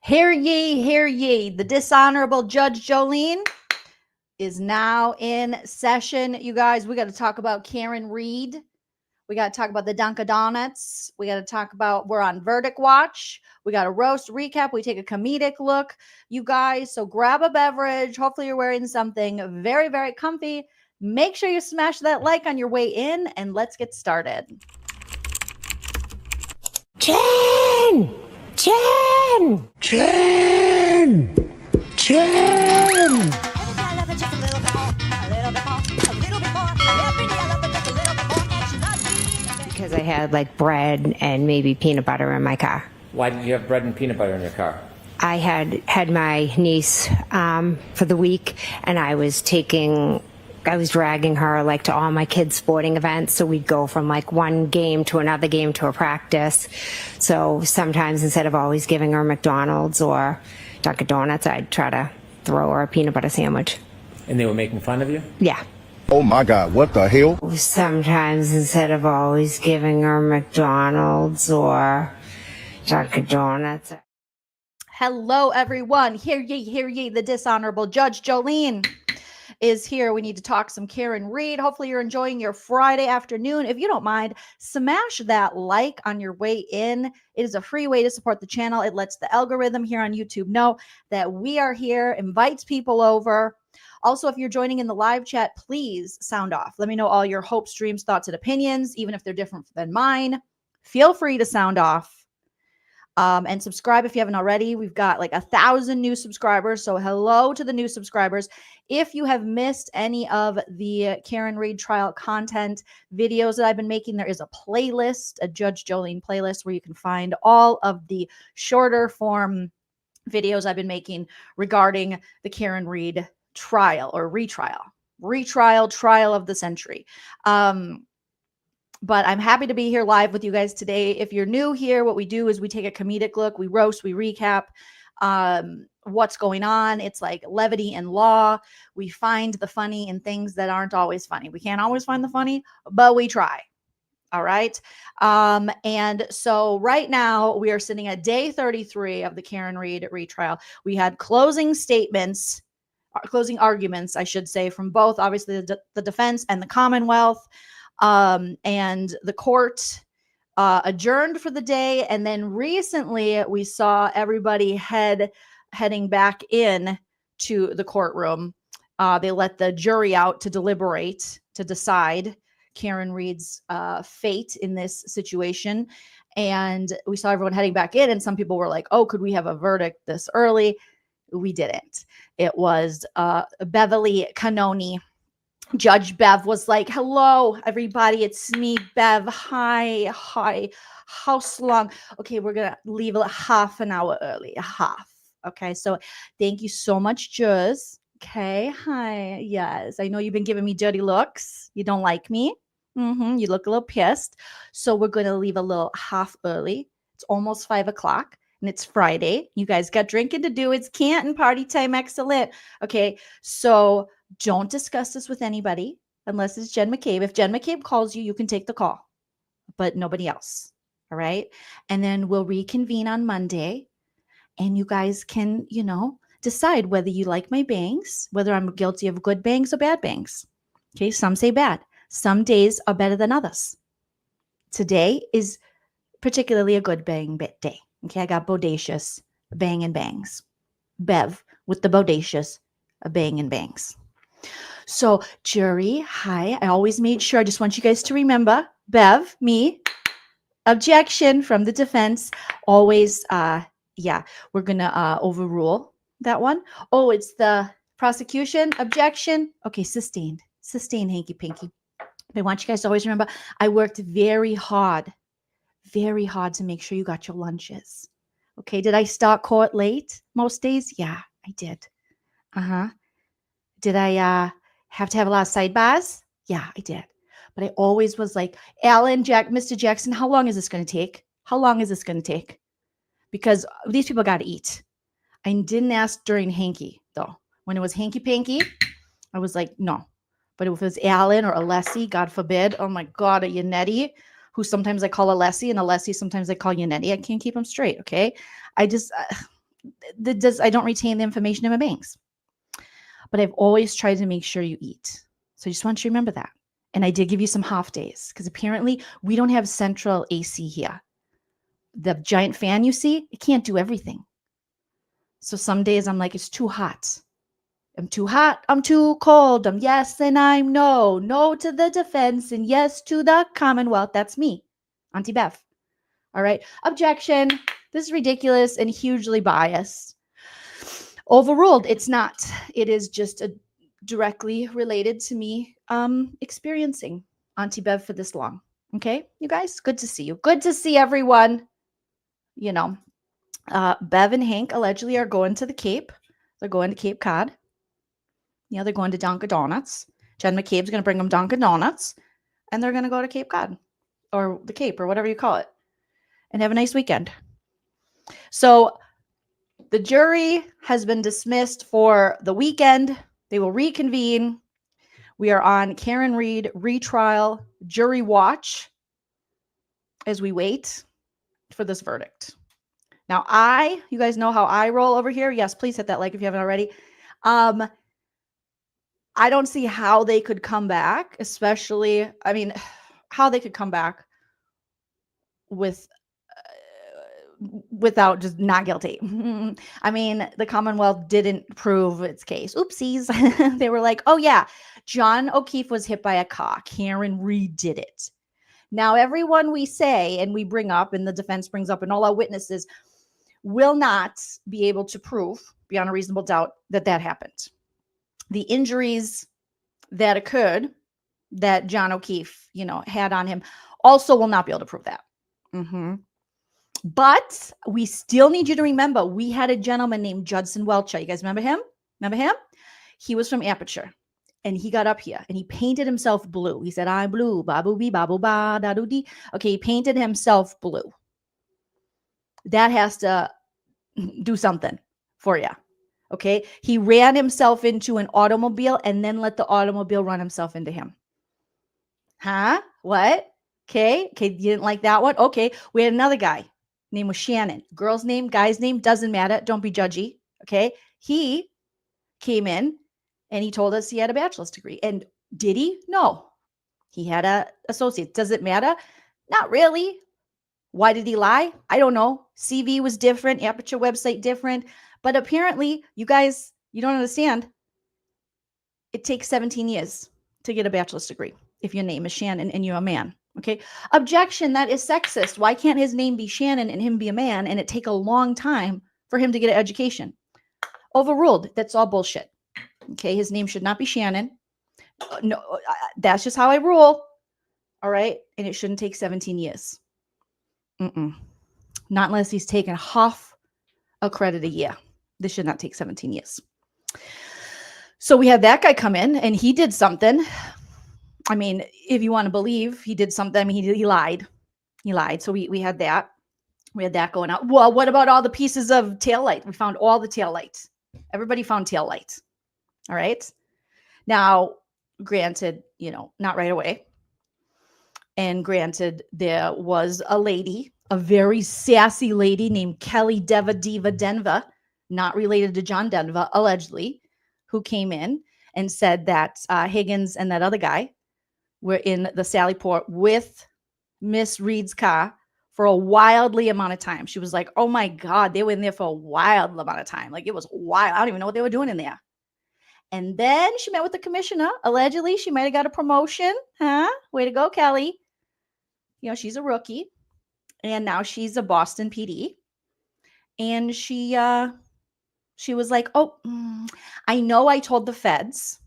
Hear ye, hear ye. The dishonorable Judge Joleen is now in session. You guys, we got to talk about Karen Read. We got to talk about the Dunkin' Donuts. We got to talk about, we're on verdict watch. We got a roast recap. We take a comedic look, you guys. So grab a beverage. Hopefully you're wearing something very, very comfy. Make sure you smash that like on your way in, and let's get started. Jen! Jen! Jen! Jen! Because I had like bread and maybe peanut butter in my car. Why did you have bread and peanut butter in your car? I had my niece for the week, and I was dragging her like to all my kids' sporting events. So we'd go from like one game to another game to a practice. So sometimes instead of always giving her McDonald's or Dunkin' Donuts, I'd try to throw her a peanut butter sandwich. And they were making fun of you? Yeah. Oh my God, what the hell? Sometimes instead of always giving her McDonald's or Dunkin' Donuts. Hello, everyone. Hear ye, the dishonorable Judge Joleen is here. We need to talk some Karen Read. Hopefully you're enjoying your Friday afternoon. If you don't mind, smash that like on your way in. It is a free way to support the channel. It lets the algorithm here on YouTube know that we are here, invites people over. Also, if you're joining in the live chat, please sound off. Let me know all your hopes, dreams, thoughts, and opinions, even if they're different than mine. Feel free to sound off. And subscribe if you haven't already. We've got like 1,000 new subscribers. So hello to the new subscribers. If you have missed any of the Karen Read trial content videos that I've been making, there is a playlist, a Judge Joleen playlist, where you can find all of the shorter form videos I've been making regarding the Karen Read trial or retrial, trial of the century. But I'm happy to be here live with you guys today. If you're new here, what we do is we take a comedic look, we roast, we recap what's going on. It's like levity in law. We find the funny in things that aren't always funny. We can't always find the funny, but we try. All right. And so right now we are sitting at day 33 of the Karen Read retrial. We had closing arguments, I should say, from both obviously the defense and the Commonwealth. And the court adjourned for the day. And then recently we saw everybody heading back in to the courtroom. They let the jury out to deliberate, to decide Karen Read's fate in this situation. And we saw everyone heading back in, and some people were like, oh, could we have a verdict this early? We didn't. It was Beverly Canoni. Judge Bev was like, hello, everybody. It's me, Bev. Hi. How long? Okay, we're going to leave a half an hour early. A half. Okay, so thank you so much, Juz. Okay, hi. Yes, I know you've been giving me dirty looks. You don't like me. You look a little pissed. So we're going to leave a little half early. It's almost 5 o'clock. And it's Friday. You guys got drinking to do. It's Canton party time. Excellent. Okay, so don't discuss this with anybody unless it's Jen McCabe. If Jen McCabe calls you, you can take the call, but nobody else. All right. And then we'll reconvene on Monday, and you guys can, decide whether you like my bangs, whether I'm guilty of good bangs or bad bangs. Okay. Some say bad. Some days are better than others. Today is particularly a good bang day. Okay. I got bodacious bang and bangs. Bev with the bodacious bang and bangs. So jury, hi. I always made sure, I just want you guys to remember, Bev, me, objection from the defense. Always, we're going to overrule that one. Oh, it's the prosecution, objection. Okay, sustained, hanky pinky. But I want you guys to always remember, I worked very hard to make sure you got your lunches. Okay, did I start court late most days? Yeah, I did. Did I have to have a lot of sidebars? Yeah, I did. But I always was like, Alan, Mr. Jackson, how long is this going to take? Because these people got to eat. I didn't ask during hanky, though. When it was hanky-panky, I was like, no. But if it was Alan or Alessi, God forbid, oh my God, a Yanetti, who sometimes I call Alessi, and Alessi sometimes I call Yanetti. I can't keep them straight, okay? I don't retain the information in my banks. But I've always tried to make sure you eat. So I just want you to remember that. And I did give you some half days because apparently we don't have central AC here. The giant fan you see, it can't do everything. So some days I'm like, it's too hot. I'm too hot. I'm too cold. I'm yes and I'm no. No to the defense and yes to the Commonwealth. That's me, Auntie Bev. All right. Objection. This is ridiculous and hugely biased. Overruled. It's not. It is just directly related to me experiencing Auntie Bev for this long. Okay, you guys, good to see you. Good to see everyone. You know, Bev and Hank allegedly are going to the Cape. They're going to Cape Cod. Yeah, they're going to Dunkin' Donuts. Jen McCabe's going to bring them Dunkin' Donuts, and they're going to go to Cape Cod or the Cape or whatever you call it and have a nice weekend. So the jury has been dismissed for the weekend. They will reconvene. We are on Karen Read Retrial jury watch as we wait for this verdict. Now, you guys know how I roll over here. Yes, please hit that like if you haven't already. I don't see how they could come back, especially, how they could come back without just not guilty. The Commonwealth didn't prove its case. Oopsies. They were like, oh yeah, John O'Keefe was hit by a car. Karen Read did it. Now, everyone we say and we bring up and the defense brings up and all our witnesses will not be able to prove beyond a reasonable doubt that happened. The injuries that occurred that John O'Keefe, had on him also will not be able to prove that. But we still need you to remember, we had a gentleman named Judson Welcher. You guys remember him? He was from Aperture. And he got up here and he painted himself blue. He said, I'm blue, babu bee, babu ba, da do dee. Okay, he painted himself blue. That has to do something for you. Okay, he ran himself into an automobile and then let the automobile run himself into him. Huh? What? Okay, you didn't like that one? Okay, we had another guy. Name was Shannon. Girl's name, guy's name, doesn't matter. Don't be judgy. Okay, he came in and he told us he had a bachelor's degree. And did he? No. He had an associate. Does it matter? Not really. Why did he lie? I don't know. CV was different. Aperture website different. But apparently, you guys, you don't understand. It takes 17 years to get a bachelor's degree if your name is Shannon and you're a man. Okay. Objection. That is sexist. Why can't his name be Shannon and him be a man and it take a long time for him to get an education? Overruled. That's all bullshit. Okay. His name should not be Shannon. No, that's just how I rule. All right. And it shouldn't take 17 years. Not unless he's taken half a credit a year. This should not take 17 years. So we had that guy come in and he did something. If you want to believe he did something, he lied. He lied. So we had that. We had that going out. Well, what about all the pieces of taillight? We found all the taillights. Everybody found taillights. All right. Now, granted, not right away. And granted, there was a lady, a very sassy lady named Kelly Deva Diva Denva, not related to John Denva, allegedly, who came in and said that Higgins and that other guy were in the Sallyport with Miss Read's car for a wildly amount of time. She was like, oh my God, they were in there for a wild amount of time. Like it was wild. I don't even know what they were doing in there. And then she met with the commissioner. Allegedly, she might have got a promotion. Huh? Way to go, Kelly. She's a rookie. And now she's a Boston PD. And she was like, I know I told the feds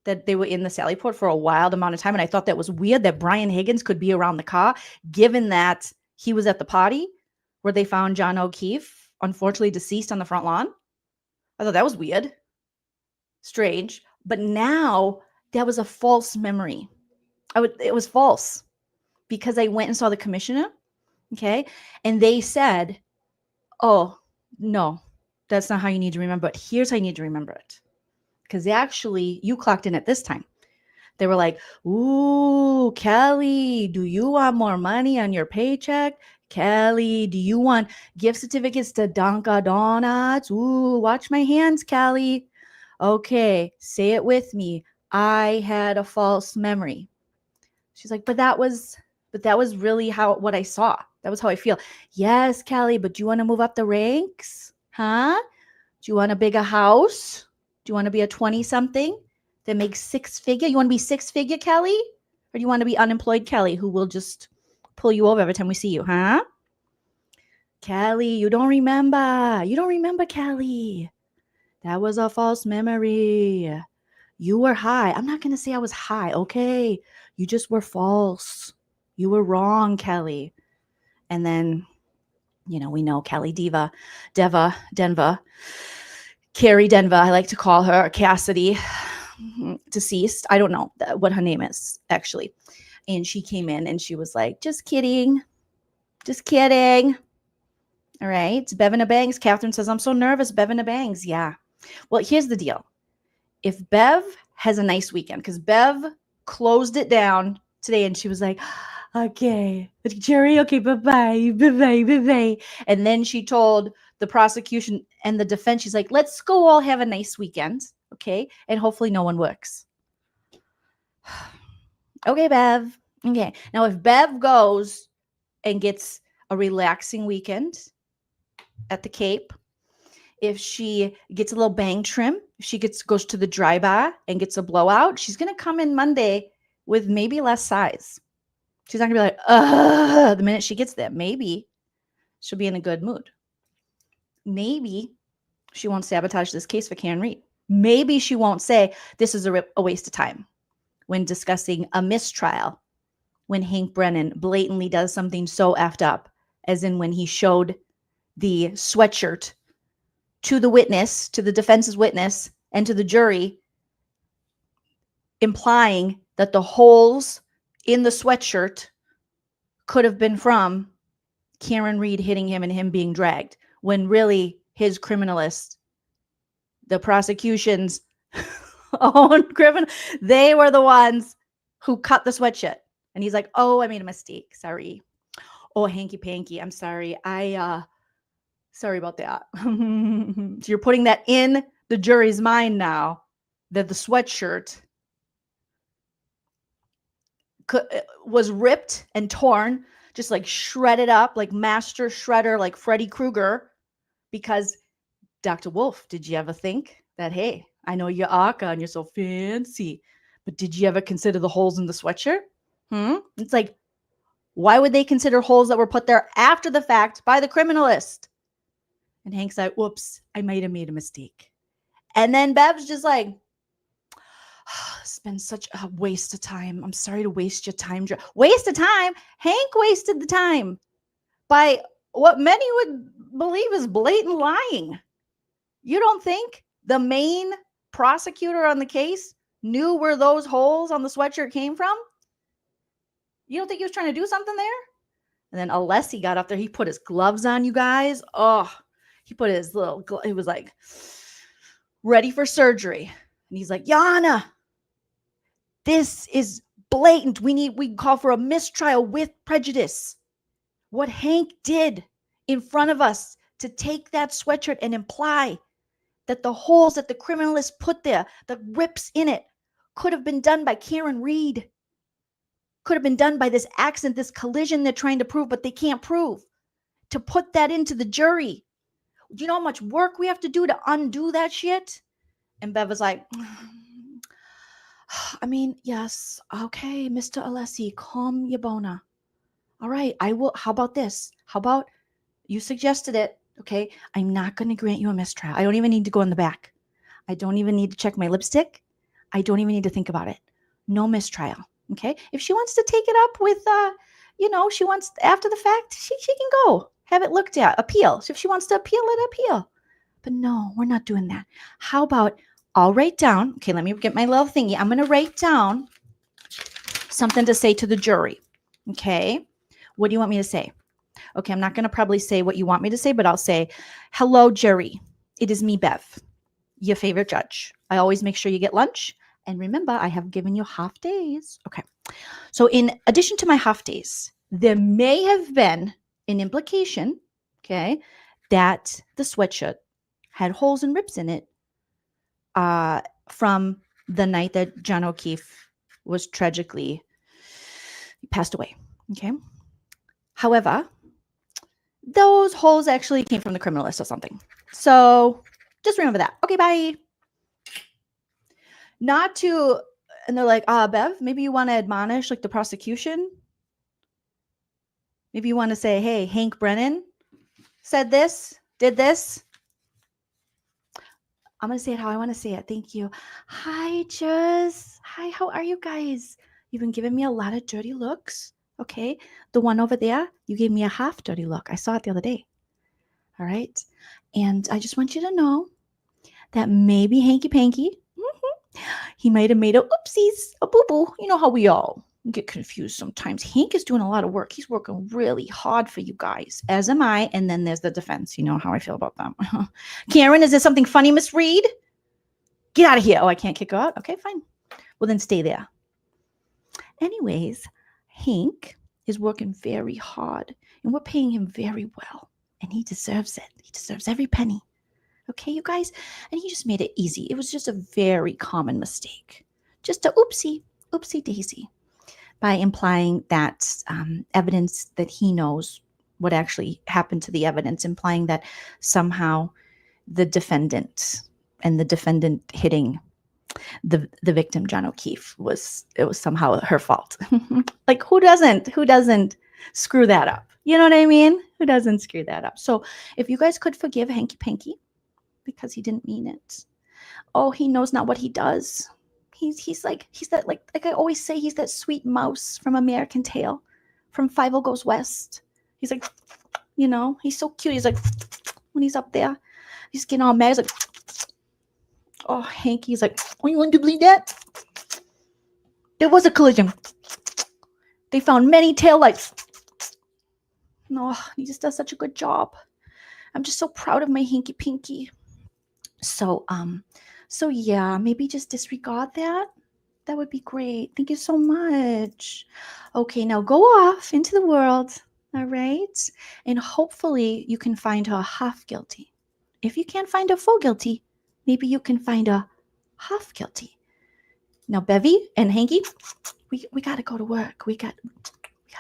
that they were in the Sallyport for a wild amount of time. And I thought that was weird that Brian Higgins could be around the car, given that he was at the party where they found John O'Keefe, unfortunately deceased on the front lawn. I thought that was weird. Strange. But now that was a false memory. It was false because I went and saw the commissioner. Okay. And they said, oh, no, that's not how you need to remember it. Here's how you need to remember it. Because actually, you clocked in at this time. They were like, ooh, Kelly, do you want more money on your paycheck? Kelly, do you want gift certificates to Dunkin' Donuts? Ooh, watch my hands, Kelly. Okay, say it with me. I had a false memory. She's like, but that was really what I saw. That was how I feel. Yes, Kelly, but do you want to move up the ranks? Huh? Do you want a bigger house? Do you want to be a 20-something that makes six-figure? You want to be six-figure, Kelly? Or do you want to be unemployed Kelly, who will just pull you over every time we see you, huh? Kelly, you don't remember. You don't remember, Kelly. That was a false memory. You were high. I'm not going to say I was high, okay? You just were false. You were wrong, Kelly. And then, we know Kelly Denver, Carrie Denver, I like to call her, Cassidy, deceased. I don't know what her name is, actually. And she came in and she was like, just kidding. Just kidding. All right. Bevina Bangs. Catherine says, I'm so nervous. Bevina Bangs. Yeah. Well, here's the deal. If Bev has a nice weekend, because Bev closed it down today and she was like, okay, Jerry, okay, bye-bye, bye-bye, bye-bye. And then she told the prosecution and the defense, she's like, let's go all have a nice weekend, okay? And hopefully no one works. Okay, Bev. Okay. Now, if Bev goes and gets a relaxing weekend at the Cape, if she gets a little bang trim, if she goes to the dry bar and gets a blowout, she's going to come in Monday with maybe less size. She's not going to be like, ugh, the minute she gets there. Maybe she'll be in a good mood. Maybe she won't sabotage this case for Karen Read. Maybe she won't say this is a waste of time when discussing a mistrial, when Hank Brennan blatantly does something so effed up, as in when he showed the sweatshirt to the witness, to the defense's witness, and to the jury, implying that the holes in the sweatshirt could have been from Karen Read hitting him and him being dragged, when really his criminalist, the prosecution's own criminal, they were the ones who cut the sweatshirt. And he's like, oh, I made a mistake. Sorry. Oh, hanky panky. I'm sorry. Sorry about that. So you're putting that in the jury's mind now, that the sweatshirt was ripped and torn, just like shredded up, like master shredder, like Freddy Krueger. Because Dr. Wolf, did you ever think that, hey, I know you're Aka and you're so fancy, but did you ever consider the holes in the sweatshirt? It's like, why would they consider holes that were put there after the fact by the criminalist? And Hank's like, whoops, I might have made a mistake. And then Bev's just like, it's been such a waste of time. I'm sorry to waste your time. Waste of time? Hank wasted the time by what many would believe is blatant lying. You don't think the main prosecutor on the case knew where those holes on the sweatshirt came from? You don't think he was trying to do something there? And then Alessi got up there. He put his gloves on, you guys. Oh, he put his little, it was like ready for surgery. And he's like, Yana, this is blatant. We call for a mistrial with prejudice. What Hank did in front of us to take that sweatshirt and imply that the holes that the criminalist put there, the rips in it, could have been done by Karen Read. Could have been done by this accident, this collision they're trying to prove, but they can't prove. To put that into the jury. Do you know how much work we have to do to undo that shit? And Bev was like, I mean, yes. Okay, Mr. Alessi, calm your bona. All right, I will. How about this? How about you suggested it? Okay, I'm not going to grant you a mistrial. I don't even need to go in the back. I don't even need to check my lipstick. I don't even need to think about it. No mistrial. Okay, if she wants to take it up with, she wants after the fact, she can go have it looked at, appeal. So if she wants to appeal it, appeal. But no, we're not doing that. How about I'll write down. Okay, let me get my little thingy. I'm going to write down something to say to the jury. Okay, what do you want me to say? Okay, I'm not going to probably say what you want me to say, but I'll say, hello, jury. It is me, Bev, your favorite judge. I always make sure you get lunch. And remember, I have given you half days. Okay. So in addition to my half days, there may have been an implication, okay, that the sweatshirt had holes and rips in it from the night that John O'Keefe was tragically passed away. Okay. However, those holes actually came from the criminalist or something. So just remember that. Okay, bye. Not to, and they're like, Bev, maybe you want to admonish like the prosecution. Maybe you want to say, hey, Hank Brennan said this, did this. I'm going to say it how I want to say it. Thank you. Hi, Jess. Hi, how are you guys? You've been giving me a lot of dirty looks. Okay. The one over there, you gave me a half dirty look. I saw it the other day. All right. And I just want you to know that maybe Hanky Panky, he might have made a oopsies, a boo-boo. You know how we all get confused sometimes. Hank is doing a lot of work. He's working really hard for you guys, as am I. And then there's the defense. You know how I feel about them. Karen, is there something funny, Miss Read? Get out of here. Oh, I can't kick her out? Okay, fine. Well, then stay there. Anyways, Hank is working very hard, and we're paying him very well, and he deserves it. He deserves every penny. Okay, you guys? And he just made it easy. It was just a very common mistake. Just a oopsie daisy, by implying that evidence that he knows what actually happened to the evidence, implying that somehow the defendant and the defendant hitting the victim, John O'Keefe, was somehow her fault. Like who doesn't screw that up? You know what I mean? Who doesn't screw that up? So if you guys could forgive Hanky Panky because he didn't mean it. Oh, he knows not what he does. He's that like I always say, he's that sweet mouse from American Tail, from Fievel Goes West. He's like, you know, he's so cute. He's like, when he's up there, he's getting all mad. He's like, oh, Hanky's like, oh, you want to believe that? There was a collision. They found many tail lights. No, he just does such a good job. I'm just so proud of my Hanky Pinky. So yeah, maybe just disregard that. That would be great. Thank you so much. Okay, now go off into the world, all right? And hopefully you can find her half guilty. If you can't find her full guilty, maybe you can find her half guilty. Now, Bevy and Hanky, we got to go to work. We got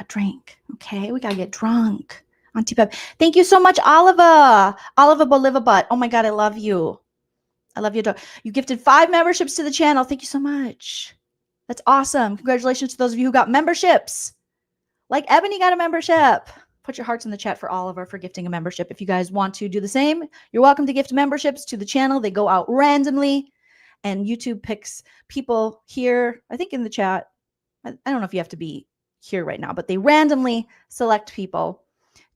drink, okay? We got to get drunk. Auntie Bev. Thank you so much, Oliver. Oliver Bolivabutt. Oh my God, I love you. I love you. You gifted 5 memberships to the channel. Thank you so much. That's awesome. Congratulations to those of you who got memberships. Like Ebony got a membership. Put your hearts in the chat for Oliver for gifting a membership. If you guys want to do the same, you're welcome to gift memberships to the channel. They go out randomly, and YouTube picks people here, I think in the chat. I don't know if you have to be here right now, but they randomly select people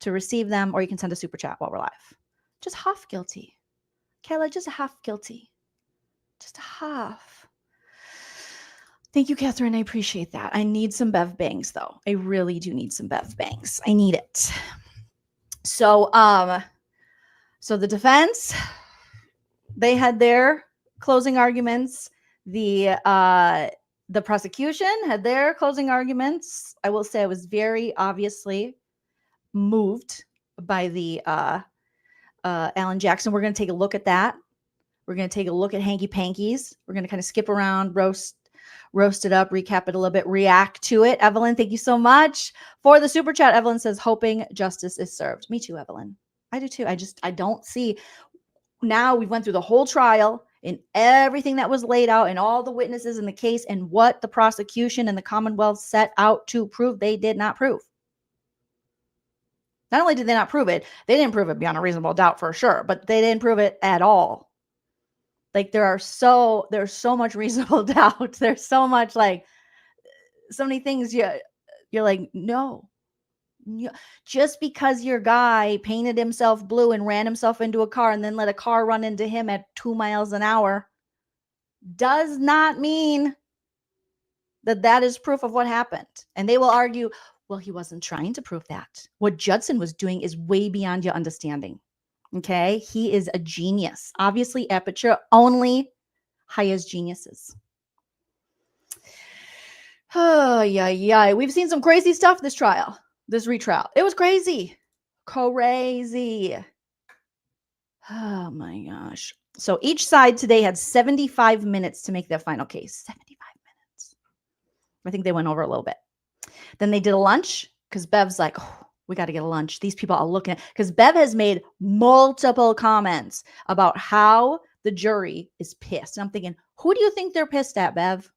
to receive them, or you can send a super chat while we're live. Just half guilty. Kayla, just a half guilty. Just a half. Thank you, Catherine. I appreciate that. I need some Bev bangs, though. I really do need some Bev bangs. I need it. So the defense, they had their closing arguments. The prosecution had their closing arguments. I will say I was very obviously moved by the Alan Jackson. We're going to take a look at that. We're going to take a look at Hanky Pankies. We're going to kind of skip around, roast it up, recap it a little bit, react to it. Evelyn, thank you so much for the super chat. Evelyn says, hoping justice is served. Me too, Evelyn. I do too. I don't see. Now we've went through the whole trial and everything that was laid out and all the witnesses in the case and what the prosecution and the Commonwealth set out to prove, they did not prove. Not only did they not prove it, they didn't prove it beyond a reasonable doubt for sure, but they didn't prove it at all. Like there's so much reasonable doubt. There's so much like so many things you're like, no. Just because your guy painted himself blue and ran himself into a car and then let a car run into him at 2 miles an hour does not mean that is proof of what happened. And they will argue, well, he wasn't trying to prove that. What Judson was doing is way beyond your understanding. Okay? He is a genius. Obviously, Aperture only hires geniuses. Oh, yeah. We've seen some crazy stuff this retrial. It was crazy. Crazy. Oh my gosh. So each side today had 75 minutes to make their final case. 75 minutes. I think they went over a little bit. Then they did a lunch because Bev's like, oh, we got to get a lunch. These people are looking at, because Bev has made multiple comments about how the jury is pissed. And I'm thinking, who do you think they're pissed at, Bev?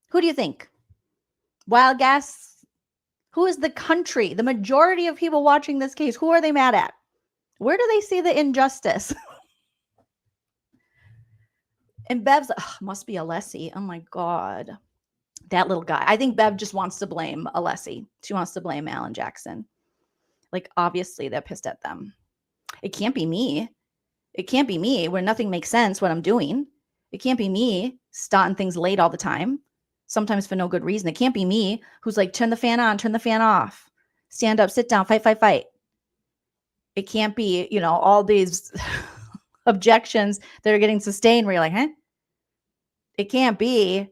Who do you think? Wild guess? Who is the country? The majority of people watching this case, who are they mad at? Where do they see the injustice? And Bev's, must be Alessi. Oh my God. That little guy. I think Bev just wants to blame Alessi. She wants to blame Alan Jackson. Like, obviously, they're pissed at them. It can't be me. It can't be me where nothing makes sense what I'm doing. It can't be me starting things late all the time, sometimes for no good reason. It can't be me who's like, turn the fan on, turn the fan off, stand up, sit down, fight, fight, fight. It can't be, all these objections that are getting sustained where you're like, huh? It can't be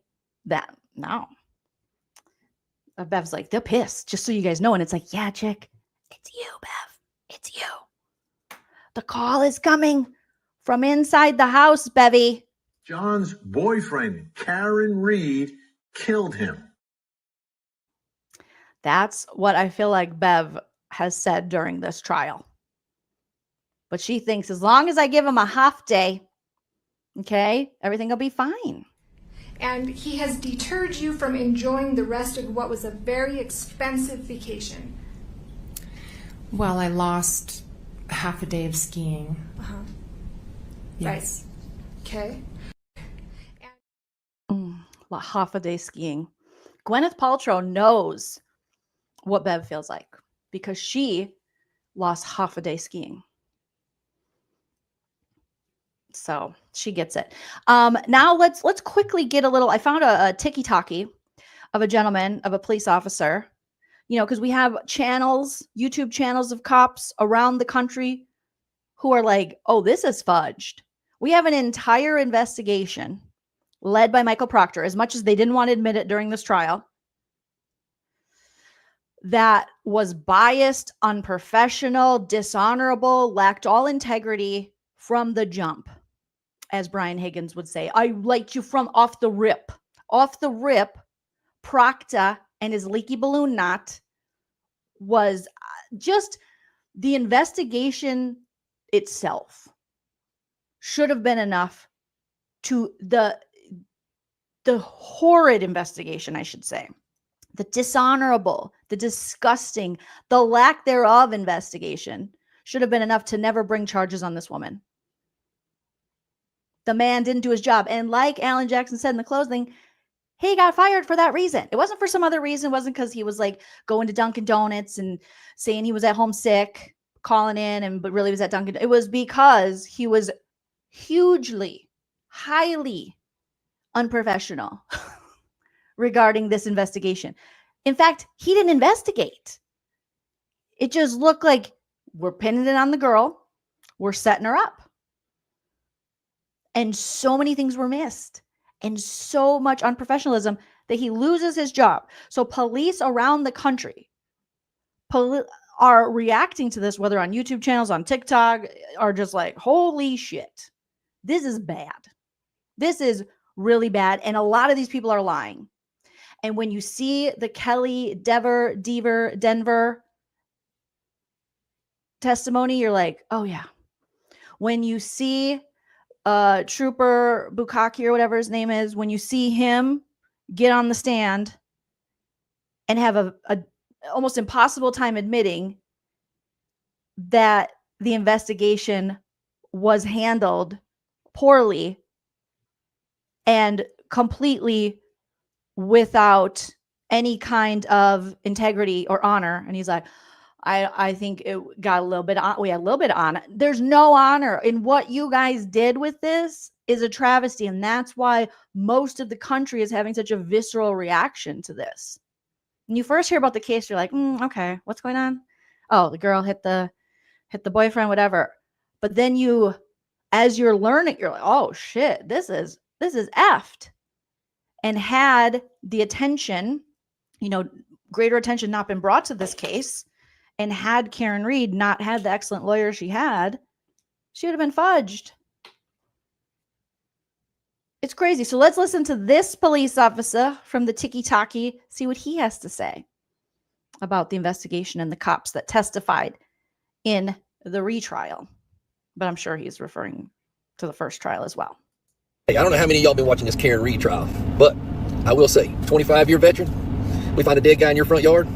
that. No. Bev's like, they're pissed, just so you guys know. And it's like, yeah, chick, it's you, Bev. It's you. The call is coming from inside the house, Bevy. John's boyfriend, Karen Read, killed him. That's what I feel like Bev has said during this trial. But she thinks as long as I give him a half day, okay, everything will be fine. And he has deterred you from enjoying the rest of what was a very expensive vacation. Well, I lost half a day of skiing. Uh-huh. Yes. Right. Okay. Half a day skiing. Gwyneth Paltrow knows what Bev feels like because she lost half a day skiing. So she gets it. Now let's quickly get a little. I found a ticky-tacky of a gentleman, of a police officer, because we have channels, YouTube channels of cops around the country who are like, oh, this is fudged. We have an entire investigation led by Michael Proctor, as much as they didn't want to admit it during this trial, that was biased, unprofessional, dishonorable, lacked all integrity from the jump. As Brian Higgins would say, I liked you from off the rip. Off the rip, Proctor and his leaky balloon knot was just the investigation itself should have been enough to the horrid investigation, I should say. The dishonorable, the disgusting, the lack thereof investigation should have been enough to never bring charges on this woman. The man didn't do his job. And like Alan Jackson said in the closing, he got fired for that reason. It wasn't for some other reason. It wasn't because he was like going to Dunkin' Donuts and saying he was at home sick, calling in, but really was at Dunkin'. It was because he was hugely, highly unprofessional regarding this investigation. In fact, he didn't investigate. It just looked like we're pinning it on the girl. We're setting her up. And so many things were missed and so much unprofessionalism that he loses his job. So police around the country are reacting to this, whether on YouTube channels, on TikTok, are just like, holy shit, this is bad. This is really bad. And a lot of these people are lying. And when you see the Kelly Denver testimony, you're like, oh yeah. When you see Trooper Bukaki or whatever his name is, when you see him get on the stand and have a almost impossible time admitting that the investigation was handled poorly and completely without any kind of integrity or honor. And he's like, I think it got a little bit on. We had a little bit of honor. There's no honor in what you guys did with this is a travesty. And that's why most of the country is having such a visceral reaction to this. When you first hear about the case, you're like, okay, what's going on? Oh, the girl hit the boyfriend, whatever. But then as you're learning, you're like, oh shit, this is effed. And had the attention, greater attention not been brought to this case, and had Karen Read not had the excellent lawyer she had, she would have been fudged. It's crazy. So let's listen to this police officer from the Tiki-Taki, see what he has to say about the investigation and the cops that testified in the retrial. But I'm sure he's referring to the first trial as well. Hey, I don't know how many of y'all been watching this Karen Read trial, but I will say, 25-year veteran, we find a dead guy in your front yard,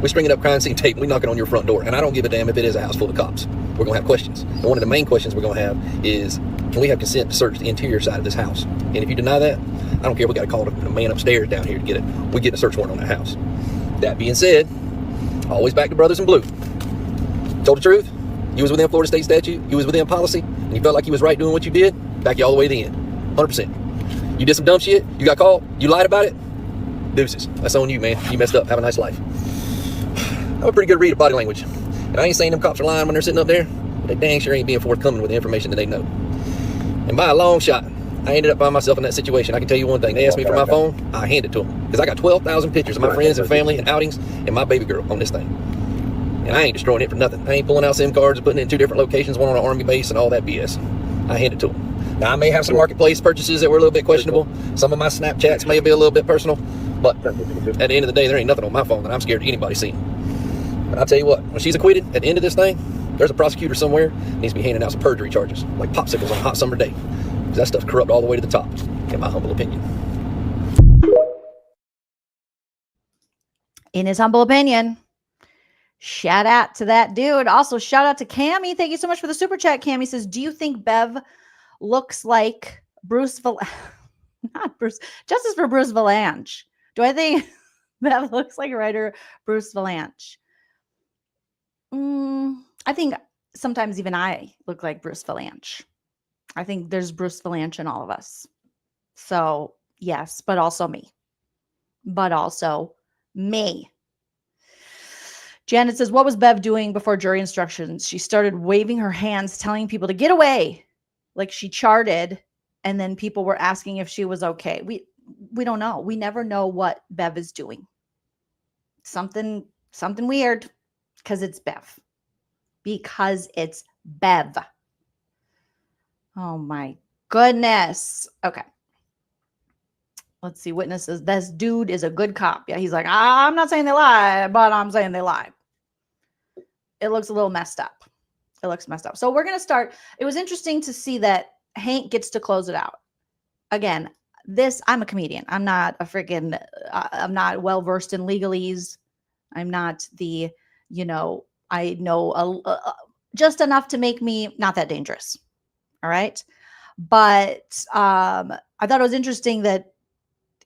we string it up crime scene tape, and we knock it on your front door. And I don't give a damn if it is a house full of cops. We're going to have questions. And one of the main questions we're going to have is, can we have consent to search the interior side of this house? And if you deny that, I don't care. We got to call the man upstairs down here to get it. We get a search warrant on that house. That being said, always back to brothers in blue. Told the truth. You was within Florida state statute. You was within policy. And you felt like you was right doing what you did. Back you all the way to the end. 100%. You did some dumb shit. You got caught. You lied about it. Deuces. That's on you, man. You messed up. Have a nice life. I'm a pretty good reader of body language. And I ain't saying them cops are lying when they're sitting up there, but they dang sure ain't being forthcoming with the information that they know. And by a long shot, I ended up by myself in that situation. I can tell you one thing. They asked me for my phone. I handed it to them. Because I got 12,000 pictures of my friends and family and outings and my baby girl on this thing. And I ain't destroying it for nothing. I ain't pulling out SIM cards and putting it in 2 different locations, one on an army base and all that BS. I handed it to them. Now, I may have some marketplace purchases that were a little bit questionable. Some of my Snapchats may be a little bit personal. But at the end of the day, there ain't nothing on my phone that I'm scared of anybody seeing. But I'll tell you what, when she's acquitted, at the end of this thing, there's a prosecutor somewhere that needs to be handing out some perjury charges, like popsicles on a hot summer day. Because that stuff's corrupt all the way to the top, in my humble opinion. In his humble opinion. Shout out to that dude. Also, shout out to Cammie. Thank you so much for the super chat. Cammie says, do you think Bev looks like not Bruce, Justice for Bruce Valanche? Do I think Bev looks like writer Bruce Valanche? I think sometimes even I look like Bruce Valanche. I think there's Bruce Valanche in all of us. So yes, but also me. Janet says, what was Bev doing before jury instructions? She started waving her hands, telling people to get away. Like she charted, and then people were asking if she was okay. We don't know. We never know what Bev is doing. Something weird, because it's Bev. Oh my goodness. Okay. Let's see. Witnesses. This dude is a good cop. Yeah, he's like, I'm not saying they lie, but I'm saying they lie. It looks a little messed up. It looks messed up. So we're going to start. It was interesting to see that Hank gets to close it out. Again, I'm a comedian. I'm not a freaking, I'm not well-versed in legalese. I'm not I know just enough to make me not that dangerous. All right. But I thought it was interesting that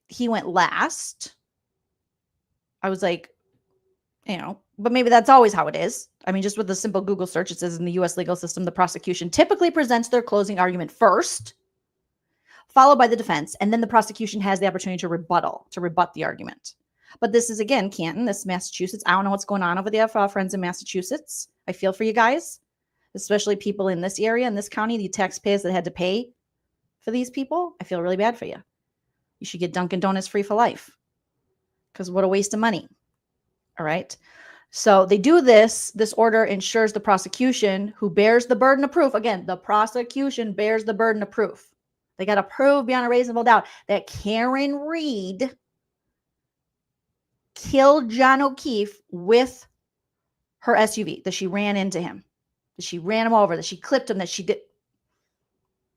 he went last. I was like, but maybe that's always how it is. I mean, just with a simple Google search, it says in the U.S. legal system, the prosecution typically presents their closing argument first, followed by the defense, and then the prosecution has the opportunity to rebut the argument. But this is, again, Canton, this is Massachusetts. I don't know what's going on over there for our friends in Massachusetts. I feel for you guys, especially people in this area, in this county, the taxpayers that had to pay for these people. I feel really bad for you. You should get Dunkin' Donuts free for life, because what a waste of money. All right. So they do this. This order ensures the prosecution, who bears the burden of proof. Again, the prosecution bears the burden of proof. They got to prove beyond a reasonable doubt that Karen Read killed John O'Keefe with her SUV, that she ran into him, that she ran him over, that she clipped him, that she did.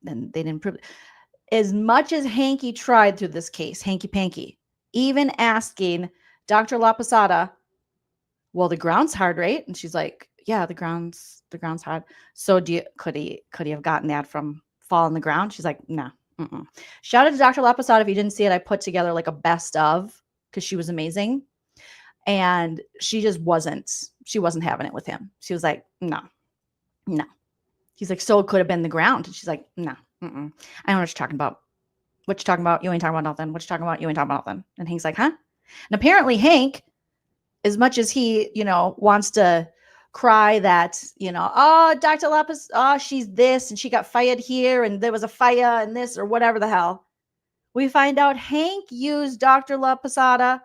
Then they didn't prove it. As much as Hanky tried through this case, Hanky Panky, even asking Dr. La Posada, well, the ground's hard, right? And she's like, yeah, the ground's hard. So could he have gotten that from fall on the ground? She's like, no. Shout out to Dr. La Posada. If you didn't see it, I put together like a best of, because she was amazing. And she just wasn't having it with him. She was like, no. He's like, so it could have been the ground. And she's like, no. I don't know what you're talking about. What you talking about? You ain't talking about nothing. What you talking about? You ain't talking about nothing. And Hank's like, huh? And apparently Hank, as much as he, wants to cry that, oh, Dr. Lapis, oh, she's this, and she got fired here, and there was a fire and this, or whatever the hell. We find out Hank used Dr. La Posada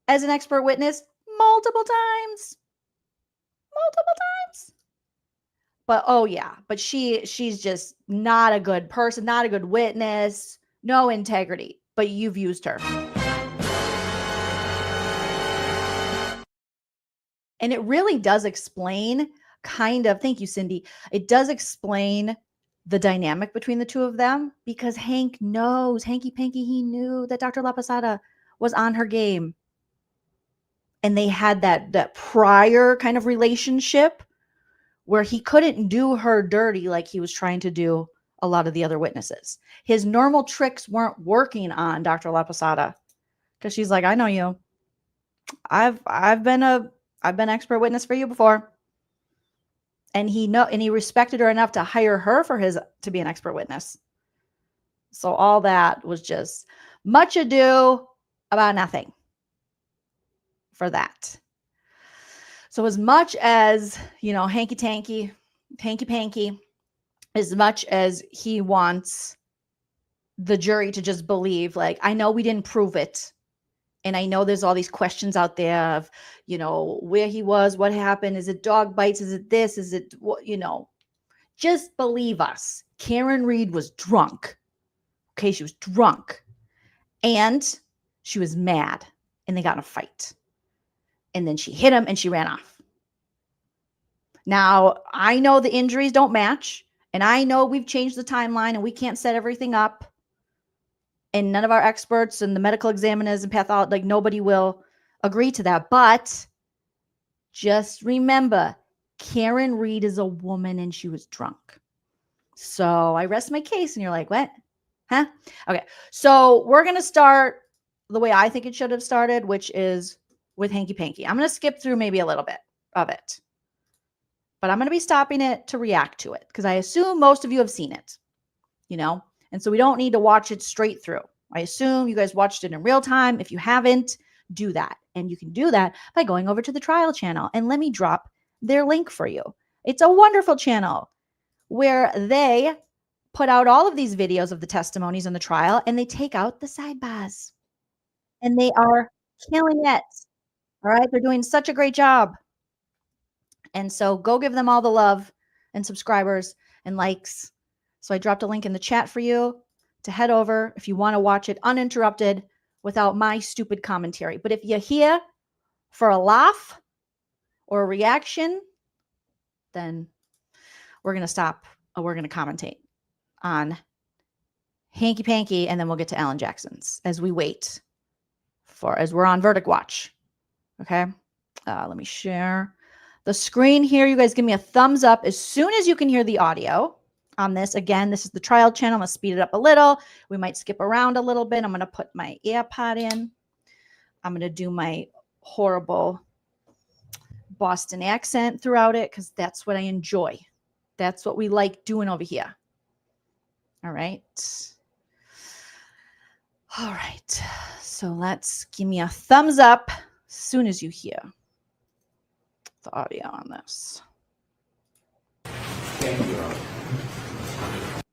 as an expert witness multiple times. Multiple times. But oh yeah, but she's just not a good person, not a good witness, no integrity. But you've used her. And it really does explain kind of, thank you, Cindy. It does explain the dynamic between the two of them because Hank knows, Hanky Panky, he knew that Dr. La Posada was on her game. And they had that prior kind of relationship where he couldn't do her dirty like he was trying to do a lot of the other witnesses. His normal tricks weren't working on Dr. La Posada because she's like, I know you. I've been expert witness for you before. And he respected her enough to hire her to be an expert witness. So all that was just much ado about nothing for that. So as much as, hanky panky, as much as he wants the jury to just believe, like, I know we didn't prove it. And I know there's all these questions out there of, where he was, what happened. Is it dog bites? Is it this? Is it what, just believe us. Karen Read was drunk. Okay. She was drunk and she was mad and they got in a fight. And then she hit him and she ran off. Now, I know the injuries don't match. And I know we've changed the timeline and we can't set everything up. And none of our experts and the medical examiners and pathologists, like nobody will agree to that. But just remember, Karen Read is a woman and she was drunk. So I rest my case. And you're like, what? Huh? Okay. So we're going to start the way I think it should have started, which is with Hanky Panky. I'm going to skip through maybe a little bit of it. But I'm going to be stopping it to react to it because I assume most of you have seen it, And so we don't need to watch it straight through. I assume you guys watched it in real time. If you haven't, do that. And you can do that by going over to the trial channel. And let me drop their link for you. It's a wonderful channel where they put out all of these videos of the testimonies in the trial and they take out the sidebars. And they are killing it. All right. They're doing such a great job. And so go give them all the love and subscribers and likes. So I dropped a link in the chat for you to head over if you want to watch it uninterrupted without my stupid commentary. But if you're here for a laugh or a reaction, then we're going to stop. We're going to commentate on Hanky Panky, and then we'll get to Alan Jackson's as we're on verdict watch. Okay. Let me share the screen here. You guys give me a thumbs up as soon as you can hear the audio on this. Again, this is the trial channel. I'm going to speed it up a little. We might skip around a little bit. I'm going to put my AirPod in. I'm going to do my horrible Boston accent throughout it because that's what I enjoy. That's what we like doing over here. All right. All right. So let's give me a thumbs up as soon as you hear the audio on this. Thank you.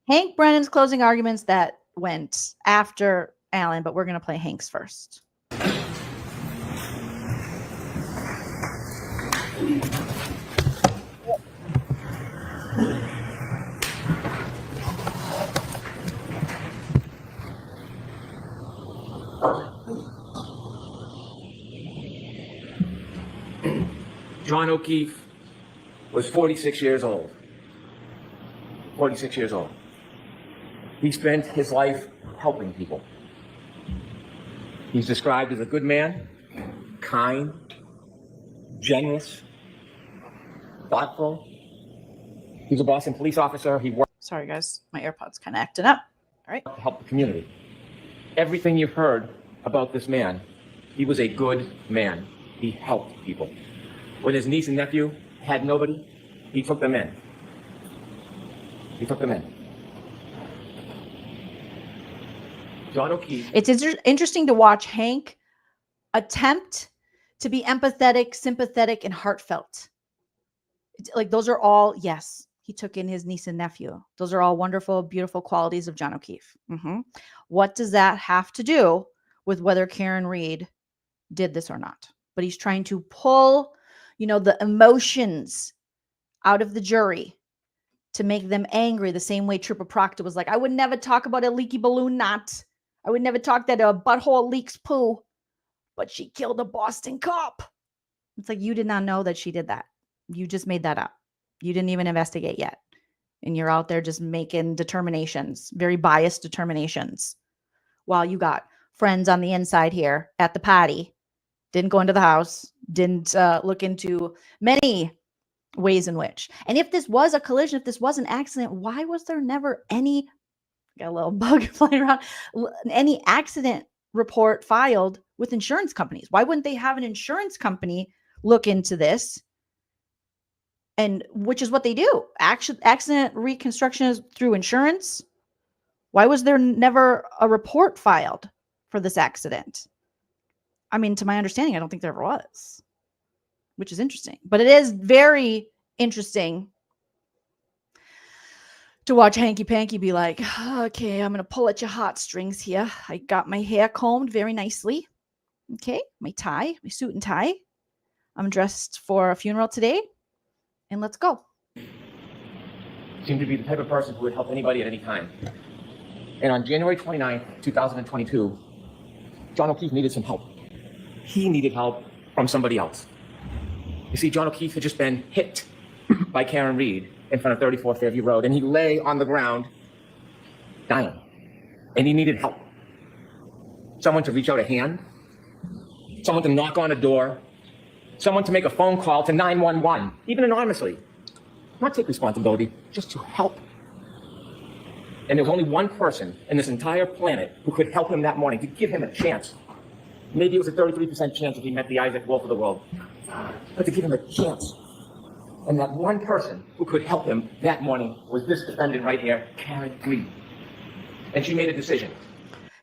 Hank Brennan's closing arguments that went after Alan, but we're going to play Hank's first. John O'Keefe was 46 years old. 46 years old. He spent his life helping people. He's described as a good man, kind, generous, thoughtful. He's a Boston police officer. He worked. Sorry, guys. My AirPod's kind of acting up. All right. To help the community. Everything you've heard about this man, he was a good man. He helped people. When his niece and nephew had nobody, he took them in. He took them in. John O'Keefe. It's interesting to watch Hank attempt to be empathetic, sympathetic, and heartfelt. Like those are all, yes, he took in his niece and nephew. Those are all wonderful, beautiful qualities of John O'Keefe. What does that have to do with whether Karen Read did this or not. But he's trying to pull, the emotions out of the jury to make them angry, the same way Trooper Proctor was like, I would never talk about a leaky balloon knot. I would never talk that a butthole leaks poo, but she killed a Boston cop. It's like, you did not know that she did that. You just made that up. You didn't even investigate yet. And you're out there just making determinations, very biased determinations, while you got friends on the inside here at the party, didn't go into the house, didn't look into many ways in which. And if this was a collision, if this was an accident, why was there never any, got a little bug flying around, any accident report filed with insurance companies? Why wouldn't they have an insurance company look into this? And which is what they do. Accident reconstruction is through insurance. Why was there never a report filed for this accident? I mean, to my understanding, I don't think there ever was, which is interesting. But it is very interesting to watch Hanky Panky be like, okay, I'm going to pull at your heartstrings here. I got my hair combed very nicely. Okay, my tie, my suit and tie. I'm dressed for a funeral today. And let's go. Seemed to be the type of person who would help anybody at any time. And on January 29th, 2022, John O'Keefe needed some help. He needed help from somebody else. You see, John O'Keefe had just been hit by Karen Read in front of 34 Fairview Road, and he lay on the ground dying. And he needed help. Someone to reach out a hand, someone to knock on a door, someone to make a phone call to 911, even anonymously. Not take responsibility, just to help. And there was only one person in this entire planet who could help him that morning, to give him a chance. Maybe it was a 33% chance if he met the Isaac Wolf of the world. But to give him a chance. And that one person who could help him that morning was this defendant right here, Karen Read. And she made a decision.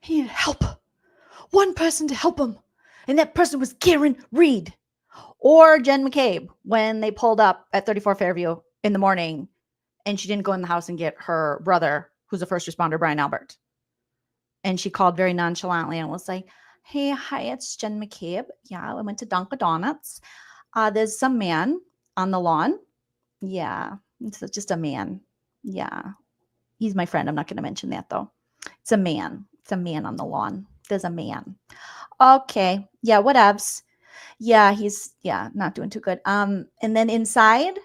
He needed help. One person to help him. And that person was Karen Read. Or Jen McCabe, when they pulled up at 34 Fairview in the morning and she didn't go in the house and get her brother, who's a first responder, Brian Albert. And she called very nonchalantly and was like, hey, hi, it's Jen McCabe. Yeah, I went to Dunkin' Donuts. There's some man on the lawn. Yeah, it's just a man. Yeah, he's my friend. I'm not going to mention that, though. It's a man. It's a man on the lawn. There's a man. Okay. Yeah, whatevs. Yeah, he's not doing too good. And then inside,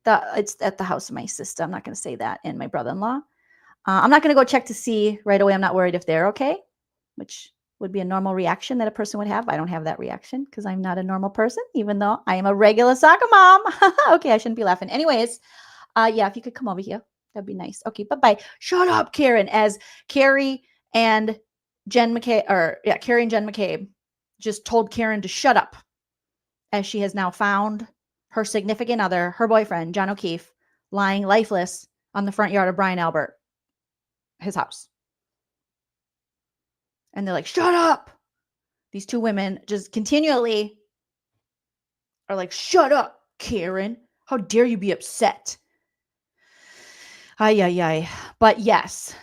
it's at the house of my sister. I'm not going to say that. And my brother-in-law. I'm not going to go check to see right away. I'm not worried if they're okay, which would be a normal reaction that a person would have. I don't have that reaction because I'm not a normal person, even though I am a regular soccer mom. Okay, I shouldn't be laughing. Anyways, if you could come over here, that'd be nice. Okay, bye-bye. Shut up, Karen. As Carrie and Jen McCabe just told Karen to shut up, as she has now found her significant other, her boyfriend, John O'Keefe, lying lifeless on the front yard of Brian Albert, his house. And they're like, shut up. These two women just continually are like, shut up, Karen. How dare you be upset? Ay. But yes,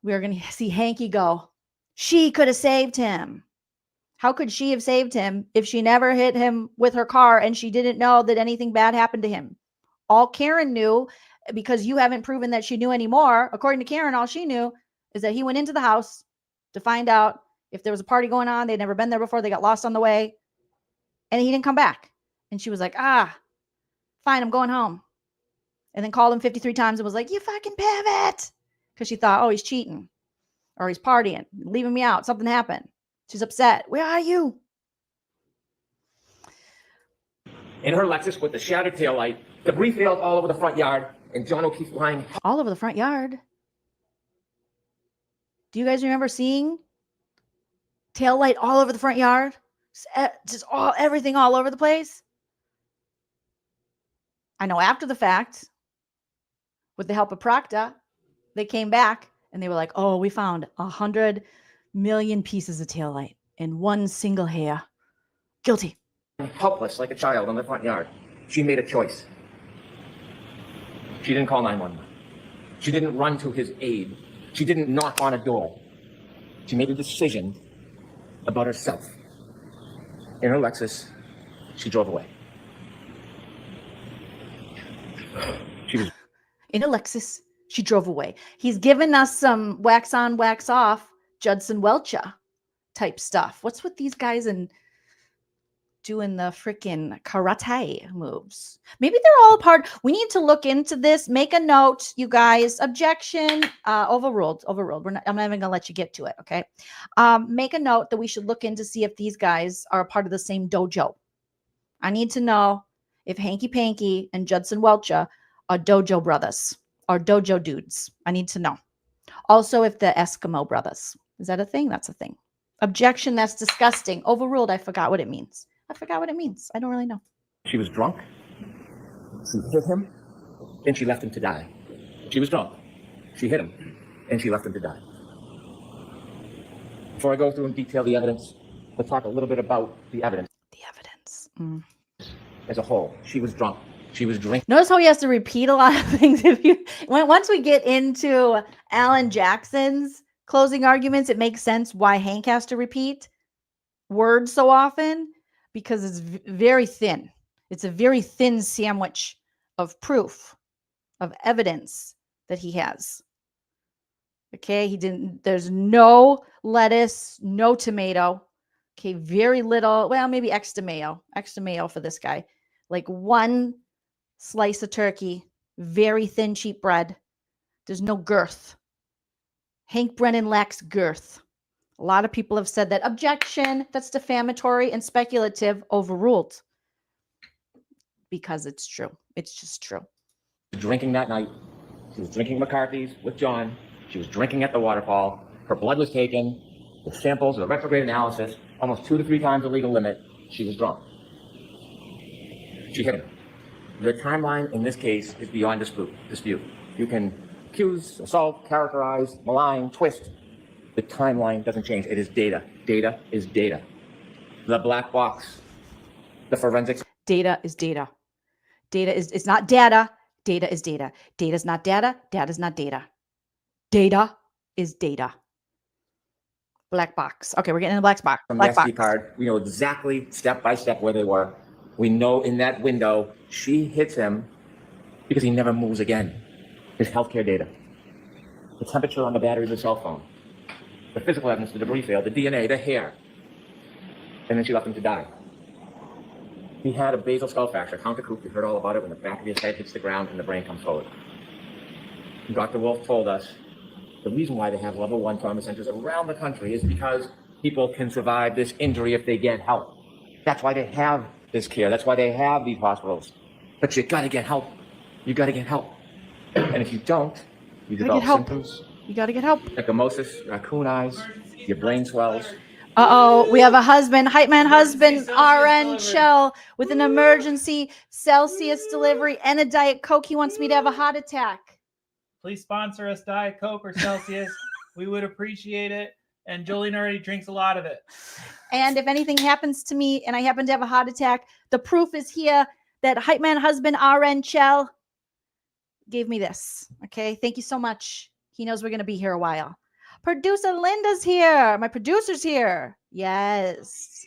we're going to see Hanky go. She could have saved him. How could she have saved him if she never hit him with her car and she didn't know that anything bad happened to him? All Karen knew, because you haven't proven that she knew anymore, according to Karen, all she knew is that he went into the house to find out if there was a party going on. They'd never been there before. They got lost on the way. And he didn't come back. And she was like, fine, I'm going home. And then called him 53 times and was like, you fucking pivot. Because she thought, oh, he's cheating. Or he's partying, leaving me out. Something happened. She's upset. Where are you? In her Lexus with the shattered taillight, debris field all over the front yard, and John O'Keefe lying. All over the front yard. Do you guys remember seeing taillight all over the front yard? Just everything all over the place? I know after the fact, with the help of Proctor, they came back and they were like, oh, we found 100 million pieces of taillight in one single hair. Guilty. Helpless like a child in the front yard. She made a choice. She didn't call 911. She didn't run to his aid. She didn't knock on a door. She made a decision about herself. in her Lexus, she drove away. She was in a Lexus. She drove away. He's given us some wax on, wax off, Judson Welcher type stuff. What's with these guys and doing the freaking karate moves? Maybe they're all part. We need to look into this. Make a note, you guys. Objection. Overruled. Overruled. I'm not even gonna let you get to it. Okay. Make a note that we should look in to see if these guys are a part of the same dojo. I need to know if Hanky Panky and Judson Welcher are dojo brothers or dojo dudes. I need to know. Also, if the Eskimo brothers. Is that a thing? That's a thing. Objection. That's disgusting. Overruled. I forgot what it means. I forgot what it means. I don't really know. She was drunk. She hit him, and she left him to die. She was drunk. She hit him, and she left him to die. Before I go through and detail the evidence, let's talk a little bit about the evidence. The evidence. As a whole, she was drunk. She was drinking. Notice how he has to repeat a lot of things. Once we get into Alan Jackson's closing arguments, it makes sense why Hank has to repeat words so often, because it's very thin. It's a very thin sandwich of proof, of evidence that he has. Okay, there's no lettuce, no tomato. Okay, very little, well, maybe extra mayo for this guy. Like one slice of turkey, very thin, cheap bread. There's no girth. Hank Brennan lacks girth. A lot of people have said that. Objection. That's defamatory and speculative. Overruled. Because it's true. It's just true. Drinking that night. She was drinking McCarthy's with John. She was drinking at the waterfall. Her blood was taken. The samples, the retrograde analysis, almost 2 to 3 times the legal limit. She was drunk. She hit him. The timeline in this case is beyond dispute. You can accuse, assault, characterize, malign, twist. The timeline doesn't change. It is data. Data is data. The black box, the forensics. Data is data. Data is, it's not data. Data is data. Data is not data. Data is not data. Data is data. Black box. Okay, we're getting in the black box. From the SD card, we know exactly step by step where they were. We know in that window, she hits him because he never moves again. His healthcare data, the temperature on the battery of the cell phone, the physical evidence, the debris field, the DNA, the hair. And then she left him to die. He had a basal skull fracture, countercoup. You heard all about it when the back of his head hits the ground and the brain comes forward. Dr. Wolf told us the reason why they have level 1 trauma centers around the country is because people can survive this injury if they get help. That's why they have this care. That's why they have these hospitals. But you gotta get help. You gotta get help. And if you don't, you develop symptoms. You gotta get help. Ecchymosis, raccoon eyes, your brain swells. Uh-oh, we have a husband, hype man husband, RN Shell, with an emergency Celsius delivery and a Diet Coke. He wants me to have a heart attack. Please sponsor us, Diet Coke or Celsius. We would appreciate it. And Joleen already drinks a lot of it. And if anything happens to me and I happen to have a heart attack, the proof is here that hype man husband, RN Shell, gave me this. Okay, thank you so much. He knows we're going to be here a while. Producer Linda's here. My producer's here. Yes.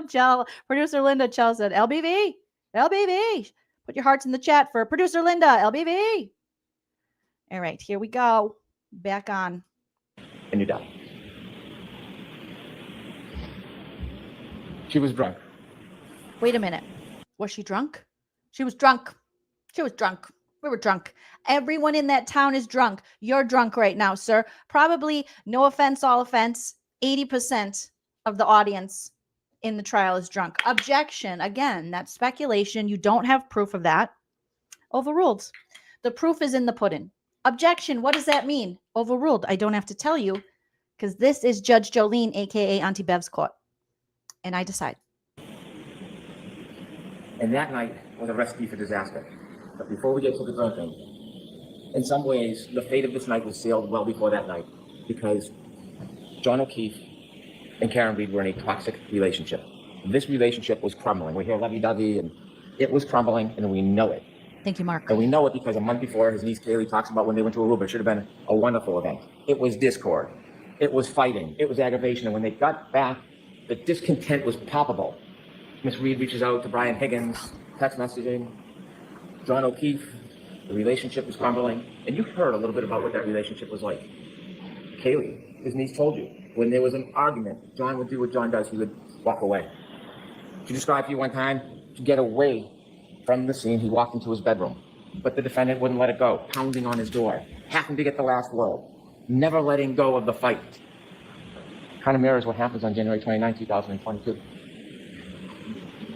Chell, producer Linda, Chell said, LBV. Put your hearts in the chat for producer Linda, LBV. All right, here we go. Back on. And you die. She was drunk. Wait a minute. Was she drunk? She was drunk. She was drunk. We were drunk. Everyone in that town is drunk. You're drunk right now, sir. Probably, no offense, all offense, 80% of the audience in the trial is drunk. Objection. Again, that's speculation. You don't have proof of that. Overruled. The proof is in the pudding. Objection. What does that mean? Overruled. I don't have to tell you because this is Judge Joleen, a.k.a. Auntie Bev's court. And I decide. And that night was a recipe for disaster. But before we get to the drinking, in some ways, the fate of this night was sealed well before that night because John O'Keefe and Karen Read were in a toxic relationship. This relationship was crumbling. We hear lovey-dovey, and it was crumbling, and we know it. Thank you, Mark. And we know it because a month before, his niece Kaylee talks about when they went to Aruba. It should have been a wonderful event. It was discord. It was fighting. It was aggravation. And when they got back The discontent was palpable. Miss Reed reaches out to Brian Higgins, text messaging. John O'Keefe, the relationship was crumbling. And you heard a little bit about what that relationship was like. Kaylee, his niece, told you, when there was an argument, John would do what John does. He would walk away. She described to you one time, to get away from the scene, he walked into his bedroom. But the defendant wouldn't let it go, pounding on his door, having to get the last word, never letting go of the fight. Kind of mirrors what happens on January 29, 2022.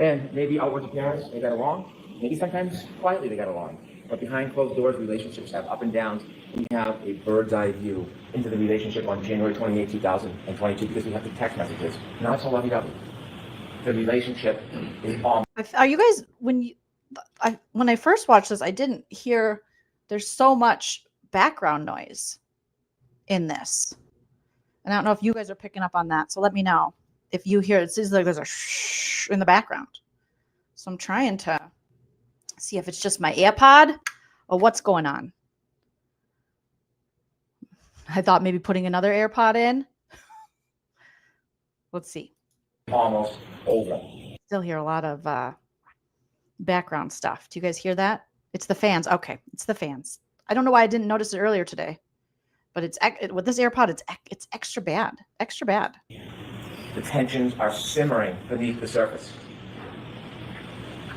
And maybe outward appearance, they got along. Maybe sometimes quietly they got along. But behind closed doors, relationships have up and downs. We have a bird's eye view into the relationship on January 28, 2022, because we have the text messages. Not so lovey-dovey. The relationship is all. Are you guys, when I first watched this, I didn't hear, there's so much background noise in this. And I don't know if you guys are picking up on that. So let me know if you hear, it seems like there's a shh in the background. So I'm trying to see if it's just my AirPod or what's going on. I thought maybe putting another AirPod in. Let's see. Almost over. Still hear a lot of background stuff. Do you guys hear that? It's the fans. Okay, it's the fans. I don't know why I didn't notice it earlier today, but it's with this AirPod, it's extra bad. Extra bad. The tensions are simmering beneath the surface.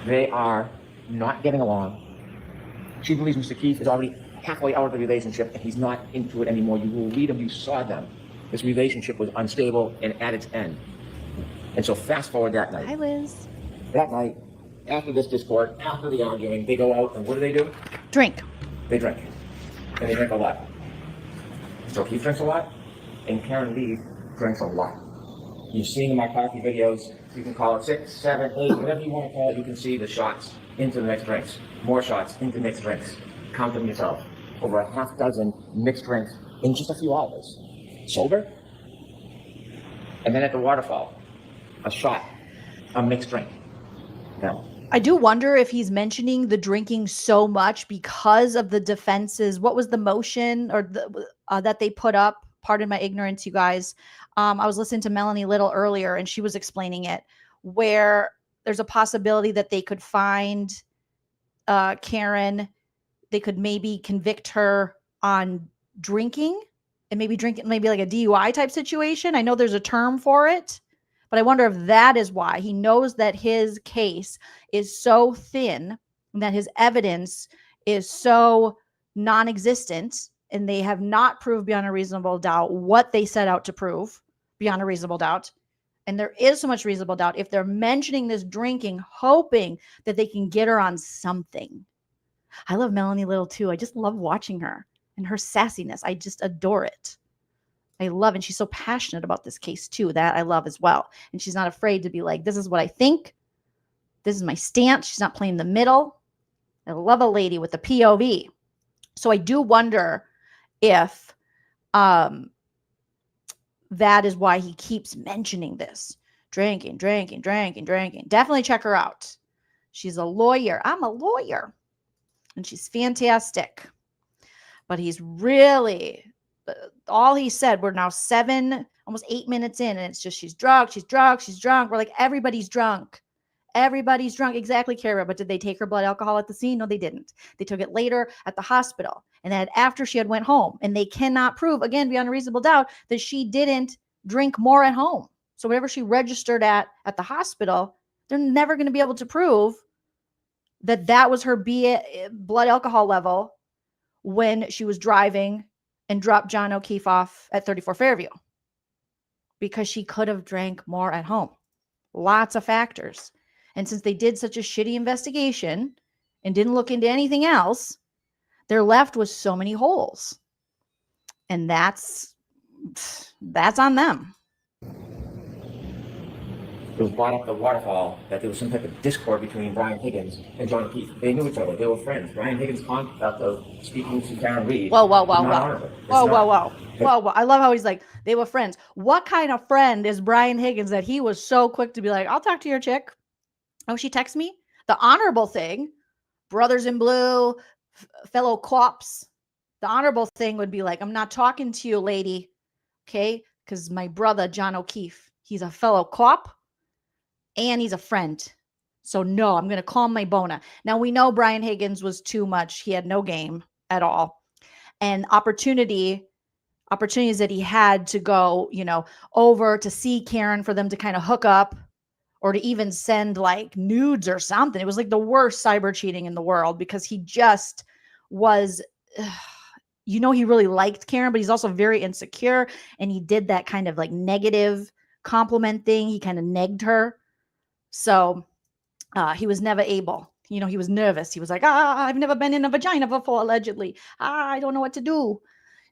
They are not getting along. She believes Mr. Keefe is already halfway out of the relationship and he's not into it anymore. You will read them, you saw them. This relationship was unstable and at its end. And so fast forward that night. Hi, Liz. That night, after this discord, after the arguing, they go out and what do? Drink. They drink. And they drink a lot. So Keefe drinks a lot, and Karen Read drinks a lot. You've seen my coffee videos. You can call it 6, 7, 8, whatever you want to call it. You can see the shots into the mixed drinks. More shots into mixed drinks. Count them yourself. Over a half dozen mixed drinks in just a few hours. Sober? And then at the waterfall, a shot, a mixed drink. Now, I do wonder if he's mentioning the drinking so much because of the defenses. What was the motion or that they put up? Pardon my ignorance, you guys. I was listening to Melanie Little earlier, and she was explaining it, where there's a possibility that they could find Karen. They could maybe convict her on drinking and maybe like a DUI type situation. I know there's a term for it, but I wonder if that is why he knows that his case is so thin and that his evidence is so non-existent, and they have not proved beyond a reasonable doubt what they set out to prove beyond a reasonable doubt. And there is so much reasonable doubt if they're mentioning this drinking, hoping that they can get her on something. I love Melanie Little too. I just love watching her and her sassiness. I just adore it. I love, and she's so passionate about this case too, that I love as well. And she's not afraid to be like, this is what I think. This is my stance. She's not playing the middle. I love a lady with a POV. So I do wonder if that is why he keeps mentioning this. Drinking. Definitely check her out. She's a lawyer. I'm a lawyer. And she's fantastic. But he's really, all he said, we're now almost 8 minutes in, and it's just, she's drunk. We're like, everybody's drunk. Everybody's drunk. Exactly, Kara. But did they take her blood alcohol at the scene? No, they didn't. They took it later at the hospital. And then after she had went home. And they cannot prove, again, beyond a reasonable doubt, that she didn't drink more at home. So whatever she registered at the hospital, they're never going to be able to prove that was her blood alcohol level when she was driving and dropped John O'Keefe off at 34 Fairview. Because she could have drank more at home. Lots of factors. And since they did such a shitty investigation and didn't look into anything else, they're left with so many holes. And that's on them. It was brought up at the waterfall that there was some type of discord between Brian Higgins and John O'Keefe. They knew each other. They were friends. Brian Higgins' conduct of speaking to Karen Read. Whoa. I love how he's like, they were friends. What kind of friend is Brian Higgins that he was so quick to be like, I'll talk to your chick. Oh, she texts me? The honorable thing, brothers in blue, fellow cops, the honorable thing would be like, I'm not talking to you, lady. Okay? Because my brother, John O'Keefe, He's a fellow cop and he's a friend. So no, I'm going to calm my bona. Now we know Brian Higgins was too much. He had no game at all. And opportunities that he had to go, over to see Karen for them to kind of hook up or to even send like nudes or something. It was like the worst cyber cheating in the world because he just was, he really liked Karen, but he's also very insecure. And he did that kind of like negative compliment thing. He kind of negged her. So he was never able, he was nervous. He was like, I've never been in a vagina before, allegedly. I don't know what to do.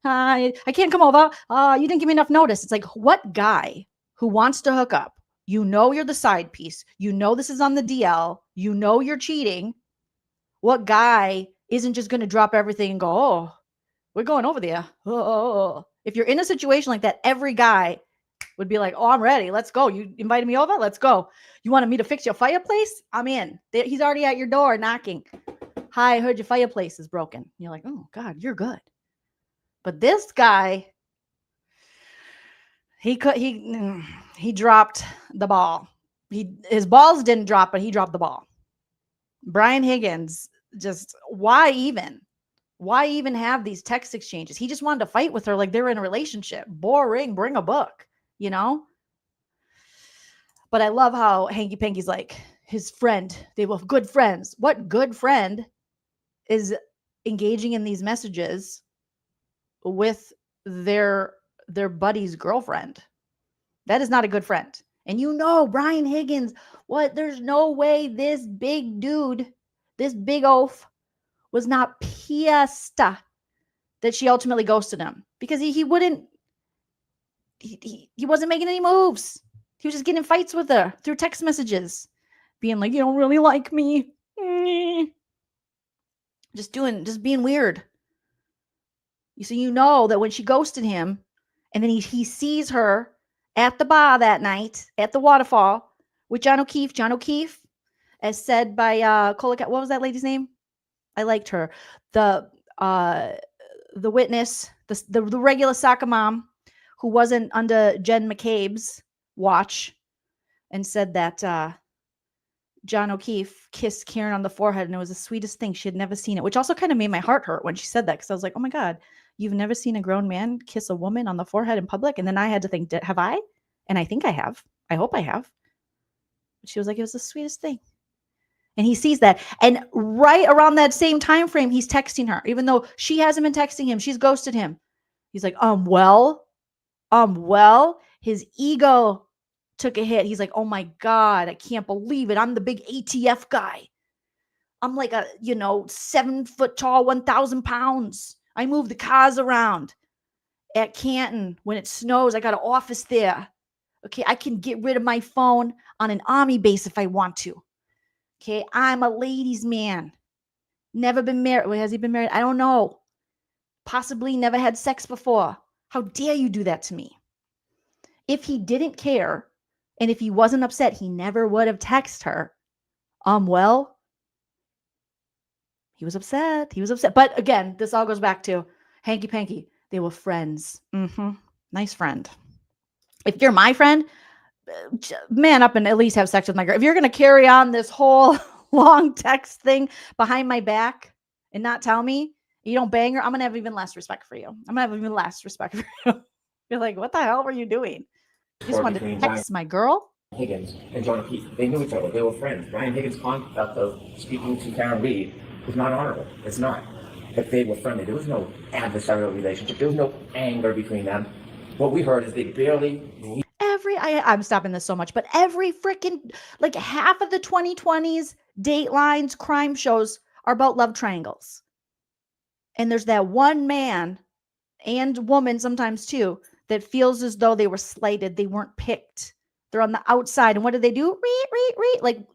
I can't come over. You didn't give me enough notice. It's like, what guy who wants to hook up? You're the side piece. This is on the DL. You're cheating. What guy isn't just going to drop everything and go, oh, we're going over there. Oh. If you're in a situation like that, every guy would be like, oh, I'm ready. Let's go. You invited me over? Let's go. You wanted me to fix your fireplace? I'm in. He's already at your door knocking. Hi, I heard your fireplace is broken. You're like, oh, God, you're good. But this guy, he dropped the ball. His balls didn't drop, but he dropped the ball. Brian Higgins, just why even have these text exchanges? He just wanted to fight with her like they're in a relationship. Boring. Bring a book, But I love how Hanky Panky's like his friend. They were good friends. What good friend is engaging in these messages with their buddy's girlfriend? That is not a good friend. And Brian Higgins, there's no way this big dude, this big oaf was not pissed that she ultimately ghosted him because he wasn't making any moves. He was just getting in fights with her through text messages, being like, you don't really like me. Just being weird. So that when she ghosted him and then he sees her at the bar that night at the waterfall with John O'Keefe, as said by what was that lady's name? I liked her. The witness, the regular soccer mom who wasn't under Jen McCabe's watch, and said that John O'Keefe kissed Karen on the forehead and it was the sweetest thing. She had never seen it, which also kind of made my heart hurt when she said that because I was like, oh my God, you've never seen a grown man kiss a woman on the forehead in public? And then I had to think, have I? And I think I have. I hope I have. But she was like, it was the sweetest thing. And he sees that. And right around that same time frame, he's texting her. Even though she hasn't been texting him, she's ghosted him. He's like, well. His ego took a hit. He's like, oh my God, I can't believe it. I'm the big ATF guy. I'm like a, 7 foot tall, 1,000 pounds. I move the cars around at Canton. When it snows, I got an office there. Okay, I can get rid of my phone on an army base if I want to. Okay, I'm a ladies' man. Never been married. Wait, has he been married? I don't know. Possibly never had sex before. How dare you do that to me? If he didn't care and if he wasn't upset, he never would have texted her. Well, he was upset. But again, this all goes back to Hanky Panky. They were friends. Nice friend. If you're my friend, man up and at least have sex with my girl. If you're going to carry on this whole long text thing behind my back and not tell me you don't bang her, I'm going to have even less respect for you. You're like, what the hell were you doing? You just wanted to text my girl? Higgins and John O'Keefe, they knew each other. They were friends. Brian Higgins' conduct of speaking to Karen Read was not honorable. It's not. But they were friendly. There was no adversarial relationship. There was no anger between them. What we heard is they barely... I'm stopping this so much, but every freaking, like half of the 2020s Datelines crime shows are about love triangles. And there's that one man and woman sometimes too that feels as though they were slighted. They weren't picked. They're on the outside. And what do? Read. Like,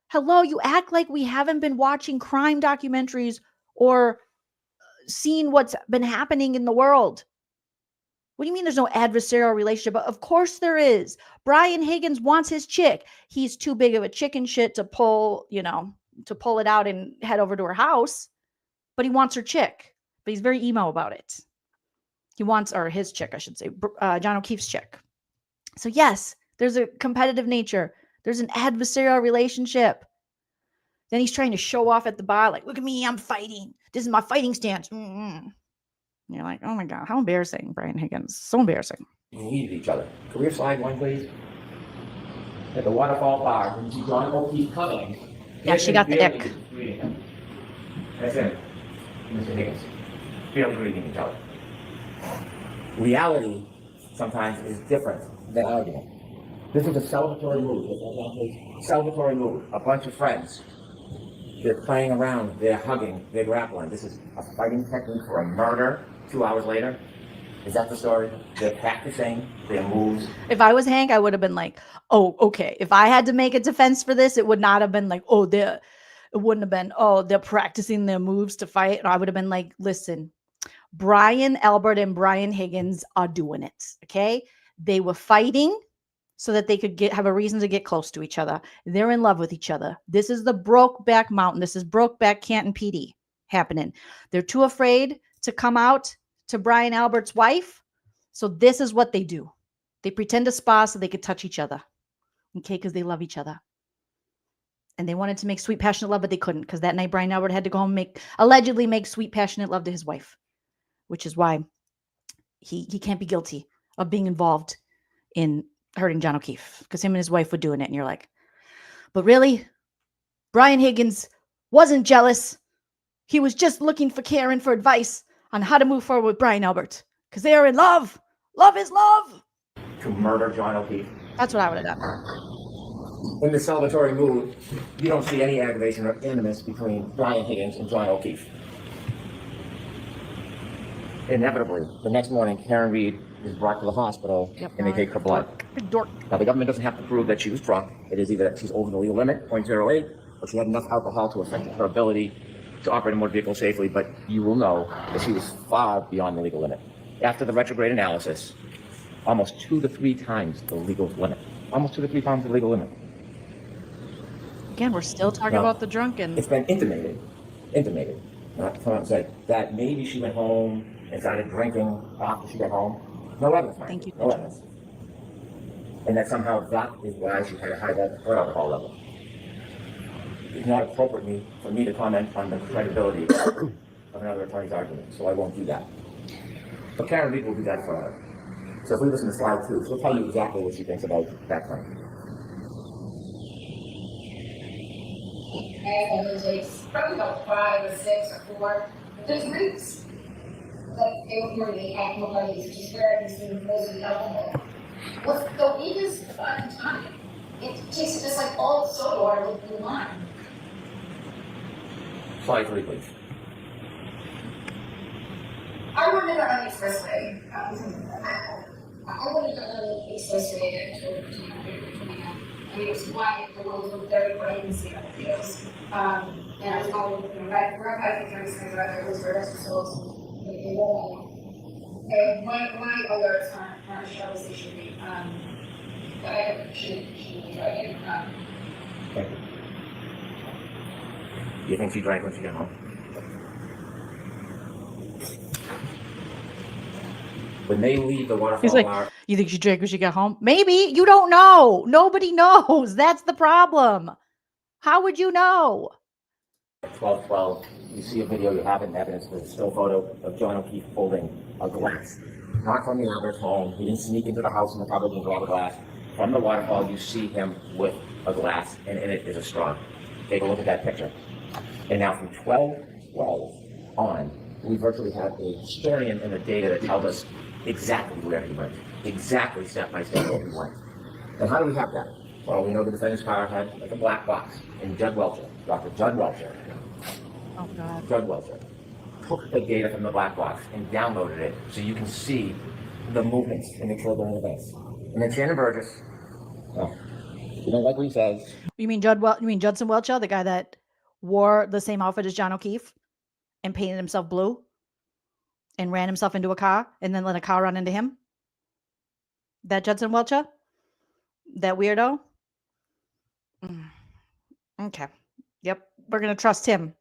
hello, you act like we haven't been watching crime documentaries or seen what's been happening in the world. What do you mean there's no adversarial relationship? Of course there is. Brian Higgins wants his chick. He's too big of a chicken shit to pull it out and head over to her house. But he wants her chick. But he's very emo about it. He wants, or his chick, I should say, John O'Keefe's chick. So yes, there's a competitive nature. There's an adversarial relationship. Then he's trying to show off at the bar, like, look at me, I'm fighting. This is my fighting stance. And you're like, oh my God, how embarrassing, Brian Higgins. So embarrassing. We needed each other. Can we slide one, please? At the waterfall bar, when you see John O'Keefe cuddling. Yeah, she got the ick. That's it, Mr. Higgins. Barely greeting each other. Reality sometimes is different than argument. This is a celebratory move. Celebratory move. A bunch of friends. They're playing around. They're hugging. They're grappling. This is a fighting technique for a murder 2 hours later. Is that the story? They're practicing their moves. If I was Hank, I would have been like, oh, okay. If I had to make a defense for this, it would not have been like, oh, it wouldn't have been, oh, they're practicing their moves to fight. I would have been like, listen, Brian Albert and Brian Higgins are doing it. Okay. They were fighting so that they could have a reason to get close to each other. They're in love with each other. This is the Brokeback Mountain. This is Brokeback Canton PD happening. They're too afraid to come out to Brian Albert's wife. So this is what they do. They pretend to spa so they could touch each other. Okay, because they love each other. And they wanted to make sweet, passionate love, but they couldn't, because that night Brian Albert had to go home and allegedly make sweet, passionate love to his wife, which is why he can't be guilty of being involved in hurting John O'Keefe, because him and his wife were doing it. And you're like, but really? Brian Higgins wasn't jealous. He was just looking for Karen for advice on how to move forward with Brian Albert, because they are in love. Love is love. To murder John O'Keefe. That's what I would have done. In the celebratory mood, you don't see any aggravation or animus between Brian Higgins and John O'Keefe. Inevitably, the next morning, Karen Read is brought to the hospital and they take her blood. Dork. Now, the government doesn't have to prove that she was drunk. It is either that she's over the legal limit, 0.08, or she had enough alcohol to affect her ability to operate a motor vehicle safely, but you will know that she was far beyond the legal limit. After the retrograde analysis, almost 2 to 3 times the legal limit. Almost 2 to 3 times the legal limit. Again, we're still talking about the drunken. It's been intimated, not to come out and say that maybe she went home and started drinking after she got home. No evidence, Mike. Thank you. No evidence. And that somehow that is why she had a high blood alcohol level. It's not appropriate for me to comment on the credibility of another attorney's argument, so I won't do that. But Karen Read will do that for her. So if we listen to slide 2, she'll tell you exactly what she thinks about that claim. And it takes probably about 5 or 6 or 4 different routes. Like they have no parties, just where it's been mostly alcohol. What's the weakest time? It tastes just like all soda water with blue wine. Slide 3, please. I were never on the expressway. I wouldn't have done the expressway until I mean, it was quiet, the roads were very bright and see how it feels. And I was going, right by the county center, it was for rest results. And my alerts aren't sure as they should be. But I shouldn't be driving. Thank you. You think she drank when she got home? When they leave the waterfall He's like, bar, you think she drank when she got home? Maybe. You don't know. Nobody knows. That's the problem. How would you know? at 12:12, you see a video you have in evidence with a still photo of John O'Keefe holding a glass. Not from the Albert's home. He didn't sneak into the house in the cupboard and grab a glass. From the waterfall, you see him with a glass, and in it is a straw. Take a look at that picture. And now from 12:12 on, we virtually have a historian and the data that tells us exactly where he went, exactly step by step where he went. And how do we have that? Well, we know the defendant's car had like a black box, and Judd Welcher, Dr. Judd Welcher, Judd Welcher, took the data from the black box and downloaded it so you can see the movements and the triggering events. And then Shannon Burgess, well, you don't like what he says. You mean Judson Welcher, the guy that wore the same outfit as John O'Keefe and painted himself blue and ran himself into a car and then let a car run into him? That Judson Welcher? That weirdo? Okay. Yep. We're going to trust him.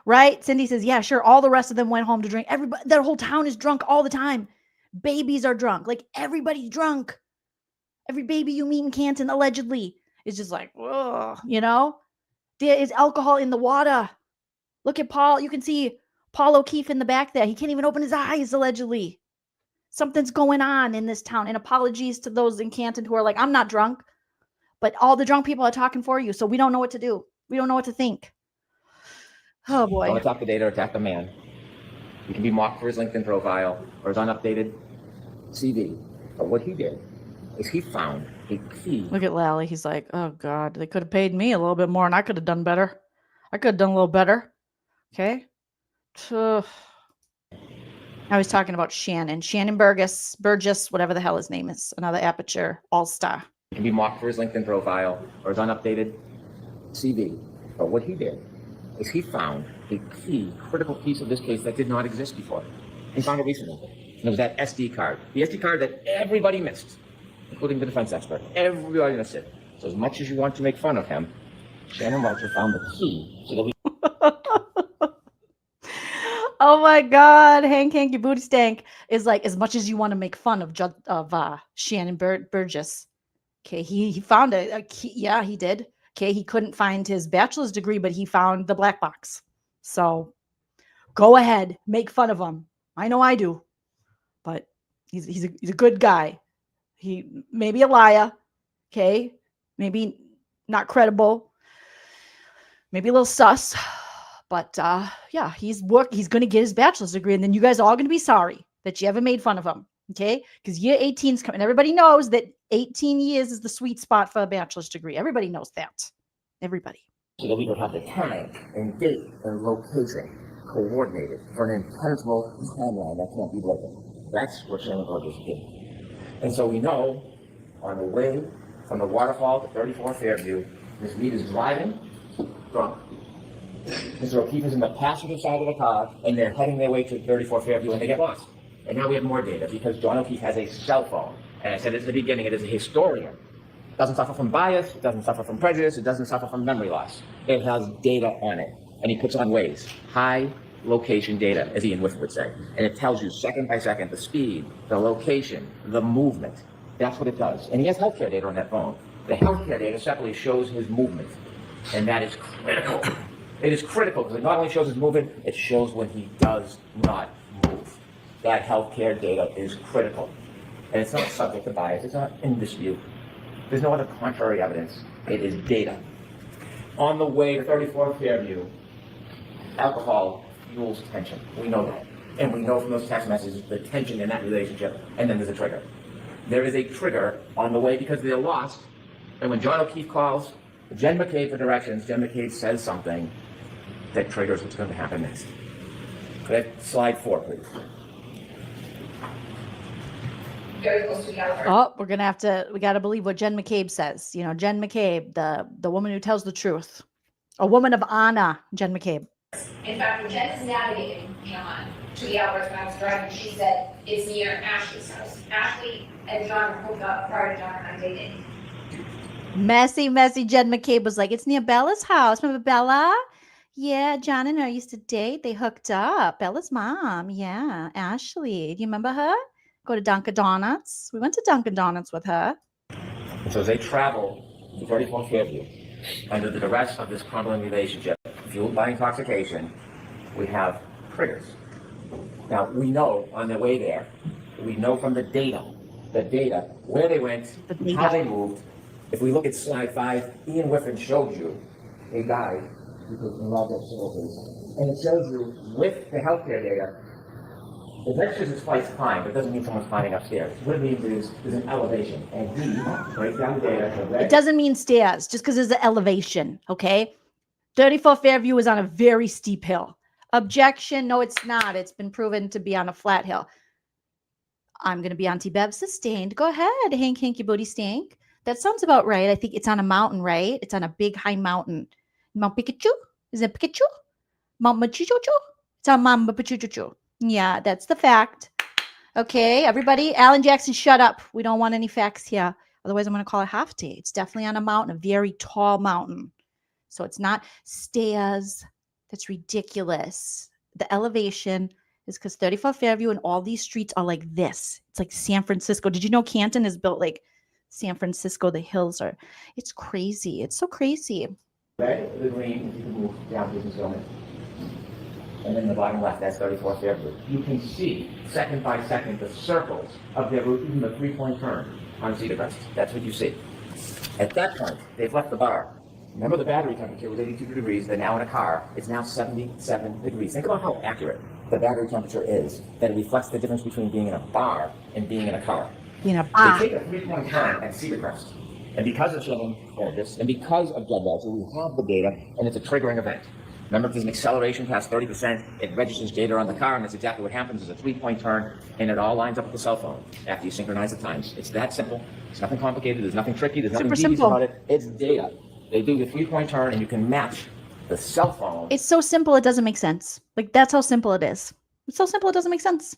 Right? Cindy says, yeah, sure. All the rest of them went home to drink. Everybody, their whole town is drunk all the time. Babies are drunk. Like, everybody's drunk. Every baby you meet in Canton, allegedly, is just like, whoa, you know? There is alcohol in the water. Look at Paul. You can see Paul O'Keefe in the back there. He can't even open his eyes, allegedly. Something's going on in this town. And apologies to those in Canton who are like, I'm not drunk. But all the drunk people are talking for you. So we don't know what to do. We don't know what to think. Oh, boy. Don't attack the data or attack the man. He can be mocked for his LinkedIn profile or his unupdated CV. But what he did is he found a key. Look at Lally. He's like, oh, God, they could have paid me a little bit more and I could have done better. I could have done a little better. Okay. I was talking about Shannon. Shannon Burgess, whatever the hell his name is. Another Aperture All-Star. He can be mocked for his LinkedIn profile or his unupdated CV. But what he did is he found a key, critical piece of this case that did not exist before. He found it recently. And it was that SD card. The SD card that everybody missed, including the defense expert. Everybody missed it. So as much as you want to make fun of him, Shannon Walter found the key so that we Oh my God, Hank your booty stank is like, as much as you want to make fun of Shannon Burgess. Okay, he found a key. Yeah, he did. Okay, he couldn't find his bachelor's degree, but he found the black box. So go ahead, make fun of him. I know I do, but he's a good guy. He may be a liar. Okay, maybe not credible. Maybe a little sus. But yeah, he's going to get his bachelor's degree, and then you guys are all going to be sorry that you ever made fun of him, okay? Because year 18 is coming. Everybody knows that 18 years is the sweet spot for a bachelor's degree. Everybody knows that. Everybody. so that we would have the time and date and location coordinated for an impenetrable timeline that can't be broken. That's what Shannon Burgess did. And so we know on the way from the waterfall to 34 Fairview, Ms. Reed is driving drunk. Mr. O'Keefe is in the passenger side of the car, and they're heading their way to 34 Fairview, and they get lost. And now we have more data, because John O'Keefe has a cell phone. And I said it at the beginning, it is a historian. It doesn't suffer from bias, it doesn't suffer from prejudice, it doesn't suffer from memory loss. It has data on it. And he puts on Waze, high location data, as Ian Whiff would say. And it tells you second by second the speed, the location, the movement. That's what it does. And he has healthcare data on that phone. The healthcare data separately shows his movement. And that is critical. It is critical because it not only shows his movement, it shows when he does not move. That healthcare data is critical. And it's not subject to bias. It's not in dispute. There's no other contrary evidence. It is data. On the way to 34 Fairview, alcohol fuels tension. We know that. And we know from those text messages the tension in that relationship, and then there's a trigger. There is a trigger on the way because they're lost, and when John O'Keefe calls Jen McCabe for directions, Jen McCabe says something that triggers what's going to happen next. Okay, slide 4, please. Very close to the other. Oh, we got to believe what Jen McCabe says. You know, Jen McCabe, the woman who tells the truth. A woman of honor, Jen McCabe. In fact, when Jen is navigating John to the outwards when I was driving, she said it's near Ashley's house. Ashley and John were hooked up prior to John and I dating. Messy Jen McCabe was like, it's near Bella's house. Remember Bella? Yeah, John and her used to date. They hooked up. Bella's mom. Yeah, Ashley. Do you remember her? Go to Dunkin' Donuts. We went to Dunkin' Donuts with her. And so as they travel to 34 Fairview, under the duress of this crumbling relationship, fueled by intoxication, we have triggers. Now, we know on their way there, we know from the data, where they went, how they moved. If we look at slide 5, Ian Whiffen showed you a guide because involved that single case, and it shows you with the healthcare data, it registers as flights climb, but it doesn't mean someone's climbing upstairs. What it means is there's an elevation, and he breaks down the data. It doesn't mean stairs, just because there's an elevation, okay? 34 Fairview is on a very steep hill. Objection, no, it's not. It's been proven to be on a flat hill. I'm going to be Auntie Bev sustained. Go ahead, Hank your booty stink. That sounds about right. I think it's on a mountain, right? It's on a big, high mountain. Mount Pikachu? Is it Pikachu? Mount Machuchuchu? It's on Mount Machuchuchu. Yeah, that's the fact. Okay, everybody. Alan Jackson, shut up. We don't want any facts here. Otherwise, I'm going to call it half day. It's definitely on a mountain, a very tall mountain. So it's not stairs. That's ridiculous. The elevation is because 34 Fairview and all these streets are like this. It's like San Francisco. Did you know Canton is built like San Francisco, the hills are, it's crazy. It's so crazy. Red, the green, you can move down to concealment. And then the bottom left, that's 34th Avenue. You can see, second by second, the circles of their route, even the 3-point turn on Cedar Crest. That's what you see. At that point, they've left the bar. Remember, the battery temperature was 82 degrees. They're now in a car. It's now 77 degrees. Think about how accurate the battery temperature is, that it reflects the difference between being in a bar and being in a car. In a bar. They take a 3-point turn at Cedar Crest. And because of showing this, and because of blood vessel, we have the data, and it's a triggering event. Remember, if there's an acceleration past 30%, it registers data on the car, and that's exactly what happens. Is a 3-point turn, and it all lines up with the cell phone after you synchronize the times. It's that simple. It's nothing complicated. There's nothing tricky. There's nothing devious about it. It's data. They do the 3-point turn, and you can match the cell phone. It's so simple, it doesn't make sense. Like, that's how simple it is. It's so simple, it doesn't make sense.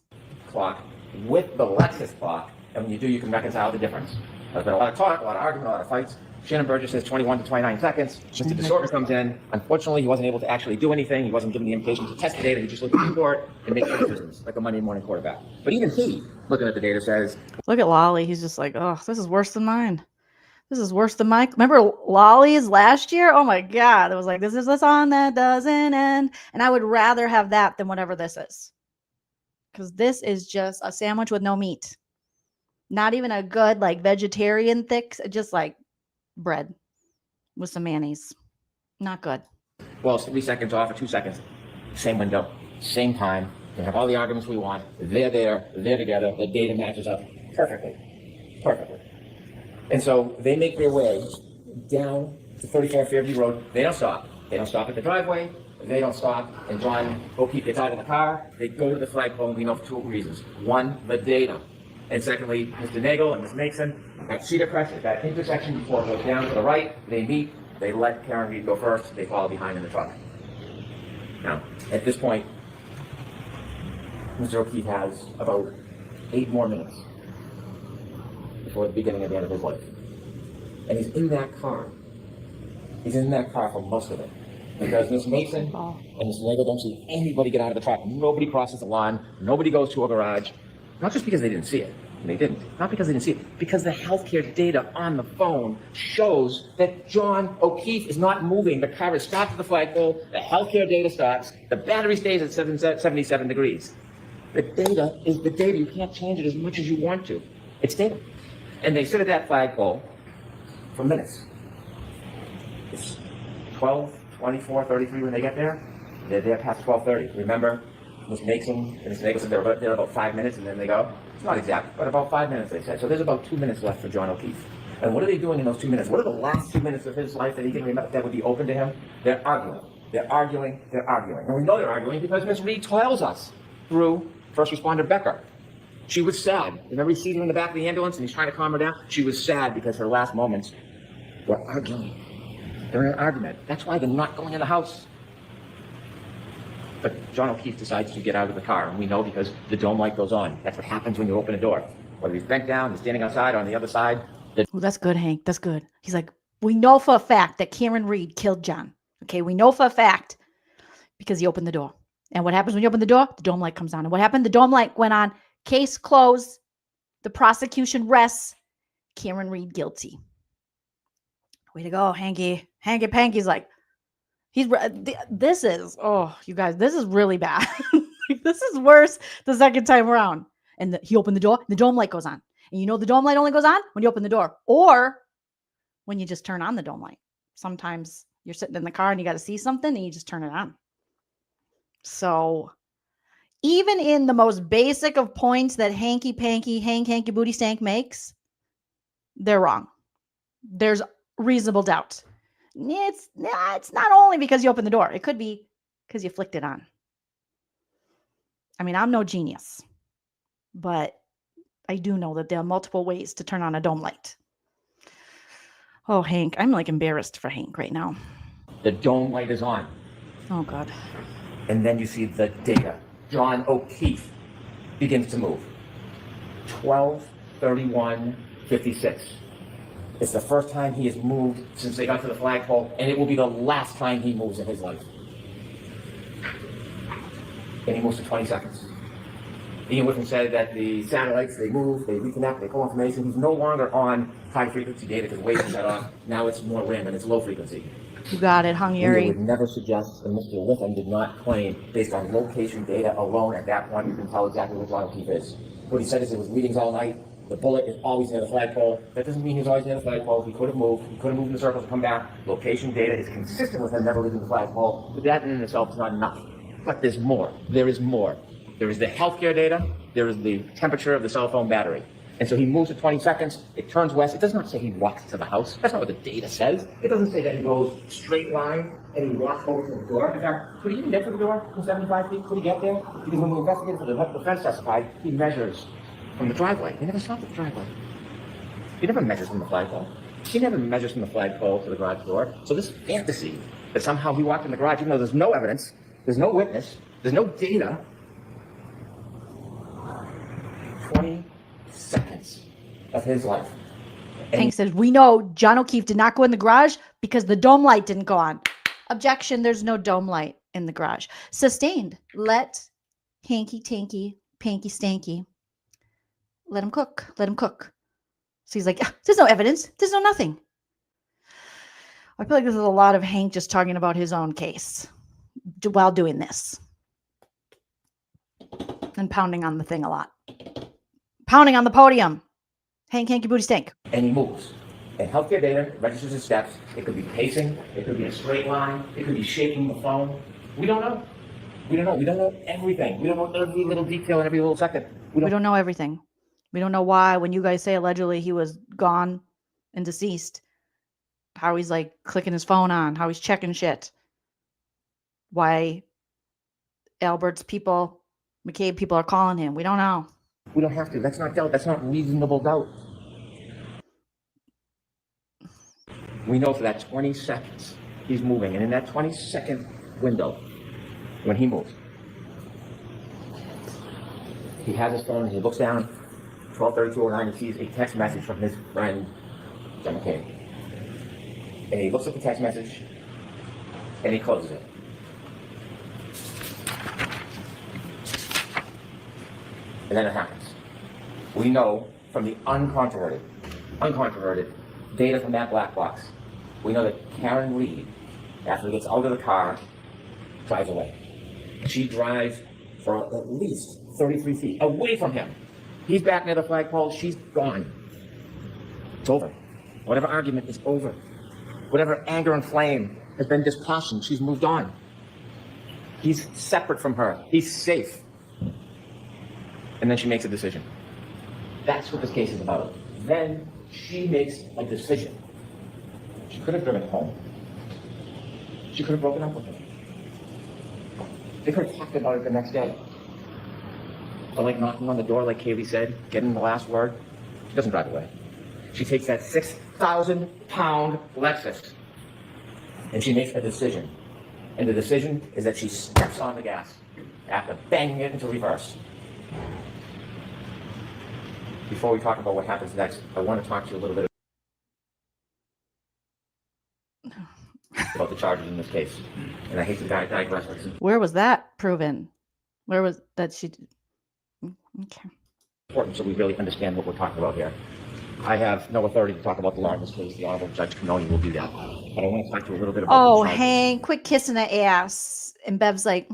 Clock with the Lexus clock, and when you do, you can reconcile the difference. There's been a lot of talk, a lot of argument, a lot of fights. Shannon Burgess says 21 to 29 seconds. Mr. Disorder comes in. Unfortunately, he wasn't able to actually do anything. He wasn't given the invitation to test the data. He just looked at the report and made decisions like a Monday morning quarterback. But even he, looking at the data, says, look at Lolly. He's just like, oh, this is worse than mine. This is worse than mine. Remember Lolly's last year? Oh my God. It was like, this is the song that doesn't end. And I would rather have that than whatever this is. Because this is just a sandwich with no meat. Not even a good, like, vegetarian thick, just like bread with some mayonnaise. Not good. well, it's 3 seconds off or 2 seconds. Same window, same time. We have all the arguments we want. They're there, they're together. The data matches up perfectly. Perfectly. And so they make their way down to 34 Fairview Road. They don't stop. They don't stop at the driveway. They don't stop. And John O'Keefe gets out of the car. They go to the flagpole, and we know for two reasons. One, the data. And secondly, Mr. Nagel and Ms. Mason at Cedar Crest at that intersection before it goes down to the right. They meet. They let Karen Read go first. They follow behind in the truck. Now, at this point, Mr. O'Keefe has about 8 more minutes before the beginning of the end of his life. And he's in that car. He's in that car for most of it. Because Ms. Mason and Mr. Nagel don't see anybody get out of the truck. Nobody crosses the lawn. Nobody goes to a garage. Not just because they didn't see it. They didn't. Not because they didn't see it. Because the healthcare data on the phone shows that John O'Keefe is not moving. The car is stopped at the flagpole. The healthcare data stops. The battery stays at 77 degrees. The data is the data. You can't change it as much as you want to. It's data. And they sit at that flagpole for minutes. It's 12, 24, 33 when they get there. They're there past 12:30. Remember, Ms. Mason and Ms. Nagel said they're there about 5 minutes and then they go. It's not exact, but about 5 minutes they said. So there's about 2 minutes left for John O'Keefe. And what are they doing in those 2 minutes? What are the last 2 minutes of his life that he can remember that would be open to him? They're arguing. They're arguing. They're arguing. And we know they're arguing because Ms. Read tells us through first responder Becker. She was sad. Remember, he sees her in the back of the ambulance and he's trying to calm her down? She was sad because her last moments were arguing. They're in an argument. That's why they're not going in the house. But John O'Keefe decides to get out of the car, and we know because the dome light goes on. That's what happens when you open a door. Whether he's bent down, he's standing outside, or on the other side. Oh, that's good, Hank. That's good. He's like, we know for a fact that Karen Read killed John. Okay, we know for a fact because he opened the door. And what happens when you open the door? The dome light comes on. And what happened? The dome light went on. Case closed. The prosecution rests. Karen Read guilty. Way to go, Hanky. Hanky Panky's like, this is, oh, you guys, this is really bad. This is worse the second time around. And he opened the door, the dome light goes on. And you know the dome light only goes on when you open the door or when you just turn on the dome light. Sometimes you're sitting in the car and you got to see something and you just turn it on. So even in the most basic of points that Hanky Panky, Hanky Booty Stank makes, they're wrong. There's reasonable doubt. It's not only because you opened the door. It could be because you flicked it on. I mean, I'm no genius, but I do know that there are multiple ways to turn on a dome light. Oh, Hank, I'm like embarrassed for Hank right now. The dome light is on. Oh, God. And then you see the data. John O'Keefe begins to move. 12:31:56. It's the first time he has moved since they got to the flagpole, and it will be the last time he moves in his life. And he moves for 20 seconds. Ian Whiffen said that the satellites, they move, they reconnect, they pull information. He's no longer on high frequency data because waves are shut off. Now it's more random, it's low frequency. You got it, hung We Yuri. would never suggest, and Mr. Whiffen did not claim, based on location data alone at that point, you can tell exactly where John O'Keefe is. What he said is it was meetings all night. The bullet is always near the flagpole. That doesn't mean he's always near the flagpole. He could have moved. He could have moved in the circles and come back. Location data is consistent with him never leaving the flagpole. But that in itself is not enough. But there's more. There is more. There is the healthcare data. There is the temperature of the cell phone battery. And so he moves at 20 seconds. It turns west. It does not say he walks to the house. That's not what the data says. It doesn't say that he goes straight line and he walks over to the door. In fact, could he even get to the door from 75 feet? Could he get there? Because when the investigator for the defense testified, he measures from the driveway. He never stopped at the driveway. He never measures from the flagpole. He never measures from the flagpole to the garage door. So this fantasy that somehow he walked in the garage, even though there's no evidence, there's no witness, there's no data. 20 seconds of his life. And Hank says, we know John O'Keefe did not go in the garage because the dome light didn't go on. Objection, there's no dome light in the garage. Sustained. Let Hanky Tanky, Panky Stanky, let him cook. Let him cook. So he's like, there's no evidence. There's no nothing. I feel like this is a lot of Hank just talking about his own case while doing this. And pounding on the thing a lot. Pounding on the podium. Hank, Hanky, Booty Stank. And he moves. And healthcare data registers his steps. It could be pacing. It could be a straight line. It could be shaking the phone. We don't know. We don't know. We don't know everything. We don't know every little detail in every little second. We don't know everything. We don't know why, when you guys say allegedly he was gone and deceased, how he's like clicking his phone on, how he's checking shit. Why Albert's people, McCabe people are calling him. We don't know. We don't have to. That's not doubt. That's not reasonable doubt. We know for that 20 seconds he's moving. And in that 20-second window, when he moves, he has his phone and he looks down, 12:32:09, he sees a text message from his friend, John McCabe. And he looks at the text message and he closes it. And then it happens. We know from the uncontroverted data from that black box, we know that Karen Read, after he gets out of the car, drives away. She drives for at least 33 feet away from him. He's back near the flagpole. She's gone. It's over. Whatever argument is over. Whatever anger and flame has been dispassioned, she's moved on. He's separate from her. He's safe. And then she makes a decision. That's what this case is about. Then she makes a decision. She could have driven home. She could have broken up with him. They could have talked about it the next day. But like knocking on the door, like Kaylee said, getting the last word, she doesn't drive away. She takes that 6,000-pound Lexus and she makes a decision. And the decision is that she steps on the gas after banging it into reverse. Before we talk about what happens next, I want to talk to you a little bit about the charges in this case. And I hate to digress. Where was that proven? Where was that she... Okay. Important so we really understand what we're talking about here. I have no authority to talk about the law in this case. The Honorable Judge Canon will do that. But I want to talk to you a little bit about Oh, Hank, quit kissing the ass. And Bev's like,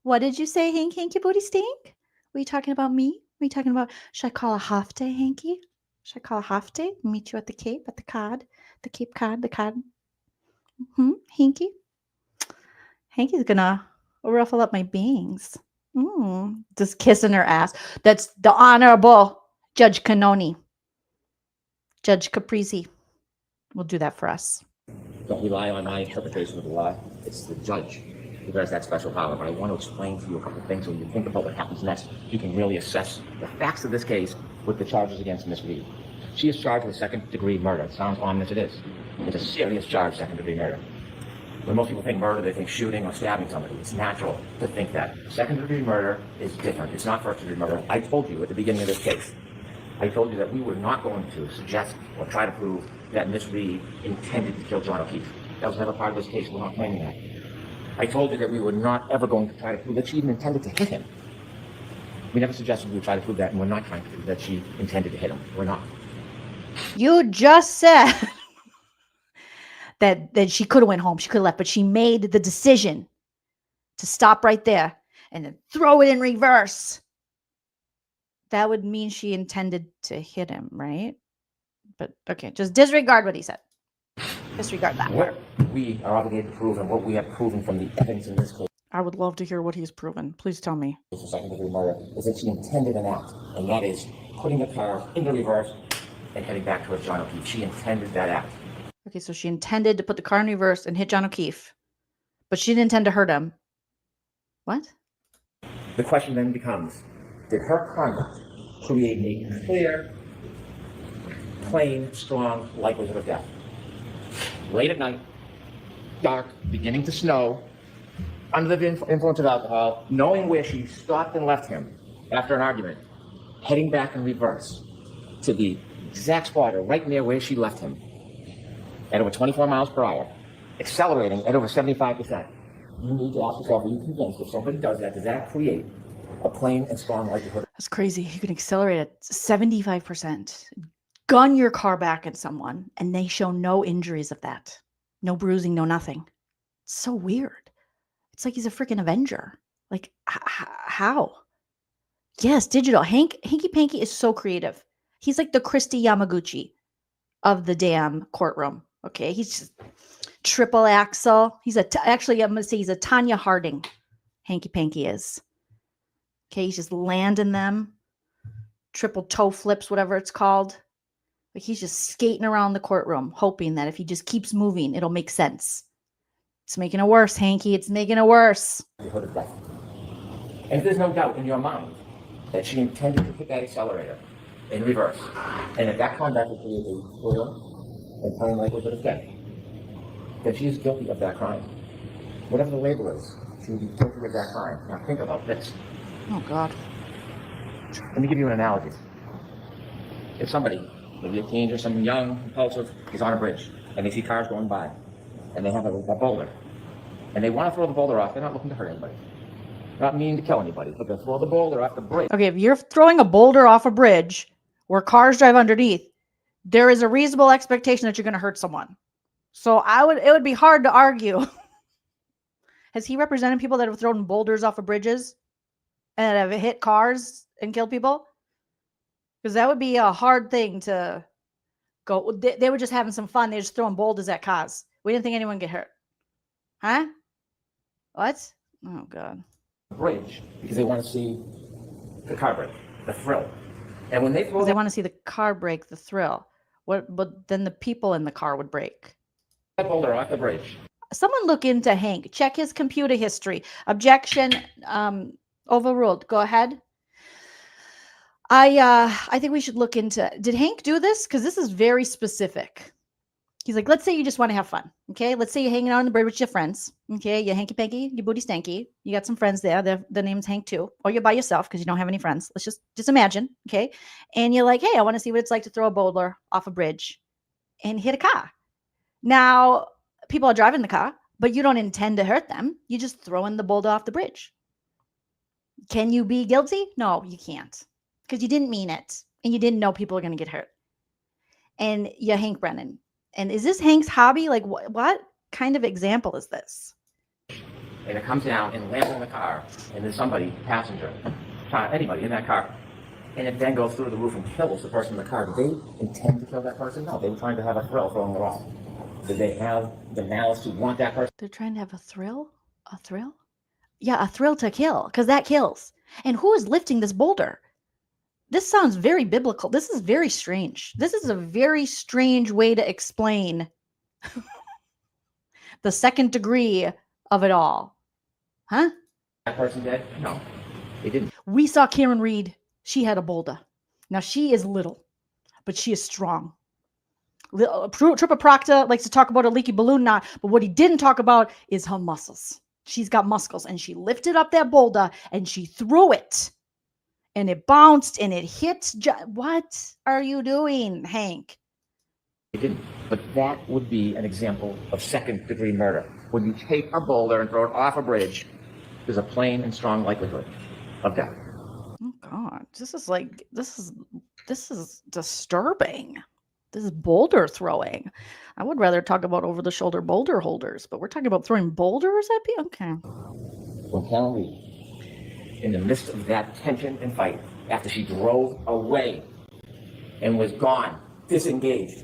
what did you say, Hank, Hanky Booty Stink? Were you talking about me? Were you talking about, should I call a half day, Hanky? Should I call a half day? Meet you at the Cape, at the Cod, the Cape Cod, the Cod. Hanky? Hanky's gonna ruffle up my bangs. Just kissing her ass. That's the Honorable Judge Canoni. Judge Caprese will do that for us. Don't rely on my interpretation of the law. It's the judge who has that special power. But I want to explain to you a couple of things so when you think about what happens next, you can really assess the facts of this case with the charges against Miss Read. She is charged with second-degree murder. It sounds ominous, it is. It's a serious charge, second-degree murder. When most people think murder, they think shooting or stabbing somebody. It's natural to think that. Second-degree murder is different. It's not first-degree murder. I told you at the beginning of this case, I told you that we were not going to suggest or try to prove that Miss Read intended to kill John O'Keefe. That was never part of this case. We're not claiming that. I told you that we were not ever going to try to prove that she even intended to hit him. We never suggested we try to prove that, and we're not trying to prove that she intended to hit him. We're not. You just said that she could have went home. She could have left, but she made the decision to stop right there and then throw it in reverse. That would mean she intended to hit him, right? But okay, just disregard what he said. Disregard that. What we are obligated to prove and what we have proven from the evidence in this case, I would love to hear what he's proven. Please tell me. for second-degree murder, is that she intended an act, and that is putting the car into reverse and heading back towards John O'Keefe. She intended that act. Okay, so she intended to put the car in reverse and hit John O'Keefe, but she didn't intend to hurt him. What? The question then becomes, did her conduct create a clear, plain, strong likelihood of death? Late at night, dark, beginning to snow, under the influence of alcohol, knowing where she stopped and left him after an argument, heading back in reverse to the exact spot or right near where she left him at over 24 miles per hour, accelerating at over 75%. You need to ask yourself, are you convinced if somebody does that create a plain and strong likelihood? That's crazy. You can accelerate at 75%, gun your car back at someone, and they show no injuries of that. No bruising, no nothing. It's so weird. It's like he's a freaking Avenger. Like, how? Yes, digital. Hanky Panky is so creative. He's like the Christy Yamaguchi of the damn courtroom. Okay, he's just triple axle. Actually, I'm going to say he's a Tanya Harding. Hanky Panky is. Okay, he's just landing them. Triple toe flips, whatever it's called. Like he's just skating around the courtroom, hoping that if he just keeps moving, it'll make sense. It's making it worse, Hanky. It's making it worse. And if there's no doubt in your mind that she intended to hit that accelerator in reverse, and if that conduct would create a clear and plain likelihood of death, then she is guilty of that crime. Whatever the label is, she would be guilty of that crime. Now think about this. Oh, God. Let me give you an analogy. If somebody, maybe a teen or someone young, impulsive, is on a bridge, and they see cars going by, and they have a boulder, and they want to throw the boulder off, they're not looking to hurt anybody. Not meaning to kill anybody, but they'll throw the boulder off the bridge. Okay, if you're throwing a boulder off a bridge where cars drive underneath, there is a reasonable expectation that you're going to hurt someone. So it would be hard to argue. Has he represented people that have thrown boulders off of bridges and have hit cars and killed people? Because that would be a hard thing to go. They were just having some fun. They were just throwing boulders at cars. We didn't think anyone would get hurt. Huh? What? Oh, God. Bridge, because they want to see the car break, the thrill. And when they want to see the car break, the thrill. But then the people in the car would break. That boulder off the bridge. Someone look into Hank. Check his computer history. Objection overruled. Go ahead. I think we should look into. Did Hank do this? Because this is very specific. He's like, let's say you just want to have fun. Okay. Let's say you're hanging out on the bridge with your friends. Okay. You're hanky panky, your booty stanky. You got some friends there. The name's Hank too. Or you're by yourself because you don't have any friends. Let's just imagine. Okay. And you're like, hey, I want to see what it's like to throw a boulder off a bridge and hit a car. Now, people are driving the car, but you don't intend to hurt them. You just throwing the boulder off the bridge. Can you be guilty? No, you can't. Because you didn't mean it. And you didn't know people are going to get hurt. And you're Hank Brennan. And is this Hank's hobby? Like, what kind of example is this? And it comes down and lands on the car, and there's somebody, passenger, anybody in that car, and it then goes through the roof and kills the person in the car. Did they intend to kill that person? No, they were trying to have a thrill throwing it off. Did they have the malice to want that person? They're trying to have a thrill? A thrill? Yeah, a thrill to kill, because that kills. And who is lifting this boulder? This sounds very biblical. This is very strange. This is a very strange way to explain the second degree of it all. Huh? That person dead? No, they didn't. We saw Karen Read. She had a boulder. Now, she is little, but she is strong. Trooper Proctor likes to talk about a leaky balloon knot, but what he didn't talk about is her muscles. She's got muscles, and she lifted up that boulder, and she threw it. And it bounced and it hit. What are you doing, Hank? They didn't. But that would be an example of second-degree murder. When you take a boulder and throw it off a bridge, there's a plain and strong likelihood of death. Oh, this is disturbing. This is boulder throwing. I would rather talk about over-the-shoulder boulder holders, but we're talking about throwing boulders at people? Okay. When Karen Read, in the midst of that tension and fight, after she drove away and was gone, disengaged,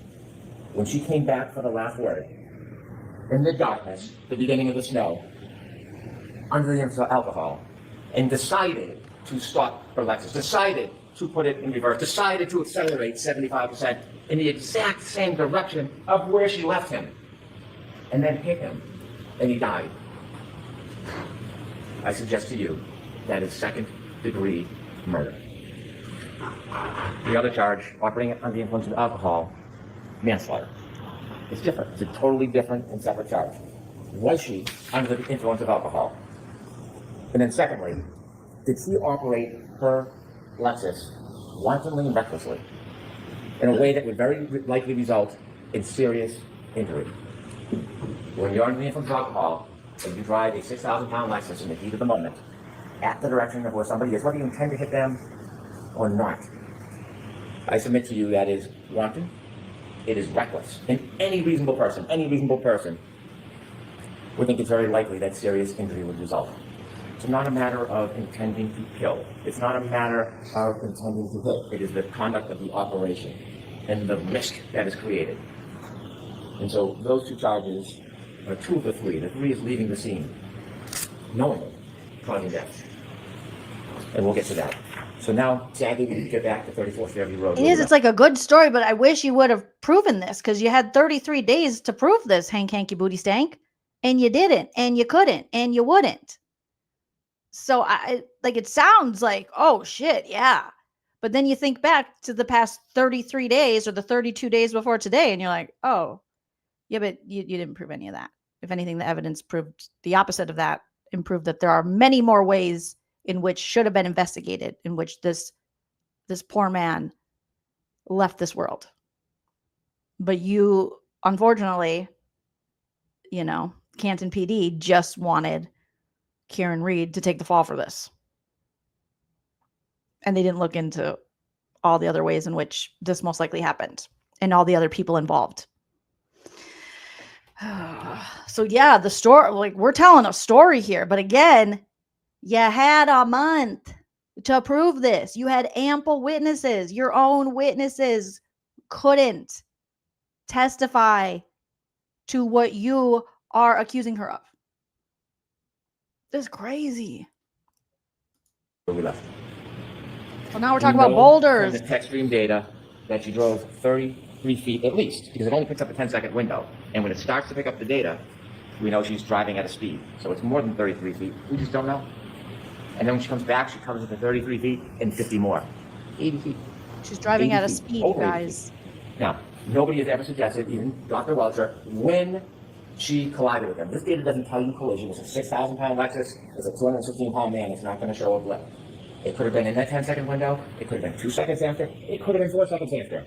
when she came back for the last word, in the darkness, the beginning of the snow, under the influence of alcohol, and decided to stop her Lexus, decided to put it in reverse, decided to accelerate 75% in the exact same direction of where she left him, and then hit him, and he died. I suggest to you that is second-degree murder. The other charge, operating under the influence of alcohol, manslaughter. It's different. It's a totally different and separate charge. Was she under the influence of alcohol? And then secondly, did she operate her Lexus wantonly and recklessly in a way that would very likely result in serious injury? When you're under the influence of alcohol and you drive a 6,000-pound Lexus in the heat of the moment at the direction of where somebody is, whether you intend to hit them or not, I submit to you that is wanton, it is reckless. And any reasonable person would think it's very likely that serious injury would result. It's not a matter of intending to kill. It's not a matter of intending to hit. It is the conduct of the operation and the risk that is created. And so those two charges are two of the three. The three is leaving the scene, knowingly causing death. And we'll get to that. So now, sadly, we get back to 34th Fairview Road. It is. It's like a good story, but I wish you would have proven this because you had 33 days to prove this, Hank Hanky Booty Stank, and you didn't, and you couldn't, and you wouldn't. So it sounds like, oh shit, yeah. But then you think back to the past 33 days or the 32 days before today, and you're like, oh, yeah, but you didn't prove any of that. If anything, the evidence proved the opposite of that and proved that there are many more ways in which should have been investigated, in which this poor man left this world. But you, unfortunately, Canton PD just wanted Karen Read to take the fall for this. And they didn't look into all the other ways in which this most likely happened and all the other people involved. So yeah, the story, we're telling a story here, but again, you had a month to prove this. You had ample witnesses. Your own witnesses couldn't testify to what you are accusing her of. This is crazy. Where we left. Well, now we're talking about boulders. From the tech stream data that she drove 33 feet at least, because it only picks up a 10-second window. And when it starts to pick up the data, we know she's driving at a speed. So it's more than 33 feet. We just don't know. And then when she comes back, she covers it to 33 feet and 50 more. 80 feet. She's driving at a speed, guys. Now, nobody has ever suggested, even Dr. Lunzer, when she collided with him. This data doesn't tell you collision. It's a 6,000-pound Lexus. It's a 216-pound man. It's not going to show a blip. It could have been in that 10-second window. It could have been 2 seconds after. It could have been 4 seconds after.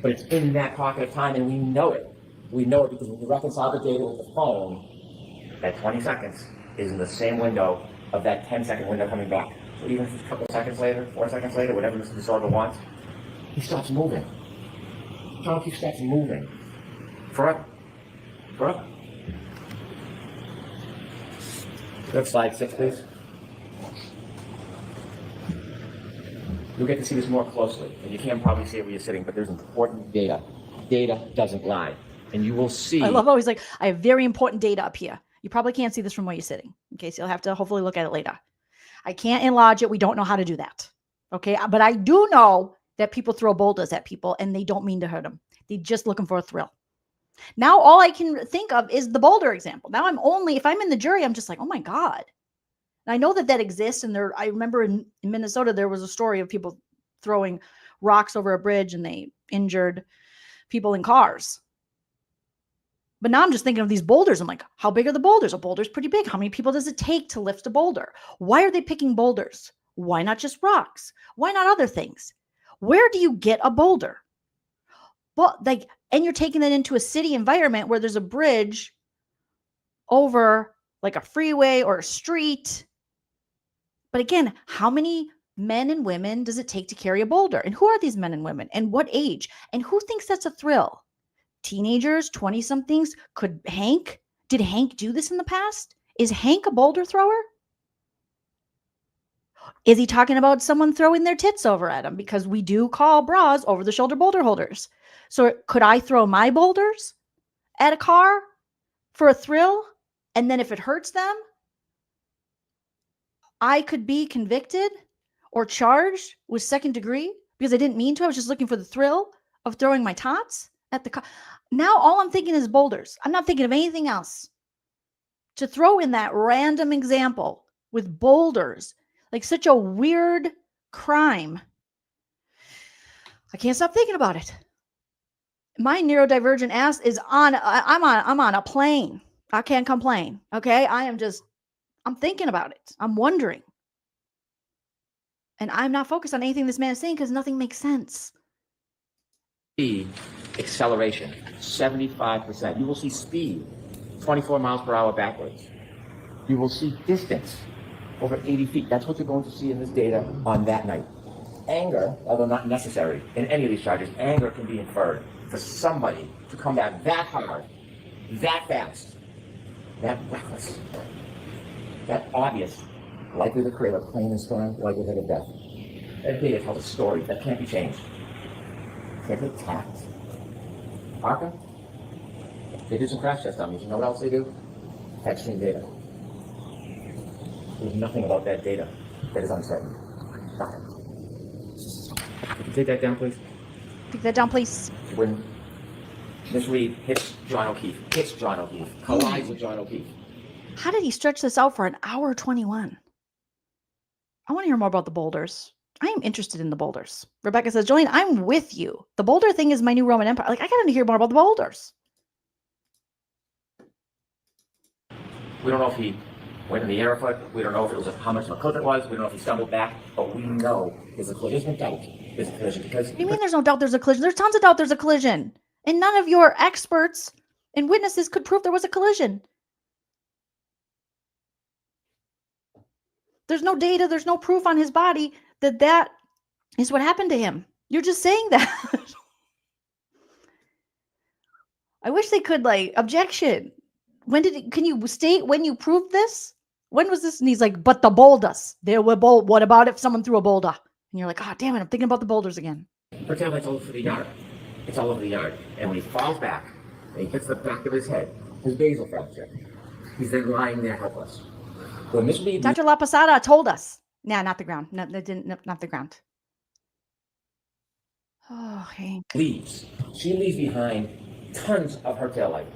But it's in that pocket of time, and we know it. We know it because when you reconcile the data with the phone, that 20 seconds is in the same window of that 10-second window coming back. So even if it's a couple of seconds later, 4 seconds later, whatever Mr. DeSorbo wants, he stops moving. He stops moving. Forever. Forever. Next slide 6, please. You'll get to see this more closely, and you can probably see it where you're sitting, but there's important data. Data doesn't lie. And you will see. I love how he's like, I have very important data up here. You probably can't see this from where you're sitting. Okay, so you'll have to hopefully look at it later. I can't enlarge it. We don't know how to do that. Okay, but I do know that people throw boulders at people and they don't mean to hurt them. They're just looking for a thrill. Now all I can think of is the boulder example. Now if I'm in the jury, I'm just like, oh my God. And I know that exists. And I remember in Minnesota, there was a story of people throwing rocks over a bridge and they injured people in cars. But now I'm just thinking of these boulders. I'm like, how big are the boulders? A boulder's pretty big. How many people does it take to lift a boulder? Why are they picking boulders? Why not just rocks? Why not other things? Where do you get a boulder? Well, and you're taking that into a city environment where there's a bridge over like a freeway or a street. But again, how many men and women does it take to carry a boulder? And who are these men and women? And what age? And who thinks that's a thrill? Teenagers, 20-somethings? Did Hank do this in the past? Is Hank a boulder thrower? Is he talking about someone throwing their tits over at him? Because we do call bras over-the-shoulder boulder holders. So could I throw my boulders at a car for a thrill? And then if it hurts them, I could be convicted or charged with second degree because I didn't mean to. I was just looking for the thrill of throwing my tots at the car. Now all I'm thinking is boulders. I'm not thinking of anything else. To throw in that random example with boulders, like such a weird crime. I can't stop thinking about it. My neurodivergent ass is I'm on a plane. I can't complain. Okay. I'm thinking about it. I'm wondering. And I'm not focused on anything this man is saying because nothing makes sense. Speed, acceleration, 75%. You will see speed, 24 miles per hour backwards. You will see distance, over 80 feet. That's what you're going to see in this data on that night. Anger, although not necessary in any of these charges, anger can be inferred for somebody to come back that hard, that fast, that reckless, that obvious, likely to create a plain and strong likelihood of death. That data tells a story that can't be changed. Can't be tapped. Parker, they do some crash test dummies. You know what else they do? Extreme data. There's nothing about that data that is uncertain. Nothing. Could you take that down, please? Take that down, please. When Miss Read hits John O'Keefe, collides with John O'Keefe. How did he stretch this out for an hour 21? I want to hear more about the boulders. I am interested in the boulders. Rebecca says, Joleen, I'm with you. The boulder thing is my new Roman Empire. Like, I got to hear more about the boulders. We don't know if he went in the air foot. We don't know if it was how much of a clip it was. We don't know if he stumbled back. But we know there's a collision. There's no doubt there's a collision. Because What do you mean there's no doubt there's a collision? There's tons of doubt there's a collision. And none of your experts and witnesses could prove there was a collision. There's no data. There's no proof on his body that is what happened to him. You're just saying that. I wish they could, like, objection. Can you state when you proved this? When was this? And he's like, but the boulders. There were what about if someone threw a boulder? And you're like, oh, damn it, I'm thinking about the boulders again. her tail light's all over the yard. It's all over the yard. And when he falls back, and he hits the back of his head, his basal fracture, he's then lying there helpless. When Miss Read, Dr. La Posada told us. Nah, not the ground. No, that didn't. No, not the ground. Oh, Hank. leaves, she leaves behind tons of her tail light.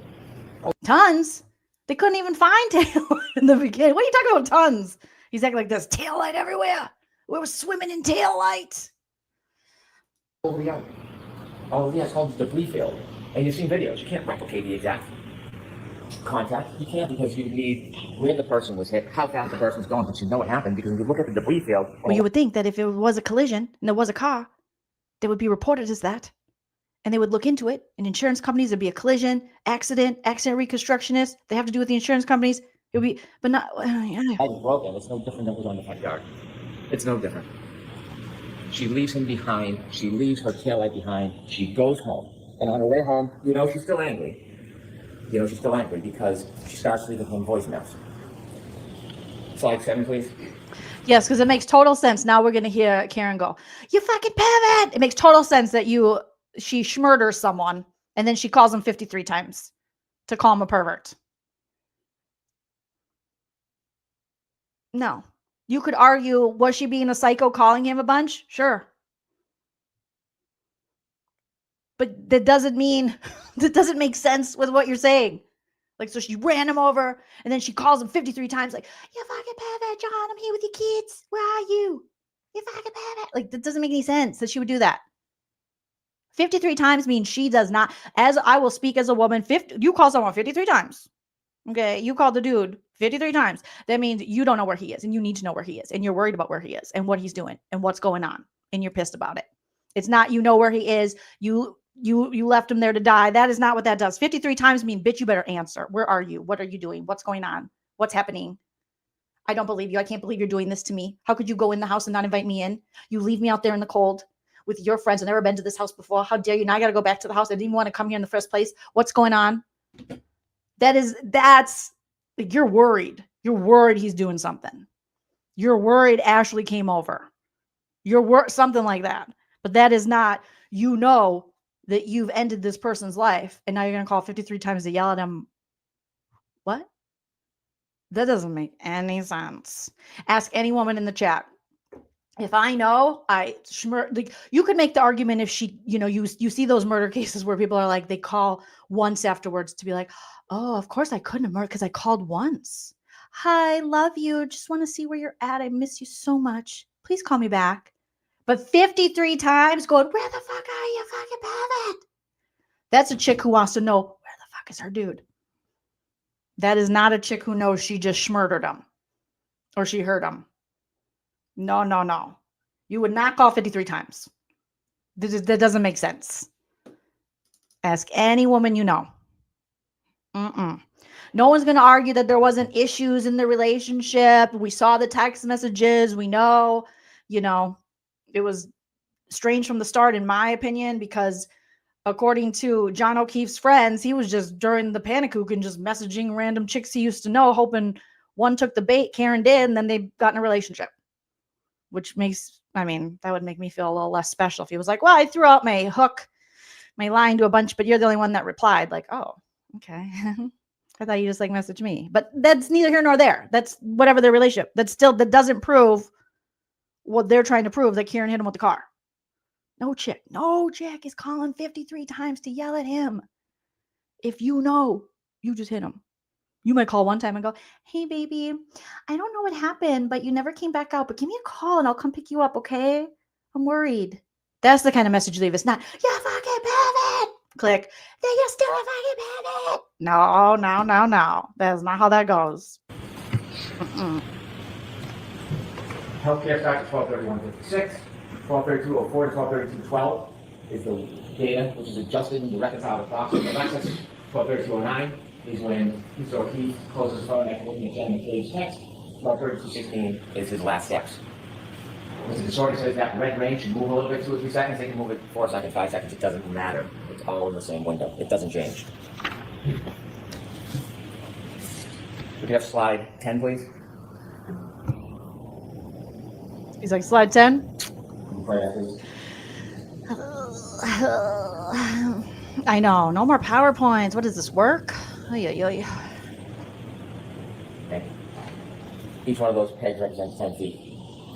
Tons? They couldn't even find tail in the beginning. What are you talking about, tons? He's acting like this. Tail light everywhere. We were swimming in tail light. Over the yard. Oh, yeah, it's called debris field. And you've seen videos. You can't replicate the exact contact. You can't, because you need where the person was hit, how fast the person was going, but you know what happened, because when you look at the debris field. Well, you would think that if it was a collision and there was a car, they would be reported as that. And they would look into it. And insurance companies, it'd be a collision, accident reconstructionist. They have to do with the insurance companies. It would be, but not. That was broken. It's no different than what was on the front yard. It's no different. She leaves him behind. She leaves her taillight behind. She goes home. And on her way home, you know she's still angry. You know she's still angry because she starts leaving him voicemails. Slide 7, please. Yes, because it makes total sense. Now we're going to hear Karen go, "You fucking pervert." It makes total sense that she schmurders someone and then she calls him 53 times to call him a pervert. No. You could argue, was she being a psycho calling him a bunch? Sure. But that doesn't mean, that doesn't make sense with what you're saying. Like, so she ran him over and then she calls him 53 times like, "You fucking pervert, John, I'm here with your kids. Where are you? You fucking pervert." Like, that doesn't make any sense that she would do that. 53 times means she does not, as I will speak as a woman, you call someone 53 times. Okay, you called the dude 53 times. That means you don't know where he is and you need to know where he is and you're worried about where he is and what he's doing and what's going on and you're pissed about it. It's not you know where he is. You left him there to die. That is not what that does. 53 times mean, bitch, you better answer. Where are you? What are you doing? What's going on? What's happening? I don't believe you. I can't believe you're doing this to me. How could you go in the house and not invite me in? You leave me out there in the cold with your friends. I've never been to this house before. How dare you? Now I got to go back to the house. I didn't even want to come here in the first place. What's going on? That's like, you're worried. You're worried he's doing something. You're worried Ashley came over. You're something like that. But that is not, you know that you've ended this person's life and now you're going to call 53 times to yell at him. What? That doesn't make any sense. Ask any woman in the chat. If I know, like, you could make the argument if she, you know, you see those murder cases where people are like, they call once afterwards to be like, oh, of course I couldn't have murdered because I called once. Hi, love you. Just want to see where you're at. I miss you so much. Please call me back. But 53 times going, where the fuck are you, fucking pervert? That's a chick who wants to know, where the fuck is her dude? That is not a chick who knows she just murdered him or she hurt him. No, no, no. You would not call 53 times. That doesn't make sense. Ask any woman you know. No one's going to argue that there wasn't issues in the relationship. We saw the text messages. We know, you know, it was strange from the start, in my opinion, because according to John O'Keefe's friends, he was just during the panic hook and just messaging random chicks he used to know, hoping one took the bait, Karen did, and then they got in a relationship. Which makes, I mean, that would make me feel a little less special if he was like, well, I threw out my hook, my line to a bunch, but you're the only one that replied. Like, oh, okay. I thought you just like messaged me. But that's neither here nor there. That's whatever their relationship. That doesn't prove what they're trying to prove, that Karen hit him with the car. No chick is calling 53 times to yell at him. If you know, you just hit him. You might call one time and go, hey, baby, I don't know what happened, but you never came back out. But give me a call and I'll come pick you up, okay? I'm worried. That's the kind of message you leave. It's not, you fucking pervert. Click. Then you're still a fucking pervert. No, no, no, no. That's not how that goes. Healthcare starts at 12/31/56. 12/32/04 to 12/32/12 is the data which is adjusted and reconciled across the Alexis. 12/32/09 is when Mr. O'Keefe closes his phone after looking at Jen McCabe's text. 12/32/16 is his last steps. Mr. Disorder says that red range should move a little bit 2 or 3 seconds. They can move it 4 seconds, 5 seconds. It doesn't matter. It's all in the same window. It doesn't change. We could have slide 10, please. He's like, slide 10? I know. No more PowerPoints. What does this work? Okay. Each one of those pegs represents 10 feet.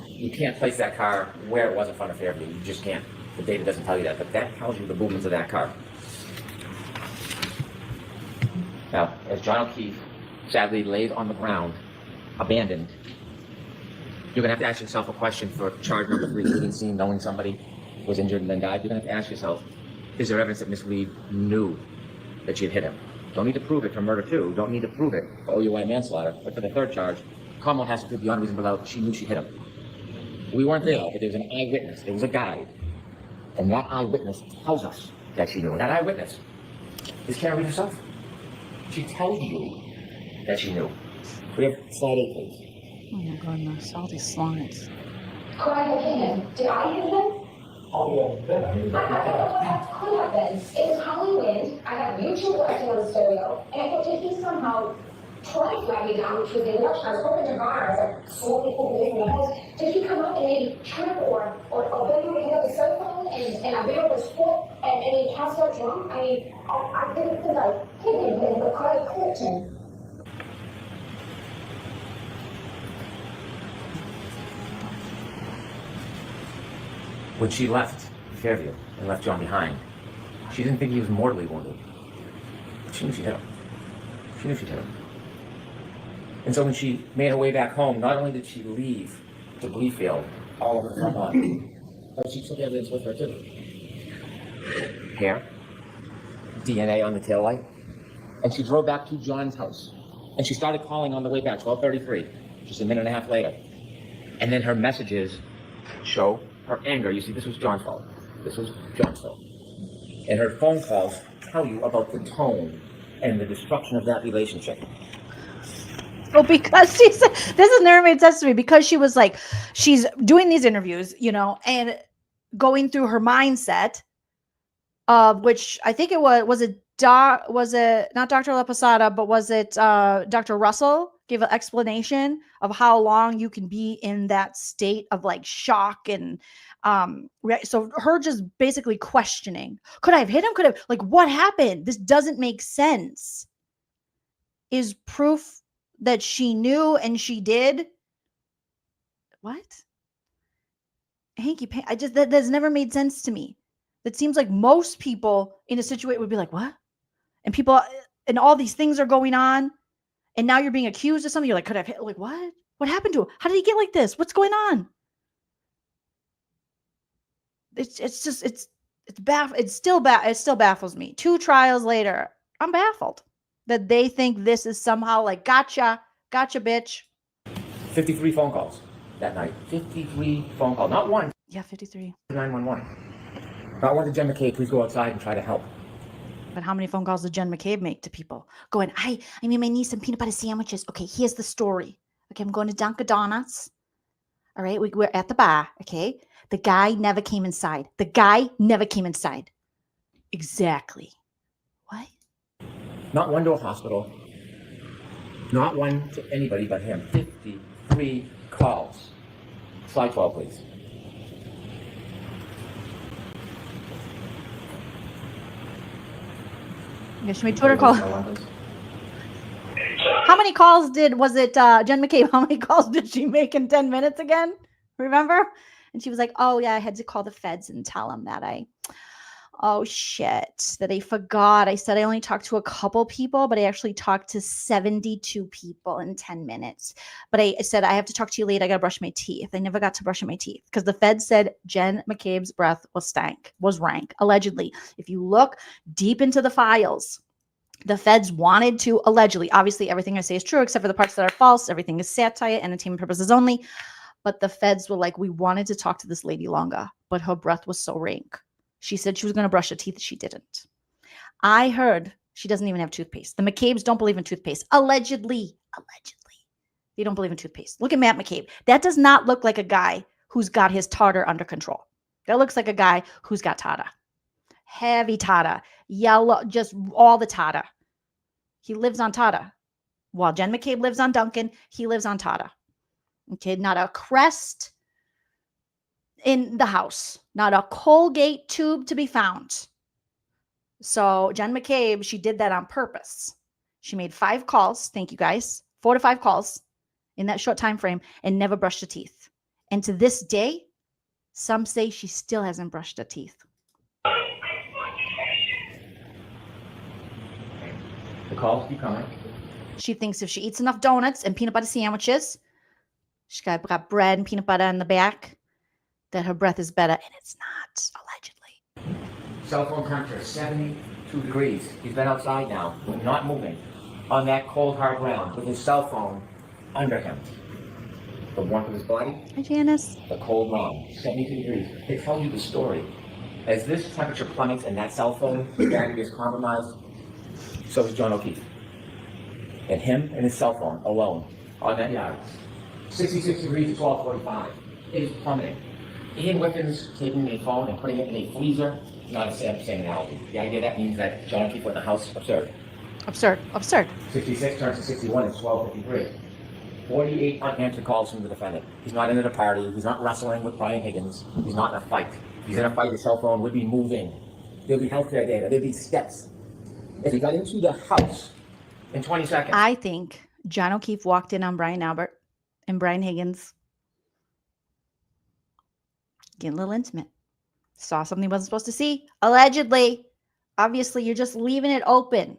You can't place that car where it was in front of Fairview. You just can't. The data doesn't tell you that, but that tells you the movements of that car. Now, as John O'Keefe sadly lays on the ground, abandoned, you're going to have to ask yourself a question for charge number 3, leading scene, knowing somebody was injured and then died. You're going to have to ask yourself, is there evidence that Miss Reed knew that she had hit him? Don't need to prove it for murder 2. Don't need to prove it for OUI manslaughter. But for the 3rd charge, Cromwell has to prove beyond reasonable doubt she knew she hit him. We weren't there, but there was an eyewitness. There was a guide. And that eyewitness tells us that she knew. And that eyewitness is Karen Read herself. She tells you that she knew. We have slide 8, please. Oh my goodness, all these slides. Correct opinion. Did I hit him? Oh, yeah. I don't know what could have been. It was howling wind. I had YouTube working on the stereo, and I thought, did he somehow try to flag me down, which was the direction I was hoping to bar as I slowly pulled away from the house? Did he come up and maybe trip or bend over to hit up the cell phone and I bit over his foot and he passed out drunk? I mean, I didn't think I hit him, but I clipped him. When she left Fairview and left John behind, she didn't think he was mortally wounded. But she knew she hit him. She knew she hit him. And so when she made her way back home, not only did she leave the bleed field all over the front lawn, but she took evidence with her too. Hair, DNA on the taillight, and she drove back to John's house. And she started calling on the way back, 12:33, just a minute and a half later. And then her messages show her anger. You see, this was John's fault. This was John's fault. And her phone calls tell you about the tone and the destruction of that relationship. So because this has never made sense to me, because she was like, she's doing these interviews, you know, and going through her mindset, which I think it was it not Dr. La Posada, but was it Dr. Russell gave an explanation of how long you can be in that state of like shock and so her just basically questioning, could I have hit him? Could I have, like, what happened? This doesn't make sense. Is proof that she knew and she did. What? Hanky Panky. I just that's never made sense to me. That seems like most people in a situation would be like, what? And people and all these things are going on, and now you're being accused of something. You're like, could I have hit? Like, what? What happened to him? How did he get like this? What's going on? It's just it still baffles me. 2 trials later, I'm baffled that they think this is somehow like gotcha, bitch. 53 phone calls that night. 53 phone calls. Not one. Yeah, 53. 911. Not one to Jen McCabe, please go outside and try to help. But how many phone calls did Jen McCabe make to people? Going, I made my niece some peanut butter sandwiches. Okay, here's the story. Okay, I'm going to Dunkin' Donuts. All right, we're at the bar. Okay, the guy never came inside. Exactly. What? Not one to a hospital. Not one to anybody but him. 53 calls. Slide 12, please. Yeah, she made Twitter calls. How many calls was it Jen McCabe? How many calls did she make in 10 minutes again? Remember? And she was like, oh yeah, I had to call the feds and tell them that I forgot. I said I only talked to a couple people, but I actually talked to 72 people in 10 minutes. But I said, I have to talk to you later. I got to brush my teeth. I never got to brush my teeth because the feds said Jen McCabe's breath was rank, allegedly. If you look deep into the files, the feds wanted to allegedly, obviously everything I say is true, except for the parts that are false. Everything is satire, entertainment purposes only. But the feds were like, we wanted to talk to this lady longer, but her breath was so rank. She said she was going to brush her teeth. She didn't. I heard she doesn't even have toothpaste. The McCabes don't believe in toothpaste. Allegedly. They don't believe in toothpaste. Look at Matt McCabe. That does not look like a guy who's got his tartar under control. That looks like a guy who's got tartar. Heavy tartar. Yellow, just all the tartar. He lives on tartar. While Jen McCabe lives on Dunkin', he lives on tartar. Okay, not a crest in the house, not a Colgate tube to be found. So Jen McCabe, she did that on purpose. She made 5 calls, thank you guys, 4 to 5 calls in that short time frame, and never brushed her teeth. And to this day, some say she still hasn't brushed her teeth. The calls keep coming. She thinks if she eats enough donuts and peanut butter sandwiches, she's got bread and peanut butter in the back, that her breath is better, and it's not, allegedly. Cell phone temperature, 72 degrees. He's been outside now, not moving, on that cold, hard ground, with his cell phone under him. The warmth of his body. Hi, Janice. The cold mom, 72 degrees. They tell you the story. As this temperature plummets and that cell phone battery is compromised, so is John O'Keefe. And him and his cell phone alone on that yard. 66 degrees at 12:45. It is plummeting. Ian Whiffen's taking a phone and putting it in a freezer, not a same analogy. The idea that means that John O'Keefe went in the house, absurd. Absurd. 66 turns to 61 at 12:53. 48 unanswered calls from the defendant. He's not in at a party. He's not wrestling with Brian Higgins. He's not in a fight. If he's in a fight, his cell phone would be moving. There'd be healthcare data. There'd be steps. If he got into the house in 20 seconds. I think John O'Keefe walked in on Brian Albert and Brian Higgins, getting a little intimate. Saw something he wasn't supposed to see. Allegedly. Obviously, you're just leaving it open.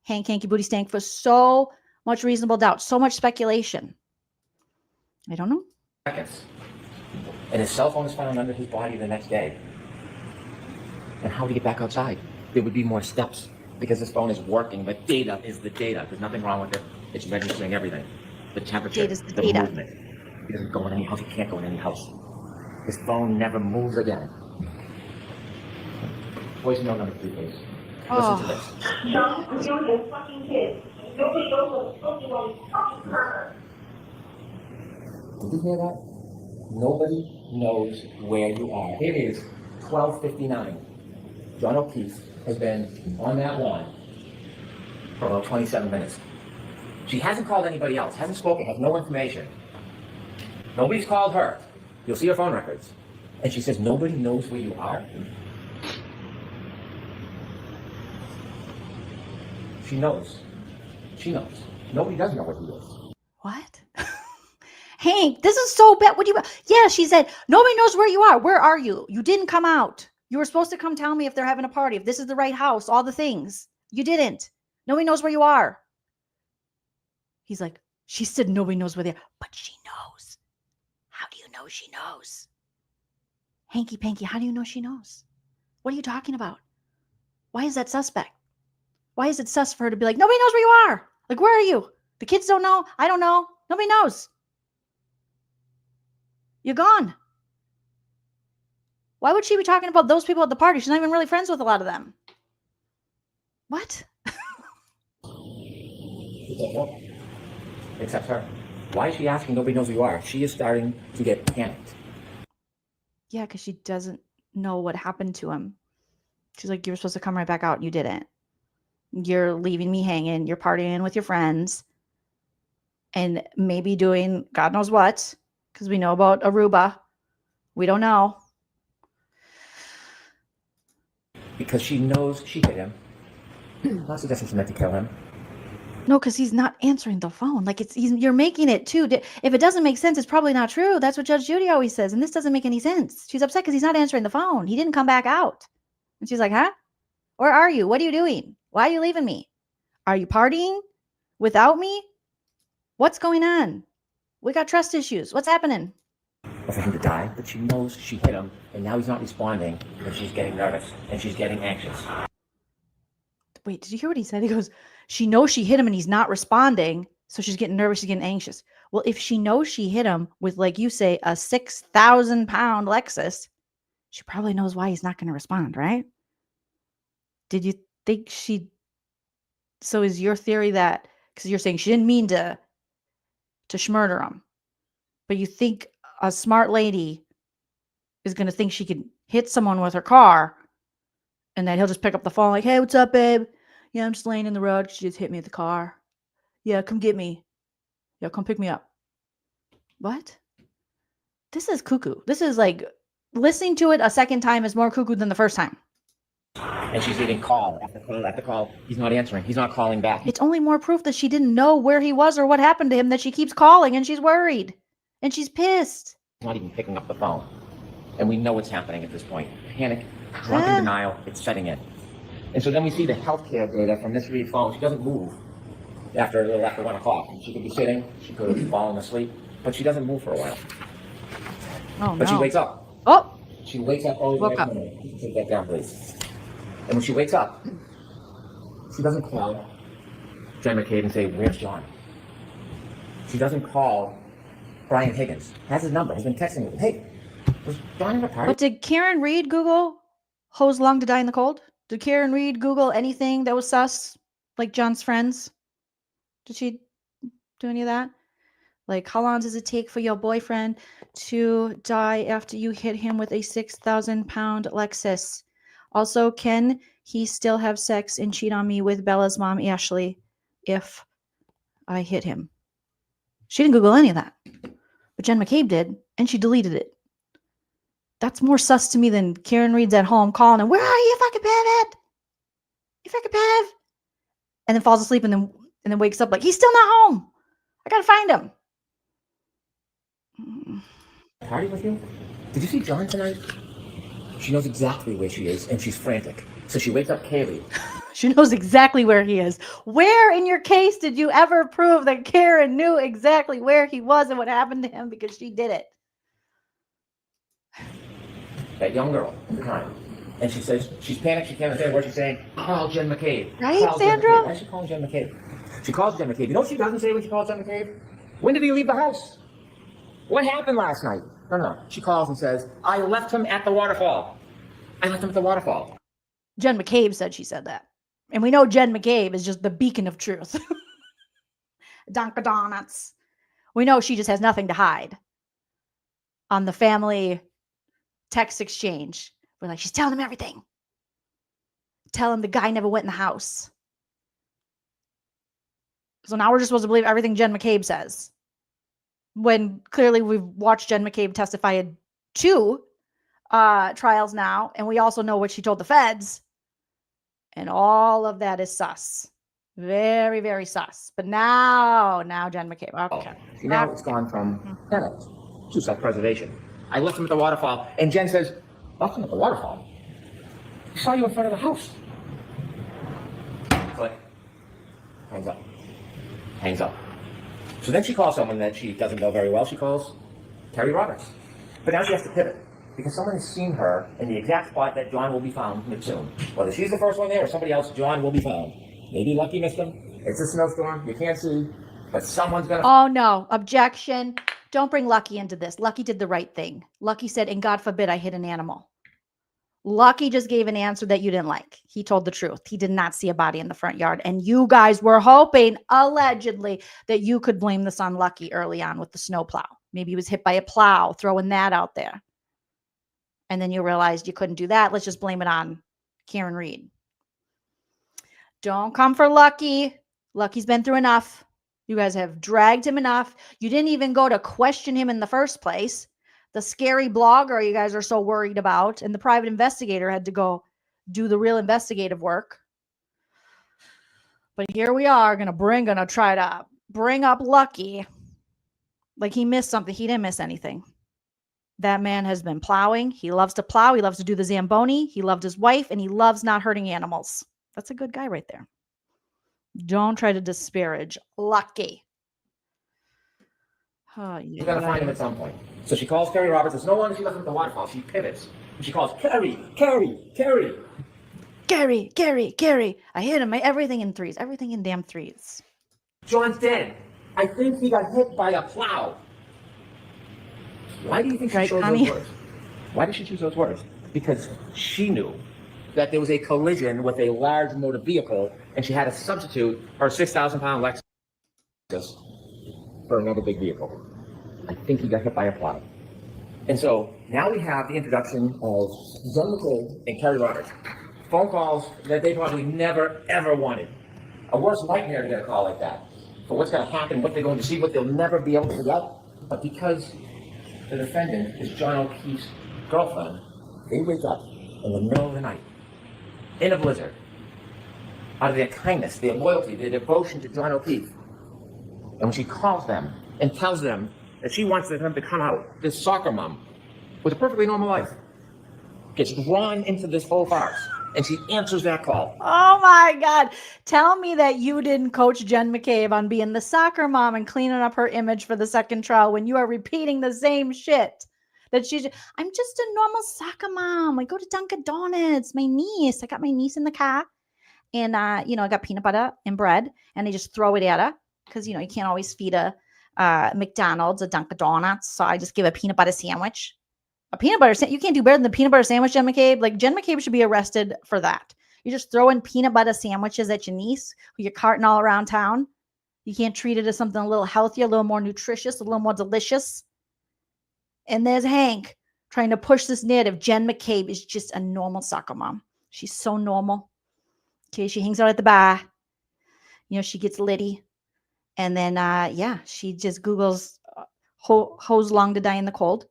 Hanky booty stank for so much reasonable doubt, so much speculation. I don't know. Seconds. And his cell phone is found under his body the next day. And how would he get back outside? There would be more steps because his phone is working, but data is the data. There's nothing wrong with it. It's registering everything. The temperature, Data's the data. Movement. He doesn't go in any house. He can't go in any house. His phone never moves again. Voicemail number 3, please. Listen to this. Don't do this fucking kid. Nobody knows what anyone fucking her. Did you hear that? Nobody knows where you are. It is 12:59. John O'Keefe has been on that lawn for about 27 minutes. She hasn't called anybody else, hasn't spoken, has no information. Nobody's called her. You'll see her phone records. And she says, nobody knows where you are? She knows. She knows. Nobody does know where he is. What? Hank, this is so bad. What do you? Yeah, she said, nobody knows where you are. Where are you? You didn't come out. You were supposed to come tell me if they're having a party, if this is the right house, all the things. You didn't. Nobody knows where you are. He's like, she said nobody knows where they are, but she knows. How do you know she knows? Hanky Panky, how do you know she knows? What are you talking about? Why is that suspect? Why is it sus for her to be like, nobody knows where you are? Like, where are you? The kids don't know. I don't know. Nobody knows. You're gone. Why would she be talking about those people at the party? She's not even really friends with a lot of them. What? Except her. Why is she asking nobody knows who you are? She is starting to get panicked. Yeah, because she doesn't know what happened to him. She's like, you were supposed to come right back out and you didn't. You're leaving me hanging. You're partying with your friends. And maybe doing God knows what. Because we know about Aruba. We don't know. Because she knows she hit him. Not suggesting she meant to kill him. No, because he's not answering the phone. Like you're making it too. If it doesn't make sense, it's probably not true. That's what Judge Judy always says. And this doesn't make any sense. She's upset because he's not answering the phone. He didn't come back out. And she's like, huh? Where are you? What are you doing? Why are you leaving me? Are you partying without me? What's going on? We got trust issues. What's happening? For him to die, but she knows she hit him, and now he's not responding, and she's getting nervous, and she's getting anxious. Wait, did you hear what he said? He goes, she knows she hit him and he's not responding, so she's getting nervous, she's getting anxious. Well, if she knows she hit him with, like you say, a 6,000-pound Lexus, she probably knows why he's not going to respond, right? Did you think she... So is your theory that... Because you're saying she didn't mean to schmurder him, but you think a smart lady is going to think she could hit someone with her car and that he'll just pick up the phone like, hey, what's up, babe? Yeah, I'm just laying in the road. She just hit me with the car. Yeah, come get me. Yeah, come pick me up. What? This is cuckoo. This is like listening to it a second time is more cuckoo than the first time. And she's getting call after call after call. He's not answering. He's not calling back. It's only more proof that she didn't know where he was or what happened to him that she keeps calling and she's worried and she's pissed. He's not even picking up the phone. And we know what's happening at this point. Panic, drunken denial, it's setting in. And so then we see the healthcare data from Miss Read's phone. She doesn't move after 1 o'clock. She could be sitting, she could have fallen asleep, but she doesn't move for a while. Oh, but she wakes up. Oh! She wakes up. Oh, woke up. Take that down, please. And when she wakes up, she doesn't call Jen McCabe and say, where's John? She doesn't call Brian Higgins. Has his number. Has been texting him. Hey, was John in the party? But did Karen Read Google hose long to die in the cold? Did Karen Read Google anything that was sus? Like John's friends? Did she do any of that? Like, how long does it take for your boyfriend to die after you hit him with a 6,000-pound Lexus? Also, can he still have sex and cheat on me with Bella's mom, Ashley, if I hit him? She didn't Google any of that. But Jen McCabe did, and she deleted it. That's more sus to me than Karen Read's at home calling him, where are you, fucking pivot? You fucking piv? And then falls asleep and then wakes up like, he's still not home. I gotta find him. Party with you? Did you see John tonight? She knows exactly where she is, and she's frantic. So she wakes up Kaylee. She knows exactly where he is. Where in your case did you ever prove that Karen knew exactly where he was and what happened to him because she did it? That young girl, the time. And she says, she's panicked, she can't understand what she's saying. Call Jen McCabe. Right, Call Sandra? Jen McCabe. Why is she calling Jen McCabe? She calls Jen McCabe. You know what she doesn't say when she calls Jen McCabe? When did he leave the house? What happened last night? No. She calls and says, I left him at the waterfall. I left him at the waterfall. Jen McCabe said she said that. And we know Jen McCabe is just the beacon of truth. Dunkin' Donuts. We know she just has nothing to hide on the family text exchange. We're like, she's telling him everything. Tell him the guy never went in the house. So now we're just supposed to believe everything Jen McCabe says. When clearly we've watched Jen McCabe testify in 2 trials now, and we also know what she told the feds. And all of that is sus. Very, very sus. But now Jen McCabe. Okay. See, now it's gone from Canon to self-preservation. I left him at the waterfall, and Jen says, left him at the waterfall? I saw you in front of the house. Click. Hangs up. Hangs up. So then she calls someone that she doesn't know very well. She calls Terry Roberts. But now she has to pivot, because someone has seen her in the exact spot that John will be found soon. Whether she's the first one there or somebody else, John will be found. Maybe Lucky missed him. It's a snowstorm. You can't see. But someone's going to... Oh, no. Objection. Don't bring Lucky into this. Lucky did the right thing. Lucky said, and God forbid I hit an animal. Lucky just gave an answer that you didn't like. He told the truth. He did not see a body in the front yard. And you guys were hoping, allegedly, that you could blame this on Lucky early on with the snowplow. Maybe he was hit by a plow, throwing that out there. And then you realized you couldn't do that. Let's just blame it on Karen Read. Don't come for Lucky. Lucky's been through enough. You guys have dragged him enough. You didn't even go to question him in the first place. The scary blogger you guys are so worried about, and the private investigator had to go do the real investigative work. But here we are, gonna try to bring up Lucky like he missed something. He didn't miss anything. That man has been plowing. He loves to plow. He loves to do the Zamboni. He loved his wife, and he loves not hurting animals. That's a good guy right there. Don't try to disparage Lucky. Oh, You got to find him at some point. So she calls Terry Roberts. It's no longer she left him at the waterfall. She pivots. And she calls, Carrie. Gary. I hit him. Everything in threes. Everything in damn threes. John's dead. I think he got hit by a plow. Why do you think she chose those words? Why did she choose those words? Because she knew that there was a collision with a large motor vehicle, and she had to substitute her 6,000-pound Lexus for another big vehicle. I think he got hit by a plow. And so now we have the introduction of Jen McCabe and Terry Roberts. Phone calls that they probably never, ever wanted. A worse nightmare to get a call like that. For what's going to happen, what they're going to see, what they'll never be able to forget. But because the defendant is John O'Keefe's girlfriend, they wake up in the middle of the night, in a blizzard, out of their kindness, their loyalty, their devotion to John O'Keefe. And when she calls them and tells them that she wants them to come out, this soccer mom with a perfectly normal life gets drawn into this whole farce, and she answers that call. Oh my God. Tell me that you didn't coach Jen McCabe on being the soccer mom and cleaning up her image for the second trial when you are repeating the same shit. That I'm just a normal soccer mom. I go to Dunkin' Donuts. My niece. I got my niece in the car. And, I got peanut butter and bread. And I just throw it at her. Because, you can't always feed a McDonald's, a Dunkin' Donuts. So I just give a peanut butter sandwich. A peanut butter sandwich. You can't do better than the peanut butter sandwich, Jen McCabe. Like, Jen McCabe should be arrested for that. You're just throwing peanut butter sandwiches at your niece who you're carting all around town. You can't treat it as something a little healthier, a little more nutritious, a little more delicious. And there's Hank trying to push this narrative. Jen McCabe is just a normal soccer mom. She's so normal. Okay, she hangs out at the bar. She gets litty. And then, she just Googles hose long to die in the cold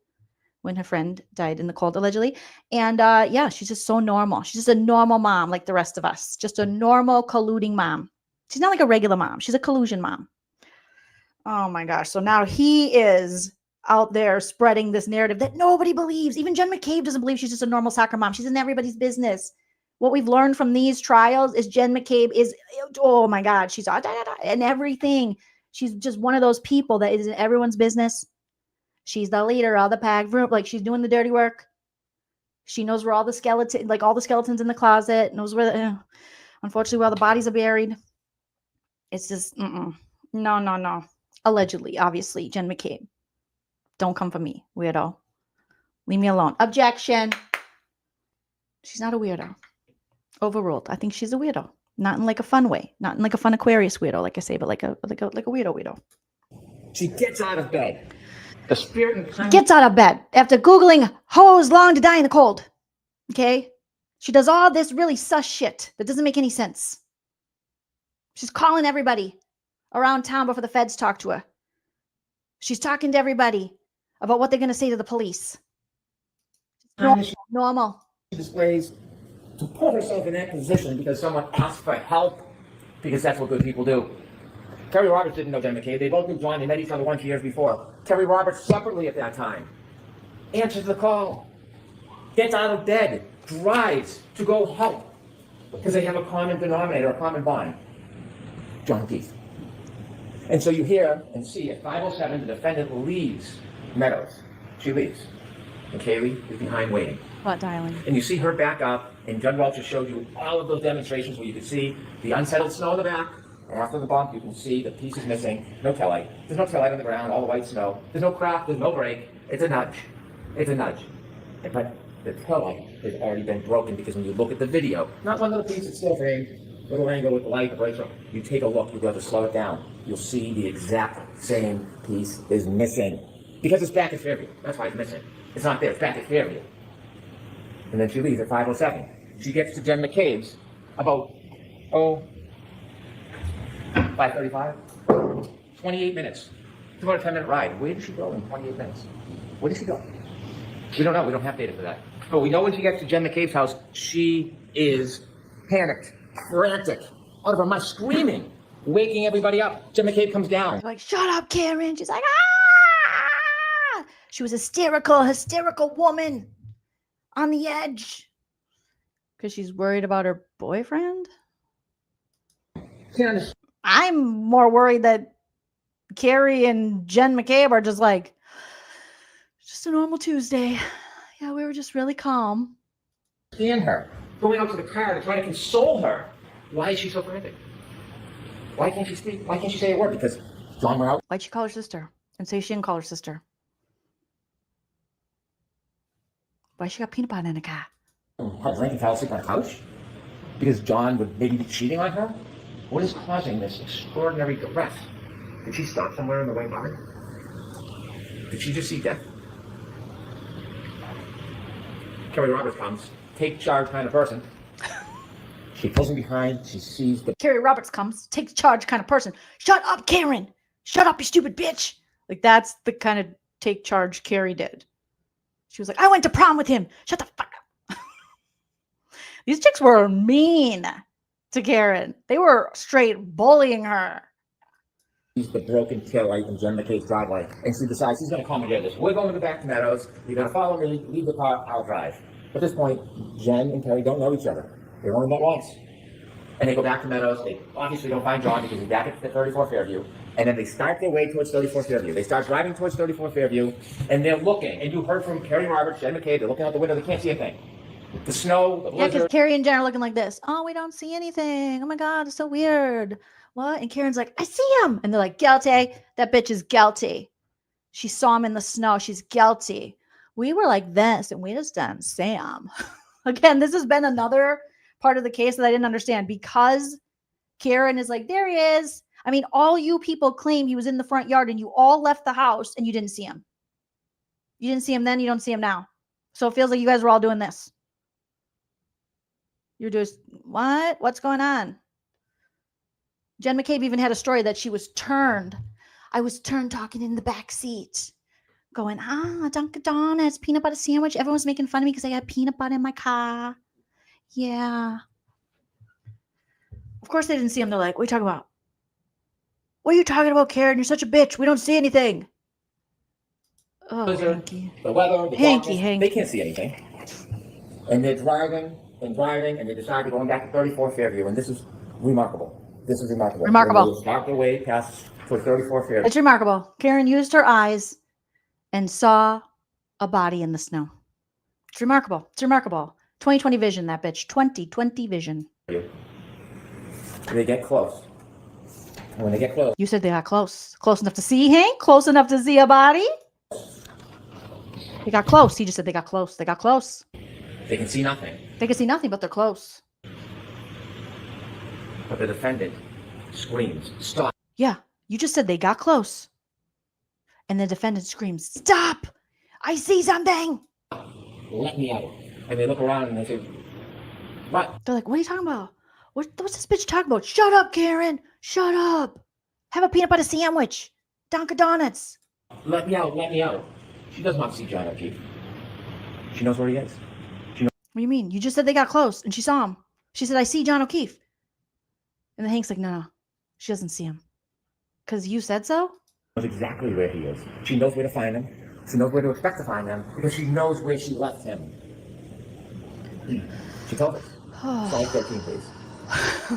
when her friend died in the cold, allegedly. And, she's just so normal. She's just a normal mom like the rest of us. Just a normal colluding mom. She's not like a regular mom. She's a collusion mom. Oh, my gosh. So now he is out there spreading this narrative that nobody believes. Even Jen McCabe doesn't believe she's just a normal soccer mom. She's in everybody's business. What we've learned from these trials is Jen McCabe is, oh my God, she's and everything. She's just one of those people that is in everyone's business. She's the leader of the pack group. Like, she's doing the dirty work. She knows where all the skeletons in the closet, knows where, unfortunately, where all the bodies are buried. It's just, no. Allegedly, obviously, Jen McCabe. Don't come for me, weirdo. Leave me alone. Objection. She's not a weirdo. Overruled. I think she's a weirdo. Not in like a fun way, not in like a fun Aquarius weirdo, like I say, but like a weirdo. She gets out of bed. The spirit and kindness. Gets out of bed after Googling hoes long to die in the cold. Okay? She does all this really sus shit that doesn't make any sense. She's calling everybody around town before the feds talk to her. She's talking to everybody about what they're going to say to the police. Normal. She displays to put herself in that position because someone asked for help, because that's what good people do. Terry Roberts didn't know Jen McCabe. They both knew John. They met each other 1 2 years before. Terry Roberts separately at that time answers the call, gets out of bed, drives to go help because they have a common denominator, a common bond. John O'Keefe. And so you hear and see at 5:07 the defendant leaves Meadows. She leaves. And Kaylee is behind waiting. What, darling? And you see her back up, and Judd Welch has showed you all of those demonstrations where you can see the unsettled snow in the back. And after the bump, you can see the pieces missing. No taillight. There's no taillight on the ground, all the white snow. There's no crack, there's no brake. It's a nudge. It's a nudge. But the taillight has already been broken because when you look at the video, not one little piece that's still framed, little angle with the light, the brakes, you take a look, you'll be able to slow it down. You'll see the exact same piece is missing. Because it's back at Fairview. That's why it's missing. It's not there, it's back at Fairview. And then she leaves at 5:07. She gets to Jen McCabe's about, 5:35? 28 minutes. It's about a 10-minute ride. Where did she go in 28 minutes? Where did she go? We don't know. We don't have data for that. But we know when she gets to Jen McCabe's house, she is panicked, frantic, out of her mind, screaming, waking everybody up. Jen McCabe comes down. Like, shut up, Karen. She's like, ah! She was hysterical woman on the edge. Because she's worried about her boyfriend? Karen, I'm more worried that Carrie and Jen McCabe are just like, just a normal Tuesday. Yeah, we were just really calm. Stand her, going out to the car to try to console her. Why is she so frantic? Why can't she speak? Why can't she say a word? Because John were out. Why'd she call her sister and say she didn't call her sister? Why she got peanut butter in the car? Had Lincoln fell asleep on a couch? Because John would maybe be cheating on her? What is causing this extraordinary duress? Did she stop somewhere in the way by? Did she just see death? Kerry Roberts comes, take charge kind of person. She pulls him behind, she sees the... Carrie Roberts comes, takes charge kind of person. Shut up, Karen! Shut up, you stupid bitch! Like, that's the kind of take charge Carrie did. She was like, I went to prom with him. Shut the fuck up. These chicks were mean to Karen. They were straight bullying her. Sees the broken taillight in Jen McCabe's driveway, and she decides she's going to commandeer this. We're going to the back to Meadows. You're going to follow me, leave the car, I'll drive. At this point, Jen and Carrie don't know each other. They've only met once. And they go back to Meadows. They obviously don't find John because he's back at 34 Fairview. And then they start their way towards 34 Fairview. They start driving towards 34 Fairview, and they're looking. And you heard from Carrie Roberts, Jen McCabe, they're looking out the window. They can't see anything. The snow, the blizzard. Yeah, because Carrie and Jen are looking like this. Oh, we don't see anything. Oh my God, it's so weird. What? And Karen's like, I see him. And they're like, guilty. That bitch is guilty. She saw him in the snow. She's guilty. We were like this, and we just didn't see him. Again, this has been another part of the case that I didn't understand, because Karen is like, there he is. I mean, all you people claim he was in the front yard, and you all left the house and you didn't see him. You didn't see him then, you don't see him now. So it feels like you guys were all doing this. You're just, what? What's going on? Jen McCabe even had a story that she was turned. I was turned talking in the back seat, going, Dunkin' Donuts, peanut butter sandwich. Everyone's making fun of me because I got peanut butter in my car. Yeah. Of course they didn't see him. They're like, what are you talking about? What are you talking about, Karen? You're such a bitch. We don't see anything. Oh, Hanky. The weather, the Hanky. They can't see anything. And they're driving, and they decide to go back to 34 Fairview, and this is remarkable. This is remarkable. Remarkable. They start their way past for 34 Fairview. It's remarkable. Karen used her eyes and saw a body in the snow. It's remarkable. It's remarkable. 20/20 vision, that bitch. 20/20 vision. They get close. When they get close. You said they got close. Close enough to see Hank? Close enough to see a body? They got close. He just said they got close. They got close. They can see nothing. They can see nothing, but they're close. But the defendant screams, "Stop!" Yeah, you just said they got close. And the defendant screams, "Stop! I see something!" Let me out. And they look around and they say, "What?" They're like, "What are you talking about? What's this bitch talking about? Shut up, Karen! Shut up! Have a peanut butter sandwich! Dunkin' Donuts!" Let me out, let me out. She doesn't want to see John O'Keefe. She knows where he is. What do you mean? You just said they got close and she saw him. She said, "I see John O'Keefe." And then Hank's like, no, she doesn't see him. Because you said so? Knows exactly where he is. She knows where to find him. She knows where to expect to find him because she knows where she left him. She told us. Slide 13, please.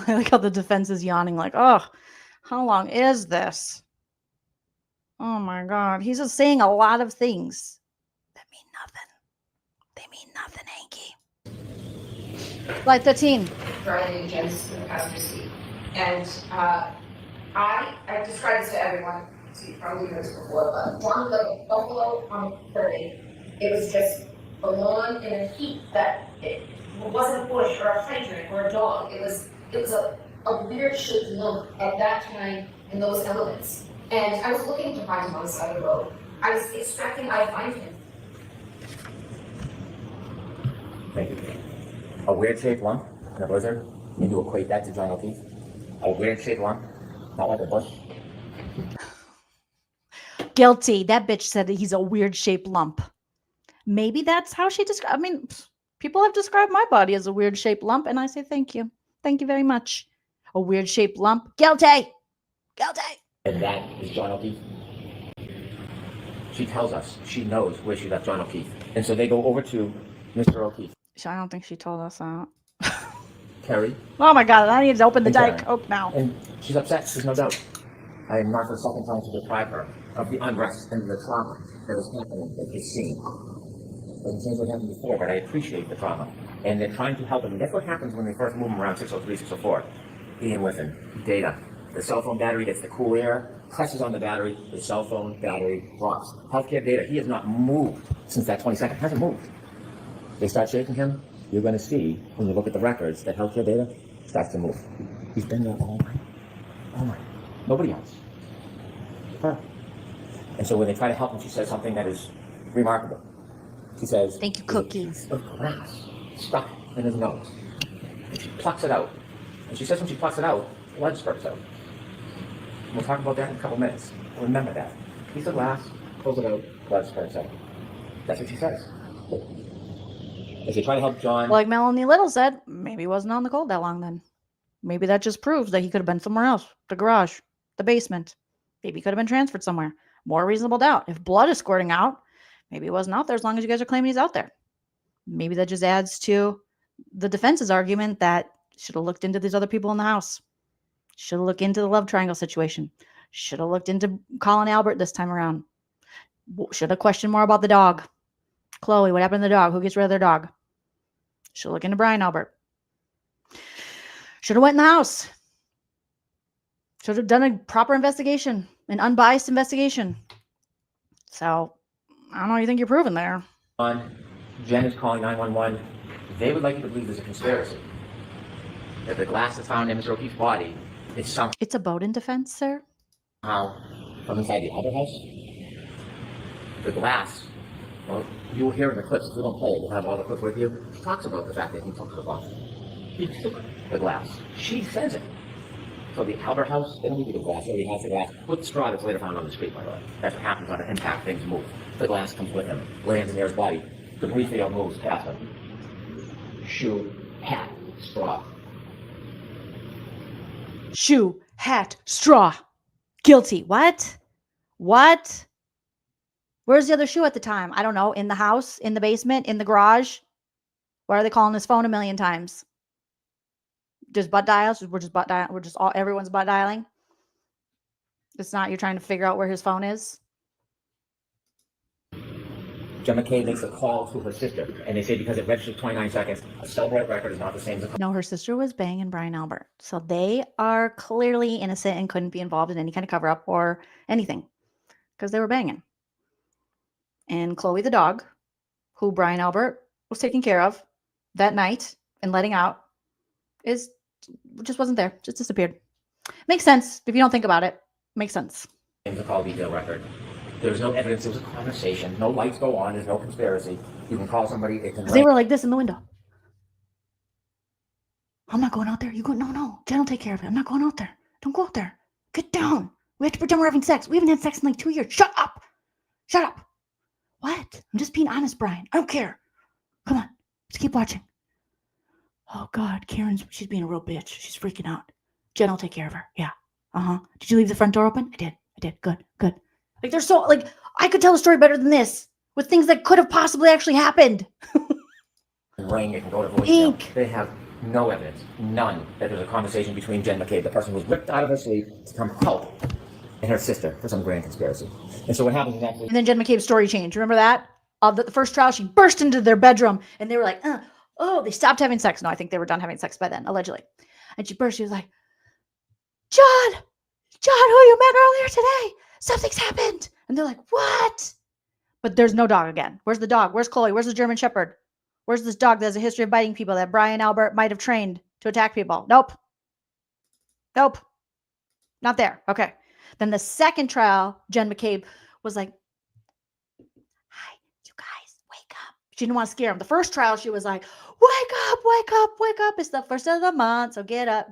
I like how the defense is yawning like, oh, how long is this? Oh my God. He's just saying a lot of things that mean nothing. They mean nothing, Hanky. Slide 13. Driving against the passenger seat. And I described this to everyone. So you probably heard this before, but one like a buffalo on a prairie. It was just a lawn in a heap that it wasn't a bush or a hydrant or a dog. It was a weird shaped lump at that time in those elements. And I was looking to find him on the side of the road. I was expecting I'd find him. Thank you. A weird shaped lump in a blizzard, and you equate that to John O'Keefe? A weird shaped lump? Not like a bush? Guilty. That bitch said that he's a weird shaped lump. Maybe that's how she described. I mean, people have described my body as a weird shaped lump, and I say thank you. Thank you very much. A weird shaped lump. Guilty. Guilty. And that is John O'Keefe. She tells us she knows where she left John O'Keefe. And so they go over to Mr. O'Keefe. I don't think she told us that. Carrie. Oh my God, I need to open the and Diet Karen. Coke now. And she's upset, there's no doubt. I am not for the second time to deprive her of the unrest and the trauma that is happening at this scene. It doesn't seem to have happened before, but I appreciate the trauma. And they're trying to help him. And that's what happens when they first move him around 603, 604. Being with him. Data. The cell phone battery gets the cool air, presses on the battery, the cell phone battery drops. Healthcare data, he has not moved since that 22nd. Hasn't moved. They start shaking him. You're going to see, when you look at the records, that healthcare data starts to move. He's been there all night. All night. Nobody else. Her. And so when they try to help him, she says something that is remarkable. She says, "Thank you, cookies." Of grass stuck in his nose. And she plucks it out. And she says when she plucks it out, blood spurts out. And we'll talk about that in a couple minutes. Remember that. Piece of glass, pulls it out, blood spurts out. That's what she says. As they try to help John. Like Melanie Little said, maybe he wasn't on the cold that long then. Maybe that just proves that he could have been somewhere else. The garage, the basement. Maybe he could have been transferred somewhere. More reasonable doubt. If blood is squirting out, maybe he wasn't out there as long as you guys are claiming he's out there. Maybe that just adds to the defense's argument that should have looked into these other people in the house. Should have looked into the love triangle situation. Should have looked into Colin Albert this time around. Should have questioned more about the dog. Chloe, what happened to the dog? Who gets rid of their dog? Should look into Brian Albert. Should have went in the house. Should have done a proper investigation, an unbiased investigation. So, I don't know what you think you're proving there. Jen is calling 911. They would like you to believe there's a conspiracy. That the glass that's found in Mr. O'Keefe's body is somehow It's a Bowden defense, sir. from inside the other house. The glass, well, you'll hear in the clips. If we don't play it, we'll have all the clips with you. She talks about the fact that he took the glass. He took the glass. She says it. So the Albert house, they don't need the glass. They already have the glass with the straw that's later found on the street, by the way. That's what happens on an impact. Things move. The glass comes with him, lands near his body. Debris field moves past him. Shoe, hat, straw. Shoe, hat, straw. Guilty. What? What? Where's the other shoe at the time? I don't know. In the house, in the basement, in the garage. Why are they calling his phone a million times? Just butt dials? We're just butt dialing. We're just all everyone's butt dialing. It's not you're trying to figure out where his phone is. Jen McKay makes a call to her sister, and they say because it registers 29 seconds, a Cellbrite record is not the same as a. No, her sister was banging Brian Albert. So they are clearly innocent and couldn't be involved in any kind of cover up or anything because they were banging. And Chloe the dog, who Brian Albert was taking care of that night and letting out, is just wasn't there. Just disappeared. Makes sense if you don't think about it. Makes sense. It's a call detail record. There's no evidence. It was a conversation. No lights go on. There's no conspiracy. You can call somebody. It can. They were like this in the window. I'm not going out there. You go. No. Jen will take care of it. I'm not going out there. Don't go out there. Get down. We have to pretend we're having sex. We haven't had sex in like 2 years. Shut up. Shut up. What? I'm just being honest, Brian. I don't care. Come on. Let's keep watching. Oh, God. She's being a real bitch. She's freaking out. Jen will take care of her. Yeah. Did you leave the front door open? I did. Good. Like, they're so, like, I could tell a story better than this with things that could have possibly actually happened. Ring, it can go to voicemail. They have no evidence, none, that there's a conversation between Jen McCabe, the person who was ripped out of her sleep to come help, and her sister for some grand conspiracy. And so what happens in that case? And then Jen McCabe's story changed. Remember that? The first trial, she burst into their bedroom, and they were like, they stopped having sex. No, I think they were done having sex by then, allegedly. And she was like, John, who you met earlier today, something's happened. And they're like, what? But there's no dog again. Where's the dog? Where's Chloe? Where's the German Shepherd? Where's this dog that has a history of biting people that Brian Albert might have trained to attack people? Nope. Not there. Okay. Then the second trial, Jen McCabe was like, hi, you guys, wake up. She didn't want to scare him. The first trial, she was like, wake up. It's the first of the month. So get up.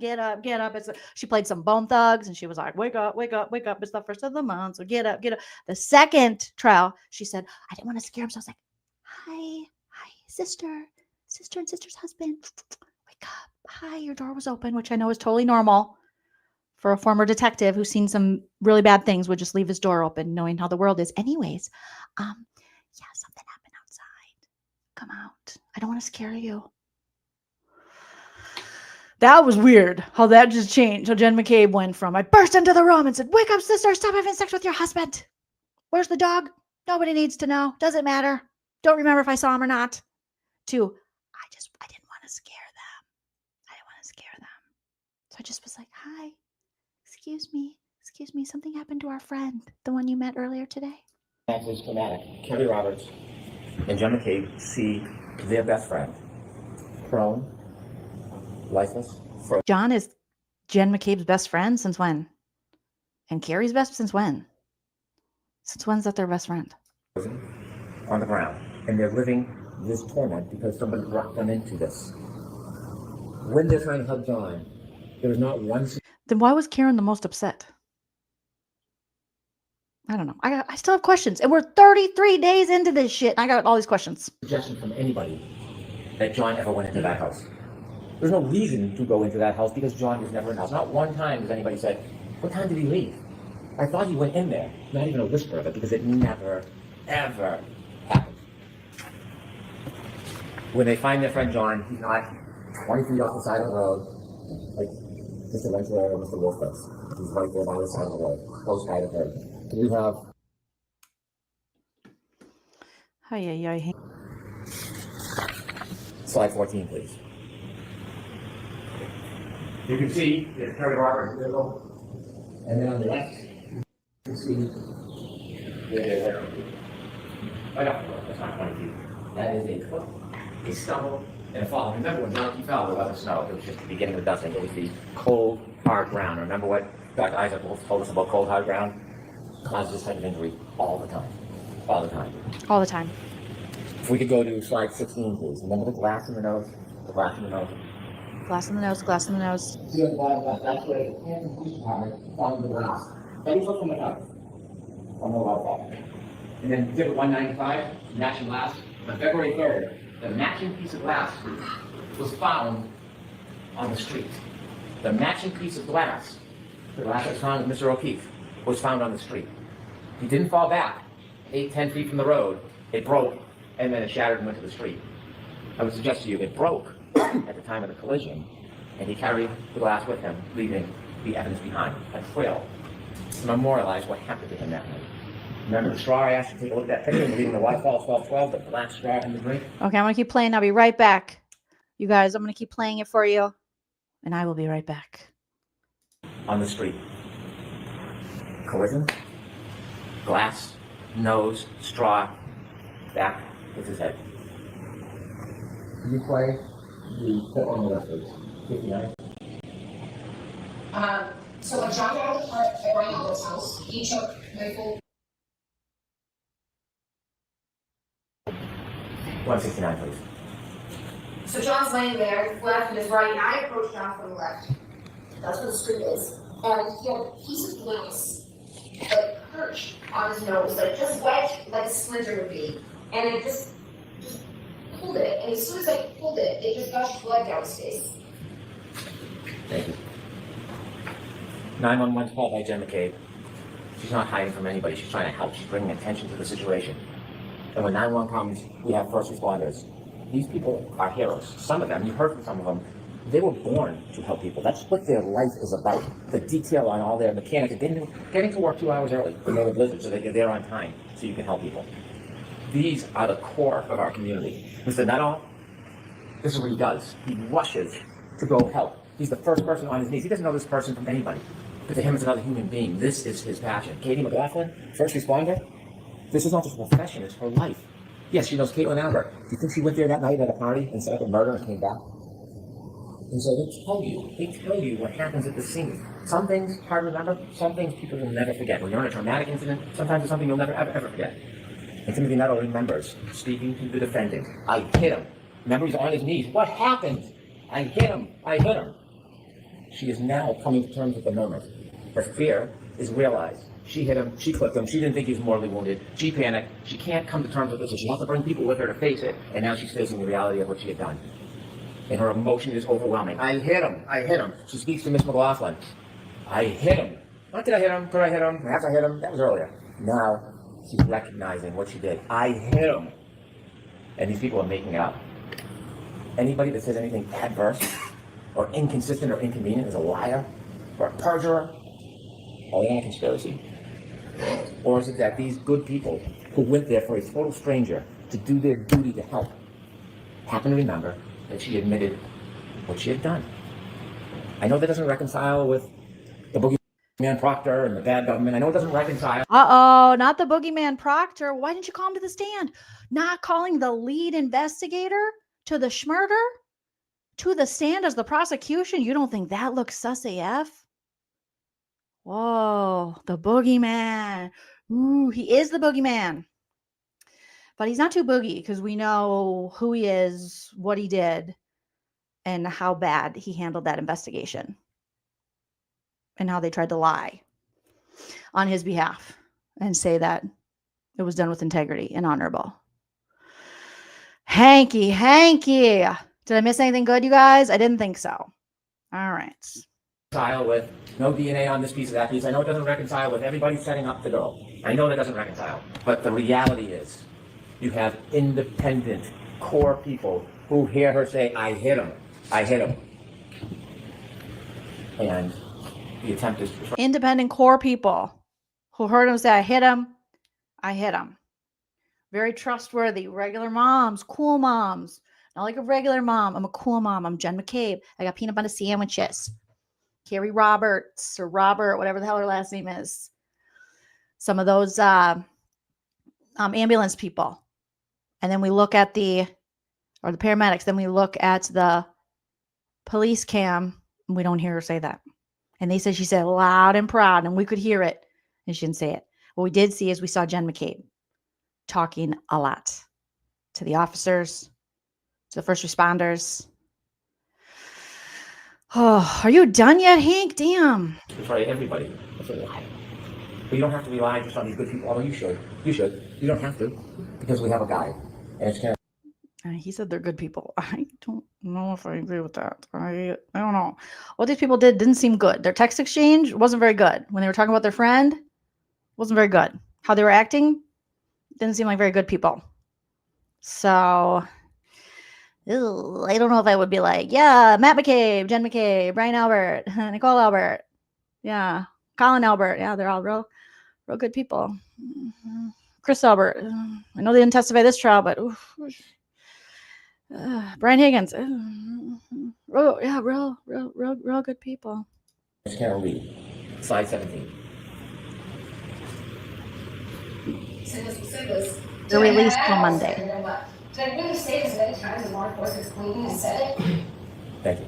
She played some Bone Thugs and she was like, wake up. It's the first of the month. So get up. The second trial, she said, I didn't want to scare him. So I was like, hi, sister and sister's husband. Wake up. Hi, your door was open, which I know is totally normal for a former detective who's seen some really bad things, would just leave his door open knowing how the world is. Anyways, something happened outside. Come out. I don't want to scare you. That was weird how that just changed. So Jen McCabe went from, I burst into the room and said, wake up, sister, stop having sex with your husband. Where's the dog? Nobody needs to know. Doesn't matter. Don't remember if I saw him or not. To, I didn't want to scare them. So I just was like, hi, excuse me, something happened to our friend, the one you met earlier today. That was dramatic. Kelly Roberts and Jen McCabe see their best friend, prone, lifeless. John is Jen McCabe's best friend since when? And Carrie's best since when? Since when's that their best friend? On the ground. And they're living this torment because somebody brought them into this. When they're trying to hug John, there was not one. Then why was Karen the most upset? I don't know. I still have questions. And we're 33 days into this shit. And I got all these questions. Suggestion from anybody that John ever went into that house. There's no reason to go into that house because John was never in the house. Not one time has anybody said, what time did he leave? I thought he went in there. Not even a whisper of it because it never, ever happened. When they find their friend John, he's not 20 feet off the side of the road, like Mr. Lunzer or Mr. Wolf's. He's right there by the side of the road, close by the curb. We have. Hi. Slide 14, please. You can see there's Karen Roberts, and then on the left, you can see the. Oh no, that's not 20 feet. That is a foot. A stumble and a fall. Remember when John fell, there wasn't snow. It was just the beginning of the dusting. It was the cold, hard ground. Remember what Dr. Isaac Wolf told us about cold, hard ground? Causes this type of injury all the time. If we could go to slide 16, please. Remember the glass in the nose? Glass in the nose. See at the bottom left, that's where the Canton Police Department found the glass. That was from the top. On the wall. And then exhibit 195, matching glass. On February 3rd, the matching piece of glass was found on the street. The matching piece of glass, the glass that was found with Mr. O'Keefe, was found on the street. He didn't fall back 8-10 feet from the road. It broke, and then it shattered and went to the street. I would suggest to you it broke at the time of the collision, and he carried the glass with him, leaving the evidence behind, a trail to memorialize what happened to him that night. Remember the straw? I asked you to take a look at that picture, leaving the waterfall 12-12, the black straw in the drink. Okay, I'm going to keep playing. I'll be right back. You guys, I'm going to keep playing it for you, and I will be right back. On the street. Collision, glass, nose, straw, back with his head. Can you play the clip on the left, please? 59. So when John got out of the car at Brian Albert's house, he took my full. 169, please. So John's laying there, his left and his right, and I approached John from the left. That's where the street is. And he had a piece of glass, like, perched on his nose, like, just wedged like a splinter would be. And it just pulled it. And as soon as I pulled it, it just gushed blood down his face. Thank you. 911 called by Jen McCabe. She's not hiding from anybody. She's trying to help. She's bringing attention to the situation. And when 911 comes, we have first responders. These people are heroes. Some of them, you heard from some of them, they were born to help people. That's what their life is about. The detail on all their mechanics, getting to work 2 hours early when they're blizzard so that you're there on time so you can help people. These are the core of our community. Mr. Nuttall, this is what he does. He rushes to go help. He's the first person on his knees. He doesn't know this person from anybody. But to him, it's another human being. This is his passion. Katie McLaughlin, first responder, this is not just a profession, it's her life. Yes, she knows Caitlin Albert. Do you think she went there that night at a party and set up a murder and came back? And so they tell you what happens at the scene. Some things hard to remember, some things people will never forget. When you're in a traumatic incident, sometimes it's something you'll never ever forget. And Timothy Nuttall remembers speaking to the defendant. I hit him. Remember, he's on his knees. What happened? I hit him. I hit him. She is now coming to terms with the moment. Her fear is realized. She hit him, she clipped him, she didn't think he was mortally wounded, she panicked, she can't come to terms with this, so she has to bring people with her to face it, and now she's facing the reality of what she had done. And her emotion is overwhelming. I hit him. She speaks to Miss McLaughlin. I hit him. Not did I hit him, could I hit him, perhaps I hit him, that was earlier. Now, she's recognizing what she did. I hit him. And these people are making it up. Anybody that says anything adverse, or inconsistent or inconvenient is a liar, or a perjurer, or in a conspiracy. Or is it that these good people who went there for a total stranger to do their duty to help happen to remember that she admitted what she had done? I know that doesn't reconcile with the boogeyman Proctor and the bad government. I know it doesn't reconcile. Uh-oh, not the boogeyman Proctor. Why didn't you call him to the stand? Not calling the lead investigator to the schmurder to the stand as the prosecution? You don't think that looks sus AF? Whoa, the boogeyman. Ooh, he is the boogeyman. But he's not too boogie because we know who he is, what he did, and how bad he handled that investigation. And how they tried to lie on his behalf and say that it was done with integrity and honorable. Hanky. Did I miss anything good, you guys? I didn't think so. All right. With no DNA on this piece of that piece. I know it doesn't reconcile with everybody setting up the girl. I know that doesn't reconcile. But the reality is, you have independent, core people who hear her say, I hit him. And the attempt is... Independent core people who heard him say, I hit him. Very trustworthy, regular moms, cool moms. Not like a regular mom. I'm a cool mom. I'm Jen McCabe. I got peanut butter sandwiches. Carrie Roberts or Robert, whatever the hell her last name is. Some of those ambulance people. And then we look at the paramedics. Then we look at the police cam. And we don't hear her say that. And they said she said it loud and proud. And we could hear it. And she didn't say it. What we did see is we saw Jen McCabe talking a lot to the officers, to the first responders. Oh, are you done yet, Hank? Damn. Try everybody. That's a lie. But you don't have to rely just on these good people. Although you should. You don't have to. Because we have a guide. And it's kind of... He said they're good people. I don't know if I agree with that. I don't know. What these people didn't seem good. Their text exchange wasn't very good. When they were talking about their friend, wasn't very good. How they were acting didn't seem like very good people. So... I don't know if I would be like, yeah, Matt McCabe, Jen McCabe, Brian Albert, Nicole Albert, yeah, Colin Albert. Yeah, they're all real good people. Chris Albert. I know they didn't testify this trial, but Brian Higgins. Real good people. Karen Read. Slide 17. They're released till Monday. Did I really say as many times as law enforcement's claiming I said it? Thank you.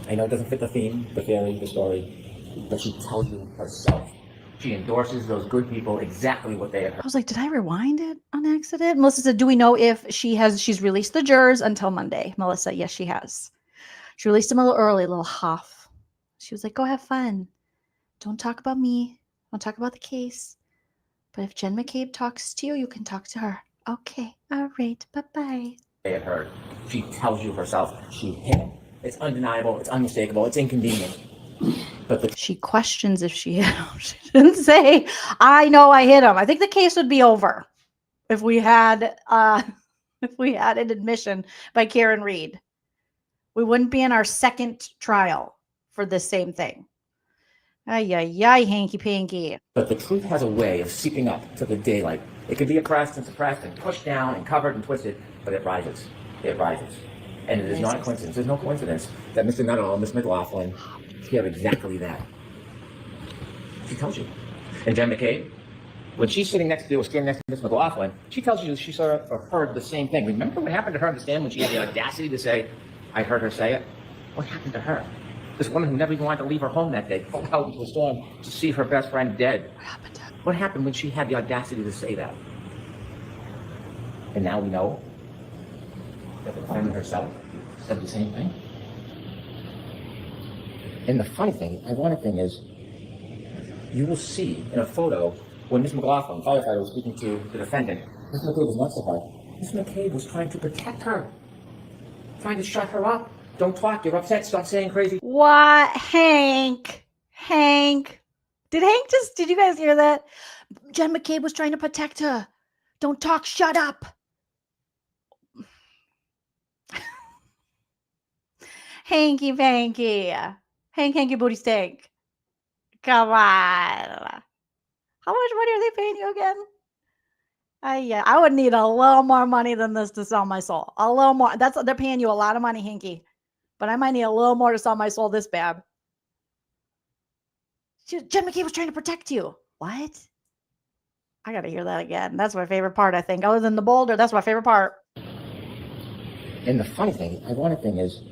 I know it doesn't fit the theme, the theory, the story, but she tells you herself. She endorses those good people exactly what they have I heard. was like, did I rewind it on accident? Melissa said, do we know if she's released the jurors until Monday? Melissa, yes, she has. She released them a little early, a little huff. She was like, go have fun. Don't talk about me. Don't talk about the case. But if Jen McCabe talks to you, you can talk to her. Okay. All right. Bye-bye. They have heard. She tells you herself. She hit him. It's undeniable. It's unmistakable. It's inconvenient. But she questions if she hit him. She didn't say, I know I hit him. I think the case would be over if we had an admission by Karen Read. We wouldn't be in our second trial for the same thing. Ay, hanky panky. But the truth has a way of seeping up to the daylight. It can be oppressed and suppressed and pushed down and covered and twisted, but it rises. It rises. And it is not a coincidence. There's no coincidence that Mr. Nuttall and Miss McLaughlin hear exactly that. She tells you. And Jen McCabe, when she's sitting next to or standing next to Miss McLaughlin, she tells you she saw or heard the same thing. Remember what happened to her on the stand when she had the audacity to say, I heard her say it? What happened to her? This woman who never even wanted to leave her home that day, pulled out into a storm to see her best friend dead. What happened to her? What happened when she had the audacity to say that? And now we know that the defendant herself said the same thing. And the funny thing, ironic thing is, you will see in a photo when Miss McLaughlin, firefighter, was speaking to the defendant, Miss McCabe was next to her. Miss McCabe was trying to protect her, trying to shut her up. Don't talk, you're upset, stop saying crazy. What? Hank. Did you guys hear that? Jen McCabe was trying to protect her. Don't talk, shut up. Hanky panky. Hanky booty stank. Come on. How much money are they paying you again? I would need a little more money than this to sell my soul. A little more. They're paying you a lot of money, Hanky. But I might need a little more to sell my soul this bad. Jen McCabe was trying to protect you. What? I got to hear that again. That's my favorite part, I think. Other than the boulder, that's my favorite part. And the funny thing, ironic thing is,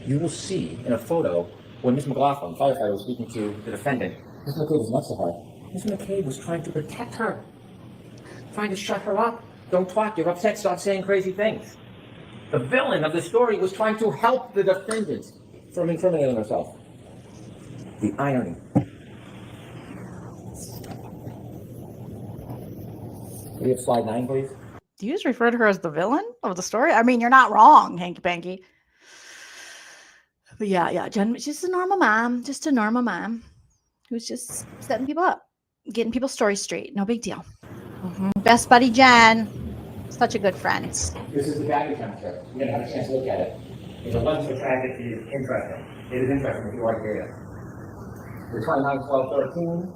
you will see in a photo when Miss McLaughlin, firefighter, was speaking to the defendant, Miss McCabe was next to her. Miss McCabe was trying to protect her, trying to shut her up. Don't talk, you're upset, stop saying crazy things. The villain of the story was trying to help the defendant from incriminating herself. The irony. Can we have slide 9, please? Do you just refer to her as the villain of the story? I mean, you're not wrong, Hanky Panky. But yeah, Jen, she's just a normal mom who's just setting people up, getting people's stories straight. No big deal. Best buddy, Jen. Such a good friend. This is the battery temperature. You're going to have a chance to look at it. If it wasn't so tragic, it's interesting. It is interesting if you like data. The 29, 12, 13,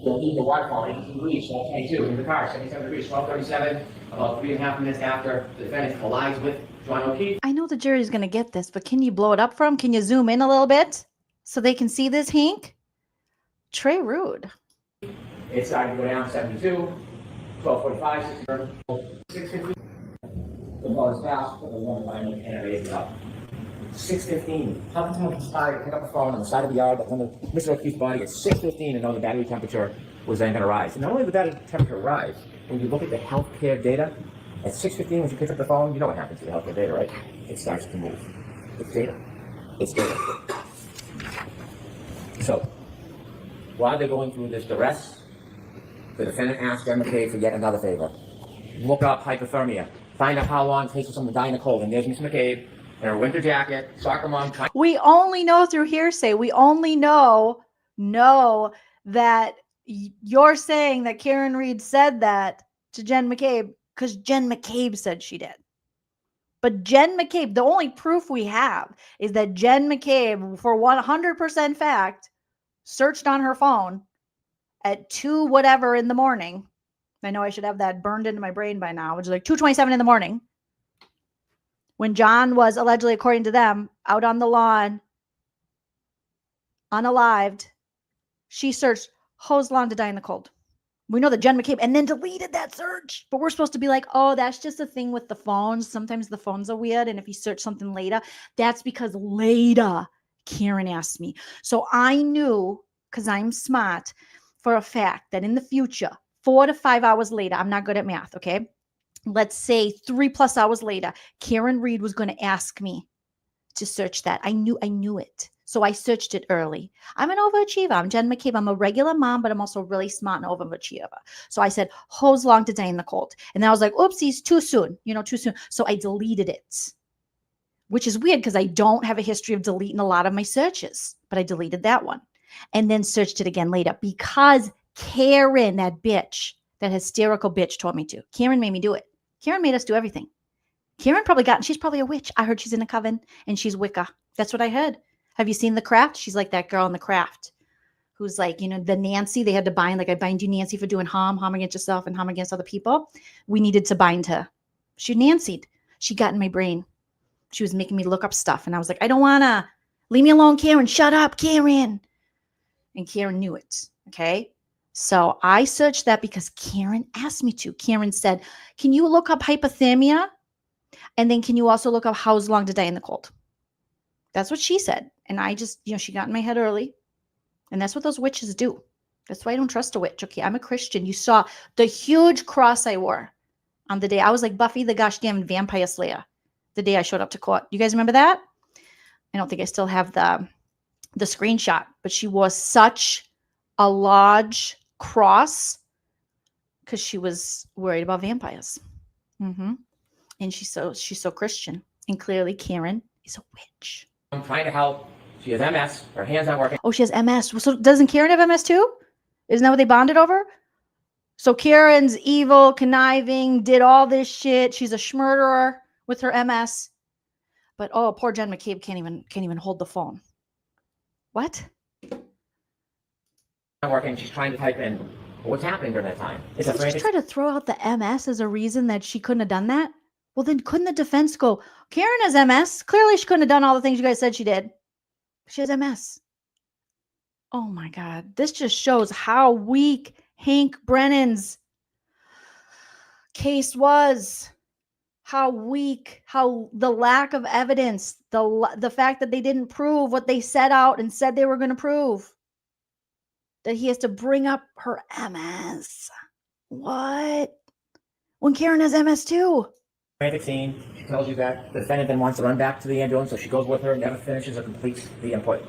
you'll need the water quality 18 degrees, 22 in the car, 77 degrees, 12:37, about 3.5 minutes after the defendant collides with John O'Keefe. I know the jury's going to get this, but can you blow it up for them? Can you zoom in a little bit so they can see this, Hank? Trey Rude. It started to go down 72, 12:45, 6:50. The ball is fast, but the one line and it raised it up. 6:15. How can someone conspire to pick up the phone on the side of the yard that when Mr. O'Keefe's body at 6:15 and know the battery temperature was then going to rise? And not only did the battery temperature rise, when you look at the healthcare data, at 6:15 when you pick up the phone, you know what happens to the healthcare data, right? It starts to move. It's data. It's data. So, while they're going through this duress, the defendant asked Jen McCabe for yet another favor. Look up hypothermia. Find out how long it takes for someone to die in the cold. And there's Miss McCabe in her winter jacket, soccer mom. We only know through hearsay. We only know that you're saying that Karen Read said that to Jen McCabe because Jen McCabe said she did. But Jen McCabe, the only proof we have is that Jen McCabe, for 100% fact, searched on her phone at 2 whatever in the morning. I know I should have that burned into my brain by now, which is like 2:27 in the morning. When John was allegedly, according to them, out on the lawn, unalived, she searched hose lawn to die in the cold. We know that Jen McCabe, and then deleted that search. But we're supposed to be like, oh, that's just a thing with the phones. Sometimes the phones are weird. And if you search something later, that's because later Karen asked me. So I knew, because I'm smart, for a fact that in the future, 4 to 5 hours later, I'm not good at math, okay? Let's say 3+ hours later, Karen Read was going to ask me to search that. I knew it. So I searched it early. I'm an overachiever. I'm Jen McCabe. I'm a regular mom, but I'm also really smart and overachiever. So I said, hose long to die in the cold. And then I was like, oopsies, too soon, too soon. So I deleted it, which is weird because I don't have a history of deleting a lot of my searches, but I deleted that one and then searched it again later because Karen, that bitch, that hysterical bitch told me to. Karen made me do it. Karen made us do everything. Karen she's probably a witch. I heard she's in a coven and she's Wicca. That's what I heard. Have you seen The Craft? She's like that girl in The Craft who's like, the Nancy they had to bind. Like, I bind you, Nancy, for doing harm against yourself and harm against other people. We needed to bind her. She Nancied. She got in my brain. She was making me look up stuff. And I was like, I don't want to. Leave me alone, Karen. Shut up, Karen. And Karen knew it. Okay. So I searched that because Karen asked me to. Karen said, can you look up hypothermia? And then can you also look up how's long to die in the cold? That's what she said. And I just, she got in my head early. And that's what those witches do. That's why I don't trust a witch. Okay, I'm a Christian. You saw the huge cross I wore on the day. I was like Buffy the gosh damn vampire slayer the day I showed up to court. You guys remember that? I don't think I still have the screenshot. But she wore such a large cross because she was worried about vampires. Mm-hmm. And she's so Christian. And clearly Karen is a witch. I'm trying to help. She has MS. Her hand's not working. Oh, she has MS. So doesn't Karen have MS too? Isn't that what they bonded over? So Karen's evil, conniving, did all this shit. She's a schmurderer with her MS. But poor Jen McCabe can't even hold the phone. What? Not working. She's trying to type in what's happening during that time. Did you just try to throw out the MS as a reason that she couldn't have done that? Well, then couldn't the defense go, Karen has MS. Clearly she couldn't have done all the things you guys said she did. She has MS. Oh my God. This just shows how weak Hank Brennan's case was. How weak, how the lack of evidence, the fact that they didn't prove what they set out and said they were going to prove. That he has to bring up her MS. What? When Karen has MS too. Frantic scene. She tells you that the defendant then wants to run back to the ambulance, so she goes with her and never finishes or completes the input.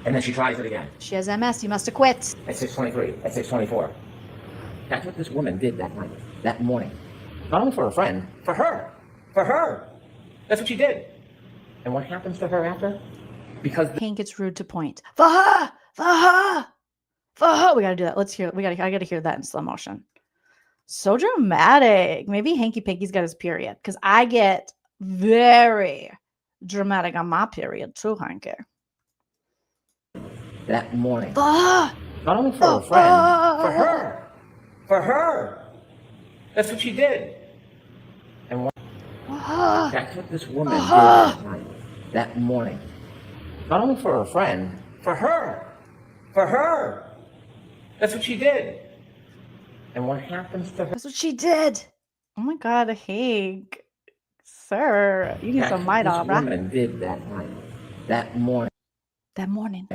And then she tries it again. She has MS. You must have quit. At 6:23, at 6:24. That's what this woman did that night, that morning. Not only for her friend, for her. For her. That's what she did. And what happens to her after? Because Hank gets rude to point. For her! For her! For her! We gotta do that. Let's hear it. I gotta hear that in slow motion. So dramatic. Maybe Hanky Panky's got his period. Because I get very dramatic on my period too, Hanky. that morning. For her! Not only for her friend, for her. For her. That's what she did. And that's what this woman did that night, that morning. Not only for her friend, for her. For her. That's what she did. And what happens to her? That's what she did. Oh my God, Hank. Sir, you need That's some what light on, this right? woman did that night, that morning. That morning.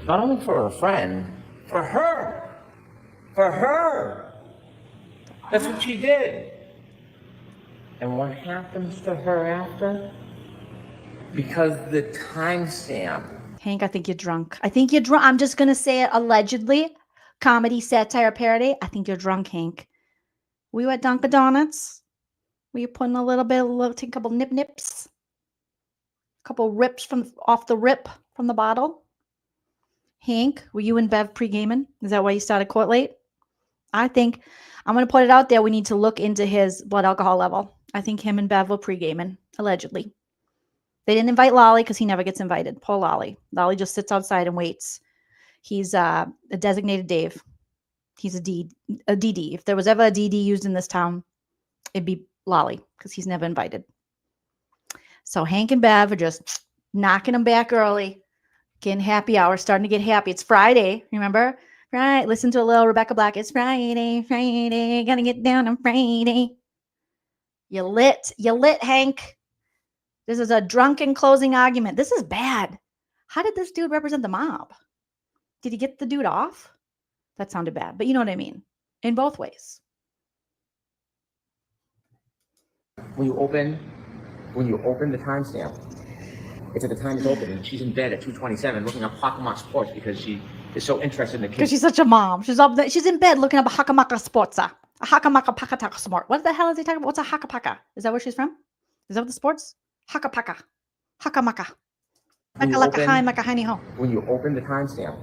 Not only for her friend, for her. For her. That's what she did. And what happens to her after? Because the timestamp. Hank, I think you're drunk. I think you're drunk. I'm just going to say it allegedly. Comedy, satire, parody. I think you're drunk, Hank. We were at Dunkin' Donuts. Were you putting take a couple nips? A couple rips off the rip from the bottle? Hank, were you and Bev pre-gaming? Is that why you started court late? I think, I'm going to put it out there, we need to look into his blood alcohol level. I think him and Bev were pre-gaming, allegedly. They didn't invite Lolly because he never gets invited. Poor Lolly. Lolly just sits outside and waits. He's a designated Dave. He's a DD. If there was ever a DD used in this town, it'd be Lolly because he's never invited. So Hank and Bev are just knocking him back early, getting happy hour, starting to get happy. It's Friday, remember? Right, listen to a little Rebecca Black. It's Friday, gotta get down on Friday. You lit, Hank. This is a drunken closing argument. This is bad. How did this dude represent the mob? Did he get the dude off? That sounded bad, but you know what I mean. In both ways. When you open the timestamp, it's at the time it's open, and she's in bed at 2:27 looking up Hakamaka Sports because she is so interested in the Because kids. she's such a mom. She's in bed looking up a Hakamaka Sports. A Hakamaka Pakataka Sport. What the hell is he talking about? What's a Hakapaka? Is that where she's from? Is that what the sports? Hakapaka. Hakamaka. When you When you open the timestamp,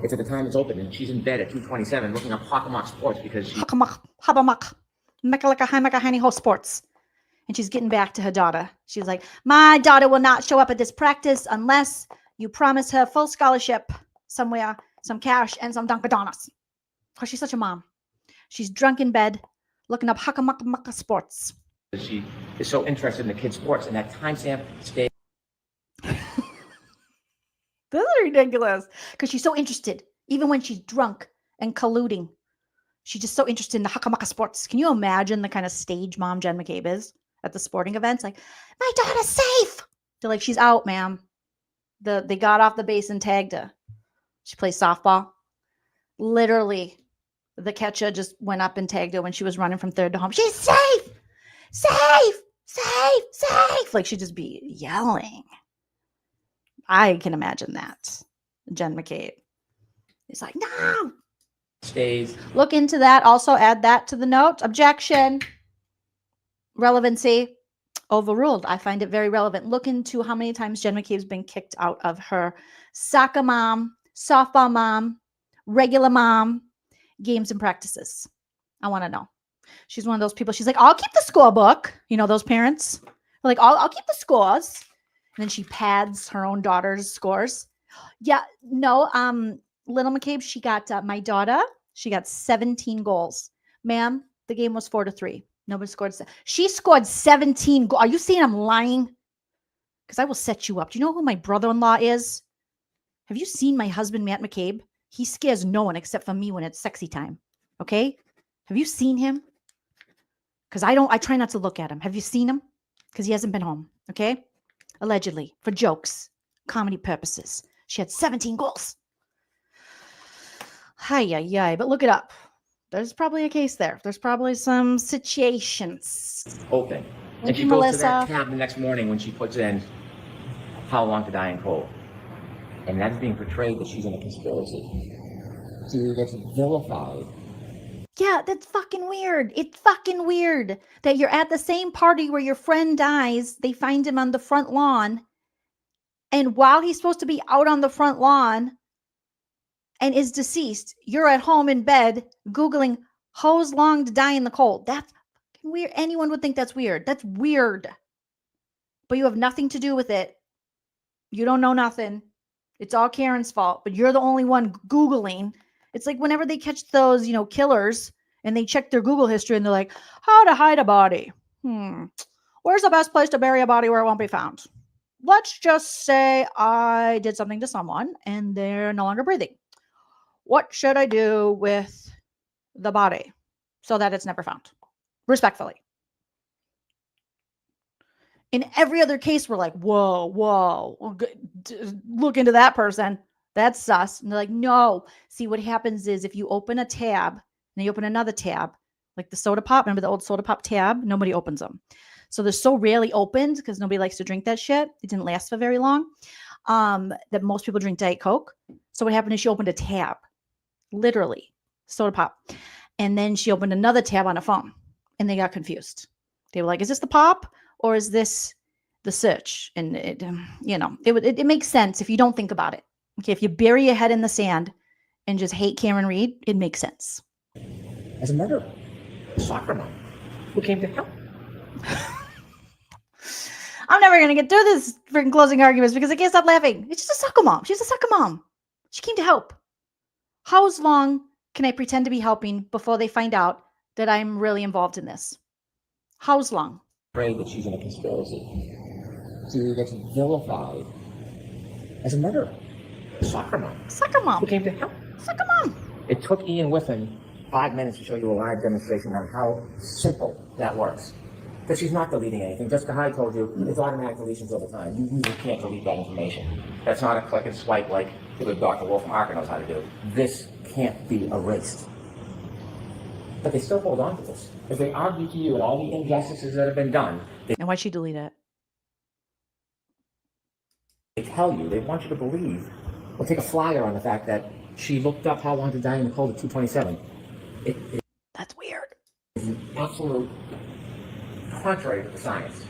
it's at the time it's open, and she's in bed at 2:27 looking up Hakamaka Sports because she Habamak. Mekalaka Sports. And she's getting back to her daughter. She's like, my daughter will not show up at this practice unless you promise her full scholarship somewhere, some cash, and some Dunkin' Donuts. Because she's such a mom. She's drunk in bed, looking up Hakamaka Sports. she is so interested in the kids' sports, and that timestamp stays. This is ridiculous. Because she's so interested, even when she's drunk and colluding. She's just so interested in the Hakamaka Sports. Can you imagine the kind of stage mom Jen McCabe is at the sporting events? Like, my daughter's safe. They're like, she's out, ma'am. They got off the base and tagged her. She plays softball. Literally, the catcher just went up and tagged her when she was running from third to home. She's safe! Safe! Safe! Safe! Like, she'd just be yelling. I can imagine that. Jen McCabe. It's like, no! Stays. Look into that. Also add that to the note. Objection. Relevancy. Overruled. I find it very relevant. Look into how many times Jen McCabe's been kicked out of her soccer mom, softball mom, regular mom, games and practices. I want to know. She's one of those people. She's like, I'll keep the scorebook. You know, those parents. They're like, I'll keep the scores. And then she pads her own daughter's scores. Yeah, no, little McCabe, she got, my daughter, she got 17 goals. Ma'am, the game was 4-3. Nobody scored. She scored 17 goals. Are you saying I'm lying? Because I will set you up. Do you know who my brother-in-law is? Have you seen my husband, Matt McCabe? He scares no one except for me when it's sexy time. Okay? Have you seen him? Because I try not to look at him. Have you seen him? Because he hasn't been home. Okay? Allegedly. For jokes. Comedy purposes. She had 17 goals. Hi. But look it up. There's probably a case there. There's probably some situations. Open. And she goes to that tab the next morning when she puts in how long to die in cold. And that's being portrayed that she's in a conspiracy. See, that's vilified. Yeah, that's fucking weird. It's fucking weird that you're at the same party where your friend dies. They find him on the front lawn. And while he's supposed to be out on the front lawn and is deceased, you're at home in bed Googling how's long to die in the cold. That's fucking weird. Anyone would think that's weird. That's weird. But you have nothing to do with it. You don't know nothing. It's all Karen's fault, but you're the only one Googling. It's like whenever they catch those, killers and they check their Google history and they're like, how to hide a body. Where's the best place to bury a body where it won't be found? Let's just say I did something to someone and they're no longer breathing. What should I do with the body so that it's never found? Respectfully. In every other case, we're like, whoa, look into that person. That's sus. And they're like, no. See, what happens is if you open a tab and you open another tab, like the soda pop, remember the old soda pop tab? Nobody opens them. So they're so rarely opened because nobody likes to drink that shit. It didn't last for very long. That most people drink Diet Coke. So what happened is she opened a tab, literally, soda pop. And then she opened another tab on a phone and they got confused. They were like, is this the pop? Or is this the search? And it makes sense if you don't think about it. Okay, if you bury your head in the sand and just hate Karen Read, it makes sense. As a murderer, a soccer mom who came to help. I'm never going to get through this freaking closing arguments because I can't stop laughing. It's just a soccer mom. She's a soccer mom. She came to help. How long can I pretend to be helping before they find out that I'm really involved in this? How's long? Afraid that she's in a conspiracy. See, that's vilified as a murderer. A soccer mom. Soccer mom. Who came to help. Soccer mom. It took Ian Whiffen 5 minutes to show you a live demonstration on how simple that works. Because she's not deleting anything. Jessica Hyde told you it's automatic deletions all the time. You can't delete that information. That's not a click and swipe like the Dr. Wolf from Harker knows how to do. This can't be erased. But they still hold on to this. If they argue to you and all the injustices that have been done, And why'd she delete it? they tell you, they want you to believe, or take a flyer on the fact that she looked up how long to die in the cold at 227. That's weird. It's an absolute contrary to the science.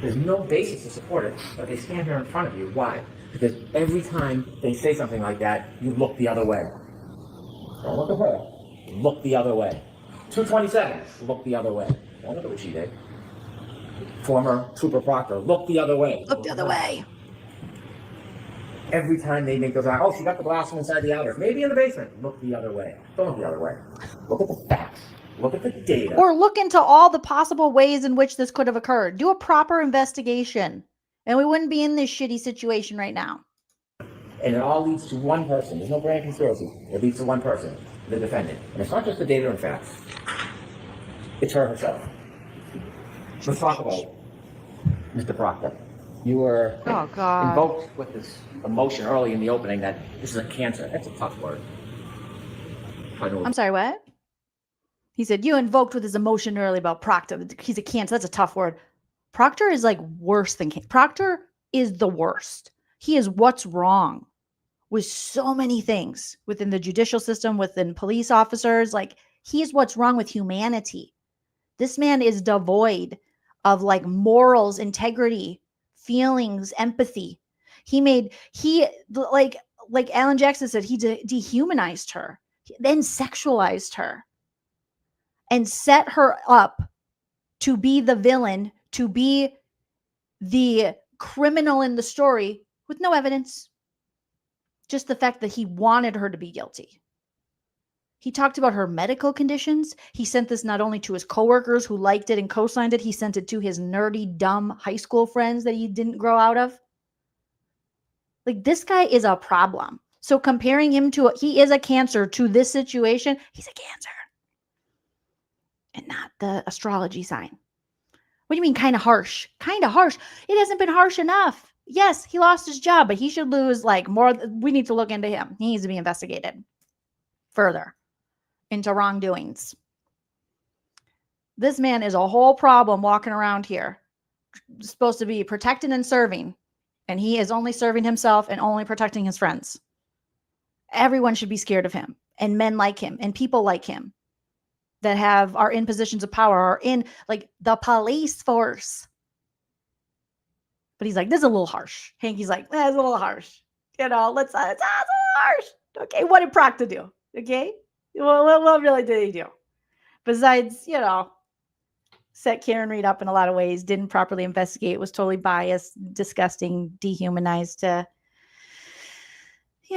There's no basis to support it, but they stand here in front of you. Why? Because every time they say something like that, you look the other way. Don't look at her. Look the other way. 227, look the other way. Don't look at what she did. Former Trooper Proctor, look the other way. Look the other way. Every time they make those, oh, she got the glass from inside the outer. Maybe in the basement. Look the other way. Don't look the other way. Look at the facts. Look at the data. Or look into all the possible ways in which this could have occurred. Do a proper investigation. And we wouldn't be in this shitty situation right now. And it all leads to one person. There's no grand conspiracy. It leads to one person, the defendant. And it's not just the data and facts. It's her herself. Let's talk about Mr. Proctor. You were invoked with this emotion early in the opening that this is a cancer. That's a tough word. I'm sorry, what? He said, you invoked with his emotion early about Proctor. He's a cancer. That's a tough word. Proctor is like worse than cancer. Proctor is the worst. He is what's wrong with so many things within the judicial system, within police officers. Like, he is what's wrong with humanity. This man is devoid of like morals, integrity, feelings, empathy. Like Alan Jackson said, he dehumanized her, then sexualized her, and set her up to be the villain, to be the criminal in the story with no evidence. Just the fact that he wanted her to be guilty. He talked about her medical conditions. He sent this not only to his coworkers who liked it and co-signed it, he sent it to his nerdy, dumb high school friends that he didn't grow out of. Like, this guy is a problem. So comparing him to, he is a cancer to this situation, he's a cancer. And not the astrology sign. What do you mean kind of harsh? Kind of harsh. It hasn't been harsh enough. Yes, he lost his job, but he should lose like more. We need to look into him. He needs to be investigated further into wrongdoings. This man is a whole problem walking around here. Supposed to be protecting and serving. And he is only serving himself and only protecting his friends. Everyone should be scared of him. And men like him and people like him that are in positions of power, are in like the police force. But he's like, this is a little harsh. Hanky's like, that's a little harsh. You know, it's a little harsh. Okay, what did Proctor do? Okay, what really did he do? Besides, you know, set Karen Read up in a lot of ways, didn't properly investigate, was totally biased, disgusting, dehumanized, you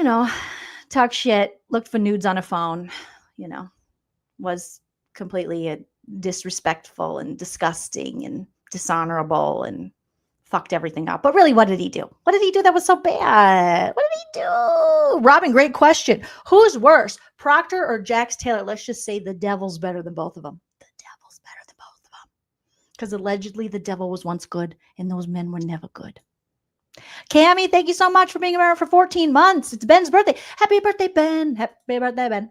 know, talk shit, looked for nudes on a phone, you know, was completely disrespectful and disgusting and dishonorable and fucked everything up. But really, what did he do? What did he do that was so bad? What did he do? Robin, great question. Who's worse, Proctor or Jax Taylor? Let's just say the devil's better than both of them. The devil's better than both of them. Because allegedly the devil was once good and those men were never good. Cammie, thank you so much for being around for 14 months. It's Ben's birthday. Happy birthday, Ben. Happy birthday, Ben.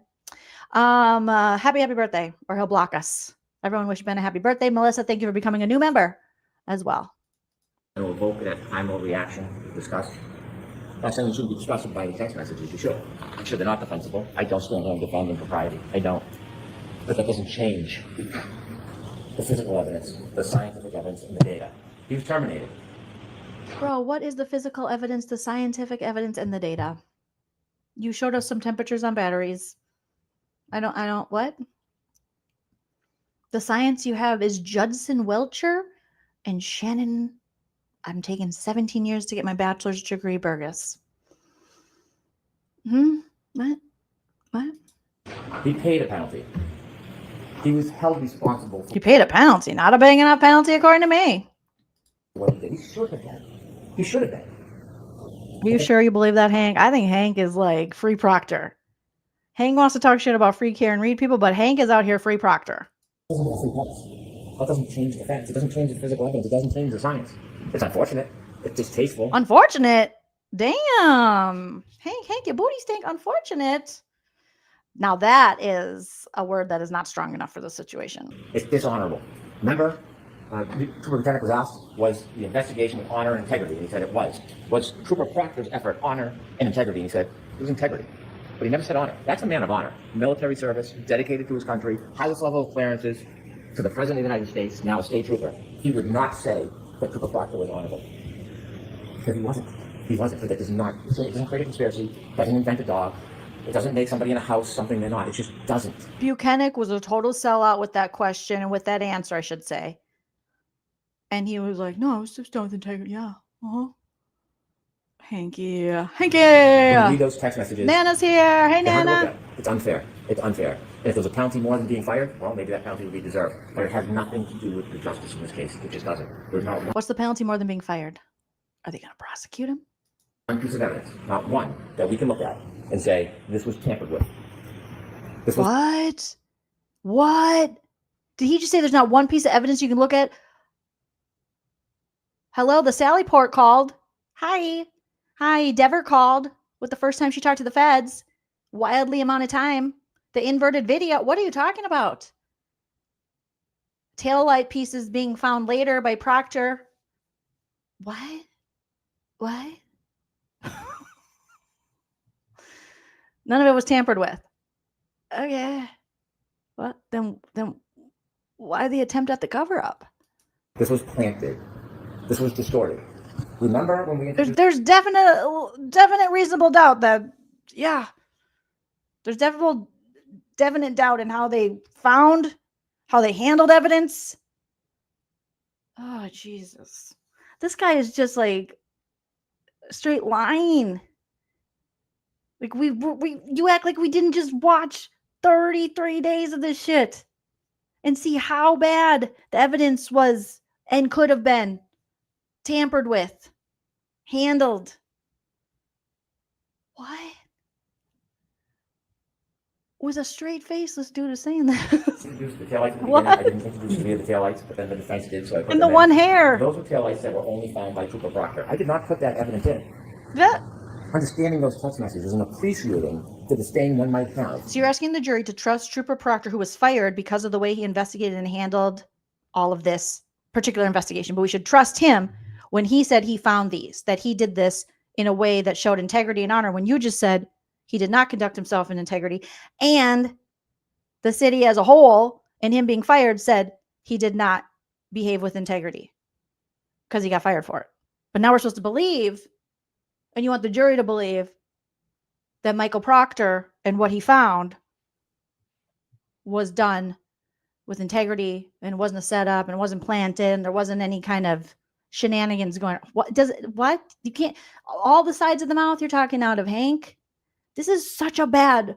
Happy birthday, or he'll block us. Everyone wish Ben a happy birthday. Melissa, thank you for becoming a new member as well. To evoke that primal reaction discussed. Not saying you shouldn't be discussed by text messages. You should. I'm sure they're not defensible. I don't stand here and defend impropriety. I don't. But that doesn't change the physical evidence, the scientific evidence, and the data. He was terminated. Bro, what is the physical evidence, the scientific evidence, and the data? You showed us some temperatures on batteries. What? The science you have is Judson Welcher and Shannon. I'm taking 17 years to get my bachelor's degree, Burgess. What? He paid a penalty. He was held responsible for He paid a penalty, not a big enough penalty, according to me. what he did. He should have been. He should have been. Are you sure you believe that, Hank? I think Hank is like free Proctor. Hank wants to talk shit about free Karen Read people, but Hank is out here free Proctor. That doesn't change the facts. It doesn't change the physical evidence. It doesn't change the science. It's unfortunate. It's distasteful. Unfortunate? Damn. Hank, your booty stink. Unfortunate. Now that is a word that is not strong enough for the situation. It's dishonorable. Remember, Trooper Lieutenant was asked, was the investigation with honor and integrity? And he said it was. Was Trooper Proctor's effort honor and integrity? And he said it was integrity. But he never said honor. That's a man of honor. Military service, dedicated to his country, highest level of clearances to the President of the United States, now a state trooper. He would not say that Trooper Proctor was honorable. Because he wasn't. He wasn't. But that does not, it doesn't create a conspiracy, doesn't invent a dog. It doesn't make somebody in a house something they're not. It just doesn't. Buchanan was a total sellout with that question and with that answer, I should say. And he was like, no, I was just done with integrity. Yeah. Hanky. When you read those text messages. Nana's here. Hey, Nana. It's unfair. It's unfair. And if there's a penalty more than being fired, well, maybe that penalty would be deserved. But it has nothing to do with the justice in this case. It just doesn't. There's not What's the penalty more than being fired? Are they going to prosecute him? one piece of evidence, not one, that we can look at and say, this was tampered with. This was What? Did he just say there's not one piece of evidence you can look at? Hello, the Sally Port called. Hi. Dever called with the first time she talked to the feds. Wildly amount of time. The inverted video. What are you talking about? Taillight pieces being found later by Proctor. What? None of it was tampered with. Okay. What? Then why the attempt at the cover-up? This was planted. This was distorted. Remember when we There's definite reasonable doubt that, yeah. There's definite doubt in how they handled evidence. Oh, Jesus. This guy is just like straight lying. Like you act like we didn't just watch 33 days of this shit and see how bad the evidence was and could have been tampered with, handled. What? With a straight face, this dude is saying that. introduced the taillights. What? I didn't introduce the taillights, but then the defense did, so I put And them the one hair. Those were taillights that were only found by Trooper Proctor. I did not put that evidence in. Yeah. Understanding those text messages and appreciating the disdain one might have. So you're asking the jury to trust Trooper Proctor, who was fired because of the way he investigated and handled all of this particular investigation, but we should trust him when he said he found these, that he did this in a way that showed integrity and honor, when you just said he did not conduct himself in integrity, and the city as a whole and him being fired said he did not behave with integrity because he got fired for it. But now we're supposed to believe, and you want the jury to believe, that Michael Proctor and what he found was done with integrity and it wasn't a setup and it wasn't planted and there wasn't any kind of shenanigans going on. What? You can't, all the sides of the mouth you're talking out of, Hank. This is such a bad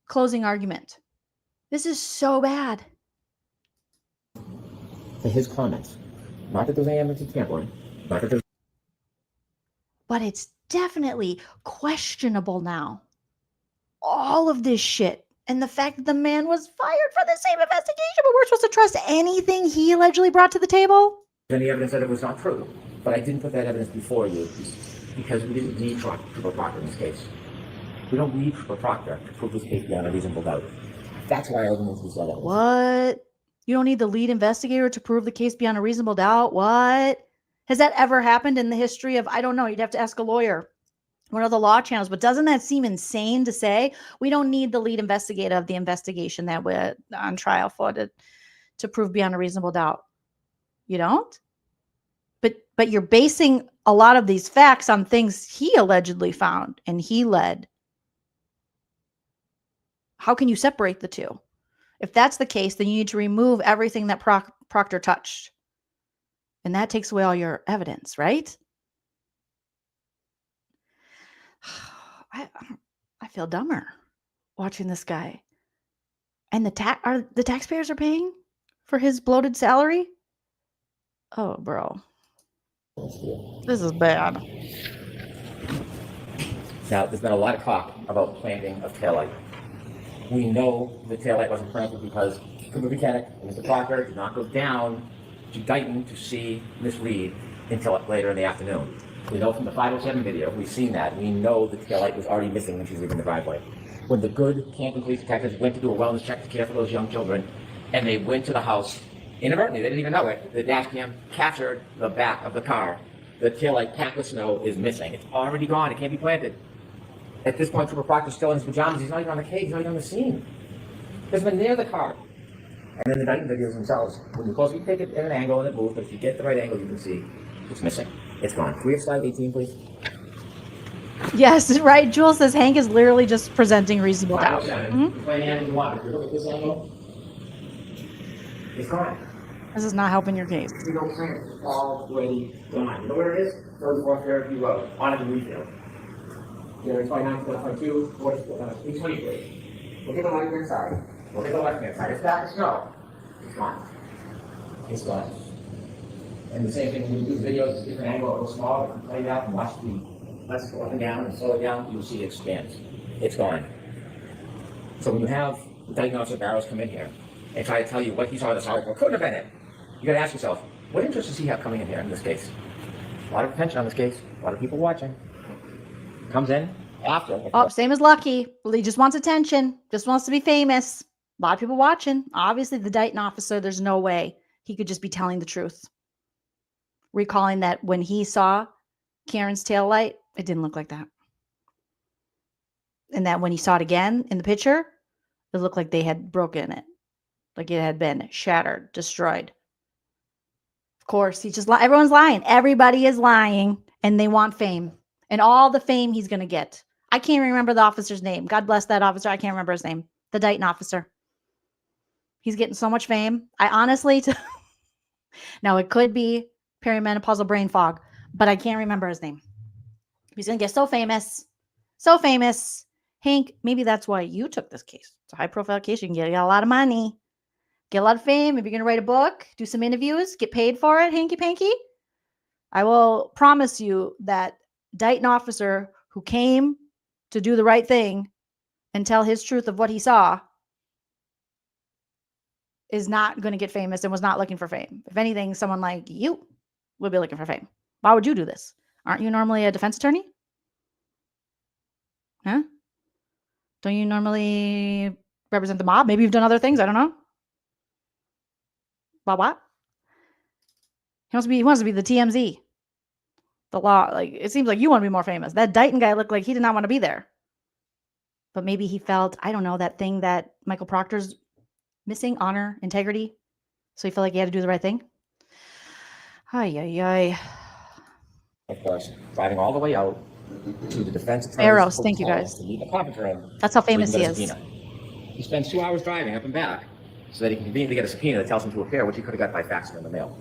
closing argument. This is so bad. To his comments. Not that there's any evidence of tampering. Not that there's. But it's definitely questionable now. All of this shit. And the fact that the man was fired for the same investigation, but we're supposed to trust anything he allegedly brought to the table? Any evidence that it was not true. But I didn't put that evidence before you because we didn't need Trooper Proctor in this case. We don't need Trooper Proctor to prove this case beyond a reasonable doubt. That's why I didn't use that evidence. What? You don't need the lead investigator to prove the case beyond a reasonable doubt? What? Has that ever happened in the history of, I don't know, you'd have to ask a lawyer, one of the law channels, but doesn't that seem insane to say? We don't need the lead investigator of the investigation that we're on trial for to prove beyond a reasonable doubt. You don't? But you're basing a lot of these facts on things he allegedly found and he led. How can you separate the two? If that's the case, then you need to remove everything that Proctor touched. And that takes away all your evidence, right? I feel dumber watching this guy. And the taxpayers are paying for his bloated salary? Oh, bro. This is bad. Now, there's been a lot of talk about planting of taillight. We know the taillight wasn't planted because Cooper Mechanic and Mr. Proctor did not go down to Dighton to see Miss Read until later in the afternoon. We know from the 507 video, we've seen that. We know the taillight was already missing when she was leaving the driveway. When the good Canton police detectives went to do a wellness check to care for those young children, and they went to the house inadvertently, they didn't even know it, the dash cam captured the back of the car. The taillight packed with snow is missing. It's already gone. It can't be planted. At this point, Trooper Proctor's still in his pajamas. He's not even on the case. He's not even on the scene. He hasn't been near the car. And then the night videos themselves, when you're close, you take it at an angle and it moves, but if you get the right angle, you can see it's missing. It's gone. Can we have slide 18, please? Yes, right. Jules says Hank is literally just presenting reasonable doubt. Play the angle you want. If you look at this angle, it's gone. This is not helping your case. We don't print it. It's already gone. You know where it is? 34th Fairview Road, on a refill. Here, 29, 22, 323. Look at the right-hand side. Look at the left-hand side. It's back to snow. It's gone. It's gone. And the same thing when you do videos, it's a different angle, a little small. If you play that and watch the let's go up and down and slow it down, you'll see it expands. It's gone. So when you have Detective Officer Barrows come in here and try to tell you what he saw in the solid report, couldn't have been it. You gotta ask yourself, what interest does he have coming in here in this case? A lot of attention on this case, a lot of people watching. Comes in after. Oh, same as Lucky. Well, he just wants attention, just wants to be famous. A lot of people watching. Obviously, the Dighton officer, there's no way he could just be telling the truth. Recalling that when he saw Karen's taillight, it didn't look like that. And that when he saw it again in the picture, it looked like they had broken it. Like it had been shattered, destroyed. Of course, he's just everyone's lying. Everybody is lying and they want fame. And all the fame he's going to get. I can't remember the officer's name. God bless that officer. I can't remember his name. The Dighton officer. He's getting so much fame. I honestly... Now, it could be perimenopausal brain fog, but I can't remember his name. He's going to get so famous. So famous. Hank, maybe that's why you took this case. It's a high-profile case. You can get a lot of money. Get a lot of fame. If you're going to write a book, do some interviews, get paid for it, hanky-panky. I will promise you that Dighton officer who came to do the right thing and tell his truth of what he saw is not going to get famous and was not looking for fame. If anything, someone like you would be looking for fame. Why would you do this? Aren't you normally a defense attorney? Huh? Don't you normally represent the mob? Maybe you've done other things. I don't know. What? He wants to be the TMZ. The law. Like, it seems like you want to be more famous. That Dighton guy looked like he did not want to be there. But maybe he felt, I don't know, that thing that Michael Proctor's missing, honor, integrity. So he felt like he had to do the right thing. Ay. Of course, driving all the way out to the defense attorney's Arrows, thank you hotel guys. to meet the conference room. That's how so he can famous get he a is. subpoena. He spends 2 hours driving up and back so that he can conveniently get a subpoena that tells him to appear, which he could have got by fax or in the mail.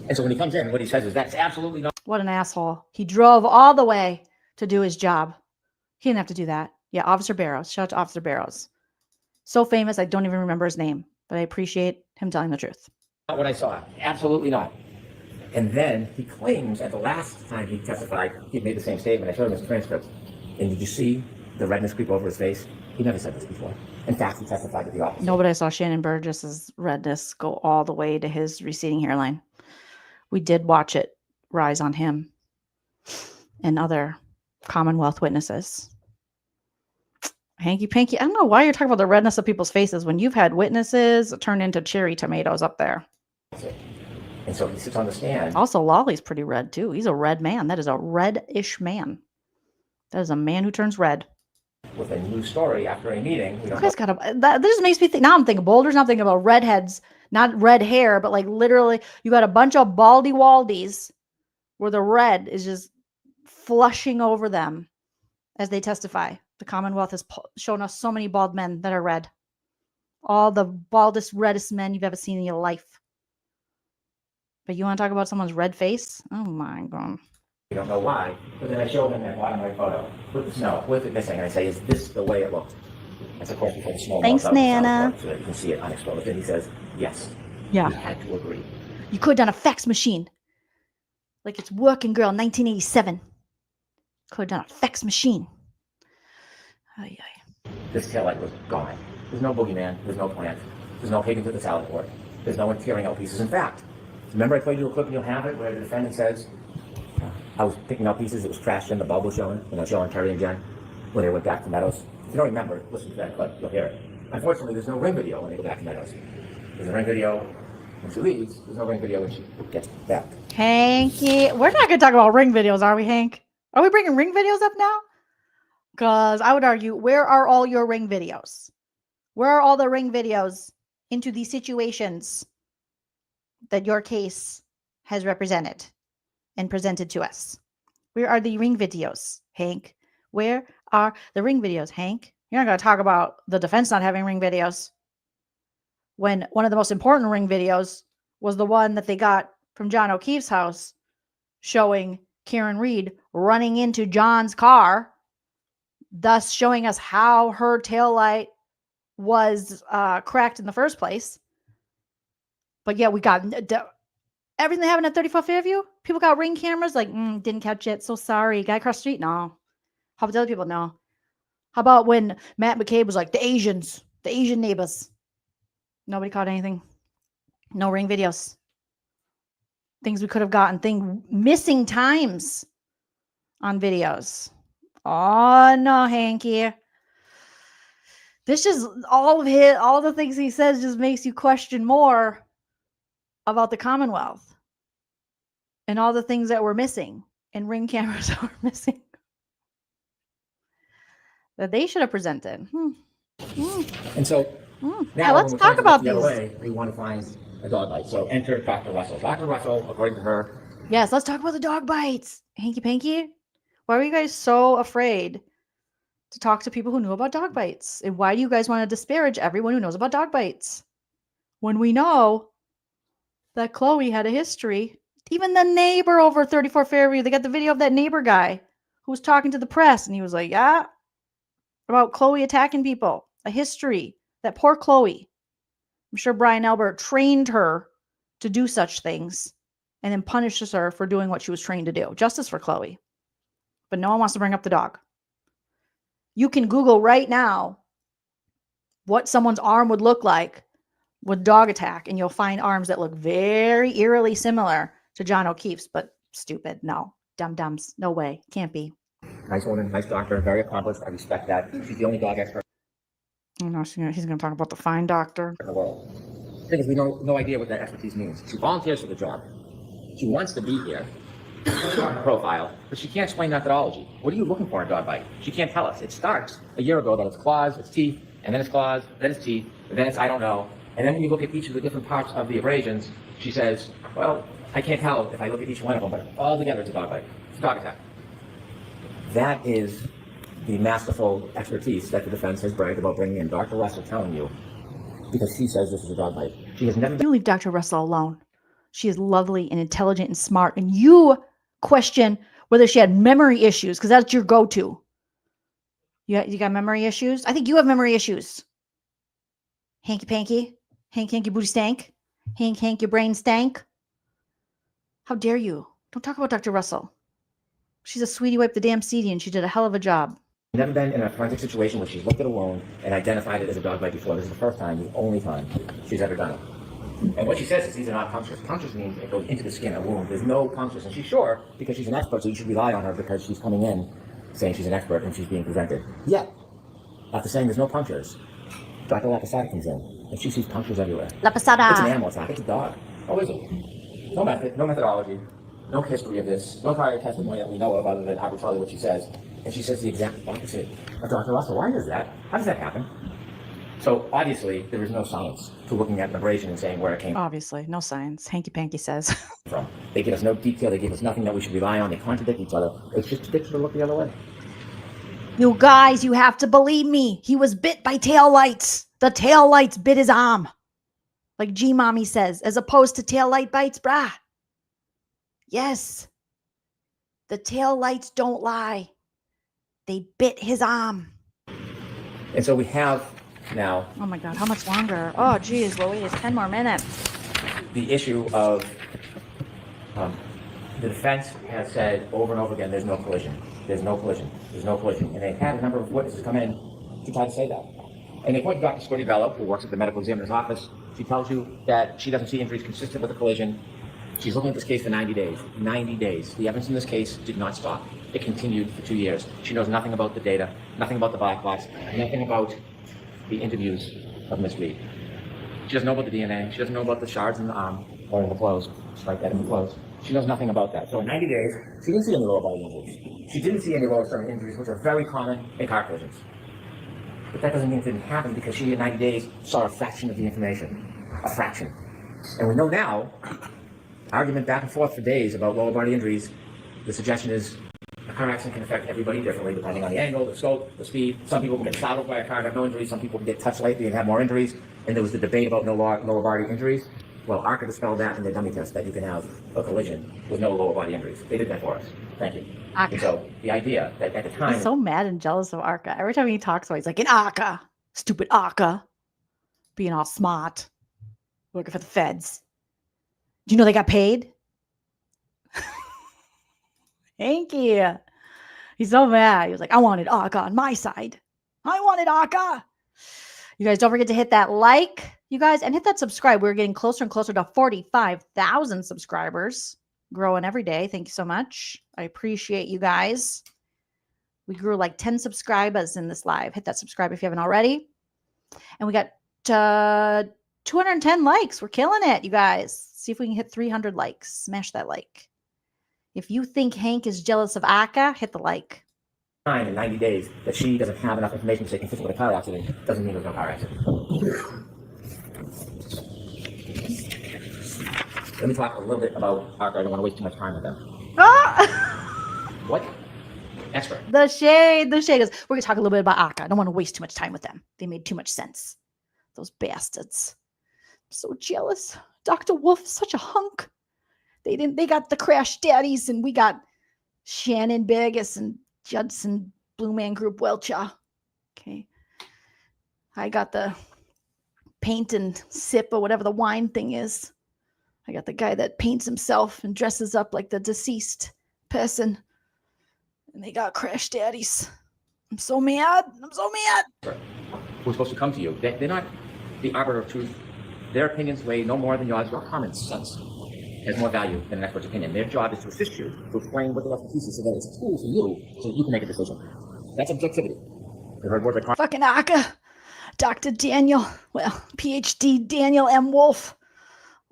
And so when he comes in, what he says is, that's absolutely not. What an asshole. He drove all the way to do his job. He didn't have to do that. Yeah, Officer Barrows. Shout out to Officer Barrows. So famous, I don't even remember his name, but I appreciate him telling the truth. Not what I saw. Absolutely not. And then he claims at the last time he testified, he made the same statement. I showed him his transcript. And did you see the redness creep over his face? He never said this before. In fact, he testified to the officer. No, but I saw Shannon Burgess's redness go all the way to his receding hairline. We did watch it rise on him and other Commonwealth witnesses. Hanky panky. I don't know why you're talking about the redness of people's faces when you've had witnesses turn into cherry tomatoes up there. And so he sits on the stand. Also, Lolly's pretty red too. He's a red man. That is a red-ish man. That is a man who turns red. With a new story after a meeting. You guys got to. That just makes me think. Now I'm thinking boulders. Now I'm thinking about redheads, not red hair, but like literally, you got a bunch of baldy waldies where the red is just flushing over them as they testify. The Commonwealth has shown us so many bald men that are red. All the baldest, reddest men you've ever seen in your life. But you want to talk about someone's red face? Oh my God. We don't know why, but then I show him that bottom right photo with the snow, with it missing, and I say, is this the way it looked? That's of course before the snow melts Thanks, out, Nana. so that you can see it unexploded. And he says, yes. Yeah. He had to agree. You could have done a fax machine. Like it's Working Girl 1987. Could have done a fax machine. Ay, ay. This taillight was gone. There's no boogeyman. There's no plant. There's no pig into the salad board. There's no one tearing out pieces. In fact, remember I played you a clip and you'll have it where the defendant says, I was picking up pieces. It was trashed in. The bulb was showing. And I was showing Terry and Jen when they went back to Meadows. If you don't remember, listen to that clip. You'll hear it. Unfortunately, there's no ring video when they go back to Meadows. There's a ring video when she leaves. There's no ring video when she gets back. Hanky, we're not going to talk about ring videos, are we, Hank? Are we bringing ring videos up now? Because I would argue, where are all your ring videos? Where are all the ring videos into the situations that your case has represented and presented to us? Where are the ring videos, Hank? Where are the ring videos, Hank? You're not going to talk about the defense not having ring videos when one of the most important ring videos was the one that they got from John O'Keefe's house showing Karen Read running into John's car, thus showing us how her taillight was cracked in the first place. But yeah, we got everything that happened at 34 Fairview. People got ring cameras, like, didn't catch it. So sorry. Guy across the street? No. How about the other people? No. How about when Matt McCabe was like, the Asian neighbors? Nobody caught anything. No ring videos. Things we could have gotten. Missing times on videos. Oh, no, Hanky. This just, all the things he says just makes you question more about the Commonwealth and all the things that were missing and ring cameras that were missing that they should have presented. And so now let's talk about the these. other way, we want to find a dog bite. So enter Dr. Russell. Dr. Russell, according to her. Yes, let's talk about the dog bites. Hanky Panky, why were you guys so afraid to talk to people who knew about dog bites? And why do you guys want to disparage everyone who knows about dog bites? When we know that Chloe had a history. Even the neighbor over 34 Fairview, they got the video of that neighbor guy who was talking to the press, and he was like, yeah, about Chloe attacking people. A history. That poor Chloe. I'm sure Brian Albert trained her to do such things and then punishes her for doing what she was trained to do. Justice for Chloe. But no one wants to bring up the dog. You can Google right now what someone's arm would look like with dog attack, and you'll find arms that look very eerily similar to John O'Keefe's, but stupid. No. Dum-dums. No way. Can't be. Nice woman, nice doctor, very accomplished. I respect that. She's the only dog expert Oh, no, he's going to talk about the fine doctor. in the world. The thing is, we know no idea what that expertise means. She volunteers for the job. She wants to be here. Profile, but she can't explain methodology. What are you looking for in a dog bite? She can't tell us. It starts a year ago that it's claws, it's teeth, and then it's claws, then it's teeth, and then it's I don't know. And then when you look at each of the different parts of the abrasions, she says, well, I can't tell if I look at each one of them, but all together it's a dog bite. It's a dog attack. That is the masterful expertise that the defense has bragged about bringing in. Dr. Russell telling you, because she says this is a dog bite. She has never You leave Dr. Russell alone. She is lovely and intelligent and smart, and you question whether she had memory issues, because that's your go-to. You got memory issues? I think you have memory issues. Hanky Panky. Hank your booty stank. Hank your brain stank. How dare you? Don't talk about Dr. Russell. She's a sweetie wipe the damn CD, and she did a hell of a job. never been in a forensic situation where she's looked at a wound and identified it as a dog bite before. This is the first time, the only time she's ever done it. And what she says is these are not punctures. Punctures means it goes into the skin, a wound. There's no punctures. And she's sure because she's an expert, so you should rely on her because she's coming in saying she's an expert and she's being presented. Yet, after saying there's no punctures, Dr. Laposada comes in and she sees punctures everywhere. Laposada. It's an animal attack. It's a dog. Oh, is it? No method, no methodology, no history of this, no prior testimony that we know of other than I will tell you what she says. And she says the exact opposite of Dr. Russell. Why is that? How does that happen? So obviously there is no science to looking at an abrasion and saying where it came Obviously, no science. Hanky Panky says. from. They give us no detail. They give us nothing that we should rely on. They contradict each other. It's just a picture to look the other way. You guys, you have to believe me. He was bit by tail lights. The tail lights bit his arm. Like G-Mommy says, as opposed to tail light bites, brah. Yes. The tail lights don't lie. They bit his arm. And so we have now Oh my God, how much longer? Oh, geez, Louise, 10 more minutes. the issue of the defense has said over and over again, there's no collision. There's no collision. There's no collision. And they've had a number of witnesses come in to try to say that. And they point to Dr. Squirty Bello, who works at the medical examiner's office. She tells you that she doesn't see injuries consistent with a collision. She's looking at this case for 90 days. 90 days. The evidence in this case did not stop. It continued for 2 years. She knows nothing about the data, nothing about the black box, nothing about the interviews of Miss Reed. She doesn't know about the DNA. She doesn't know about the shards in the arm or in the clothes, like that in the clothes. She knows nothing about that. So in 90 days, she didn't see any lower body injuries. She didn't see any lower extremity injuries, which are very common in car collisions. But that doesn't mean it didn't happen because she, in 90 days, saw a fraction of the information. A fraction. And we know now, argument back and forth for days about lower body injuries, the suggestion is a car accident can affect everybody differently depending on the angle, the scope, the speed. Some people can get startled by a car and have no injuries. Some people can get touched lightly and have more injuries. And there was the debate about no lower body injuries. Well, ARCA dispelled that in their dummy test that you can have a collision with no lower body injuries. They did that for us. Thank you. And so the idea that at the time... He's so mad and jealous of ARCA. Every time he talks about it, he's like, an ARCA. Stupid ARCA. Being all smart. Working for the feds. Do you know they got paid? Hanky. He's so mad. He was like, I wanted ARCA on my side. I wanted ARCA. You guys don't forget to hit that like, you guys, and hit that subscribe. We're getting closer and closer to 45,000 subscribers. Growing every day. Thank you so much. I appreciate you guys. We grew like 10 subscribers in this live. Hit that subscribe if you haven't already. And we got 210 likes. We're killing it, you guys. See if we can hit 300 likes. Smash that like. If you think Hank is jealous of ARCA, hit the like. Time in 90 days that she doesn't have enough information to say consistent with a car accident doesn't mean there's no car accident. Let me talk a little bit about ARCA. I don't want to waste too much time with them. Ah! What? Expert. The shade goes, we're going to talk a little bit about ARCA. I don't want to waste too much time with them. They made too much sense. Those bastards. I'm so jealous. Dr. Wolf is such a hunk. They got the crash daddies and we got Shannon Burgess and Judson Blue Man Group Welcher. Okay. I got the paint and sip or whatever the wine thing is. I got the guy that paints himself and dresses up like the deceased person. And they got crash daddies. I'm so mad. I'm so mad. Who's supposed to come to you? They're not the arbiter of truth. Their opinions weigh no more than yours. Your common sense has more value than an expert's opinion. Their job is to assist you, to explain what the expertise is so that it's a tool for you so that you can make a decision. That's objectivity. You heard words like fucking ARCA. Dr. Daniel, well, PhD Daniel M. Wolf.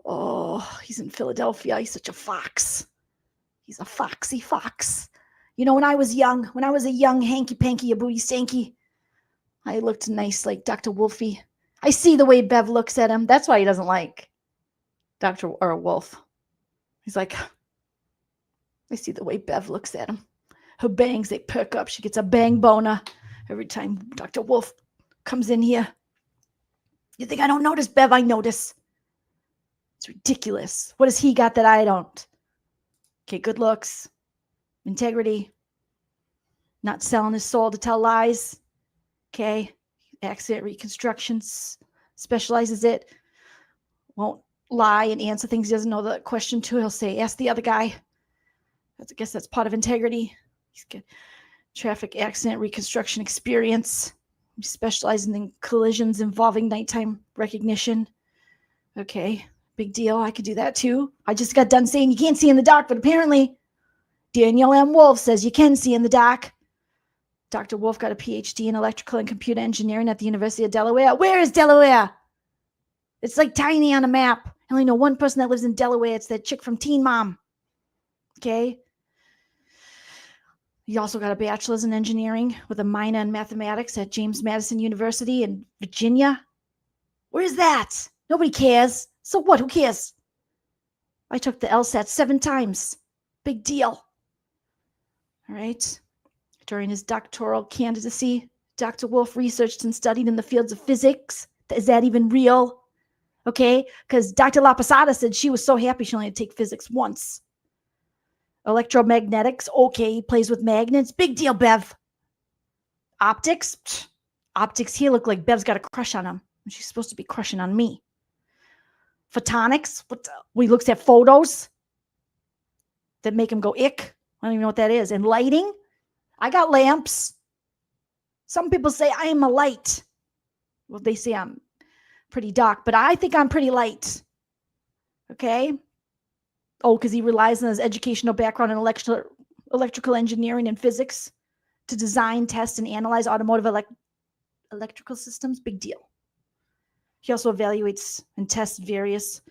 Oh, he's in Philadelphia. He's such a fox. He's a foxy fox. You know, when I was a young hanky-panky, a booty stanky, I looked nice like Dr. Wolfie. I see the way Bev looks at him. That's why he doesn't like Dr. or Wolf. He's like, I see the way Bev looks at him. Her bangs, they perk up. She gets a bang boner every time Dr. Wolf comes in here. You think I don't notice, Bev? I notice. It's ridiculous. What has he got that I don't? Okay, good looks, integrity, not selling his soul to tell lies. Okay, accident reconstructions, specializes it, won't lie and answer things he doesn't know the question to. He'll say, ask the other guy. I guess that's part of integrity. He's got traffic accident reconstruction experience. He specializes in collisions involving nighttime recognition. Okay, big deal. I could do that too. I just got done saying you can't see in the dark, but apparently Daniel M. Wolf says you can see in the dark. Dr. Wolf got a PhD in electrical and computer engineering at the University of Delaware. Where is Delaware? It's like tiny on a map. I only know one person that lives in Delaware. It's that chick from Teen Mom. Okay. He also got a bachelor's in engineering with a minor in mathematics at James Madison University in Virginia. Where is that? Nobody cares. So what? Who cares? I took the LSAT 7 times. Big deal. All right. During his doctoral candidacy, Dr. Wolf researched and studied in the fields of physics. Is that even real? Okay, because Dr. La Posada said she was so happy she only had to take physics once. Electromagnetics, okay, he plays with magnets. Big deal, Bev. Optics? Pfft. Optics here look like Bev's got a crush on him. She's supposed to be crushing on me. Photonics? He looks at photos that make him go ick. I don't even know what that is. And lighting? I got lamps. Some people say I am a light. Well, they say I'm pretty dark, but I think I'm pretty light. Okay? Oh, because he relies on his educational background in electrical engineering and physics to design, test, and analyze automotive electrical systems. Big deal. He also evaluates and tests various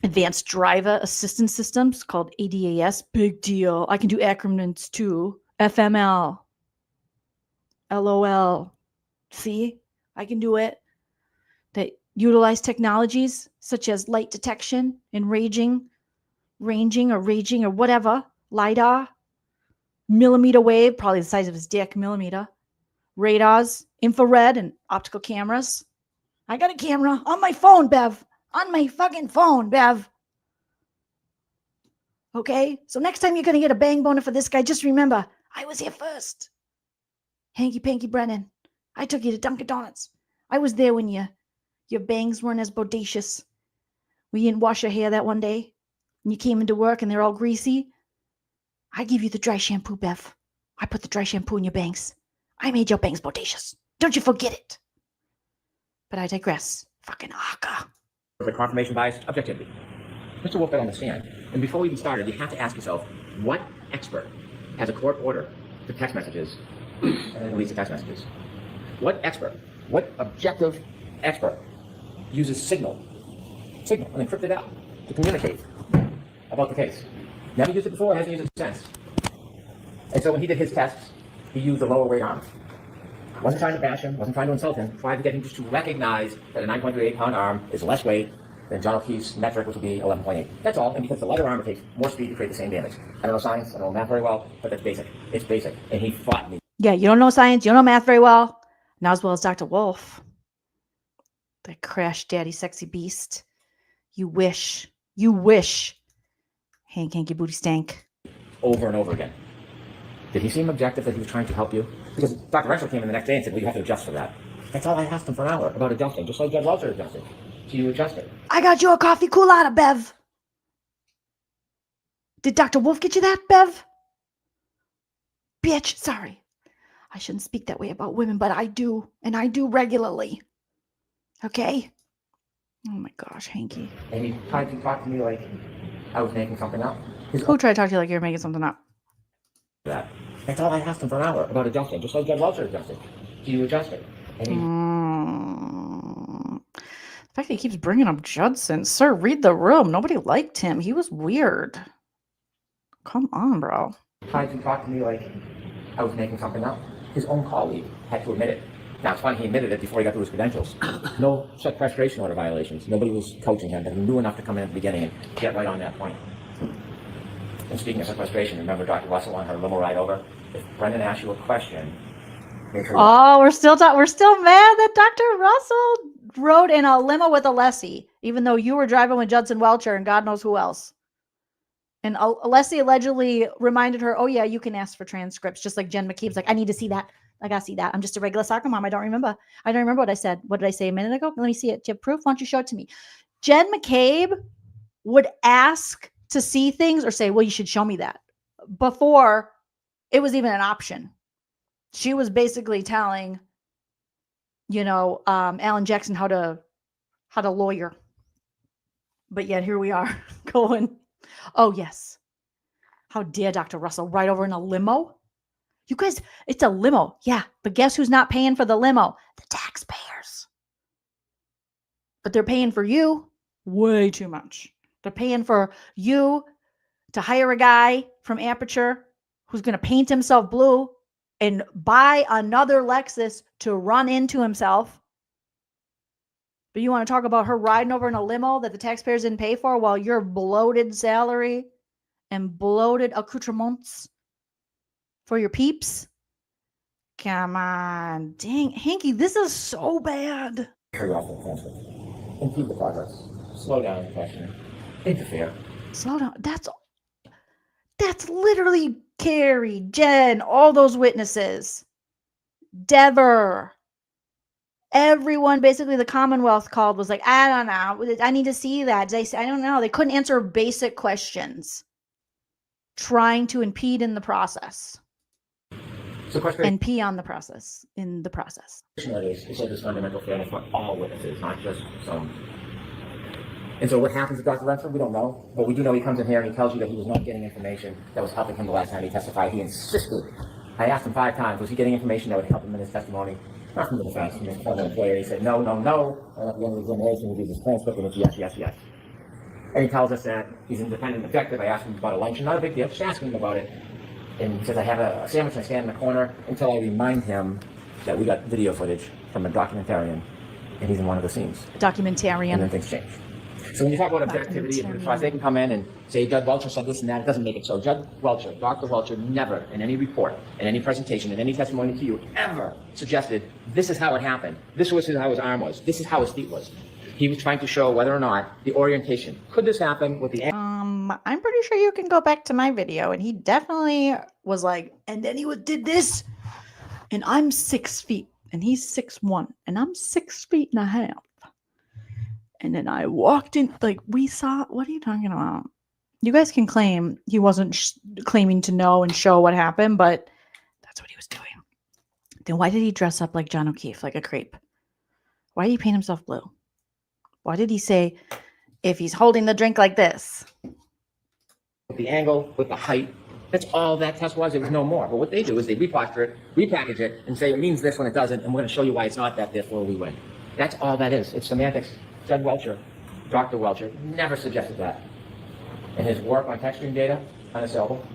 advanced driver assistance systems called ADAS. Big deal. I can do acronyms too. FML. LOL. See? I can do it. That utilize technologies such as light detection and ranging or whatever. LiDAR. Millimeter wave, probably the size of his dick, millimeter. Radars, infrared, and optical cameras. I got a camera on my phone, Bev. On my fucking phone, Bev. Okay? So next time you're going to get a bang boner for this guy, just remember, I was here first. Hanky Panky Brennan. I took you to Dunkin' Donuts. I was there when your bangs weren't as bodacious. When you didn't wash your hair that one day. And you came into work and they're all greasy. I give you the dry shampoo, Bev. I put the dry shampoo in your bangs. I made your bangs bodacious. Don't you forget it. But I digress. Fucking Aka. The confirmation bias, objectivity. Mr. Wolf got on the stand. And before we even started, you have to ask yourself, what expert has a court order for text messages and then release the text messages? What expert, what objective expert uses signal, and encrypted out to communicate about the case? Never used it before, hasn't used it since. And so when he did his tests, he used the lower weight arm. Wasn't trying to bash him, wasn't trying to insult him, tried to get him just to recognize that a 9.38 pound arm is less weight than John O'Keefe's metric, which would be 11.8. That's all, and because the lighter arm takes more speed to create the same damage. I don't know science, I don't know math very well, but that's basic. It's basic. And he fought me. Yeah, you don't know science, you don't know math very well. Not as well as Dr. Wolf. That crash daddy sexy beast. You wish. Hanky booty stank. Over and over again. Did he seem objective that he was trying to help you? Because Dr. Rensselaer came in the next day and said, well, you have to adjust for that. That's all I asked him for an hour about adjusting, just like Judge Lunzer adjusted. So you adjusted. I got you a coffee coolada, Bev. Did Dr. Wolf get you that, Bev? Bitch, sorry. I shouldn't speak that way about women, but I do, and I do regularly. Okay? Oh my gosh, Hanky. And he tried to talk to me like I was making something up. Who tried to talk to you like you're making something up? That's all I asked him for an hour about adjusting, just like Judge Lunzer adjusted. So you adjusted. The fact that he keeps bringing up Judson. Sir, read the room. Nobody liked him. He was weird. Come on, bro. Tried to talk to me like I was making something up. His own colleague had to admit it. Now, it's funny, he admitted it before he got to his credentials. No sequestration order violations. Nobody was coaching him, but he knew enough to come in at the beginning and get right on that point. And speaking of sequestration, remember Dr. Russell on her limo ride over? If Brendan asks you a question, make sure. Oh, we're still mad that Dr. Russell rode in a limo with Alessi, even though you were driving with Judson Welcher and God knows who else. And Alessi allegedly reminded her, oh yeah, you can ask for transcripts, just like Jen McCabe's like, I need to see that. I gotta see that. I'm just a regular soccer mom. I don't remember what I said. What did I say a minute ago? Let me see it. Do you have proof? Why don't you show it to me? Jen McCabe would ask to see things or say, well, you should show me that, before it was even an option. She was basically telling, Alan Jackson how to lawyer. But yet here we are going, oh yes. How dare Dr. Russell ride over in a limo? You guys, it's a limo. Yeah, but guess who's not paying for the limo? The taxpayers. But they're paying for you way too much. They're paying for you to hire a guy from Aperture who's going to paint himself blue and buy another Lexus to run into himself. But you want to talk about her riding over in a limo that the taxpayers didn't pay for while your bloated salary and bloated accoutrements for your peeps? Come on. Dang, Hanky, this is so bad. Carry off the transfer. Impede the progress. Slow down the question. Interfere. Slow down. That's literally Carrie, Jen, all those witnesses. Dever. Everyone, basically the Commonwealth called, was like, I don't know. I need to see that. I don't know. They couldn't answer basic questions. Trying to impede in the process. And pee on the process, in the process. It's like this fundamental fairness for all witnesses, not just some And so what happens to Dr. Lunzer, we don't know. But we do know he comes in here and he tells you that he was not getting information that was helping him the last time he testified. He insisted. I asked him 5 times, was he getting information that would help him in his testimony? Not from the defense, from his former employer. He said, no, no, no. And at the end of the examination, he gives his transcript and it's yes, yes, yes. And he tells us that he's independent and objective. I asked him about a lunch, not a big deal, just asking him about it. And he says, I have a sandwich and I stand in the corner until I remind him that we got video footage from a documentarian and he's in one of the scenes. Documentarian. And then things change. So when you talk about objectivity, they can come in and say, Judge Welcher said this and that, it doesn't make it so. Judge Welcher, Dr. Welcher, never in any report, in any presentation, in any testimony to you, ever suggested this is how it happened. This was how his arm was. This is how his feet was. He was trying to show whether or not the orientation. Could this happen with the... I'm pretty sure you can go back to my video, and he definitely was like, and then he did this, and I'm 6 feet, and he's 6'1", and I'm 6 feet and a half. And then I walked in, like, we saw, what are you talking about? You guys can claim he wasn't claiming to know and show what happened, but that's what he was doing. Then why did he dress up like John O'Keefe, like a creep? Why did he paint himself blue? Why did he say, if he's holding the drink like this? With the angle, with the height, that's all that test was. It was no more. But what they do is they reposture it, repackage it, and say it means this when it doesn't, and we're going to show you why it's not that, therefore we win. That's all that is. It's semantics. Judge Welcher, Dr. Welcher, never suggested that. And his work on texturing data, unassailable.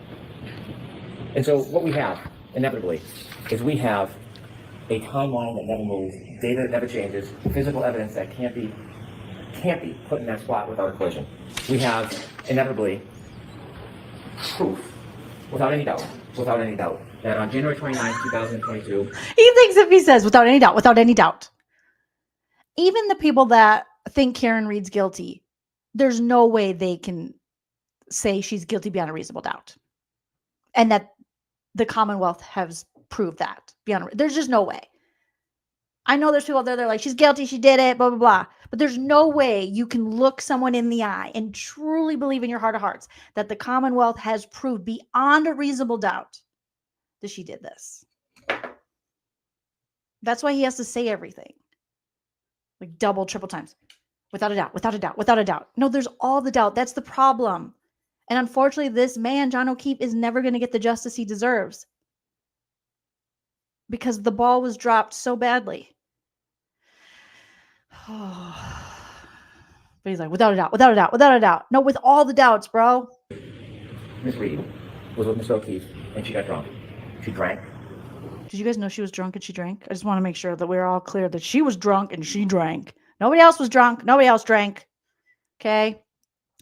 And so what we have, inevitably, is we have a timeline that never moves, data that never changes, physical evidence that can't be put in that spot without a collision. We have, inevitably, proof, without any doubt, that on January 29, 2022... He thinks if he says, without any doubt. Even the people that think Karen Read's guilty, there's no way they can say she's guilty beyond a reasonable doubt. And that the Commonwealth has proved that. There's just no way. I know there's people out there that are like, she's guilty, she did it, blah, blah, blah. But there's no way you can look someone in the eye and truly believe in your heart of hearts that the Commonwealth has proved beyond a reasonable doubt that she did this. That's why he has to say everything. Like double, triple times. Without a doubt. No, there's all the doubt. That's the problem. And unfortunately, this man, John O'Keefe, is never going to get the justice he deserves. Because the ball was dropped so badly. But he's like, without a doubt. No, with all the doubts, bro. Miss Read was with Miss O'Keefe, and she got drunk. She drank. Did you guys know she was drunk and she drank? I just want to make sure that we're all clear that she was drunk and she drank. Nobody else was drunk. Nobody else drank. Okay?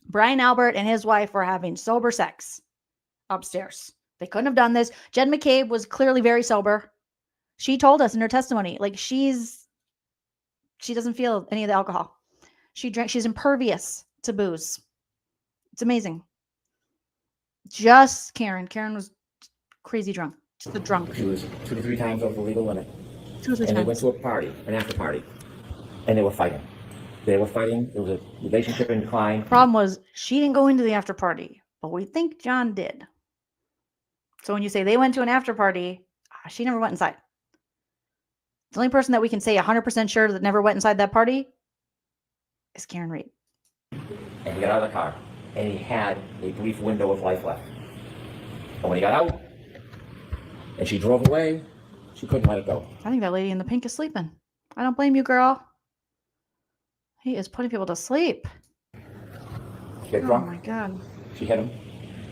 Brian Albert and his wife were having sober sex upstairs. They couldn't have done this. Jen McCabe was clearly very sober. She told us in her testimony, like she doesn't feel any of the alcohol. She drank. She's impervious to booze. It's amazing. Just Karen. Karen was crazy drunk. Just the drunk. She was 2 to 3 times over the legal limit. 2 or 3 times. And they went to a party, an after party, and they were fighting. There was a relationship in decline. Problem was, she didn't go into the after party, but we think John did. So when you say they went to an after party, she never went inside. The only person that we can say 100% sure that never went inside that party is Karen Read. And he got out of the car, and he had a brief window of life left. And when he got out, and she drove away, she couldn't let it go. I think that lady in the pink is sleeping. I don't blame you, girl. He is putting people to sleep. She got drunk. Oh my God. She hit him.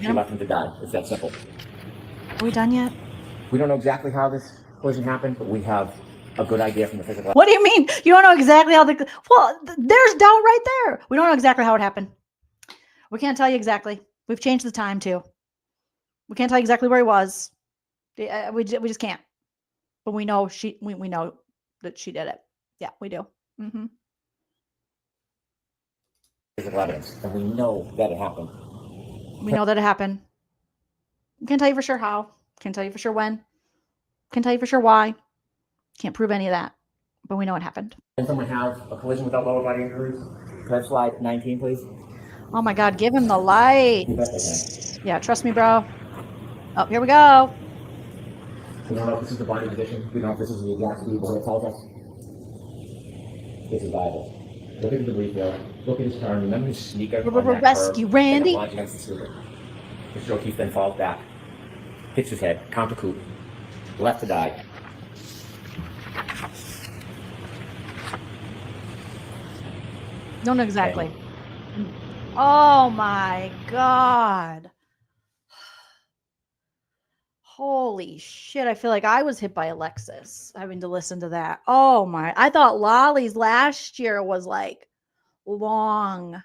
She left him to die. It's that simple. Are we done yet? We don't know exactly how this collision happened, but we have a good idea from the physical. What do you mean? You don't know exactly how the... Well, there's doubt right there. We don't know exactly how it happened. We can't tell you exactly. We've changed the time too. We can't tell you exactly where he was. We just can't. But we know we know that she did it. Yeah, we do. Mm-hmm. Physical evidence, and we know that it happened. We know that it happened. We can't tell you for sure how. Can't tell you for sure when. Can't tell you for sure why. Can't prove any of that. But we know it happened. Can someone have a collision without lower body injuries? Can I slide 19, please? Oh my God, give him the light. You bet they can. Yeah, trust me, bro. Oh, here we go. We don't know if this is the body position. We don't know if this is the exact speed, but it tells us this is viable. Look at the debris field. Look at his turn. Remember his sneaker on that Rescue curb? Randy. Like a launch against the ceiling. Mr. O'Keefe then falls back, hits his head, counter coup, left to die. Don't know exactly. Oh my God. Holy shit. I feel like I was hit by Alexis having to listen to that. Oh my. I thought Lolly's last year was like long.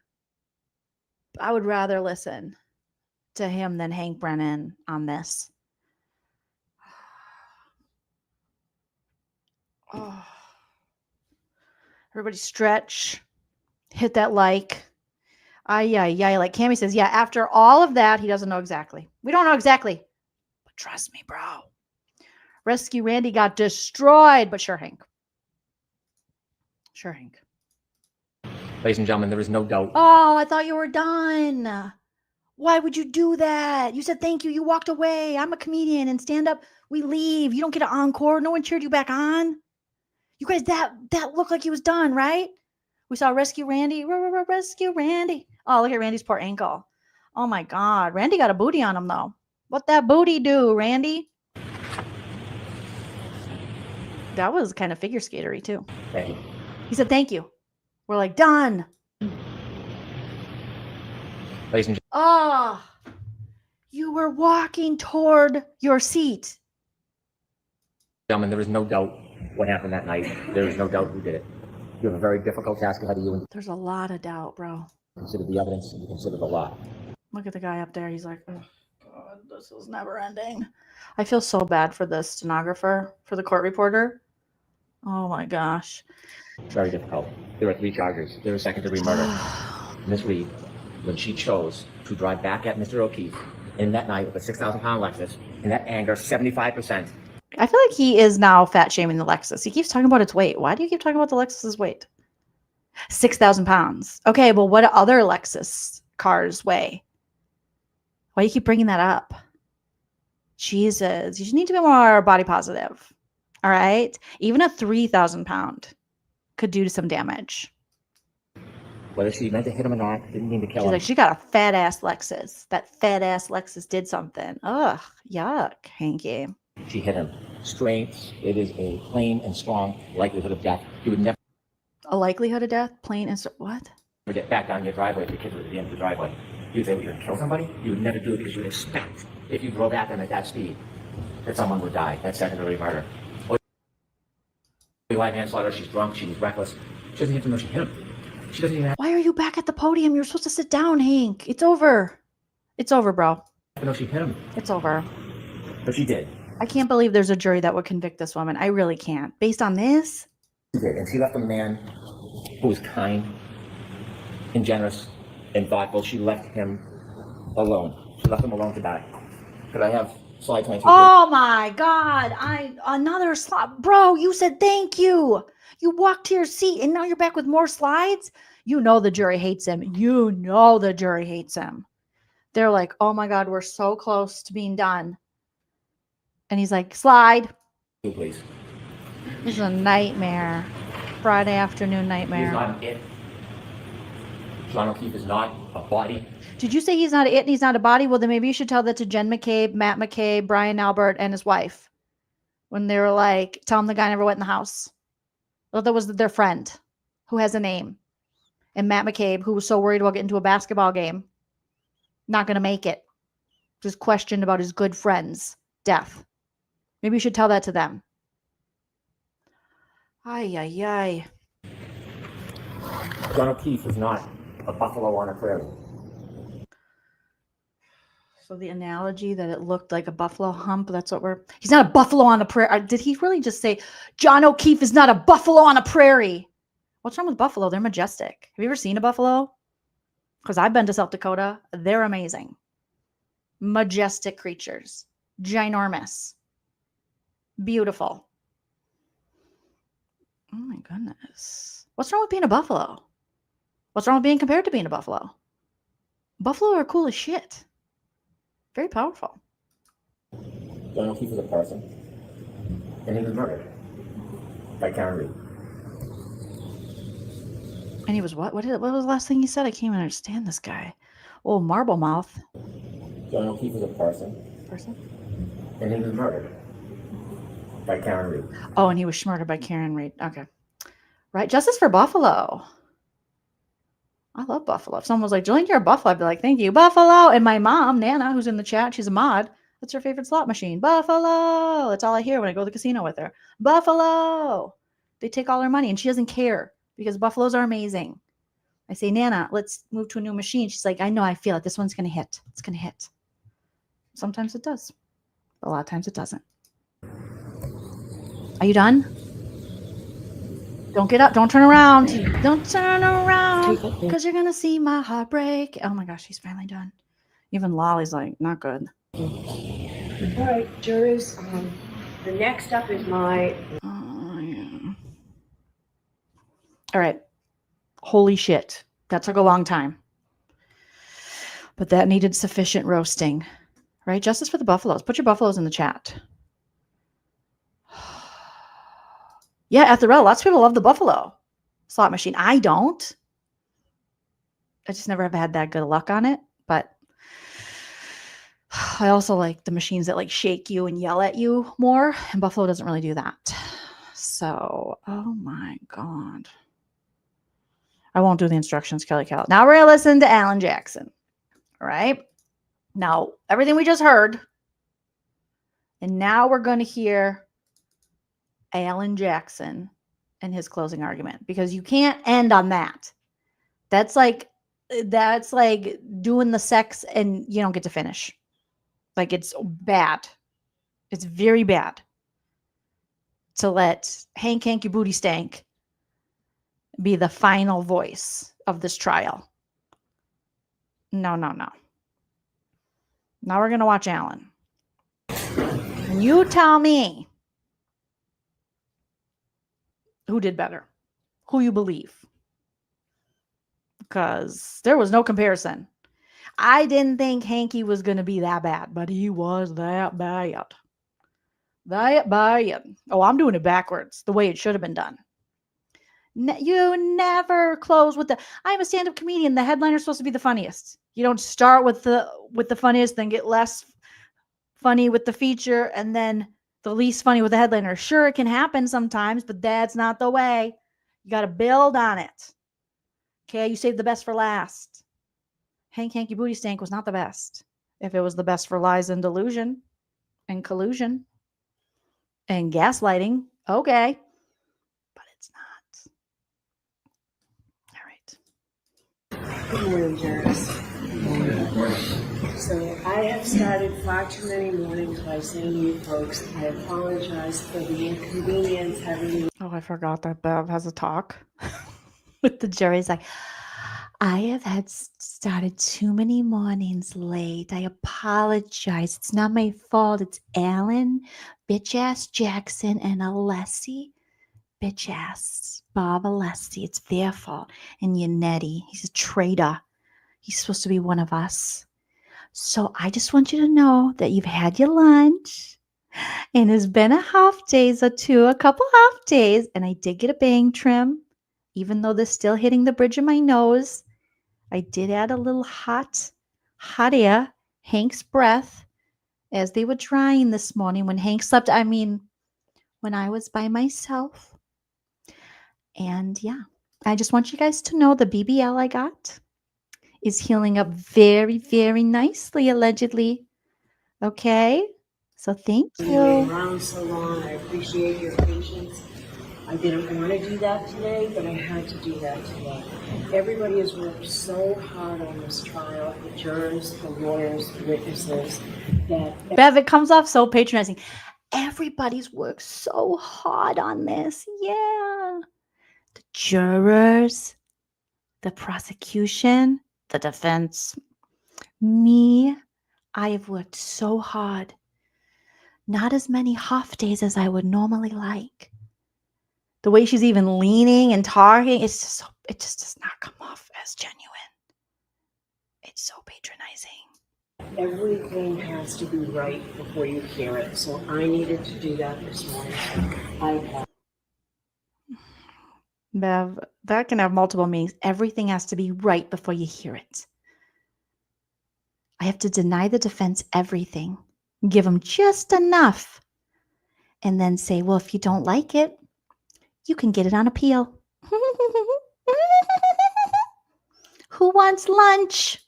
I would rather listen to him than Hank Brennan on this. Oh. Everybody stretch. Hit that like. Yeah. Like Cammie says, yeah, after all of that, he doesn't know exactly. We don't know exactly. But trust me, bro. Rescue Randy got destroyed. But sure, Hank. Sure, Hank. Ladies and gentlemen, there is no doubt. Oh, I thought you were done. Why would you do that? You said thank you. You walked away. I'm a comedian and stand up. We leave. You don't get an encore. No one cheered you back on. You guys, that looked like he was done, right? We saw Rescue Randy. Rescue Randy. Oh, look at Randy's poor ankle. Oh my God. Randy got a booty on him though. What that booty do, Randy? That was kind of figure skatery too. Thank you. He said thank you. We're like, done. Ladies and Oh, you were walking toward your seat. gentlemen, there is no doubt what happened that night. There is no doubt who did it. You have a very difficult task ahead of you, and There's a lot of doubt, bro. consider the evidence and you consider the law. Look at the guy up there. He's like, oh, God, this is never ending. I feel so bad for the stenographer, for the court reporter. Oh my gosh. Very difficult. There are 3 charges. There is second-degree murder. Miss Reed, when she chose to drive back at Mr. O'Keefe in that night with a 6,000-pound Lexus, in that anger, 75%. I feel like he is now fat shaming the Lexus. He keeps talking about its weight. Why do you keep talking about the Lexus's weight? 6,000 pounds. Okay, well, what do other Lexus cars weigh? Why do you keep bringing that up? Jesus, you need to be more body positive. All right? Even a 3,000 pound could do some damage. Whether she meant to hit him or not, didn't mean to kill She's him. like, she got a fat ass Lexus. That fat ass Lexus did something. Ugh, yuck, Hanky. She hit him. Straight. It is a plain and strong likelihood of death. You would never A likelihood of death? Plain and what? get back down your driveway if your kids were at the end of the driveway. You'd say, well, you're going to kill somebody? You would never do it because you would expect, if you drove at them at that speed, that someone would die. That's second-degree murder. Or manslaughter, she's drunk, she's reckless. She doesn't even know she hit him. She doesn't even have Why are you back at the podium? You're supposed to sit down, Hank. It's over. It's over, bro. to know she hit him. It's over. But she did. I can't believe there's a jury that would convict this woman. I really can't. Based on this? She did. And she left a man who was kind and generous and thoughtful. She left him alone. She left him alone to die. Could I have slide 22? Oh my God. Another slide. Bro, you said thank you. You walked to your seat and now you're back with more slides. You know the jury hates him. You know the jury hates him. They're like, oh my God, we're so close to being done. And he's like, slide. Please. This is a nightmare. Friday afternoon He's nightmare. not it. John O'Keefe is not a body. Did you say he's not it and he's not a body? Well, then maybe you should tell that to Jen McCabe, Matt McCabe, Brian Albert, and his wife. When they were like, tell him the guy never went in the house. Well, that was their friend who has a name. And Matt McCabe, who was so worried about getting to a basketball game, not going to make it. Just questioned about his good friend's death. Maybe you should tell that to them. Ay. John O'Keefe is not a buffalo on a prairie. So the analogy that it looked like a buffalo hump, that's what he's not a buffalo on a prairie. Did he really just say John O'Keefe is not a buffalo on a prairie? What's wrong with buffalo? They're majestic. Have you ever seen a buffalo? Because I've been to South Dakota. They're amazing. Majestic creatures. Ginormous. Beautiful. Oh my goodness. What's wrong with being a buffalo? What's wrong with being compared to being a buffalo? Buffalo are cool as shit. Very powerful. John O'Keefe is a person. And he was murdered by Karen Read. And he was what? What was the last thing he said? I can't even understand this guy. Oh, marble mouth. John O'Keefe was a person. And he was murdered by Karen Read. Oh, and he was murdered by Karen Read. Okay. Right. Justice for Buffalo. I love Buffalo. If someone was like, Jolene, you're a Buffalo, I'd be like, thank you, Buffalo. And my mom, Nana, who's in the chat, she's a mod. That's her favorite slot machine. Buffalo. That's all I hear when I go to the casino with her. Buffalo. They take all her money and she doesn't care because Buffaloes are amazing. I say, Nana, let's move to a new machine. She's like, I know, I feel it. This one's going to hit. It's going to hit. Sometimes it does. A lot of times it doesn't. Are you done? Don't get up. Don't turn around. Don't turn around because you're going to see my heart break. Oh my gosh, he's finally done. Even Lolly's like, not good. All right, jurors. The next up is my... Yeah. All right. Holy shit. That took a long time. But that needed sufficient roasting. Right? Justice for the Buffaloes. Put your Buffaloes in the chat. Yeah, Etherell, lots of people love the Buffalo slot machine. I don't. I just never have had that good luck on it. But I also like the machines that like shake you and yell at you more. And Buffalo doesn't really do that. So, oh my God. I won't do the instructions, Kelly Cal. Now we're going to listen to Alan Jackson. All right. Now, everything we just heard. And now we're going to hear Alan Jackson and his closing argument, because you can't end on that. That's like doing the sex and you don't get to finish. Like, it's bad. It's very bad to let Hank Hanky Booty Stank be the final voice of this trial. No. Now we're going to watch Alan. And you tell me who did better, who you believe. Because there was no comparison. I didn't think Hanky was going to be that bad, but he was that bad. That bad. Oh, I'm doing it backwards, the way it should have been done. You never close with the, I'm a stand-up comedian. The headliner's supposed to be the funniest. You don't start with the funniest, then get less funny with the feature, and then the least funny with the headliner. Sure, it can happen sometimes, but that's not the way. You got to build on it. Okay, you save the best for last. Hank Hanky Booty Stank was not the best. If it was the best for lies and delusion and collusion and gaslighting, okay. But it's not. All right. Good morning, jurors. So I have started far too many mornings by saying to you folks, I apologize for the inconvenience having you. Oh, I forgot that Bev has a talk with the jury. It's like, I have started too many mornings late. I apologize. It's not my fault. It's Alan, bitch-ass Jackson, and Alessi, bitch-ass Bob Alessi. It's their fault. And Yannetti, he's a traitor. He's supposed to be one of us. So I just want you to know that you've had your lunch and it's been a half days or two, a couple half days. And I did get a bang trim, even though they're still hitting the bridge of my nose. I did add a little hot air, Hank's breath, as they were drying this morning when Hank slept. I mean, when I was by myself. And yeah, I just want you guys to know the BBL I got is healing up very, very nicely, allegedly. Okay? So thank you. You've been around so long. I appreciate your patience. I didn't want to do that today, but I had to do that today. Everybody has worked so hard on this trial, the jurors, the lawyers, the witnesses, that... Bev, it comes off so patronizing. Everybody's worked so hard on this. Yeah. The jurors, the prosecution, the defense, me. I have worked so hard. Not as many half days as I would normally like. The way she's even leaning and talking, it just does not come off as genuine. It's so patronizing. Everything has to be right before you hear it. So I needed to do that this morning. Bev, that can have multiple meanings. Everything has to be right before you hear it. I have to deny the defense everything, give them just enough, and then say, well, if you don't like it, you can get it on appeal. Who wants lunch?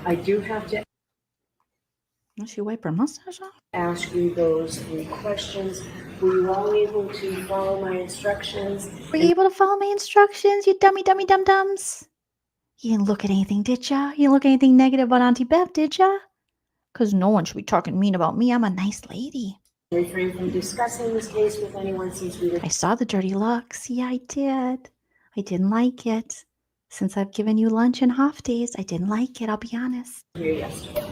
I do have to She wipe her mustache off? ask you those 3 questions. Were you all able to follow my instructions? Were you able to follow my instructions, you dummy dum-dums? You didn't look at anything, did ya? You didn't look at anything negative about Auntie Bev, did ya? Because no one should be talking mean about me. I'm a nice lady. Refrain from discussing this case with anyone since we were I saw the dirty looks. Yeah, I did. I didn't like it. Since I've given you lunch and half days, I didn't like it, I'll be honest. here yesterday.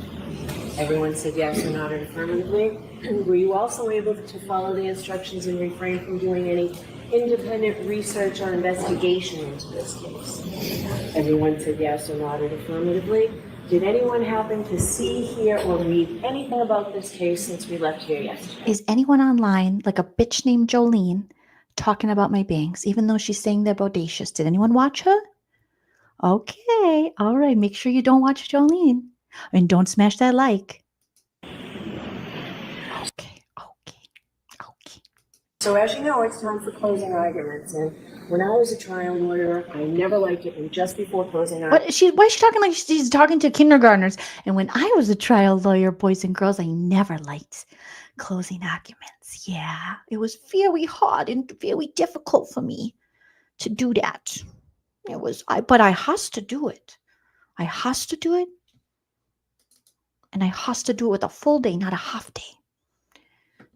Everyone said yes or nodded affirmatively. Were you also able to follow the instructions and refrain from doing any independent research or investigation into this case? Everyone said yes or nodded affirmatively. Did anyone happen to see, hear, or read anything about this case since we left here yesterday? Is anyone online, like a bitch named Joleen, talking about my bangs, even though she's saying they're bodacious? Did anyone watch her? Okay, all right. Make sure you don't watch Jolene. And don't smash that like. Okay. So as you know, it's time for closing arguments. And when I was a trial lawyer, I never liked it when just before closing arguments. Why is she talking like she's talking to kindergartners? And when I was a trial lawyer, boys and girls, I never liked closing arguments. Yeah, it was very hard and very difficult for me to do that. But I has to do it. I has to do it. And I has to do it with a full day, not a half day.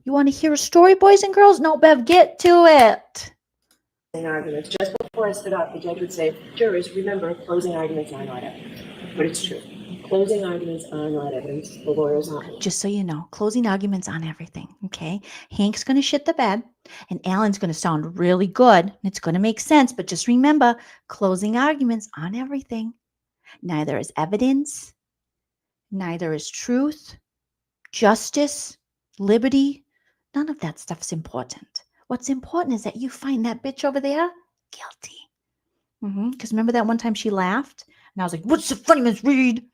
You want to hear a story, boys and girls? No, Bev, get to it. Arguments. Just before I stood up, the judge would say, jurors, remember, closing arguments are not evidence. But it's true. Closing arguments are not evidence. The lawyers aren't. Just so you know, closing arguments on everything, okay? Hank's going to shit the bed, and Alan's going to sound really good, and it's going to make sense. But just remember, closing arguments on everything. Neither is evidence. Neither is truth, justice, liberty. None of that stuff's important. What's important is that you find that bitch over there guilty. Because remember that one time she laughed? And I was like, what's so funny, Miss Reed?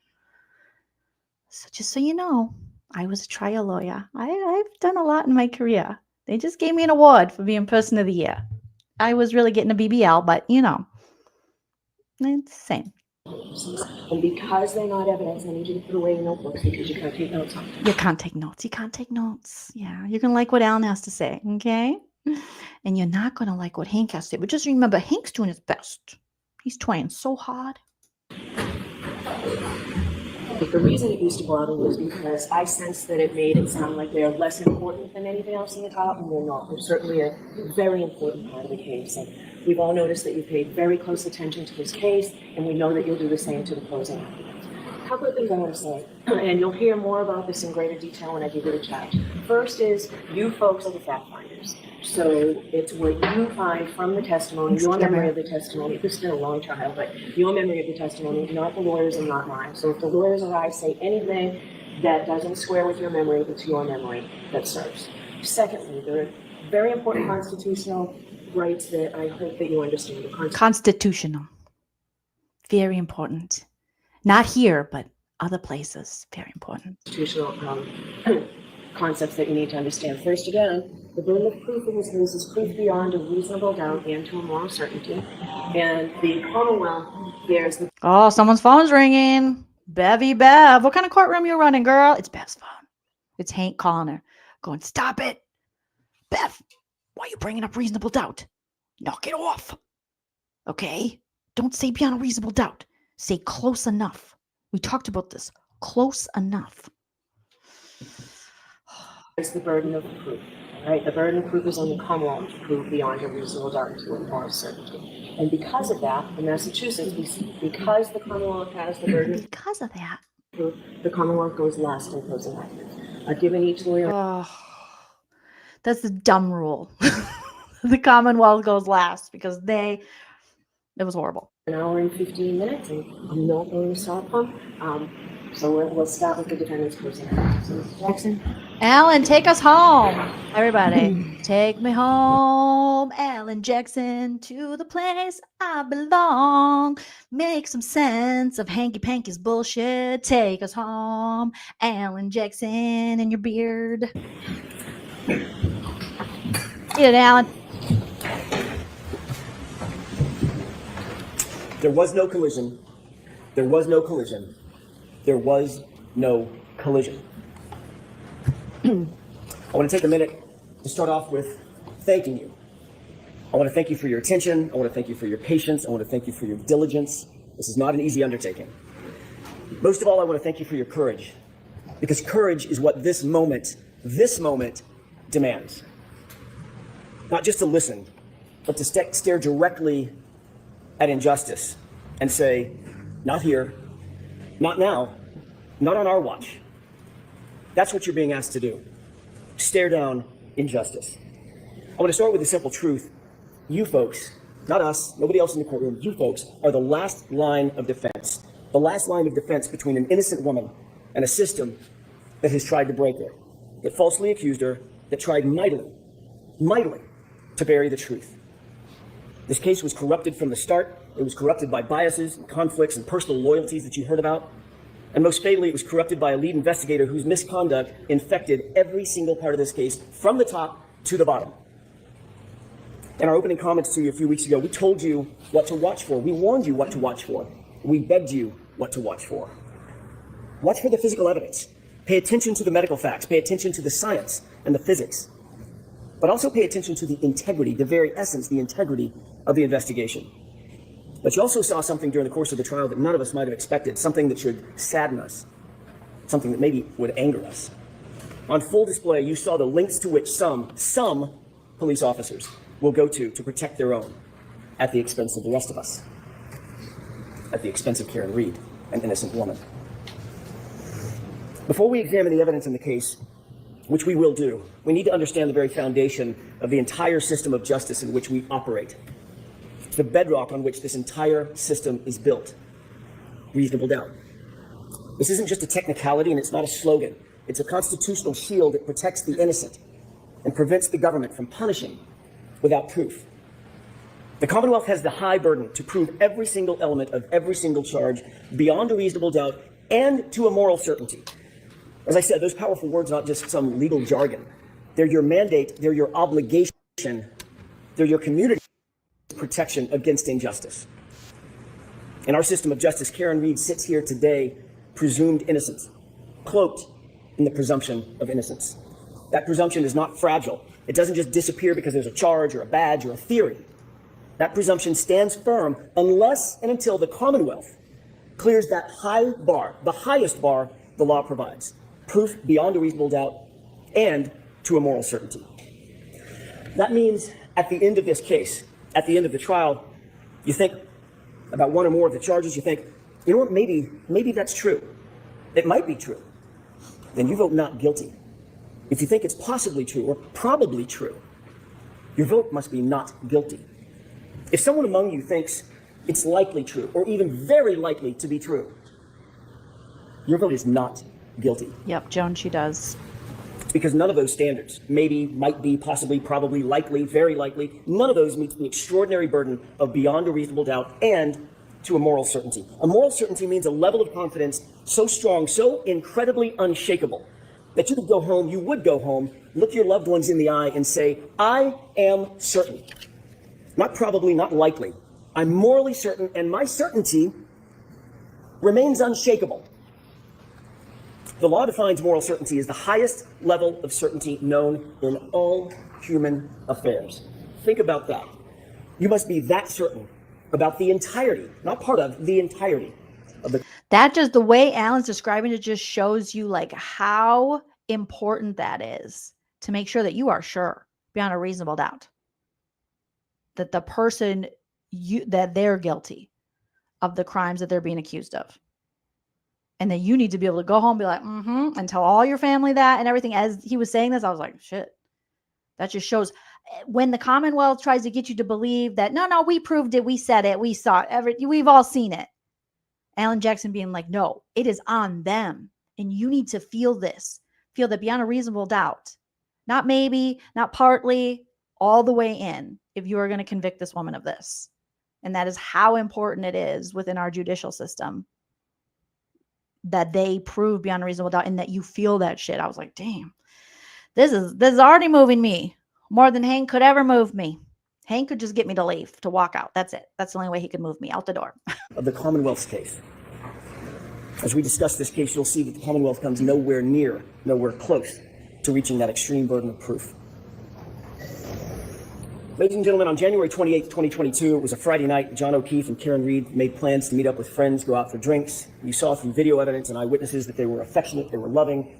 So just so you know, I was a trial lawyer. I've done a lot in my career. They just gave me an award for being Person of the Year. I was really getting a BBL, but you know, it's the same. And because they're not evidence, I need you to put away your notebooks because you can't take notes on them. You can't take notes. You can't take notes. Yeah, you're going to like what Alan has to say, okay? And you're not going to like what Hank has to say. But just remember, Hank's doing his best. He's trying so hard. But the reason it used to bother me is because I sensed that it made it sound like they're less important than anything else in the top, and they're not. They're certainly a very important part of the case. And we've all noticed that you've paid very close attention to this case, and we know that you'll do the same to the closing argument. A couple of things I want to say, and you'll hear more about this in greater detail when I give you the charge. First is, you folks are the fact finders. So it's what you find from the testimony, your memory of the testimony. This has been a long trial, but your memory of the testimony, not the lawyers and not mine. So if the lawyers or I say anything that doesn't square with your memory, it's your memory that serves. Secondly, there are very important constitutional rights that I hope that you understand. Constitutional. Very important. Not here, but other places. Very important. Constitutional concepts that you need to understand. First, again, the burden of proof in this case is proof beyond a reasonable doubt and to a moral certainty. And the Commonwealth bears the... Oh, someone's phone's ringing. Bevy Bev. What kind of courtroom you running, girl? It's Bev's phone. It's Hank calling her. Going, stop it. Bev, why are you bringing up reasonable doubt? Knock it off. Okay? Don't say beyond a reasonable doubt. Say close enough. We talked about this. Close enough. It's the burden of proof. Right? The burden of proof is on the Commonwealth to prove beyond a reasonable doubt to a moral certainty. And because of that, in Massachusetts, because the Commonwealth has the burden because of that, proof, the Commonwealth goes last in closing arguments. Given each lawyer... Oh, that's a dumb rule. The Commonwealth goes last because it was horrible. An hour and 15 minutes, and I'm not going to stop them. So we'll start with the defendant's person. So Mr. Jackson. Alan, take us home. Everybody, take me home. Alan Jackson, to the place I belong. Make some sense of Hanky Panky's bullshit. Take us home. Alan Jackson and your beard. Eat it, Alan. There was no collision. There was no collision. There was no collision. I want to take a minute to start off with thanking you. I want to thank you for your attention. I want to thank you for your patience. I want to thank you for your diligence. This is not an easy undertaking. Most of all, I want to thank you for your courage, because courage is what this moment demands. Not just to listen, but to stare directly at injustice and say, not here, not now, not on our watch. That's what you're being asked to do. Stare down injustice. I want to start with a simple truth. You folks, not us, nobody else in the courtroom, you folks are the last line of defense. The last line of defense between an innocent woman and a system that has tried to break her, that falsely accused her, that tried mightily to bury the truth. This case was corrupted from the start. It was corrupted by biases and conflicts and personal loyalties that you heard about. And most fatally, it was corrupted by a lead investigator whose misconduct infected every single part of this case from the top to the bottom. In our opening comments to you a few weeks ago, we told you what to watch for. We warned you what to watch for. We begged you what to watch for. Watch for the physical evidence. Pay attention to the medical facts. Pay attention to the science and the physics. But also pay attention to the integrity, the very essence, the integrity of the investigation. But you also saw something during the course of the trial that none of us might have expected, something that should sadden us, something that maybe would anger us. On full display, you saw the lengths to which some police officers will go to protect their own at the expense of the rest of us, at the expense of Karen Read, an innocent woman. Before we examine the evidence in the case, which we will do, we need to understand the very foundation of the entire system of justice in which we operate. It's the bedrock on which this entire system is built. Reasonable doubt. This isn't just a technicality, and it's not a slogan. It's a constitutional shield that protects the innocent and prevents the government from punishing without proof. The Commonwealth has the high burden to prove every single element of every single charge beyond a reasonable doubt and to a moral certainty. As I said, those powerful words are not just some legal jargon. They're your mandate, they're your obligation, they're your community protection against injustice. In our system of justice, Karen Read sits here today presumed innocent, cloaked in the presumption of innocence. That presumption is not fragile. It doesn't just disappear because there's a charge or a badge or a theory. That presumption stands firm unless and until the Commonwealth clears that high bar, the highest bar the law provides. Proof beyond a reasonable doubt and to a moral certainty. That means at the end of this case, at the end of the trial, you think about one or more of the charges, you think, you know what, maybe that's true. It might be true. Then you vote not guilty. If you think it's possibly true or probably true, your vote must be not guilty. If someone among you thinks it's likely true or even very likely to be true, your vote is not guilty. Yep, Joan, she does. It's because none of those standards, maybe, might be, possibly, probably, likely, very likely, none of those meets the extraordinary burden of beyond a reasonable doubt and to a moral certainty. A moral certainty means a level of confidence so strong, so incredibly unshakable, that you would go home, look your loved ones in the eye and say, I am certain. Not probably, not likely. I'm morally certain, and my certainty remains unshakable. The law defines moral certainty as the highest level of certainty known in all human affairs. Think about that. You must be that certain about the entirety, not part of, the entirety of the... That just, the way Alan's describing it just shows you like how important that is to make sure that you are sure beyond a reasonable doubt that the person that they're guilty of the crimes that they're being accused of. And then you need to be able to go home and be like, and tell all your family that and everything. As he was saying this, I was like, shit, that just shows when the Commonwealth tries to get you to believe that, no, we proved it. We said it. We saw it. We've all seen it. Alan Jackson being like, no, it is on them. And you need to feel this. Feel that beyond a reasonable doubt. Not maybe, not partly, all the way in if you are going to convict this woman of this. And that is how important it is within our judicial system that they prove beyond a reasonable doubt and that you feel that shit. I was like, damn, this is already moving me more than Hank could ever move me. Hank could just get me to leave, to walk out. That's it. That's the only way he could move me out the door. Of the Commonwealth's case. As we discuss this case, you'll see that the Commonwealth comes nowhere near, nowhere close to reaching that extreme burden of proof. Ladies and gentlemen, on January 28th, 2022, it was a Friday night. John O'Keefe and Karen Read made plans to meet up with friends, go out for drinks. You saw through video evidence and eyewitnesses that they were affectionate, they were loving,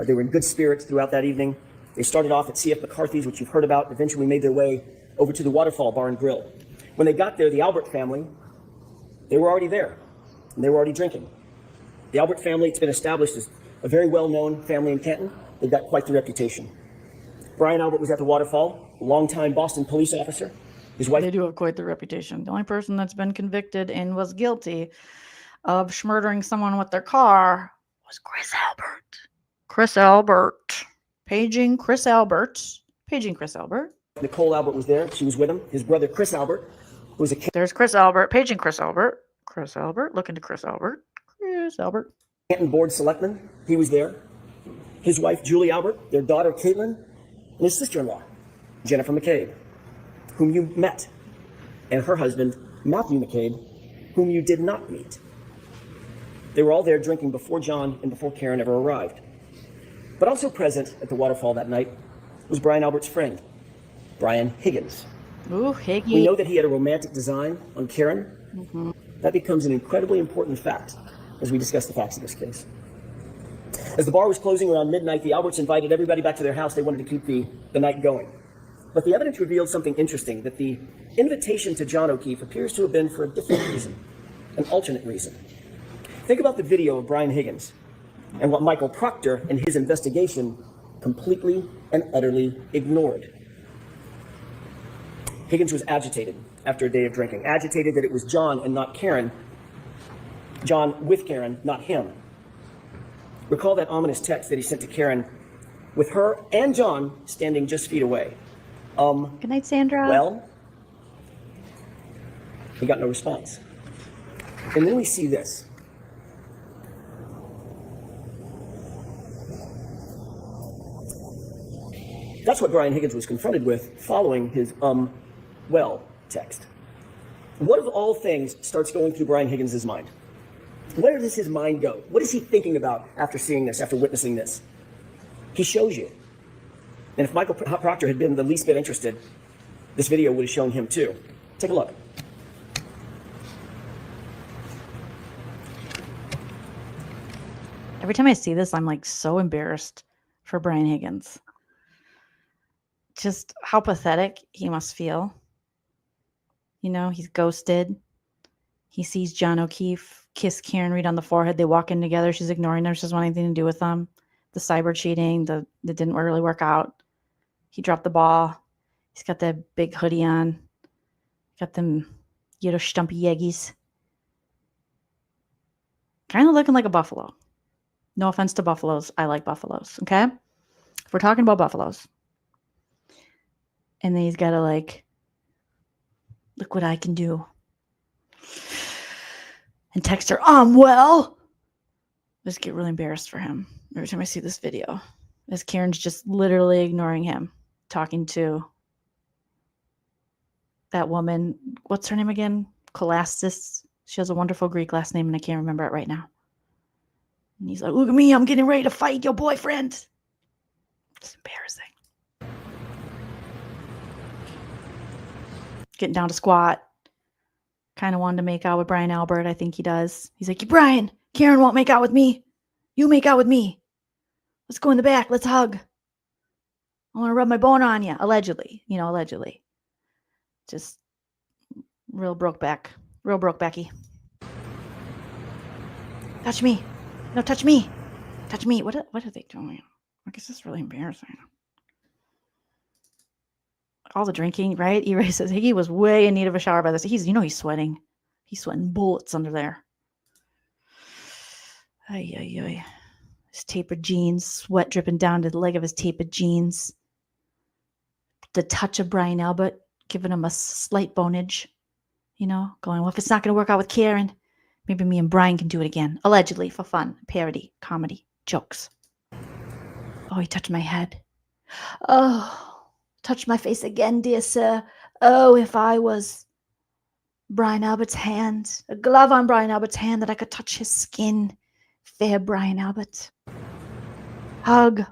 they were in good spirits throughout that evening. They started off at C.F. McCarthy's, which you've heard about, and eventually made their way over to the Waterfall Bar and Grill. When they got there, the Albert family, they were already there, and they were already drinking. The Albert family, it's been established as a very well-known family in Canton. They've got quite the reputation. Brian Albert was at the Waterfall, a longtime Boston police officer. His wife. They do have quite the reputation. The only person that's been convicted and was guilty of schmurdering someone with their car was Chris Albert. Chris Albert. Paging Chris Albert. Paging Chris Albert. Nicole Albert was there. She was with him. His brother, Chris Albert, who was a... There's Chris Albert. Paging Chris Albert. Chris Albert. Looking to Chris Albert. Chris Albert. Canton Board Selectman. He was there. His wife, Julie Albert, their daughter, Caitlin, and his sister-in-law, Jennifer McCabe, whom you met, and her husband, Matthew McCabe, whom you did not meet. They were all there drinking before John and before Karen ever arrived. But also present at the Waterfall that night was Brian Albert's friend, Brian Higgins. Ooh, Higgy. We know that he had a romantic design on Karen. Mm-hmm. That becomes an incredibly important fact as we discuss the facts of this case. As the bar was closing around midnight, the Alberts invited everybody back to their house. They wanted to keep the night going. But the evidence revealed something interesting, that the invitation to John O'Keefe appears to have been for a different reason, an alternate reason. Think about the video of Brian Higgins and what Michael Proctor and his investigation completely and utterly ignored. Higgins was agitated after a day of drinking, agitated that it was John and not Karen, John with Karen, not him. Recall that ominous text that he sent to Karen with her and John standing just feet away. Good night, Sandra. Well, he got no response. And then we see this. That's what Brian Higgins was confronted with following his well text. What of all things starts going through Brian Higgins' mind? Where does his mind go? What is he thinking about after seeing this, after witnessing this? He shows you. And if Michael Proctor had been the least bit interested, this video would have shown him too. Take a look. Every time I see this, I'm like so embarrassed for Brian Higgins. Just how pathetic he must feel. You know, he's ghosted. He sees John O'Keefe kiss Karen Read on the forehead. They walk in together. She's ignoring him. She doesn't want anything to do with them. The cyber cheating, that didn't really work out. He dropped the ball. He's got that big hoodie on. Got them, stumpy yeggies. Kind of looking like a buffalo. No offense to buffaloes. I like buffaloes, okay? If we're talking about buffaloes. And then he's got to look what I can do. And text her, well. I just get really embarrassed for him every time I see this video. As Karen's just literally ignoring him, talking to that woman. What's her name again? Colastis. She has a wonderful Greek last name, and I can't remember it right now. And he's like, look at me, I'm getting ready to fight your boyfriend. It's embarrassing. Getting down to squat. Kind of wanted to make out with Brian Albert. I think he does. He's like, Brian, Karen won't make out with me. You make out with me. Let's go in the back. Let's hug. I want to rub my bone on you. Allegedly. Allegedly. Just real broke back. Real broke backy. Touch me. No, touch me. Touch me. What are they doing? I guess it's really embarrassing. All the drinking, right? E-Ray says he was way in need of a shower by this. He's sweating. He's sweating bullets under there. Ay, ay, ay. His tapered jeans, sweat dripping down to the leg of his tapered jeans. The touch of Brian Albert, giving him a slight bonage. You know, going, well, if it's not going to work out with Karen, maybe me and Brian can do it again. Allegedly, for fun, parody, comedy, jokes. Oh, he touched my head. Oh, touch my face again, dear sir. Oh, if I was Brian Albert's hand, a glove on Brian Albert's hand that I could touch his skin. Fair Brian Albert. Hug.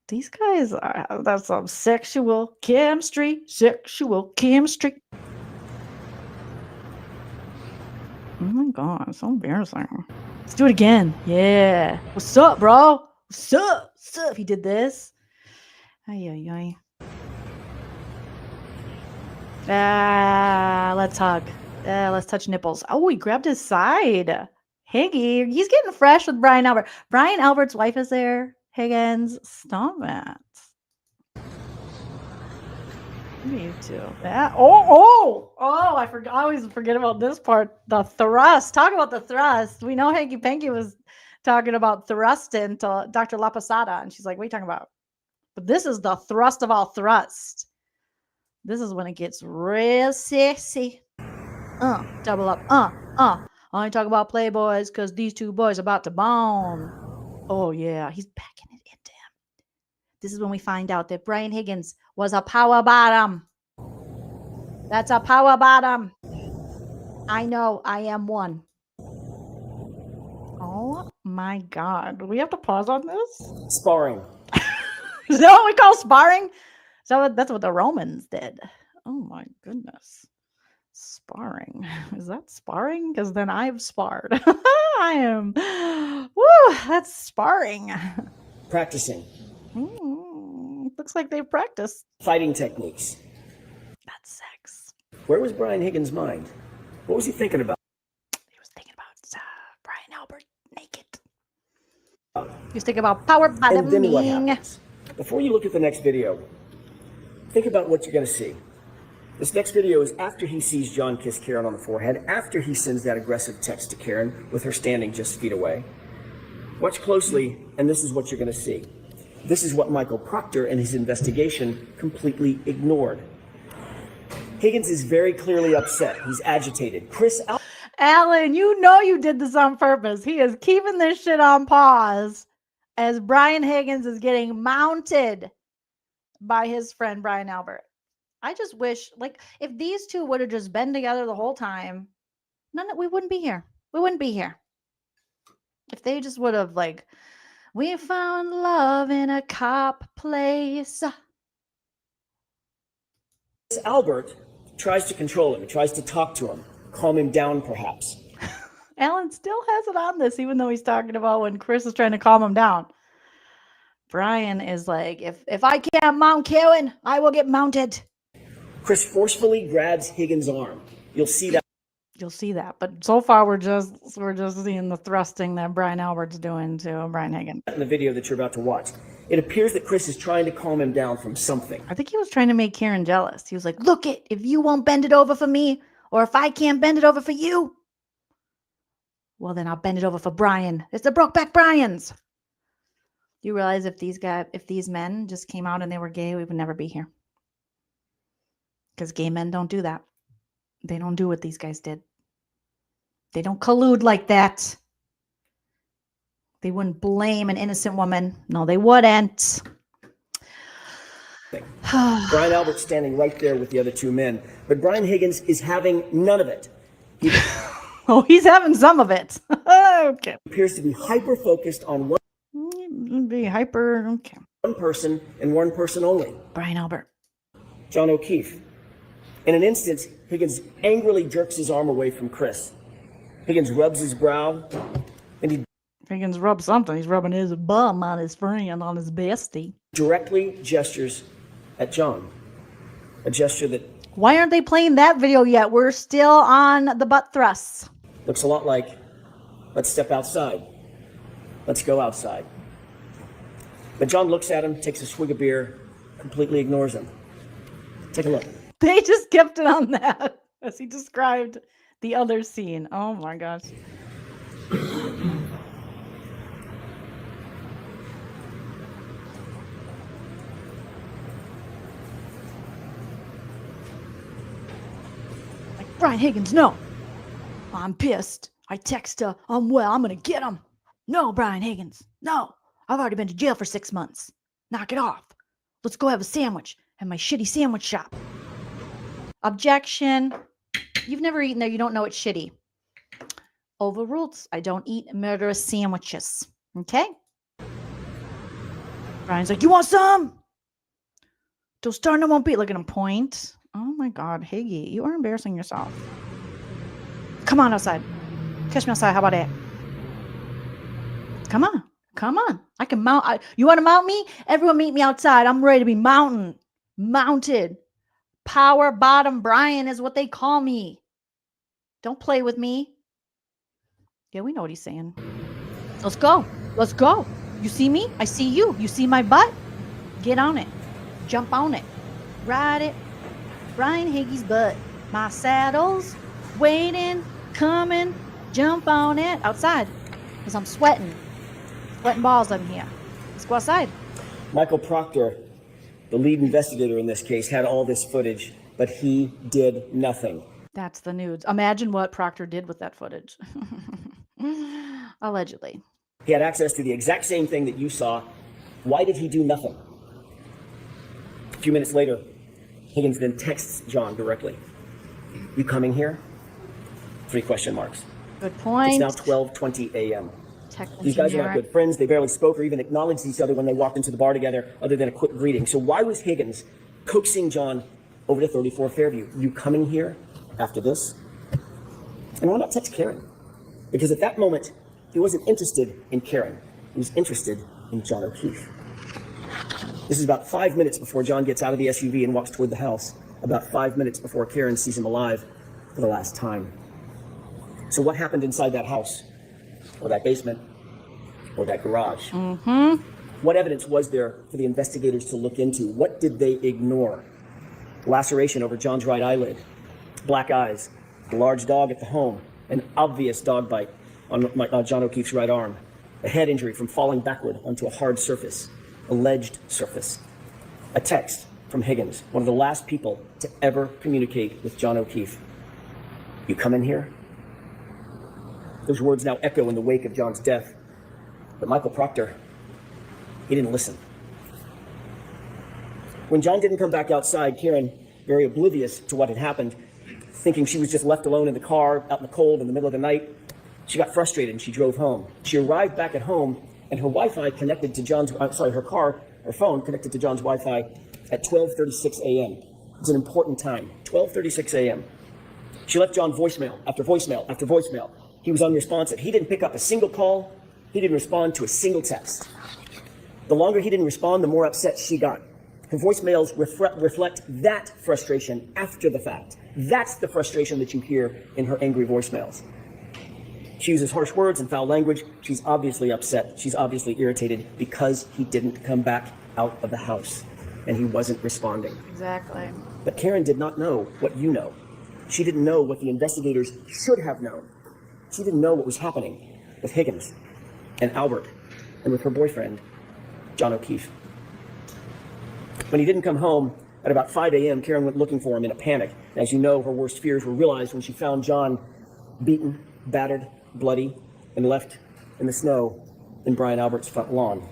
These guys that's some sexual chemistry. Sexual chemistry. Oh my god, it's so embarrassing. Let's do it again. Yeah. What's up, bro? What's up? What's up? He did this. Ay, ay, ay. Let's hug. Let's touch nipples. Oh, he grabbed his side. Higgy, he's getting fresh with Brian Albert. Brian Albert's wife is there. Higgins, stop it. You too. Oh! I forgot. I always forget about this part. The thrust. Talk about the thrust. We know Hanky Panky was talking about thrusting to Dr. La Posada, and she's like, "What are you talking about?" But this is the thrust of all thrust. This is when it gets real sexy. Double up. I ain't talking about playboys because these two boys are about to bone. Oh yeah, he's packing it into him. This is when we find out that Brian Higgins was a power bottom. That's a power bottom. I know, I am one. Oh my god. Do we have to pause on this? Sparring. Is that what we call sparring? So that's what the Romans did. Oh my goodness. Sparring. Is that sparring? Because then I've sparred. I am. Woo, that's sparring. Practicing. Looks like they've practiced. Fighting techniques. That's sex. Where was Brian Higgins' mind? What was he thinking about? He was thinking about Brian Albert naked. He was thinking about power bottoming. And then what happens? Before you look at the next video, think about what you're going to see. This next video is after he sees John kiss Karen on the forehead, after he sends that aggressive text to Karen with her standing just feet away. Watch closely, and this is what you're going to see. This is what Michael Proctor and his investigation completely ignored. Higgins is very clearly upset. He's agitated. Alan, you know you did this on purpose. He is keeping this shit on pause as Brian Higgins is getting mounted by his friend Brian Albert. I just wish, like, if these two would have just been together the whole time, we wouldn't be here. We wouldn't be here. If they just would have, like, we found love in a cop place. Albert tries to control him. He tries to talk to him, calm him down, perhaps. Alan still has it on this, even though he's talking about when Chris is trying to calm him down. Brian is like, if I can't mount Karen, I will get mounted. Chris forcefully grabs Higgins' arm. You'll see that. You'll see that. But so far, we're just seeing the thrusting that Brian Albert's doing to Brian Higgins. In the video that you're about to watch, it appears that Chris is trying to calm him down from something. I think he was trying to make Karen jealous. He was like, look it, if you won't bend it over for me, or if I can't bend it over for you, well, then I'll bend it over for Brian. It's the Brokeback Bryans. You realize if these men just came out and they were gay, we would never be here. Because gay men don't do that. They don't do what these guys did. They don't collude like that. They wouldn't blame an innocent woman. No, they wouldn't. Brian Albert's standing right there with the other two men. But Brian Higgins is having none of it. Oh, he's having some of it. Okay. He appears to be hyper-focused on one person and one person only. Brian Albert. John O'Keefe. In an instant, Higgins angrily jerks his arm away from Chris. Higgins rubs his brow, and Higgins rubs something. He's rubbing his bum on his friend, on his bestie. Directly gestures at John. A gesture that... Why aren't they playing that video yet? We're still on the butt thrusts. Looks a lot like, let's step outside. Let's go outside. But John looks at him, takes a swig of beer, completely ignores him. Take a look. They just kept it on that as he described the other scene. Oh my gosh. Brian Higgins, no. I'm pissed. I text her, I'm gonna get him. No, Brian Higgins, no. I've already been to jail for 6 months. Knock it off. Let's go have a sandwich at my shitty sandwich shop. Objection. You've never eaten there. You don't know it's shitty. Overruled. I don't eat murderous sandwiches. Okay? Brian's like, you want some? Don't start, no won't be. Look at him point. Oh my God, Higgy, you are embarrassing yourself. Come on outside. Catch me outside. How about that? Come on. Come on. I can mount. You want to mount me? Everyone meet me outside. I'm ready to be mounted. Power bottom Brian is what they call me. Don't play with me. Yeah, we know what he's saying. Let's go. Let's go. You see me? I see you. You see my butt? Get on it. Jump on it. Ride it. Brian Higgy's butt. My saddle's waiting, coming. Jump on it. Outside. Because I'm sweating. Sweating balls up here. Let's go outside. Michael Proctor, the lead investigator in this case, had all this footage, but he did nothing. That's the nudes. Imagine what Proctor did with that footage. Allegedly. He had access to the exact same thing that you saw. Why did he do nothing? A few minutes later, Higgins then texts John directly. You coming here? 3 question marks. Good point. It's now 12:20 a.m. These guys are not good friends. They barely spoke or even acknowledged each other when they walked into the bar together, other than a quick greeting. So why was Higgins coaxing John over to 34 Fairview? You coming here after this? And why not text Karen? Because at that moment, he wasn't interested in Karen. He was interested in John O'Keefe. This is about 5 minutes before John gets out of the SUV and walks toward the house. About 5 minutes before Karen sees him alive for the last time. So what happened inside that house? Or that basement? Or that garage? Mm-hmm. What evidence was there for the investigators to look into? What did they ignore? Laceration over John's right eyelid, black eyes, a large dog at the home, an obvious dog bite on John O'Keefe's right arm, a head injury from falling backward onto a hard surface, alleged surface, a text from Higgins, one of the last people to ever communicate with John O'Keefe. You come in here? Those words now echo in the wake of John's death. But Michael Proctor, he didn't listen. When John didn't come back outside, Karen, very oblivious to what had happened, thinking she was just left alone in the car, out in the cold in the middle of the night, she got frustrated and she drove home. She arrived back at home and her Wi-Fi connected to her phone connected to John's Wi-Fi at 12:36 a.m. It's an important time, 12:36 a.m. She left John voicemail after voicemail after voicemail. He was unresponsive. He didn't pick up a single call. He didn't respond to a single text. The longer he didn't respond, the more upset she got. Her voicemails reflect that frustration after the fact. That's the frustration that you hear in her angry voicemails. She uses harsh words and foul language. She's obviously upset. She's obviously irritated because he didn't come back out of the house and he wasn't responding. Exactly. But Karen did not know what you know. She didn't know what the investigators should have known. She didn't know what was happening with Higgins and Albert and with her boyfriend, John O'Keefe. When he didn't come home at about 5 a.m., Karen went looking for him in a panic. And as you know, her worst fears were realized when she found John beaten, battered, bloody, and left in the snow in Brian Albert's front lawn.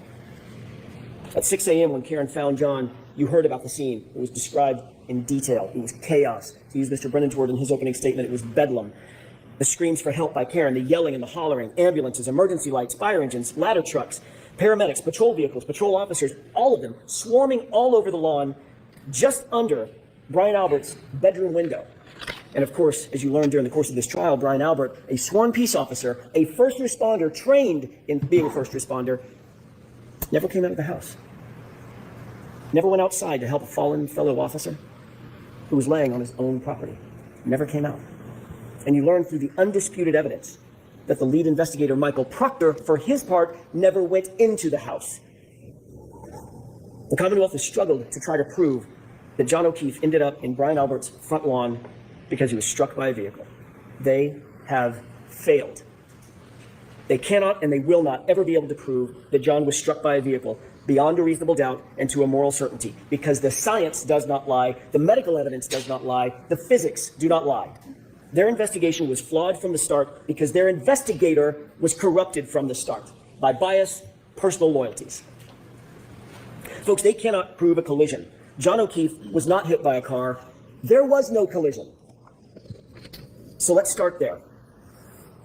At 6 a.m. when Karen found John, you heard about the scene. It was described in detail. It was chaos. To use Mr. Brennan's word in his opening statement, it was bedlam. The screams for help by Karen, the yelling and the hollering, ambulances, emergency lights, fire engines, ladder trucks, paramedics, patrol vehicles, patrol officers, all of them swarming all over the lawn just under Brian Albert's bedroom window. And of course, as you learned during the course of this trial, Brian Albert, a sworn peace officer, a first responder trained in being a first responder, never came out of the house. Never went outside to help a fallen fellow officer who was laying on his own property. Never came out. And you learn through the undisputed evidence that the lead investigator, Michael Proctor, for his part, never went into the house. The Commonwealth has struggled to try to prove that John O'Keefe ended up in Brian Albert's front lawn because he was struck by a vehicle. They have failed. They cannot and they will not ever be able to prove that John was struck by a vehicle beyond a reasonable doubt and to a moral certainty, because the science does not lie, the medical evidence does not lie, the physics do not lie. Their investigation was flawed from the start because their investigator was corrupted from the start by bias, personal loyalties. Folks, they cannot prove a collision. John O'Keefe was not hit by a car. There was no collision. So let's start there.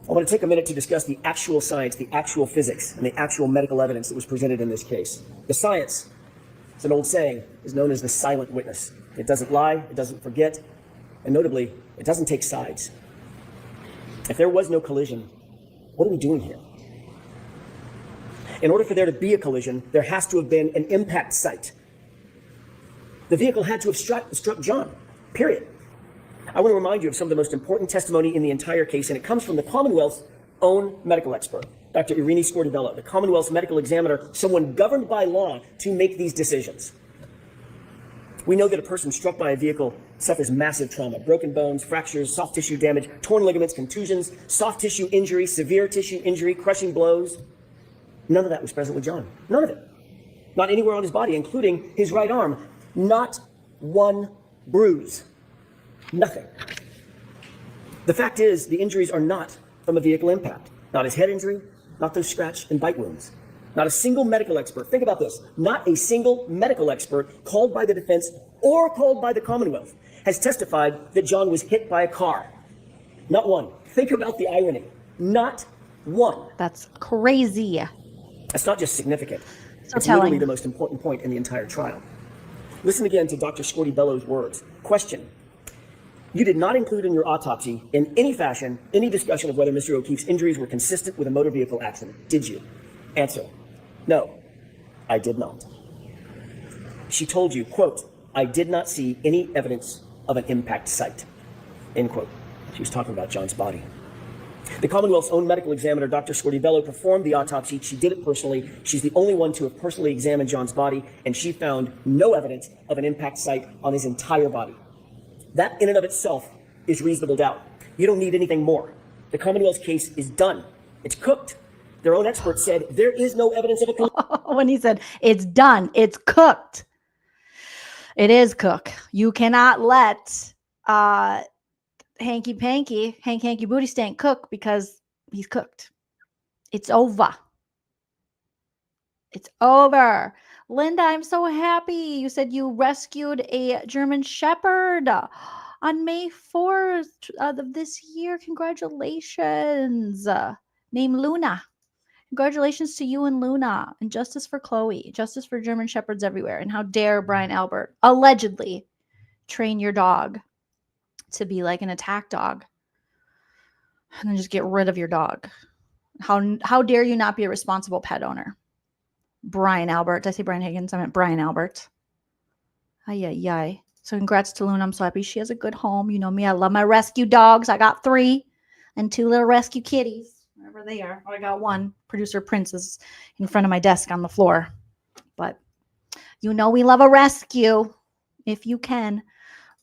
I want to take a minute to discuss the actual science, the actual physics, and the actual medical evidence that was presented in this case. The science, it's an old saying, is known as the silent witness. It doesn't lie, it doesn't forget, and notably, it doesn't take sides. If there was no collision, what are we doing here? In order for there to be a collision, there has to have been an impact site. The vehicle had to have struck John, period. I want to remind you of some of the most important testimony in the entire case, and it comes from the Commonwealth's own medical expert, Dr. Irene Scortibello, the Commonwealth's medical examiner, someone governed by law to make these decisions. We know that a person struck by a vehicle suffers massive trauma, broken bones, fractures, soft tissue damage, torn ligaments, contusions, soft tissue injury, severe tissue injury, crushing blows. None of that was present with John. None of it. Not anywhere on his body, including his right arm. Not one bruise. Nothing. The fact is, the injuries are not from a vehicle impact. Not his head injury, not those scratch and bite wounds. Not a single medical expert, think about this, not a single medical expert called by the defense or called by the Commonwealth has testified that John was hit by a car. Not one. Think about the irony. Not one. That's crazy. That's not just significant. So it's telling. literally the most important point in the entire trial. Listen again to Dr. Scortibello's words. Question. You did not include in your autopsy, in any fashion, any discussion of whether Mr. O'Keefe's injuries were consistent with a motor vehicle accident. Did you? Answer. No, I did not. She told you, quote, I did not see any evidence of an impact site, end quote. She was talking about John's body. The Commonwealth's own medical examiner, Dr. Scortibello, performed the autopsy. She did it personally. She's the only one to have personally examined John's body, and she found no evidence of an impact site on his entire body. That in and of itself is reasonable doubt. You don't need anything more. The Commonwealth's case is done. It's cooked. Their own expert said there is no evidence of a collision. When he said it's done, it's cooked. It is cooked. You cannot let Hanky Booty Stank cook because he's cooked. It's over. It's over. Linda, I'm so happy. You said you rescued a German Shepherd on May 4th of this year. Congratulations. Named Luna. Congratulations to you and Luna. And justice for Chloe. Justice for German Shepherds everywhere. And how dare Brian Albert allegedly train your dog to be like an attack dog and then just get rid of your dog. How dare you not be a responsible pet owner? Brian Albert. Did I say Brian Higgins? I meant Brian Albert. Ay. So congrats to Luna. I'm so happy she has a good home. You know me. I love my rescue dogs. I got 3 and 2 little rescue kitties. Wherever they are. Oh, I got 1. Producer Prince is in front of my desk on the floor. But you know we love a rescue. If you can,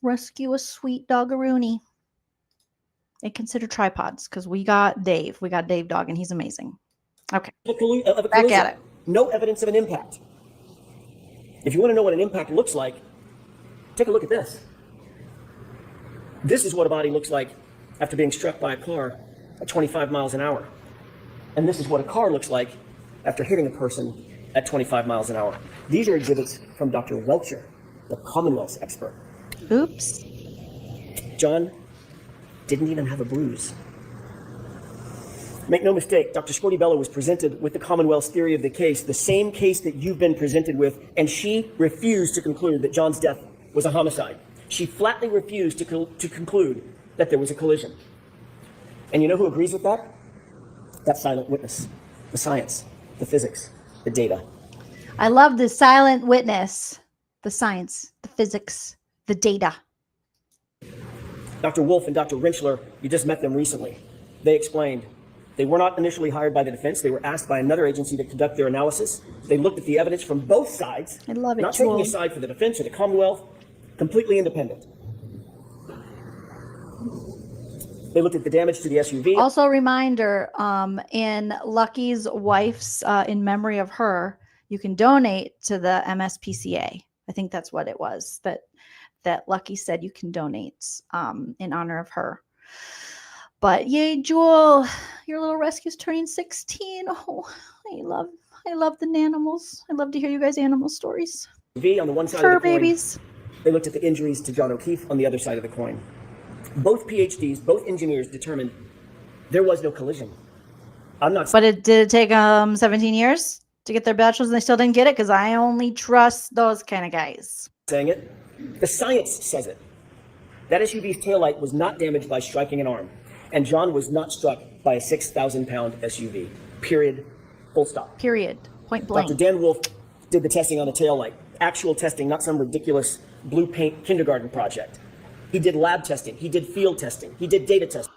rescue a sweet doggeroony. And consider tripods because we got Dave. We got Dave Dog and he's amazing. Okay. Back at it. No evidence of an impact. If you want to know what an impact looks like, take a look at this. This is what a body looks like after being struck by a car at 25 miles an hour. And this is what a car looks like after hitting a person at 25 miles an hour. These are exhibits from Dr. Welcher, the Commonwealth's expert. Oops. John didn't even have a bruise. Make no mistake, Dr. Scortibello was presented with the Commonwealth's theory of the case, the same case that you've been presented with, and she refused to conclude that John's death was a homicide. She flatly refused to conclude that there was a collision. And you know who agrees with that? That silent witness, the science, the physics, the data. I love the silent witness, the science, the physics, the data. Dr. Wolf and Dr. Rentschler, you just met them recently. They explained they were not initially hired by the defense. They were asked by another agency to conduct their analysis. They looked at the evidence from both sides. I love it, not taking a side for the defense or the Commonwealth, completely independent. They looked at the damage to the SUV. Also a reminder, in Lucky's wife's, in memory of her, you can donate to the MSPCA. I think that's what it was that Lucky said you can donate in honor of her. But yay, Jewel, your little rescue's turning 16. Oh, I love the nanimals. I love to hear you guys' animal stories. V on the one side Fur of the coin, babies. they looked at the injuries to John O'Keefe on the other side of the coin. Both PhDs, both engineers determined there was no collision. But did it take 17 years to get their bachelor's and they still didn't get it? Because I only trust those kind of guys. Saying it. The science says it. That SUV's taillight was not damaged by striking an arm, and John was not struck by a 6,000-pound SUV. Period. Full stop. Period. Point blank. Dr. Dan Wolf did the testing on the taillight. Actual testing, not some ridiculous blue paint kindergarten project. He did lab testing. He did field testing. He did data testing.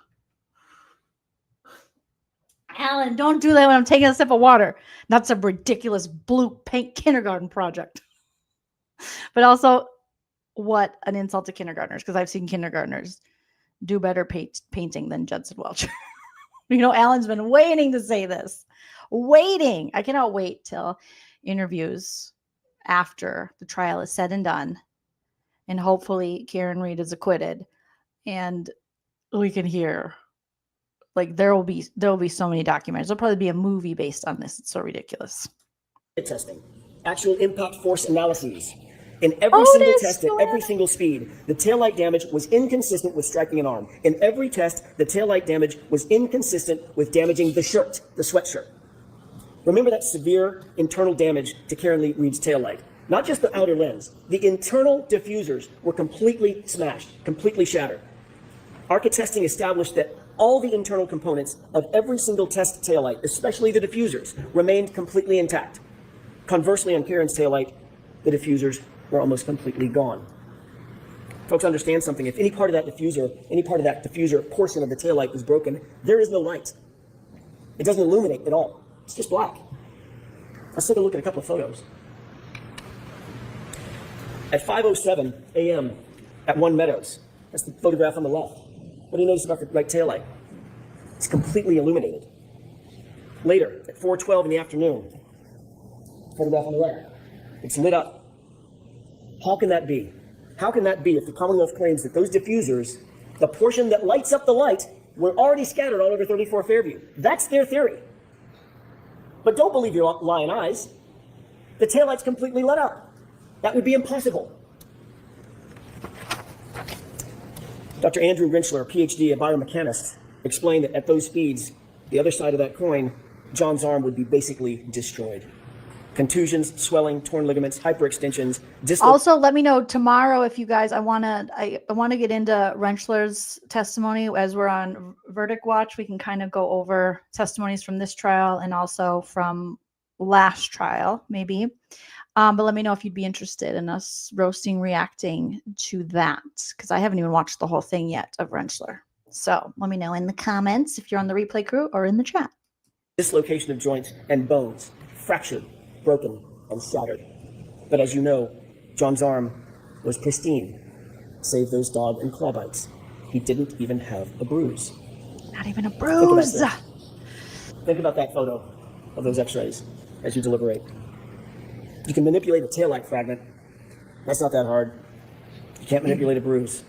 Alan, don't do that when I'm taking a sip of water. Not some ridiculous blue paint kindergarten project. But also, what an insult to kindergartners, because I've seen kindergartners do better painting than Judson Welcher. You know, Alan's been waiting to say this. Waiting. I cannot wait till interviews after the trial is said and done. And hopefully Karen Read is acquitted. And we can hear, like, there will be so many documentaries. There'll probably be a movie based on this. It's so ridiculous. Testing. Actual impact force analyses. In every single test at every single speed, the taillight damage was inconsistent with striking an arm. In every test, the taillight damage was inconsistent with damaging the shirt, the sweatshirt. Remember that severe internal damage to Karen Read's taillight. Not just the outer lens. The internal diffusers were completely smashed, completely shattered. ARCA testing established that all the internal components of every single test taillight, especially the diffusers, remained completely intact. Conversely, on Karen's taillight, the diffusers were almost completely gone. Folks, understand something. If any part of that diffuser portion of the taillight is broken, there is no light. It doesn't illuminate at all. It's just black. Let's take a look at a couple of photos. At 5:07 a.m. at One Meadows, that's the photograph on the left. What do you notice about the right taillight? It's completely illuminated. Later, at 4:12 in the afternoon, photograph on the right, it's lit up. How can that be? How can that be if the Commonwealth claims that those diffusers, the portion that lights up the light, were already scattered all over 34 Fairview? That's their theory. But don't believe your lying eyes. The taillight's completely lit up. That would be impossible. Dr. Andrew Rentschler, PhD, a biomechanist, explained that at those speeds, the other side of that coin, John's arm would be basically destroyed. Contusions, swelling, torn ligaments, hyperextensions. Also, let me know tomorrow if you guys. I want to get into Rentschler's testimony as we're on verdict watch. We can kind of go over testimonies from this trial and also from last trial, maybe. But let me know if you'd be interested in us roasting, reacting to that, because I haven't even watched the whole thing yet of Rentschler. So let me know in the comments if you're on the replay crew or in the chat. Dislocation of joints and bones, fractured, broken, and shattered. But as you know, John's arm was pristine, save those dog and claw bites. He didn't even have a bruise. Not even a bruise. Think about that photo of those x-rays as you deliberate. You can manipulate a taillight fragment. That's not that hard. You can't manipulate a bruise.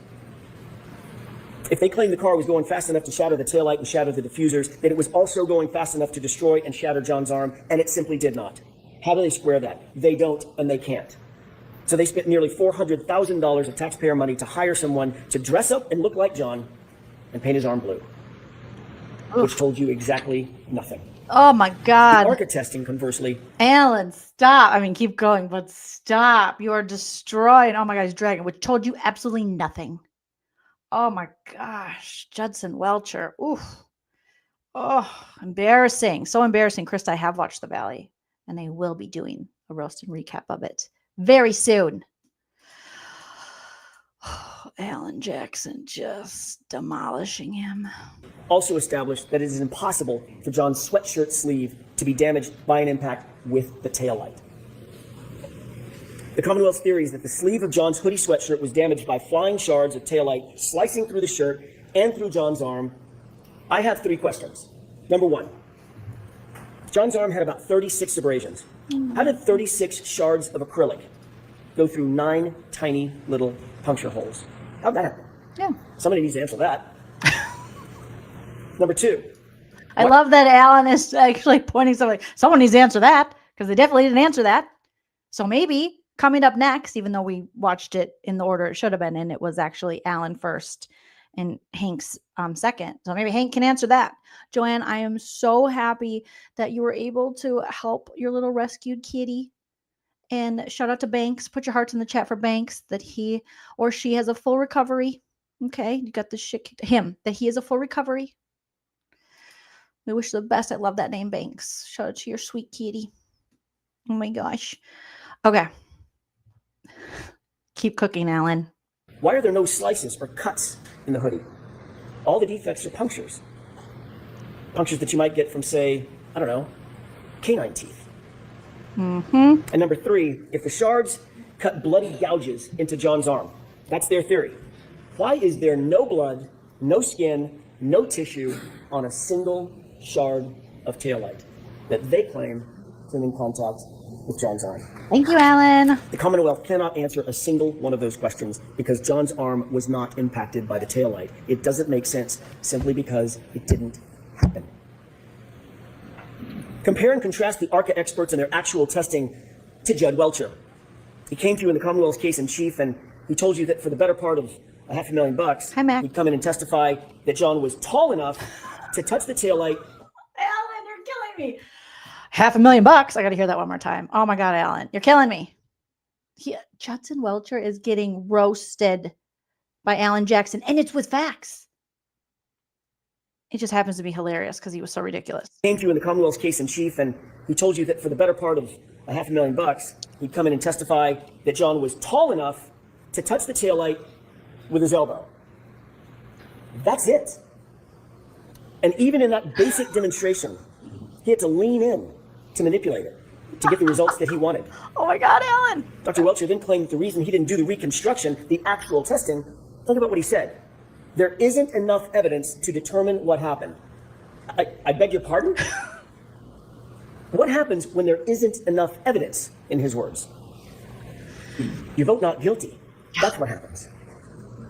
If they claim the car was going fast enough to shatter the taillight and shatter the diffusers, then it was also going fast enough to destroy and shatter John's arm, and it simply did not. How do they square that? They don't, and they can't. So they spent nearly $400,000 of taxpayer money to hire someone to dress up and look like John and paint his arm blue, which told you exactly nothing. Oh my God. The ARCA testing, conversely. Alan, stop. I mean, keep going, but stop. You are destroying. Oh my God, he's dragging, which told you absolutely nothing. Oh my gosh. Judson Welcher. Oof. Oh, embarrassing. So embarrassing. Krista, I have watched The Valley, and I will be doing a roast and recap of it very soon. Alan Jackson just demolishing him. Also established that it is impossible for John's sweatshirt sleeve to be damaged by an impact with the taillight. The Commonwealth's theory is that the sleeve of John's hoodie sweatshirt was damaged by flying shards of taillight slicing through the shirt and through John's arm. I have 3 questions. Number 1, John's arm had about 36 abrasions. How did 36 shards of acrylic go through 9 tiny little puncture holes? How'd that happen? Yeah. Somebody needs to answer that. Number two. I love that Alan is actually pointing something. Someone needs to answer that because they definitely didn't answer that. So maybe coming up next, even though we watched it in the order it should have been, and it was actually Alan first and Hank's second. So maybe Hank can answer that. Joanne, I am so happy that you were able to help your little rescued kitty. And shout out to Banks. Put your hearts in the chat for Banks that he or she has a full recovery. Okay, you got the shit kicked him that he has a full recovery. We wish you the best. I love that name, Banks. Shout out to your sweet kitty. Oh my gosh. Okay. Keep cooking, Alan. Why are there no slices or cuts in the hoodie? All the defects are punctures. Punctures that you might get from, say, I don't know, canine teeth. Mm-hmm. And number three, if the shards cut bloody gouges into John's arm, that's their theory. Why is there no blood, no skin, no tissue on a single shard of taillight that they claim came in contact with John's arm? Thank you, Alan. The Commonwealth cannot answer a single one of those questions because John's arm was not impacted by the taillight. It doesn't make sense simply because it didn't happen. Compare and contrast the ARCA experts and their actual testing to Judd Welcher. He came to you in the Commonwealth's case in chief and he told you that for the better part of $500,000, Hi, Mac. he'd come in and testify that John was tall enough to touch the taillight. Alan, you're killing me. $500,000. I got to hear that one more time. Oh my God, Alan, you're killing me. Judson Welcher is getting roasted by Alan Jackson, and it's with facts. It just happens to be hilarious because he was so ridiculous. Came to you in the Commonwealth's case in chief, and he told you that for the better part of $500,000, he'd come in and testify that John was tall enough to touch the taillight with his elbow. That's it. And even in that basic demonstration, he had to lean in to manipulate it to get the results that he wanted. Oh my God, Alan. Dr. Welcher then claimed that the reason he didn't do the reconstruction, the actual testing, think about what he said. There isn't enough evidence to determine what happened. I beg your pardon? What happens when there isn't enough evidence, in his words? You vote not guilty. That's what happens.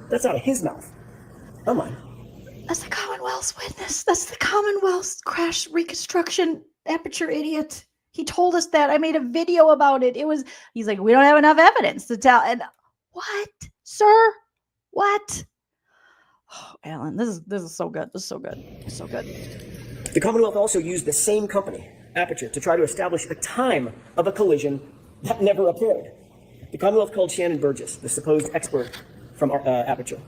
That's out of his mouth, not mine. That's the Commonwealth's witness. That's the Commonwealth's crash reconstruction aperture idiot. He told us that. I made a video about it. He's like, we don't have enough evidence to tell. And what, sir? What? Oh, Alan, this is so good. This is so good. It's so good. The Commonwealth also used the same company, Aperture, to try to establish a time of a collision that never occurred. The Commonwealth called Shannon Burgess, the supposed expert from Aperture.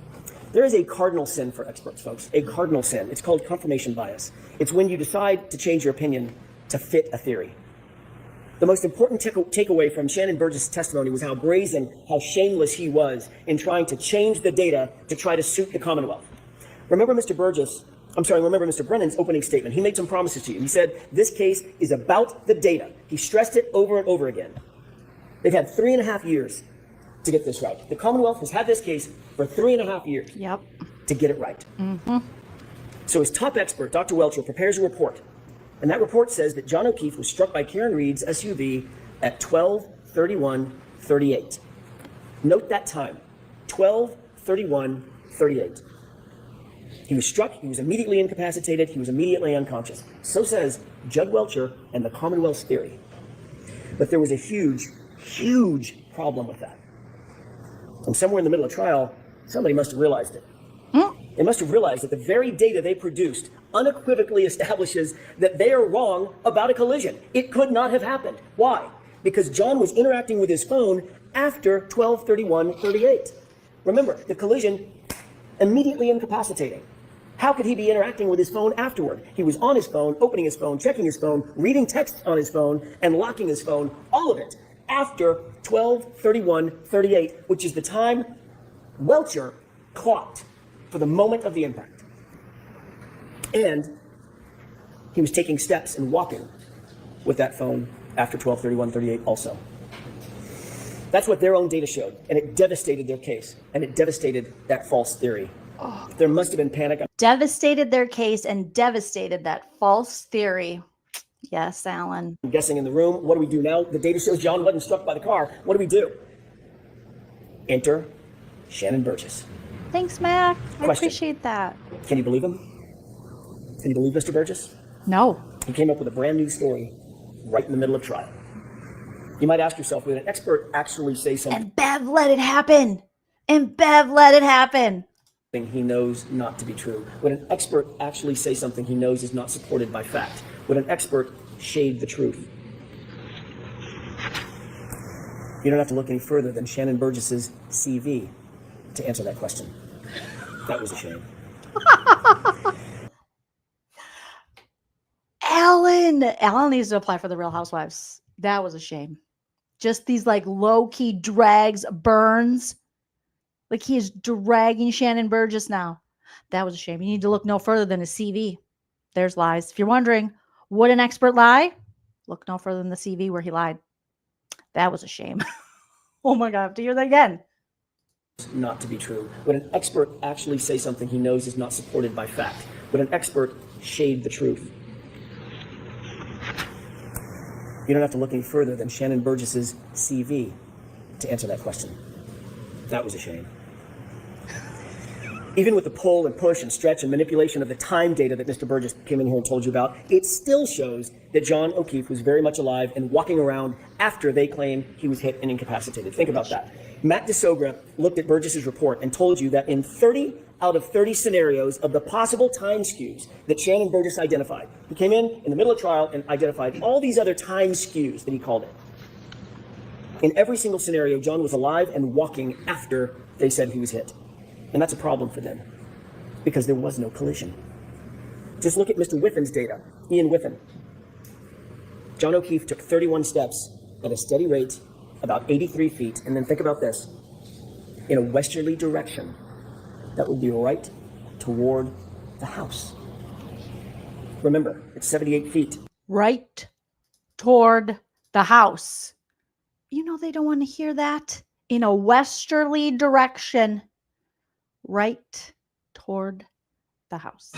There is a cardinal sin for experts, folks. A cardinal sin. It's called confirmation bias. It's when you decide to change your opinion to fit a theory. The most important takeaway from Shannon Burgess' testimony was how brazen, how shameless he was in trying to change the data to try to suit the Commonwealth. Remember Mr. Brennan's opening statement. He made some promises to you. He said, this case is about the data. He stressed it over and over again. They've had 3.5 years to get this right. The Commonwealth has had this case for 3.5 years to get it right. Mm-hmm. So his top expert, Dr. Welcher, prepares a report. And that report says that John O'Keefe was struck by Karen Read's SUV at 12:31:38. Note that time, 12:31:38. He was struck, he was immediately incapacitated, he was immediately unconscious. So says Judd Welcher and the Commonwealth's theory. But there was a huge, huge problem with that. And somewhere in the middle of trial, somebody must have realized it. They must have realized that the very data they produced unequivocally establishes that they are wrong about a collision. It could not have happened. Why? Because John was interacting with his phone after 12:31:38. Remember, the collision immediately incapacitating. How could he be interacting with his phone afterward? He was on his phone, opening his phone, checking his phone, reading text on his phone, and locking his phone, all of it, after 12:31:38, which is the time Welcher clocked for the moment of the impact. And he was taking steps and walking with that phone after 12:31:38 also. That's what their own data showed, and it devastated their case, and it devastated that false theory. Oh. There must have been panic. Devastated their case and devastated that false theory. Yes, Alan. I'm guessing in the room. What do we do now? The data shows John wasn't struck by the car. What do we do? Enter Shannon Burgess. Thanks, Mac. I Question. appreciate that. Can you believe him? Can you believe Mr. Burgess? No. He came up with a brand new story right in the middle of trial. You might ask yourself, would an expert actually say something? And Bev let it happen. And Bev let it happen. He knows not to be true? Would an expert actually say something he knows is not supported by fact? Would an expert shade the truth? You don't have to look any further than Shannon Burgess's CV to answer that question. That was a shame. Alan needs to apply for the Real Housewives. That was a shame. Just these like low-key drags, burns. Like he is dragging Shannon Burgess now. That was a shame. You need to look no further than his CV. There's lies. If you're wondering, would an expert lie? Look no further than the CV where he lied. That was a shame. Oh my God, I have to hear that again. Not to be true. Would an expert actually say something he knows is not supported by fact? Would an expert shade the truth? You don't have to look any further than Shannon Burgess's CV to answer that question. That was a shame. Even with the pull and push and stretch and manipulation of the time data that Mr. Burgess came in here and told you about, it still shows that John O'Keefe was very much alive and walking around after they claim he was hit and incapacitated. Think about that. Matt DeSogra looked at Burgess's report and told you that in 30 out of 30 scenarios of the possible time skews that Shannon Burgess identified, he came in the middle of trial and identified all these other time skews that he called it. In every single scenario, John was alive and walking after they said he was hit. And that's a problem for them because there was no collision. Just look at Mr. Whiffen's data, Ian Whiffen. John O'Keefe took 31 steps at a steady rate, about 83 feet, and then think about this, in a westerly direction. That would be right toward the house. Remember, it's 78 feet. Right toward the house. You know they don't want to hear that. In a westerly direction. Right toward the house.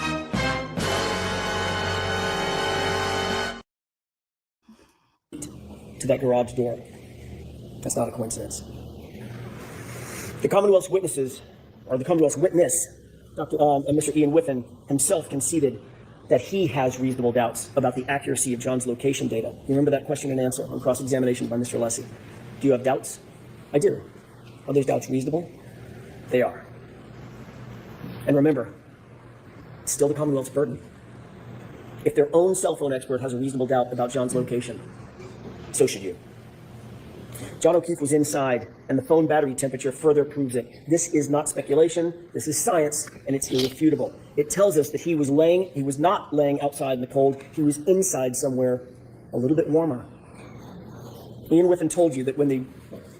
To that garage door. That's not a coincidence. The Commonwealth's witnesses, or the Commonwealth's witness, Mr. Ian Whiffen himself conceded that he has reasonable doubts about the accuracy of John's location data. You remember that question and answer on cross-examination by Mr. Lessie? Do you have doubts? I do. Are those doubts reasonable? They are. And remember, it's still the Commonwealth's burden. If their own cell phone expert has a reasonable doubt about John's location, so should you. John O'Keefe was inside, and the phone battery temperature further proves it. This is not speculation, this is science, and it's irrefutable. It tells us that he was not laying outside in the cold, he was inside somewhere a little bit warmer. Ian Whiffen told you that when the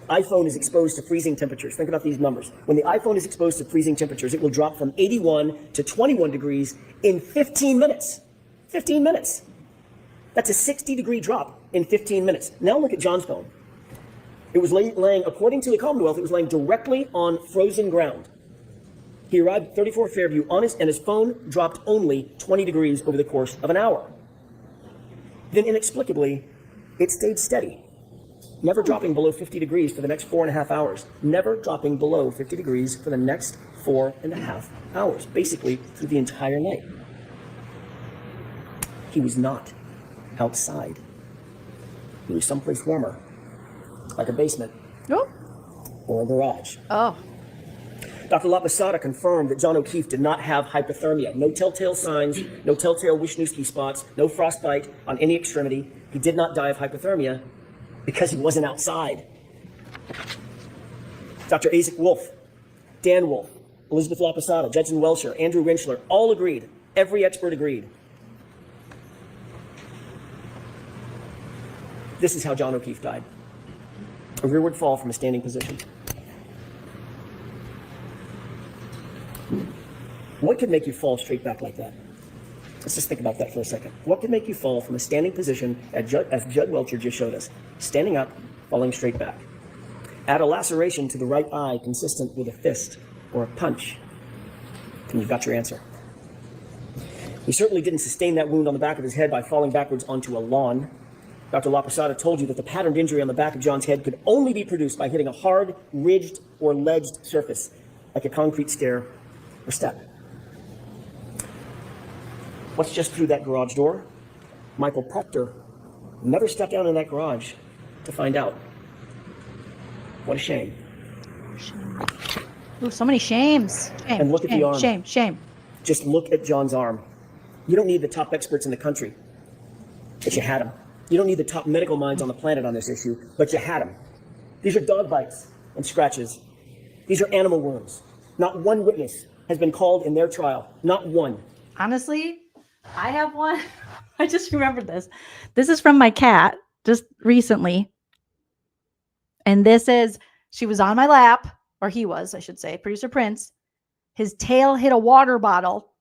iPhone is exposed to freezing temperatures, think about these numbers. When the iPhone is exposed to freezing temperatures, it will drop from 81 to 21 degrees in 15 minutes. 15 minutes. That's a 60-degree drop in 15 minutes. Now look at John's phone. It was laying, according to the Commonwealth, it was laying directly on frozen ground. He arrived at 34 Fairview and his phone dropped only 20 degrees over the course of an hour. Then inexplicably, it stayed steady, never dropping below 50 degrees for the next 4.5 hours. Never dropping below 50 degrees for the next 4.5 hours, basically through the entire night. He was not outside. He was someplace warmer, like a basement or a garage. Oh. Dr. LaPosada confirmed that John O'Keefe did not have hypothermia. No telltale signs, no telltale Wisniewski spots, no frostbite on any extremity. He did not die of hypothermia because he wasn't outside. Dr. Isaac Wolf, Dan Wolf, Elizabeth LaPosada, Judson Welcher, Andrew Winchler, all agreed. Every expert agreed. This is how John O'Keefe died. A rearward fall from a standing position. What could make you fall straight back like that? Let's just think about that for a second. What could make you fall from a standing position, as Judd Welcher just showed us, standing up, falling straight back? Add a laceration to the right eye consistent with a fist or a punch, and you've got your answer. He certainly didn't sustain that wound on the back of his head by falling backwards onto a lawn. Dr. LaPosada told you that the patterned injury on the back of John's head could only be produced by hitting a hard, ridged, or ledged surface, like a concrete stair or step. What's just through that garage door? Michael Proctor never stepped down in that garage to find out. What a shame. Ooh, so many shames. Shame, And look at the arm. Shame. Just look at John's arm. You don't need the top experts in the country, but you had them. You don't need the top medical minds on the planet on this issue, but you had them. These are dog bites and scratches. These are animal wounds. Not one witness has been called in their trial. Not one. Honestly, I have one. I just remembered this. This is from my cat just recently. And this is, she was on my lap, or he was, I should say, producer Prince. His tail hit a water bottle,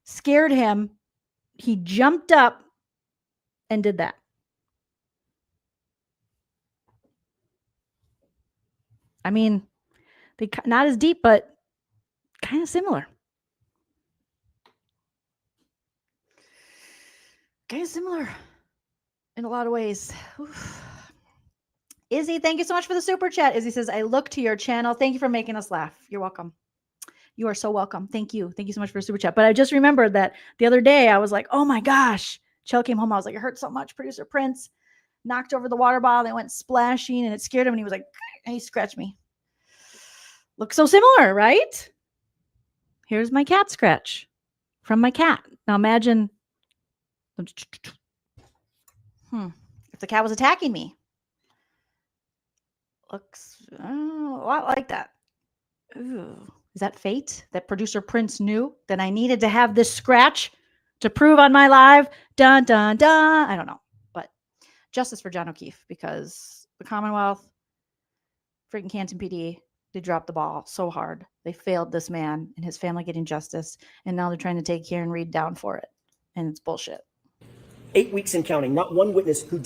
scared him. He jumped up and did that. I mean, not as deep, but kind of similar. Kind of similar in a lot of ways. Oof. Izzy, thank you so much for the super chat. Izzy says, I look to your channel. Thank you for making us laugh. You're welcome. You are so welcome. Thank you. Thank you so much for the super chat. But I just remembered that the other day I was like, oh my gosh. Chell came home. I was like, it hurt so much. Producer Prince knocked over the water bottle. It went splashing and it scared him. And he was like, and he scratched me. Looks so similar, right? Here's my cat scratch from my cat. Now imagine if the cat was attacking me. Looks a lot like that. Ooh. Is that fate that producer Prince knew that I needed to have this scratch to prove on my live? Dun, dun, dun. I don't know. But justice for John O'Keefe, because the Commonwealth, freaking Canton PD, they dropped the ball so hard. They failed this man and his family getting justice. And now they're trying to take Karen Read down for it. And it's bullshit. 8 weeks and counting, not one witness who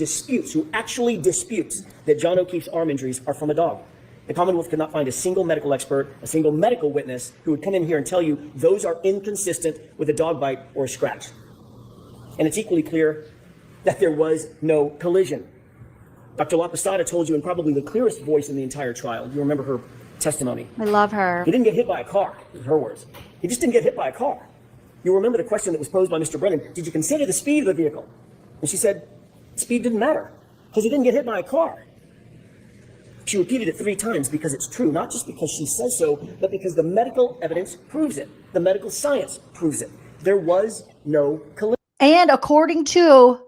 actually disputes that John O'Keefe's arm injuries are from a dog. The Commonwealth could not find a single medical expert, a single medical witness who would come in here and tell you those are inconsistent with a dog bite or a scratch. And it's equally clear that there was no collision. Dr. La Posada told you in probably the clearest voice in the entire trial. You remember her testimony. I love her. He didn't get hit by a car, in her words. He just didn't get hit by a car. You remember the question that was posed by Mr. Brennan, did you consider the speed of the vehicle? And she said, speed didn't matter, because he didn't get hit by a car. She repeated it 3 times because it's true, not just because she says so, but because the medical evidence proves it. The medical science proves it. There was no collision. And according to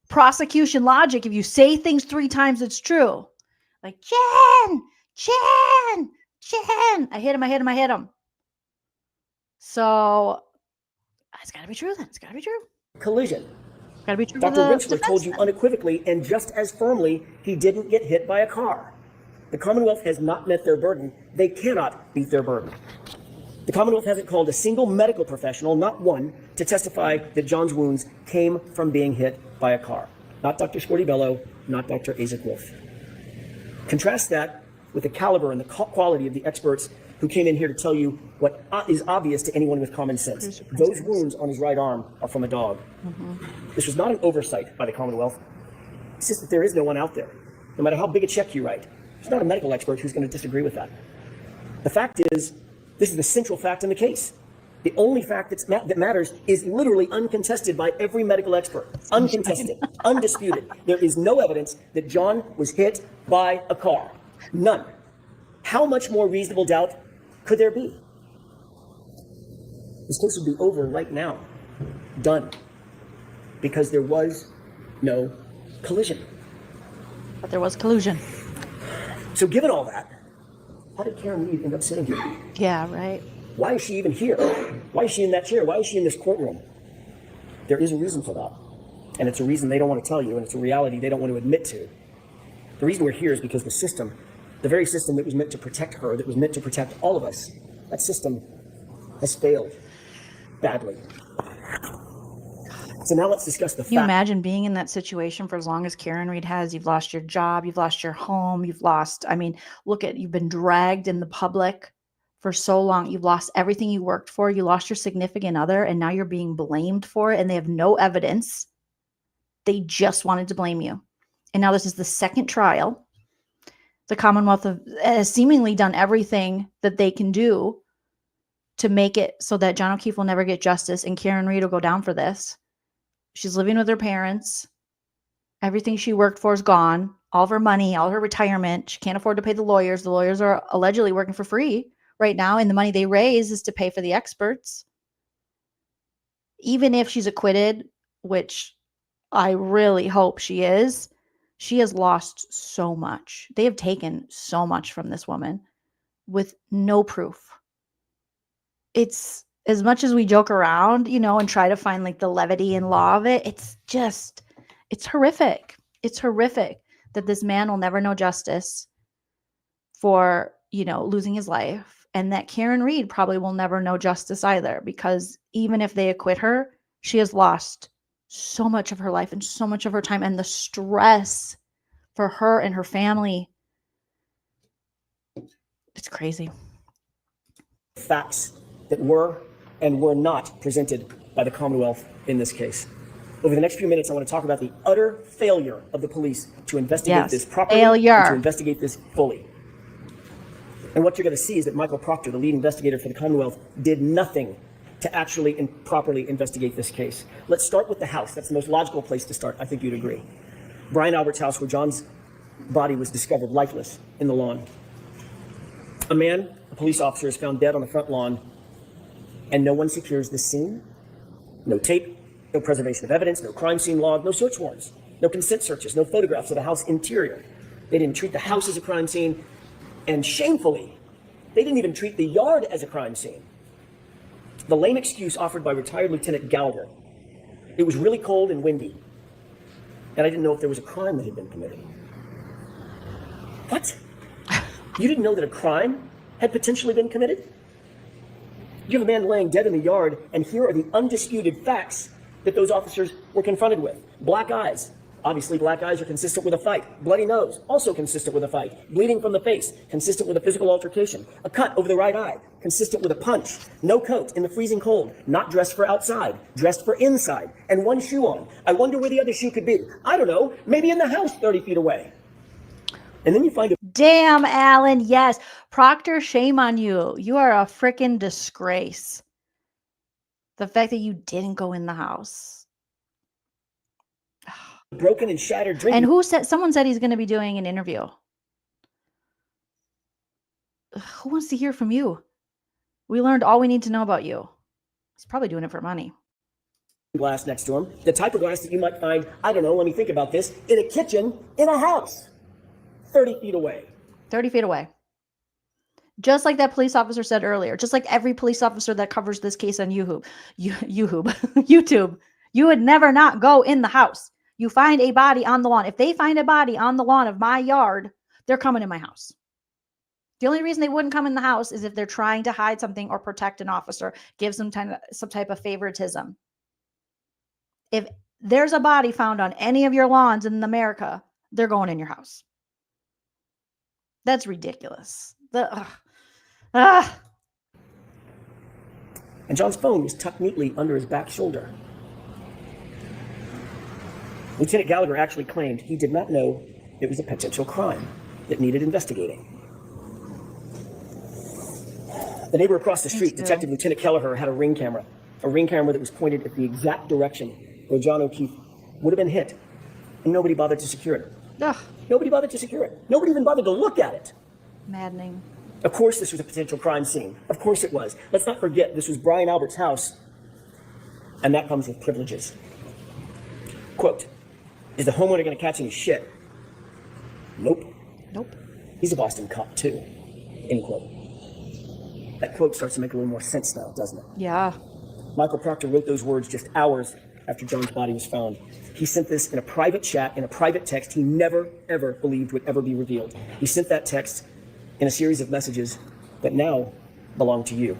prosecution logic, if you say things 3 times, it's true. Like, Jen. I hit him. So it's got to be true then. It's got to be true. Collision. Got to be true. Dr. Rinchler told you unequivocally and just as firmly he didn't get hit by a car. The Commonwealth has not met their burden. They cannot meet their burden. The Commonwealth hasn't called a single medical professional, not one, to testify that John's wounds came from being hit by a car. Not Dr. Scortibello, not Dr. Isaac Wolf. Contrast that with the caliber and the quality of the experts who came in here to tell you what is obvious to anyone with common sense. Those wounds on his right arm are from a dog. This was not an oversight by the Commonwealth. It's just that there is no one out there. No matter how big a check you write, there's not a medical expert who's going to disagree with that. The fact is, this is the central fact in the case. The only fact that matters is literally uncontested by every medical expert. Uncontested, undisputed. There is no evidence that John was hit by a car. None. How much more reasonable doubt could there be? This case would be over right now. Done. Because there was no collision. But there was collusion. So given all that, how did Karen Read end up sitting here? Yeah, right. Why is she even here? Why is she in that chair? Why is she in this courtroom? There is a reason for that. And it's a reason they don't want to tell you, and it's a reality they don't want to admit to. The reason we're here is because the system, the very system that was meant to protect her, that was meant to protect all of us, that system has failed badly. So now let's discuss the Can you imagine being in that situation for as long as Karen Read has? You've lost your job, you've lost your home, you've been dragged in the public for so long. You've lost everything you worked for. You lost your significant other, and now you're being blamed for it, and they have no evidence. They just wanted to blame you. And now this is the second trial. The Commonwealth has seemingly done everything that they can do to make it so that John O'Keefe will never get justice and Karen Read will go down for this. She's living with her parents. Everything she worked for is gone. All of her money, all her retirement. She can't afford to pay the lawyers. The lawyers are allegedly working for free right now, and the money they raise is to pay for the experts. Even if she's acquitted, which I really hope she is, she has lost so much. They have taken so much from this woman with no proof. It's, as much as we joke around, you know, and try to find like the levity and law of it, it's horrific. It's horrific that this man will never know justice for, you know, losing his life, and that Karen Read probably will never know justice either, because even if they acquit her, she has lost so much of her life and so much of her time, and the stress for her and her family. It's crazy. Facts that were and were not presented by the Commonwealth in this case. Over the next few minutes, I want to talk about the utter failure of the police to investigate this properly and to investigate this fully. And what you're going to see is that Michael Proctor, the lead investigator for the Commonwealth, did nothing to actually and properly investigate this case. Let's start with the house. That's the most logical place to start. I think you'd agree. Brian Albert's house, where John's body was discovered lifeless in the lawn. A police officer, is found dead on the front lawn, and no one secures the scene. No tape, no preservation of evidence, no crime scene log, no search warrants, no consent searches, no photographs of the house interior. They didn't treat the house as a crime scene, and shamefully, they didn't even treat the yard as a crime scene. The lame excuse offered by retired Lieutenant Gallagher: it was really cold and windy, and I didn't know if there was a crime that had been committed. What? You didn't know that a crime had potentially been committed? You have a man laying dead in the yard, and here are the undisputed facts that those officers were confronted with. Black eyes. Obviously, black eyes are consistent with a fight. Bloody nose, also consistent with a fight. Bleeding from the face, consistent with a physical altercation. A cut over the right eye, consistent with a punch. No coat in the freezing cold, not dressed for outside, dressed for inside. And one shoe on. I wonder where the other shoe could be. I don't know, maybe in the house 30 feet away. And then you find a... Damn, Alan. Yes. Proctor, shame on you. You are a freaking disgrace. The fact that you didn't go in the house. Broken and shattered drinking. And who said? Someone said he's going to be doing an interview. Who wants to hear from you? We learned all we need to know about you. He's probably doing it for money. Glass next to him. The type of glass that you might find, I don't know, let me think about this, in a kitchen in a house. 30 feet away. 30 feet away. Just like that police officer said earlier. Just like every police officer that covers this case on YouTube. You would never not go in the house. You find a body on the lawn. If they find a body on the lawn of my yard, they're coming in my house. The only reason they wouldn't come in the house is if they're trying to hide something or protect an officer, give some type of favoritism. If there's a body found on any of your lawns in America, they're going in your house. That's ridiculous. And John's phone was tucked neatly under his back shoulder. Lieutenant Gallagher actually claimed he did not know it was a potential crime that needed investigating. The neighbor across the street, Detective Lieutenant Kelleher, had a ring camera that was pointed at the exact direction where John O'Keefe would have been hit, and nobody bothered to secure it. Ugh. Nobody bothered to secure it. Nobody even bothered to look at it. Maddening. Of course this was a potential crime scene. Of course it was. Let's not forget this was Brian Albert's house, and that comes with privileges. Quote, is the homeowner going to catch any shit? Nope. Nope. He's a Boston cop too. End quote. That quote starts to make a little more sense now, doesn't it? Yeah. Michael Proctor wrote those words just hours after John's body was found. He sent this in a private chat, in a private text he never, ever believed would ever be revealed. He sent that text in a series of messages that now belong to you.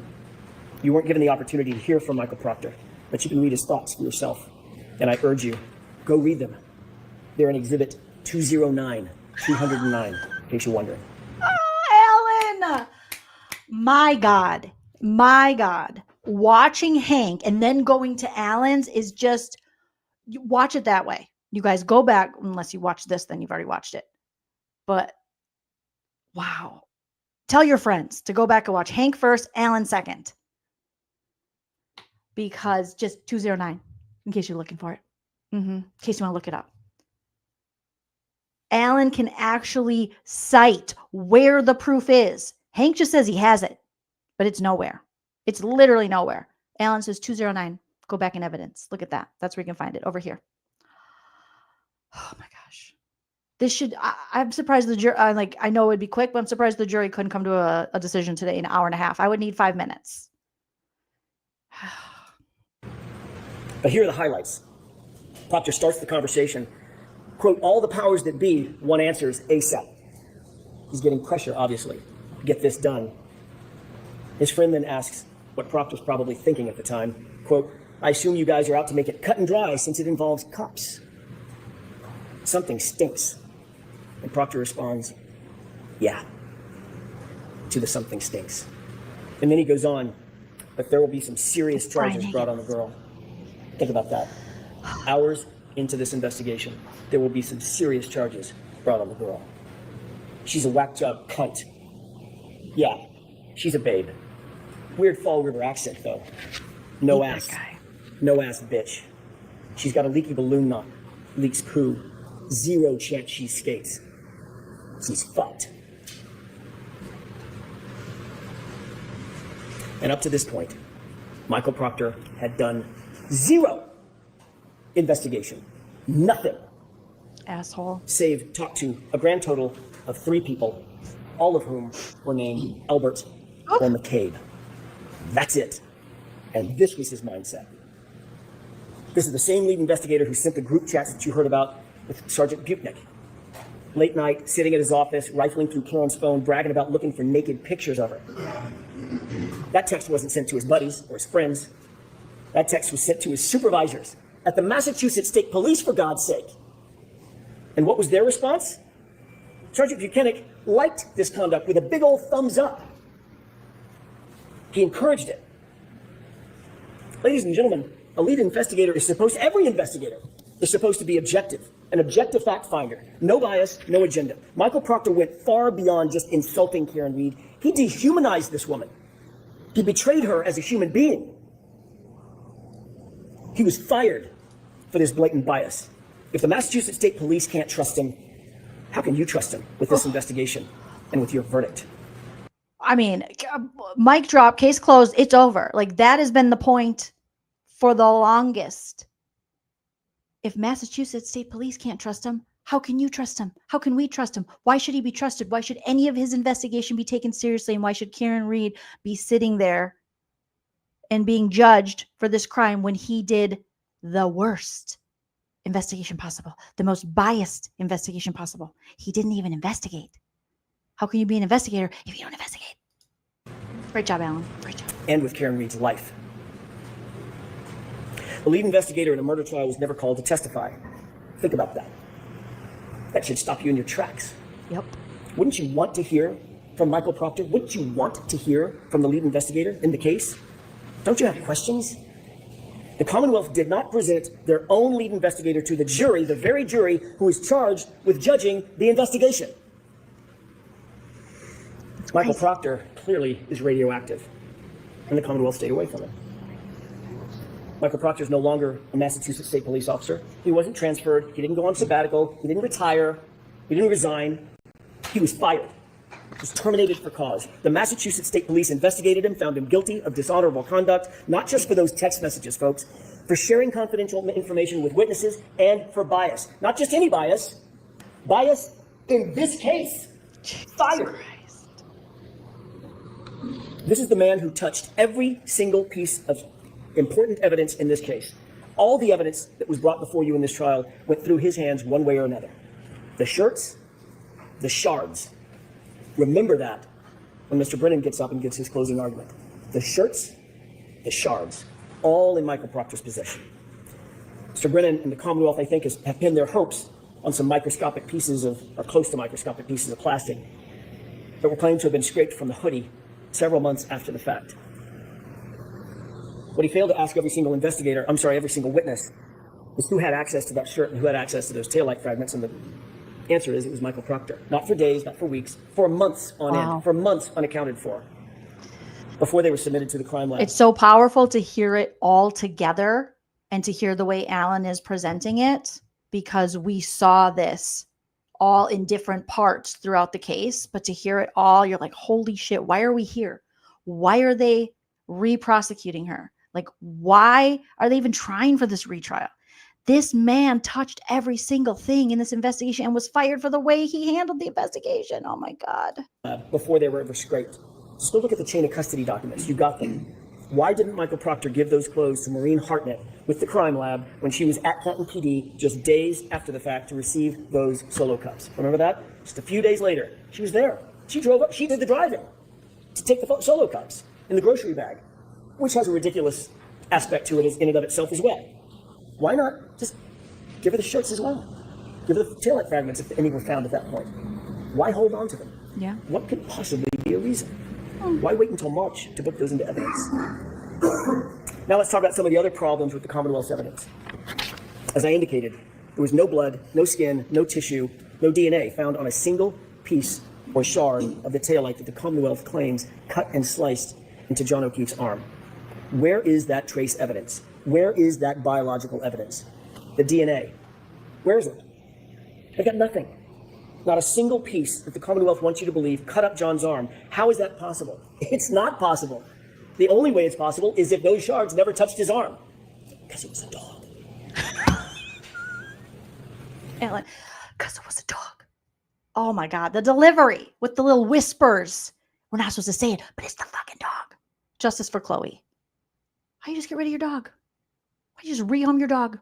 You weren't given the opportunity to hear from Michael Proctor, but you can read his thoughts for yourself. And I urge you, go read them. They're in Exhibit 209, in case you're wondering. Oh, Alan! My God. Watching Hank and then going to Alan's is just, you watch it that way. You guys go back, unless you watch this, then you've already watched it. But wow. Tell your friends to go back and watch Hank first, Alan second. because just 209, in case you're looking for it. In case you want to look it up. Alan can actually cite where the proof is. Hank just says he has it, but it's nowhere. It's literally nowhere. Alan says 209. Go back in evidence. Look at that. That's where you can find it, over here. Oh my gosh. This should, I'm surprised the jury, I know it would be quick, but I'm surprised the jury couldn't come to a decision today in an hour and a half. I would need 5 minutes. But here are the highlights. Proctor starts the conversation. Quote, all the powers that be, one answers ASAP. He's getting pressure, obviously, to get this done. His friend then asks what Proctor's probably thinking at the time. Quote, I assume you guys are out to make it cut and dry since it involves cops. Something stinks. And Proctor responds, yeah, to the something stinks. And then he goes on, but there will be some serious charges brought on the girl. Think about that. Hours into this investigation, there will be some serious charges brought on the girl. She's a whack job cunt. Yeah, she's a babe. Weird Fall River accent, though. No ass. No ass bitch. She's got a leaky balloon knot. Leaks poo. Zero chance she skates. She's fucked. And up to this point, Michael Proctor had done zero investigation. Nothing. Asshole. Save talk to a grand total of 3 people, all of whom were named Albert or McCabe. That's it. And this was his mindset. This is the same lead investigator who sent the group chats that you heard about with Sergeant Butnick. Late night, sitting at his office, rifling through Karen's phone, bragging about looking for naked pictures of her. That text wasn't sent to his buddies or his friends. That text was sent to his supervisors at the Massachusetts State Police, for God's sake. And what was their response? Sergeant Buchanan liked this conduct with a big old thumbs up. He encouraged it. Ladies and gentlemen, a lead investigator is supposed, every investigator is supposed to be objective, an objective fact finder. No bias, no agenda. Michael Proctor went far beyond just insulting Karen Read. He dehumanized this woman. He betrayed her as a human being. He was fired for this blatant bias. If the Massachusetts State Police can't trust him, how can you trust him with this investigation and with your verdict? I mean, mic drop, case closed, it's over. Like, that has been the point for the longest. If Massachusetts State Police can't trust him, how can you trust him? How can we trust him? Why should he be trusted? Why should any of his investigation be taken seriously? And why should Karen Read be sitting there and being judged for this crime when he did the worst investigation possible, the most biased investigation possible? He didn't even investigate. How can you be an investigator if you don't investigate? Great job, Alan. Great job. And with Karen Read's life. The lead investigator in a murder trial was never called to testify. Think about that. That should stop you in your tracks. Yep. Wouldn't you want to hear from Michael Proctor? Wouldn't you want to hear from the lead investigator in the case? Don't you have questions? The Commonwealth did not present their own lead investigator to the jury, the very jury who is charged with judging the investigation. Michael Proctor clearly is radioactive, and the Commonwealth stayed away from him. Michael Proctor is no longer a Massachusetts State Police officer. He wasn't transferred. He didn't go on sabbatical. He didn't retire. He didn't resign. He was fired. He was terminated for cause. The Massachusetts State Police investigated him, found him guilty of dishonorable conduct, not just for those text messages, folks, for sharing confidential information with witnesses and for bias. Not just any bias. Bias in this case. Fired. This is the man who touched every single piece of important evidence in this case. All the evidence that was brought before you in this trial went through his hands one way or another. The shirts, the shards. Remember that when Mr. Brennan gets up and gives his closing argument. The shirts, the shards, all in Michael Proctor's possession. Mr. Brennan and the Commonwealth, I think, have pinned their hopes on some microscopic pieces of, or close to microscopic pieces of plastic that were claimed to have been scraped from the hoodie several months after the fact. What he failed to ask every single witness, is who had access to that shirt and who had access to those taillight fragments, and the answer is it was Michael Proctor. Not for days, not for weeks, for months on end, for months unaccounted for. before they were submitted to the crime lab. It's so powerful to hear it all together and to hear the way Alan is presenting it, because we saw this all in different parts throughout the case, but to hear it all, you're like, holy shit, why are we here? Why are they re-prosecuting her? Like, why are they even trying for this retrial? This man touched every single thing in this investigation and was fired for the way he handled the investigation. Oh my God. Before they were ever scraped. Just go look at the chain of custody documents. You got them. Why didn't Michael Proctor give those clothes to Maureen Hartnett with the crime lab when she was at Canton PD just days after the fact to receive those solo cups? Remember that? Just a few days later, she was there. She drove up. She did the driving to take the solo cups in the grocery bag, which has a ridiculous aspect to it in and of itself as well. Why not just give her the shirts as well? Give her the taillight fragments if any were found at that point. Why hold on to them? Yeah. What could possibly be a reason? Why wait until March to put those into evidence? Now let's talk about some of the other problems with the Commonwealth's evidence. As I indicated, there was no blood, no skin, no tissue, no DNA found on a single piece or shard of the taillight that the Commonwealth claims cut and sliced into John O'Keefe's arm. Where is that trace evidence? Where is that biological evidence? The DNA. Where is it? They got nothing. Not a single piece that the Commonwealth wants you to believe cut up John's arm. How is that possible? It's not possible. The only way it's possible is if those shards never touched his arm. Because it was a dog. Ellen, because it was a dog. Oh my God. The delivery with the little whispers. We're not supposed to say it, but it's the fucking dog. Justice for Chloe. Why you just get rid of your dog? Why you just rehome your dog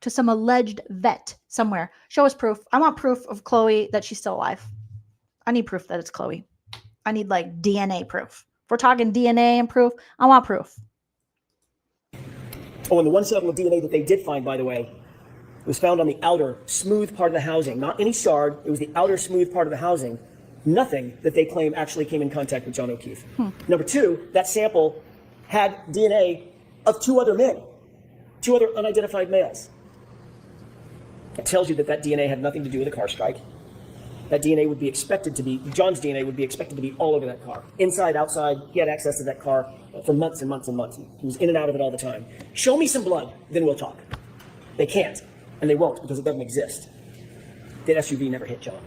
to some alleged vet somewhere? Show us proof. I want proof of Chloe that she's still alive. I need proof that it's Chloe. I need like DNA proof. If we're talking DNA and proof, I want proof. Oh, and the one sample of DNA that they did find, by the way, was found on the outer smooth part of the housing. Not any shard. It was the outer smooth part of the housing. Nothing that they claim actually came in contact with John O'Keefe. Number two, that sample had DNA of two other men, two other unidentified males. It tells you that that DNA had nothing to do with a car strike. That DNA would be expected to be, John's DNA would be expected to be all over that car. Inside, outside, he had access to that car for months and months and months. He was in and out of it all the time. Show me some blood, then we'll talk. They can't, and they won't because it doesn't exist. That SUV never hit John.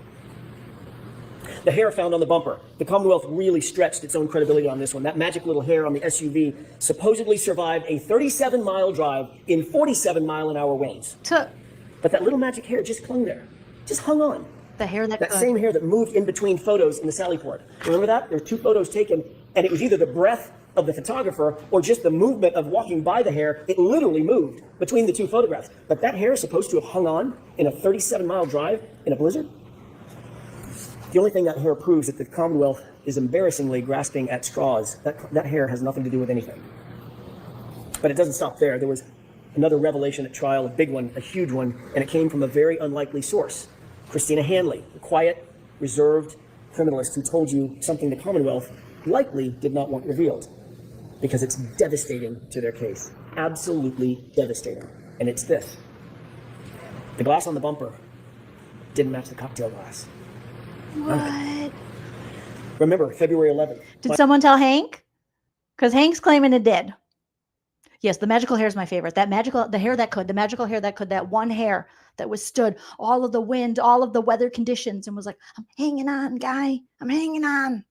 The hair found on the bumper. The Commonwealth really stretched its own credibility on this one. That magic little hair on the SUV supposedly survived a 37-mile drive in 47-mile-an-hour winds. But that little magic hair just clung there, just hung on. The hair that same hair that moved in between photos in the Sally Port. Remember that? There were two photos taken, and it was either the breath of the photographer or just the movement of walking by the hair. It literally moved between the two photographs. But that hair is supposed to have hung on in a 37-mile drive in a blizzard? The only thing that hair proves is that the Commonwealth is embarrassingly grasping at straws. That hair has nothing to do with anything. But it doesn't stop there. There was another revelation at trial, a big one, a huge one, and it came from a very unlikely source. Christina Hanley, a quiet, reserved criminalist who told you something the Commonwealth likely did not want revealed because it's devastating to their case. Absolutely devastating. And it's this. The glass on the bumper didn't match the cocktail glass. What? Remember, February 11th. Did someone tell Hank? Because Hank's claiming it did. Yes, the magical hair is my favorite. The magical hair that could, that one hair that withstood all of the wind, all of the weather conditions, and was like, I'm hanging on, guy. I'm hanging on.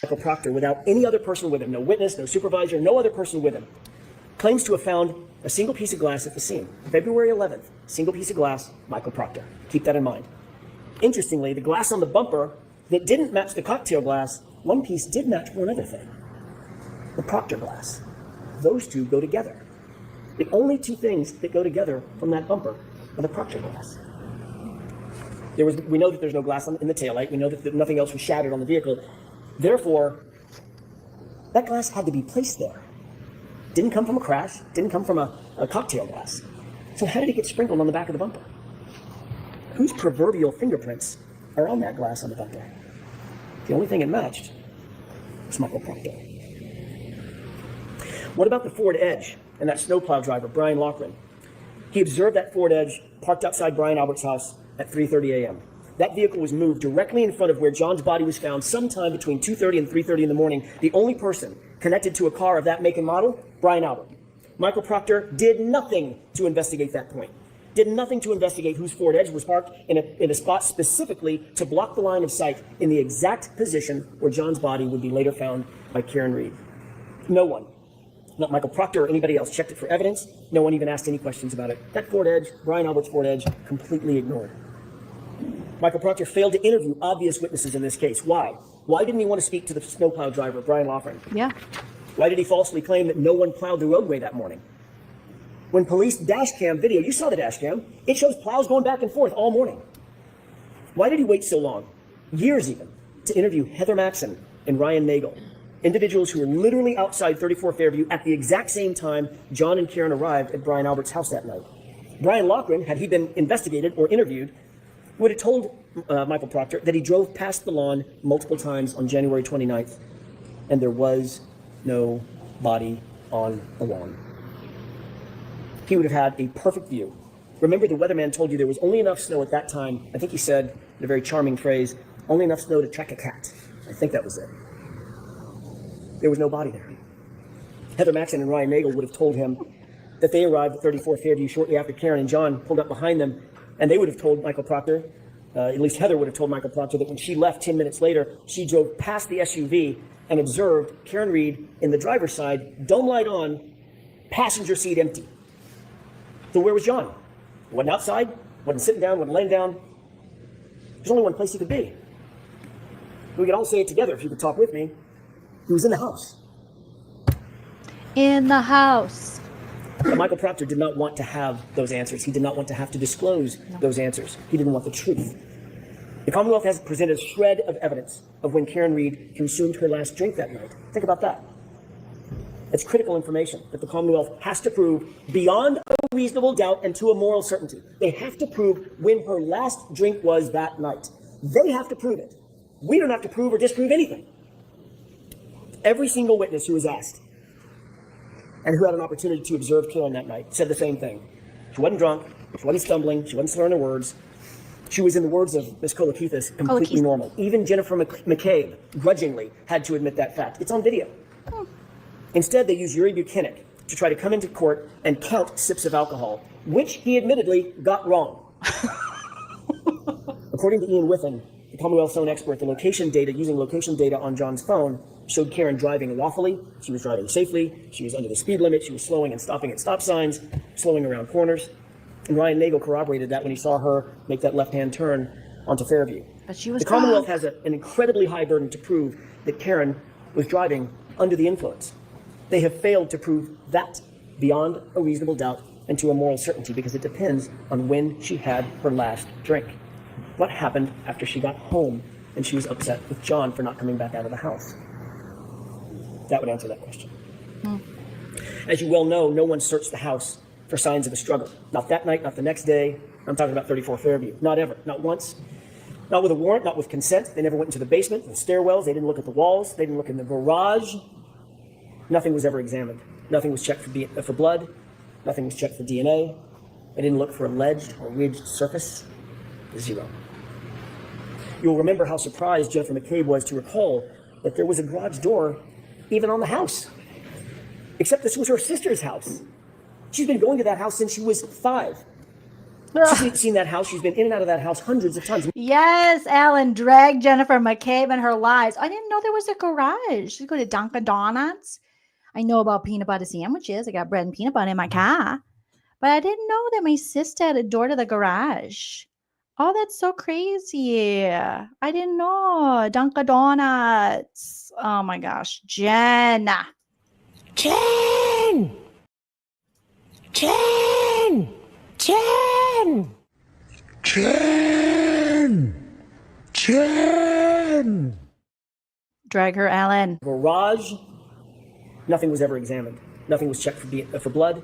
Michael Proctor, without any other person with him, no witness, no supervisor, no other person with him, claims to have found a single piece of glass at the scene. February 11th, single piece of glass, Michael Proctor. Keep that in mind. Interestingly, the glass on the bumper that didn't match the cocktail glass, one piece did match one other thing. The Proctor glass. Those two go together. The only two things that go together from that bumper are the Proctor glass. We know that there's no glass in the taillight. We know that nothing else was shattered on the vehicle. Therefore, that glass had to be placed there. Didn't come from a crash. Didn't come from a cocktail glass. So how did it get sprinkled on the back of the bumper? Whose proverbial fingerprints are on that glass on the bumper? The only thing it matched was Michael Proctor. What about the Ford Edge and that snowplow driver, Brian Loughran? He observed that Ford Edge parked outside Brian Albert's house at 3:30 a.m. that vehicle was moved directly in front of where John's body was found sometime between 2:30 and 3:30 in the morning. The only person connected to a car of that make and model, Brian Albert. Michael Proctor did nothing to investigate that point. Did nothing to investigate whose Ford Edge was parked in a spot specifically to block the line of sight in the exact position where John's body would be later found by Karen Read. No one, not Michael Proctor or anybody else, checked it for evidence. No one even asked any questions about it. That Ford Edge, Brian Albert's Ford Edge, completely ignored. Michael Proctor failed to interview obvious witnesses in this case. Why? Why didn't he want to speak to the snowplow driver, Brian Loughran? Yeah. Why did he falsely claim that no one plowed the roadway that morning? When police dash cam video, you saw the dash cam, it shows plows going back and forth all morning. Why did he wait so long, years even, to interview Heather Maxson and Ryan Nagel, individuals who were literally outside 34 Fairview at the exact same time John and Karen arrived at Brian Albert's house that night? Brian Loughran, had he been investigated or interviewed, would have told Michael Proctor that he drove past the lawn multiple times on January 29th, and there was no body on the lawn. He would have had a perfect view. Remember, the weatherman told you there was only enough snow at that time. I think he said, in a very charming phrase, only enough snow to track a cat. I think that was it. There was no body there. Heather Maxson and Ryan Nagel would have told him that they arrived at 34 Fairview shortly after Karen and John pulled up behind them, and they would have told Michael Proctor, at least Heather would have told Michael Proctor, that when she left 10 minutes later, she drove past the SUV and observed Karen Read in the driver's side, dome light on, passenger seat empty. So where was John? He wasn't outside, wasn't sitting down, wasn't laying down. There's only one place he could be. We could all say it together if you could talk with me. He was in the house. In the house. But Michael Proctor did not want to have those answers. He did not want to have to disclose those answers. He didn't want the truth. The Commonwealth has presented a shred of evidence of when Karen Read consumed her last drink that night. Think about that. It's critical information that the Commonwealth has to prove beyond a reasonable doubt and to a moral certainty. They have to prove when her last drink was that night. They have to prove it. We don't have to prove or disprove anything. Every single witness who was asked and who had an opportunity to observe Karen that night said the same thing. She wasn't drunk, she wasn't stumbling, she wasn't slurring her words. She was, in the words of Ms. Colekeithis, completely normal. Even Jennifer McCabe grudgingly had to admit that fact. It's on video. Instead, they used Yuri Buchanan to try to come into court and count sips of alcohol, which he admittedly got wrong. According to Ian Withen, the Commonwealth's own expert, the location data, using location data on John's phone, showed Karen driving lawfully. She was driving safely. She was under the speed limit. She was slowing and stopping at stop signs, slowing around corners. And Ryan Nagel corroborated that when he saw her make that left-hand turn onto Fairview. But she was The Commonwealth has an incredibly high burden to prove that Karen was driving under the influence. They have failed to prove that beyond a reasonable doubt and to a moral certainty because it depends on when she had her last drink. What happened after she got home and she was upset with John for not coming back out of the house? That would answer that question. As you well know, no one searched the house for signs of a struggle. Not that night, not the next day. I'm talking about 34 Fairview. Not ever. Not once. Not with a warrant, not with consent. They never went into the basement, the stairwells. They didn't look at the walls. They didn't look in the garage. Nothing was ever examined. Nothing was checked for blood. Nothing was checked for DNA. They didn't look for alleged or ridged surface. Zero. You'll remember how surprised Jennifer McCabe was to recall that there was a garage door even on the house. Except this was her sister's house. She's been going to that house since she was 5. She's seen that house. She's been in and out of that house hundreds of times. Yes, Alan dragged Jennifer McCabe and her lies. I didn't know there was a garage. She'd go to Dunkin' Donuts. I know about peanut butter sandwiches. I got bread and peanut butter in my car. But I didn't know that my sister had a door to the garage. Oh, that's so crazy. I didn't know. Dunkin' Donuts. Oh my gosh. Jen. Jen! Jen! Jen! Jen! Jen! Drag her, Alan. Garage. Nothing was ever examined. Nothing was checked for blood.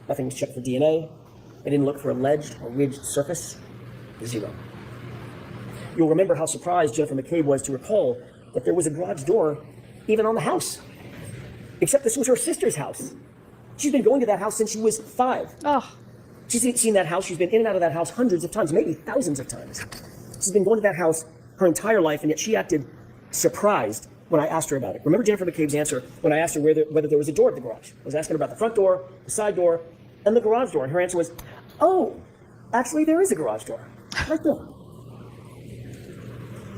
Nothing was checked for DNA. They didn't look for alleged or ridged surface. Zero. You'll remember how surprised Jennifer McCabe was to recall that there was a garage door even on the house. Except this was her sister's house. She's been going to that house since she was 5. Oh. She's seen that house. She's been in and out of that house hundreds of times, maybe thousands of times. She's been going to that house her entire life, and yet she acted surprised when I asked her about it. Remember Jennifer McCabe's answer when I asked her whether there was a door at the garage? I was asking her about the front door, the side door, and the garage door, and her answer was, oh, actually there is a garage door, right there.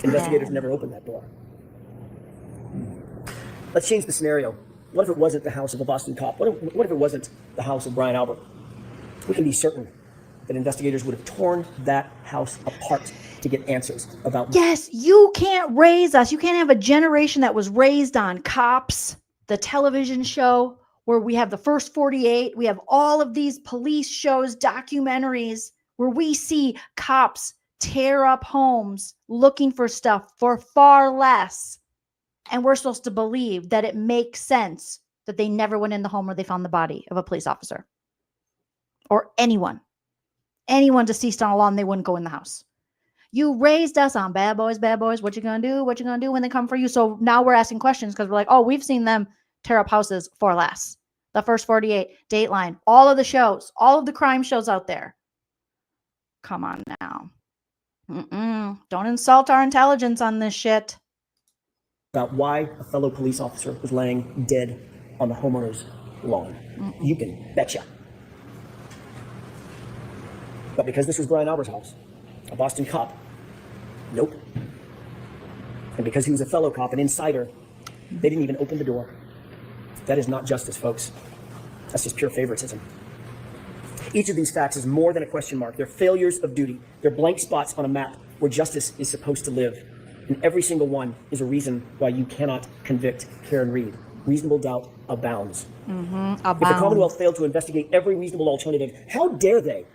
Investigators never opened that door. Let's change the scenario. What if it wasn't the house of a Boston cop? What if it wasn't the house of Brian Albert? We can be certain that investigators would have torn that house apart to get answers about. Yes, you can't raise us. You can't have a generation that was raised on Cops, the television show, where we have the first 48. We have all of these police shows, documentaries, where we see cops tear up homes looking for stuff for far less. And we're supposed to believe that it makes sense that they never went in the home where they found the body of a police officer or anyone deceased on alarm. They wouldn't go in the house. You raised us on bad boys, bad boys. What you gonna do? What you gonna do when they come for you? So now we're asking questions because we're like, oh, we've seen them tear up houses for less. The first 48, Dateline, all of the shows, all of the crime shows out there. Come on now. Don't insult our intelligence on this shit. About why a fellow police officer was laying dead on the homeowner's lawn. You can betcha. But because this was Brian Albert's house, a Boston cop, nope. And because he was a fellow cop, an insider, they didn't even open the door. That is not justice, folks. That's just pure favoritism. Each of these facts is more than a question mark. They're failures of duty. They're blank spots on a map where justice is supposed to live. And every single one is a reason why you cannot convict Karen Read. Reasonable doubt abounds. If the Commonwealth failed to investigate every reasonable alternative, how dare they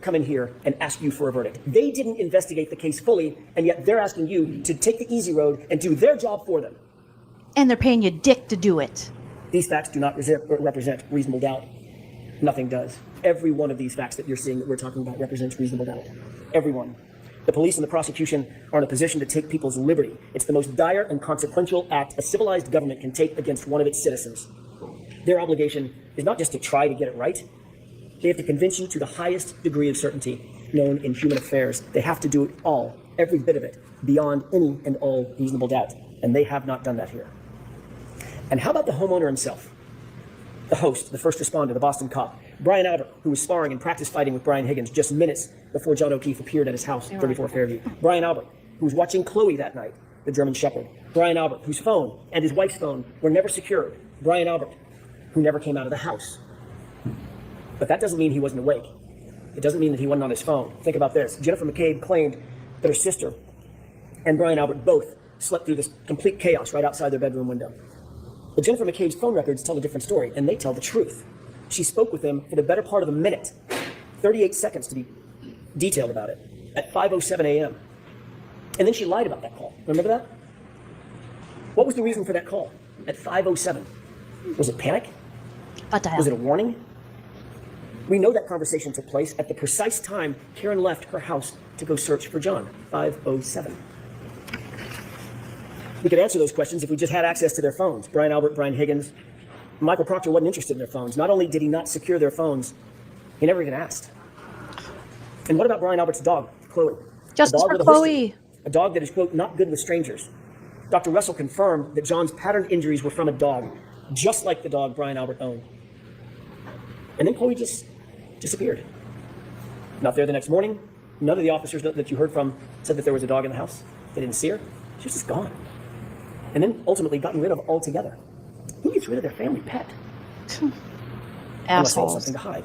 come in here and ask you for a verdict? They didn't investigate the case fully, and yet they're asking you to take the easy road and do their job for them. And they're paying you dick to do it. These facts do not represent reasonable doubt. Nothing does. Every one of these facts that you're seeing that we're talking about represents reasonable doubt. Every one. The police and the prosecution are in a position to take people's liberty. It's the most dire and consequential act a civilized government can take against one of its citizens. Their obligation is not just to try to get it right. They have to convince you to the highest degree of certainty known in human affairs. They have to do it all, every bit of it, beyond any and all reasonable doubt. And they have not done that here. And how about the homeowner himself? The host, the first responder, the Boston cop, Brian Albert, who was sparring and practice fighting with Brian Higgins just minutes before John O'Keefe appeared at his house, 34 Fairview. Brian Albert, who was watching Chloe that night, the German Shepherd. Brian Albert, whose phone and his wife's phone were never secured. Brian Albert, who never came out of the house. But that doesn't mean he wasn't awake. It doesn't mean that he wasn't on his phone. Think about this. Jennifer McCabe claimed that her sister and Brian Albert both slept through this complete chaos right outside their bedroom window. But Jennifer McCabe's phone records tell a different story, and they tell the truth. She spoke with him for the better part of a minute, 38 seconds to be detailed about it, at 5:07 a.m. And then she lied about that call. Remember that? What was the reason for that call at 5:07? Was it panic? Was it a warning? We know that conversation took place at the precise time Karen left her house to go search for John, 5:07. We could answer those questions if we just had access to their phones. Brian Albert, Brian Higgins. Michael Proctor wasn't interested in their phones. Not only did he not secure their phones, he never even asked. And what about Brian Albert's dog, Chloe? Justice for Chloe. A dog that is, quote, not good with strangers. Dr. Russell confirmed that John's patterned injuries were from a dog, just like the dog Brian Albert owned. And then Chloe just disappeared. Not there the next morning. None of the officers that you heard from said that there was a dog in the house. They didn't see her. She was just gone. And then ultimately gotten rid of altogether. Who gets rid of their family pet? Unless they have something to hide.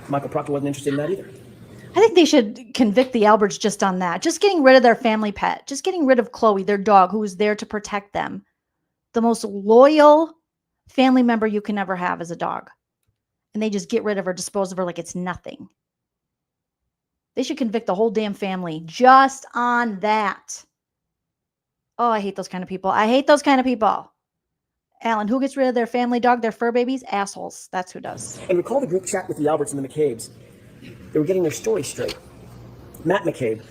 Michael Proctor wasn't interested in that either. I think they should convict the Alberts just on that. Just getting rid of their family pet. Just getting rid of Chloe, their dog, who was there to protect them. The most loyal family member you can ever have is a dog. And they just get rid of her, dispose of her like it's nothing. They should convict the whole damn family just on that. Oh, I hate those kind of people. I hate those kind of people. Alan, who gets rid of their family dog, their fur babies? Assholes. That's who does. And recall the group chat with the Alberts and the McCabes. They were getting their story straight. Matt McCabe,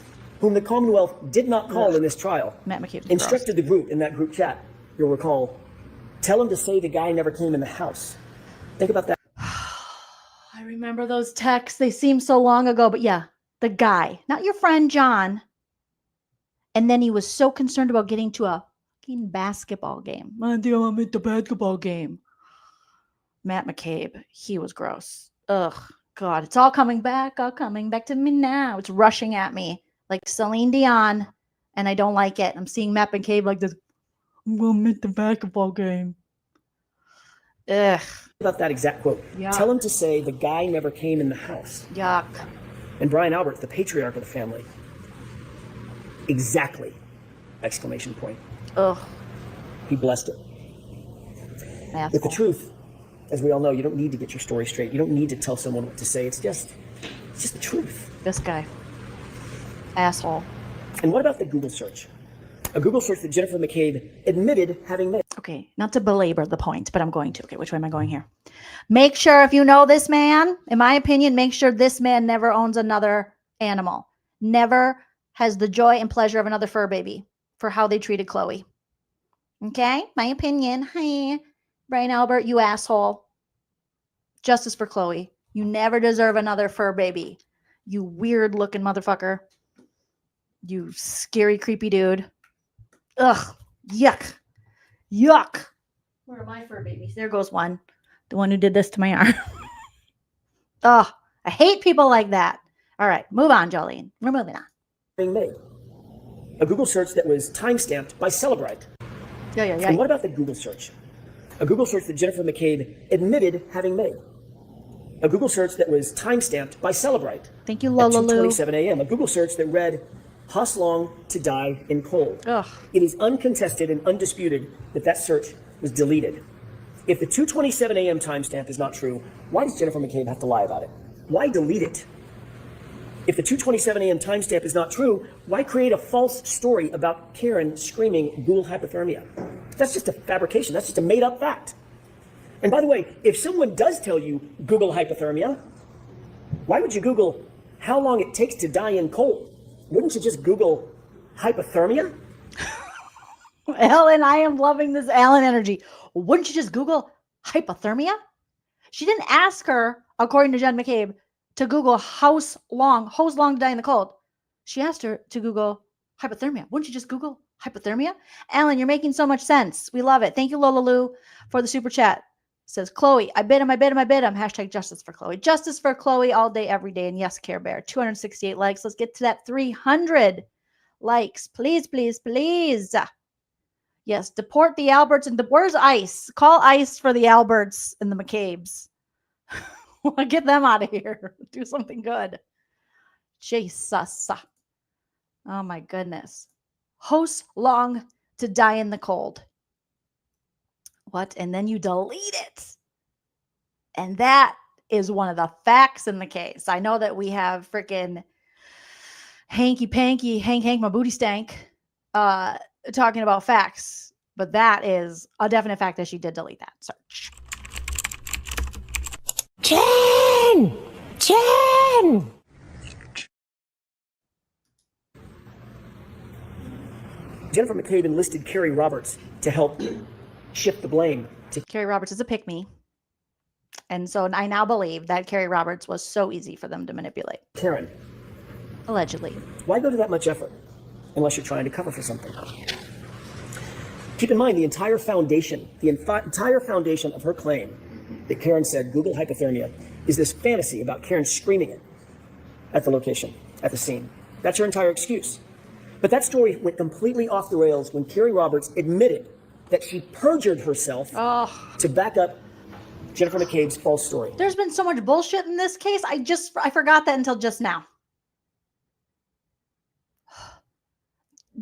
whom the Commonwealth did not call in this trial, Matt McCabe instructed the group in that group chat, you'll recall, tell him to say the guy never came in the house. Think about that. I remember those texts. They seem so long ago, but yeah, The guy, not your friend John. And then he was so concerned about getting to a fucking basketball game. I think I'm at the basketball game. Matt McCabe, he was gross. Ugh, God, it's all coming back to me now. It's rushing at me like Celine Dion, and I don't like it. I'm seeing Matt McCabe like this. I'm going to miss the basketball game. Ugh. About that exact quote. Yuck. Tell him to say the guy never came in the house. Yuck. And Brian Albert, the patriarch of the family. Exactly. Exclamation point. Ugh. He blessed it. Asshole. With the truth, as we all know, you don't need to get your story straight. You don't need to tell someone what to say. It's just the truth. This guy. Asshole. And what about the Google search? A Google search that Jennifer McCabe admitted having made. Okay, not to belabor the point, but I'm going to. Okay, which way am I going here? Make sure if you know this man, in my opinion, make sure this man never owns another animal. Never has the joy and pleasure of another fur baby for how they treated Chloe. Okay, my opinion. Hi, Brian Albert, you asshole. Justice for Chloe. You never deserve another fur baby. You weird looking motherfucker. You scary, creepy dude. Ugh, yuck, yuck. Where are my fur babies? There goes one. The one who did this to my arm. Ugh, I hate people like that. All right, move on, Jolene. We're moving on. Being made. A Google search that was timestamped by Celebrite. Yeah. And what about the Google search? A Google search that Jennifer McCabe admitted having made. A Google search that was timestamped by Celebrite. Thank you, Lola at Lou. 2:27 a.m. A Google search that read, "Huss Long to die in cold." Ugh. It is uncontested and undisputed that search was deleted. If the 2:27 a.m. timestamp is not true, why does Jennifer McCabe have to lie about it? Why delete it? If the 2:27 a.m. timestamp is not true, why create a false story about Karen screaming ghoul hypothermia? That's just a fabrication. That's just a made-up fact. And by the way, if someone does tell you Google hypothermia, why would you Google how long it takes to die in cold? Wouldn't you just Google hypothermia? Ellen, I am loving this Ellen energy. Wouldn't you just Google hypothermia? She didn't ask her, according to Jen McCabe, to Google how's long to die in the cold. She asked her to Google hypothermia. Wouldn't you just Google hypothermia? Ellen, you're making so much sense. We love it. Thank you, Lola Lou, for the super chat. Says, Chloe, I bid him. Hashtag justice for Chloe. Justice for Chloe all day, every day. And yes, Care Bear, 268 likes. Let's get to that 300 likes. Please, please, please. Yes, deport the Alberts. And where's ICE? Call ICE for the Alberts and the McCabes. Get them out of here. Do something good. Jesus. Oh, my goodness. Hosts long to die in the cold. What? And then you delete it. And that is one of the facts in the case. I know that we have freaking hanky panky, hank my booty stank, talking about facts, but that is a definite fact that she did delete that search. Jen! Jennifer McCabe enlisted Carrie Roberts to help shift the blame. Carrie Roberts is a pick-me. And so I now believe that Carrie Roberts was so easy for them to manipulate. Karen. Allegedly. Why go to that much effort unless you're trying to cover for something? Keep in mind the entire foundation of her claim that Karen said Google hypothermia is this fantasy about Karen screaming it at the location, at the scene. That's her entire excuse. But that story went completely off the rails when Carrie Roberts admitted that she perjured herself to back up Jennifer McCabe's false story. There's been so much bullshit in this case. I forgot that until just now.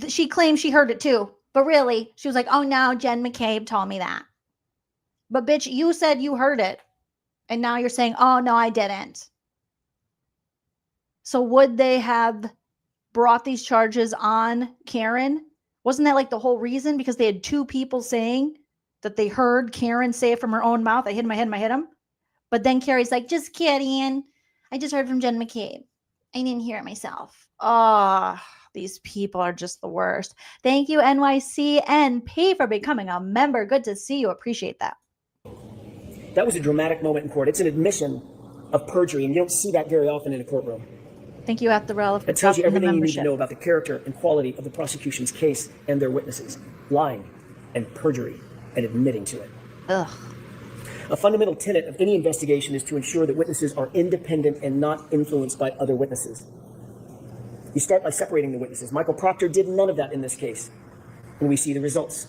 She claimed she heard it too. But really, she was like, oh no, Jen McCabe told me that. But bitch, you said you heard it. And now you're saying, oh no, I didn't. So would they have brought these charges on Karen? Wasn't that like the whole reason? Because they had two people saying that they heard Karen say it from her own mouth. I hit him. But then Carrie's like, just kidding. I just heard from Jen McCabe. I didn't hear it myself. These people are just the worst. Thank you, NYCNP, for becoming a member. Good to see you. Appreciate that. That was a dramatic moment in court. It's an admission of perjury, and you don't see that very often in a courtroom. Thank you, at the rel. It tells you everything you need to know about the character and quality of the prosecution's case and their witnesses, lying and perjury and admitting to it. Ugh. A fundamental tenet of any investigation is to ensure that witnesses are independent and not influenced by other witnesses. You start by separating the witnesses. Michael Proctor did none of that in this case, and we see the results.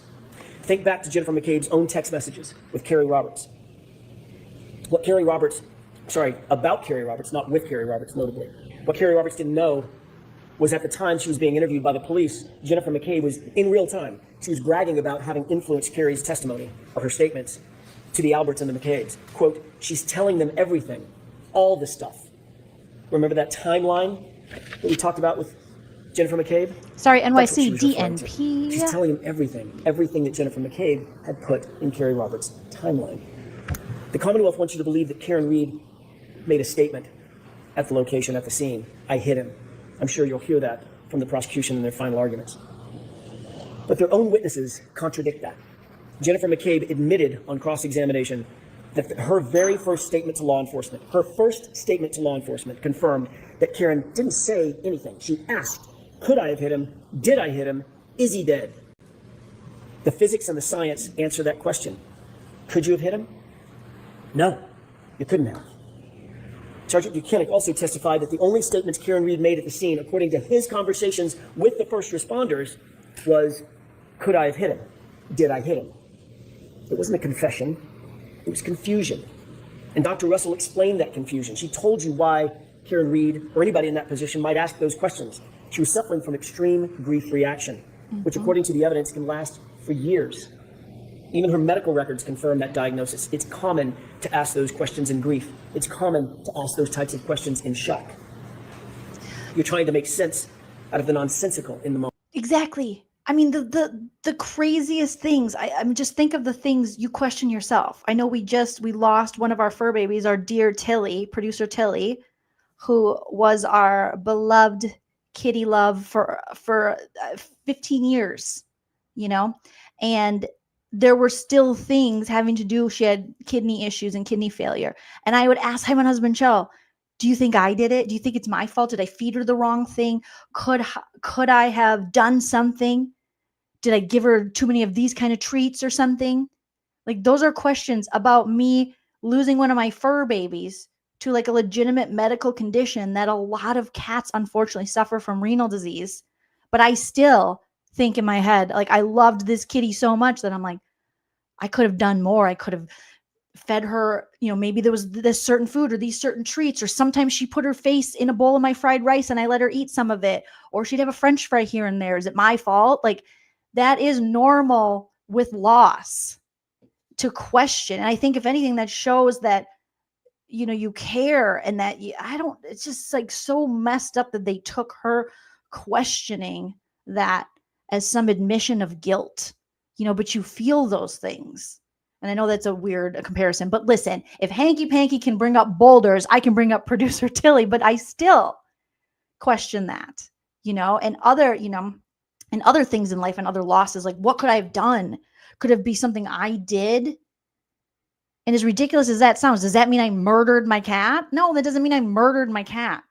Think back to Jennifer McCabe's own text messages with Carrie Roberts. About Carrie Roberts, not with Carrie Roberts, notably. What Carrie Roberts didn't know was at the time she was being interviewed by the police, Jennifer McCabe was, in real time, she was bragging about having influenced Carrie's testimony of her statements to the Alberts and the McCabes. Quote, she's telling them everything, all the stuff. Remember that timeline that we talked about with Jennifer McCabe? Sorry, NYC DNP. She's telling them everything that Jennifer McCabe had put in Carrie Roberts' timeline. The Commonwealth wants you to believe that Karen Read made a statement at the location, at the scene. I hit him. I'm sure you'll hear that from the prosecution in their final arguments. But their own witnesses contradict that. Jennifer McCabe admitted on cross-examination that her very first statement to law enforcement, confirmed that Karen didn't say anything. She asked, could I have hit him? Did I hit him? Is he dead? The physics and the science answer that question. Could you have hit him? No, you couldn't have. Sergeant Buchanan also testified that the only statements Karen Read made at the scene, according to his conversations with the first responders, was, could I have hit him? Did I hit him? It wasn't a confession, it was confusion. And Dr. Russell explained that confusion. She told you why Karen Read, or anybody in that position, might ask those questions. She was suffering from extreme grief reaction, which according to the evidence can last for years. Even her medical records confirm that diagnosis. It's common to ask those questions in grief. It's common to ask those types of questions in shock. You're trying to make sense out of the nonsensical in the moment. Exactly. I mean, the craziest things. I'm just think of the things you question yourself. I know we lost one of our fur babies, our dear Tilly, producer Tilly, who was our beloved kitty love for 15 years, you know, and there were still things having to do. She had kidney issues and kidney failure. And I would ask my husband, Shell, do you think I did it? Do you think it's my fault? Did I feed her the wrong thing? Could I have done something? Did I give her too many of these kind of treats or something? Like, those are questions about me losing one of my fur babies to like a legitimate medical condition that a lot of cats unfortunately suffer from, renal disease. But I still think in my head, like, I loved this kitty so much that I'm like, I could have done more. I could have fed her, you know, maybe there was this certain food or these certain treats, or sometimes she put her face in a bowl of my fried rice and I let her eat some of it, or she'd have a French fry here and there. Is it my fault? Like, that is normal with loss to question. And I think if anything, that shows that, you know, you care, and that it's just like so messed up that they took her questioning that as some admission of guilt, you know, but you feel those things. And I know that's a weird comparison, but listen, if Hanky Panky can bring up boulders, I can bring up producer Tilly, but I still question that, you know, and other things in life and other losses. Like, what could I have done? Could it be something I did? And as ridiculous as that sounds, does that mean I murdered my cat? No, that doesn't mean I murdered my cat.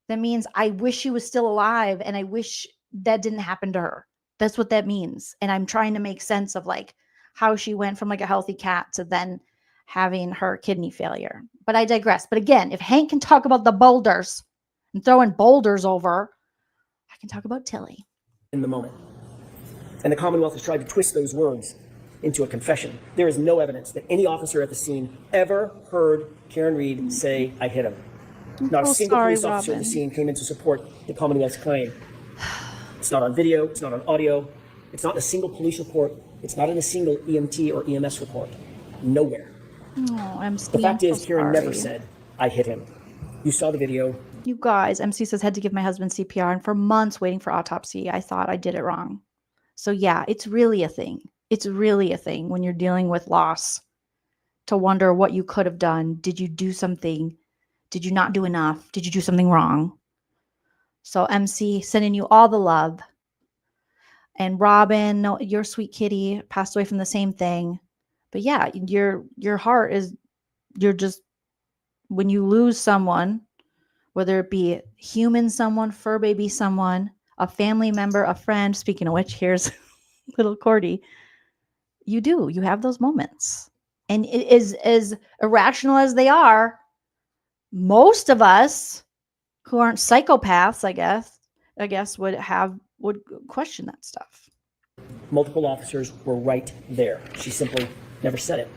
That means I wish she was still alive and I wish that didn't happen to her. That's what that means. And I'm trying to make sense of like how she went from like a healthy cat to then having her kidney failure. But I digress. But again, if Hank can talk about the boulders and throwing boulders over, I can talk about Tilly. In the moment. And the Commonwealth has tried to twist those words into a confession. There is no evidence that any officer at the scene ever heard Karen Read say, I hit him. Not a single police officer at the scene came in to support the Commonwealth's claim. It's not on video, it's not on audio, it's not in a single police report, it's not in a single EMT or EMS report. Nowhere. Oh, MC, the fact I'm is, so Karen sorry. never said, I hit him. You saw the video. You guys, MC says, had to give my husband CPR, and for months waiting for autopsy, I thought I did it wrong. So yeah, it's really a thing. It's really a thing when you're dealing with loss, to wonder what you could have done. Did you do something? Did you not do enough? Did you do something wrong? So MC, sending you all the love. And Robin, no, your sweet kitty passed away from the same thing. But yeah, your heart is, you're just, when you lose someone, whether it be human someone, fur baby someone, a family member, a friend. Speaking of which, here's little Cordy. You have those moments. And it is as irrational as they are, most of us who aren't psychopaths, I guess would question that stuff. Multiple officers were right there. She simply never said it.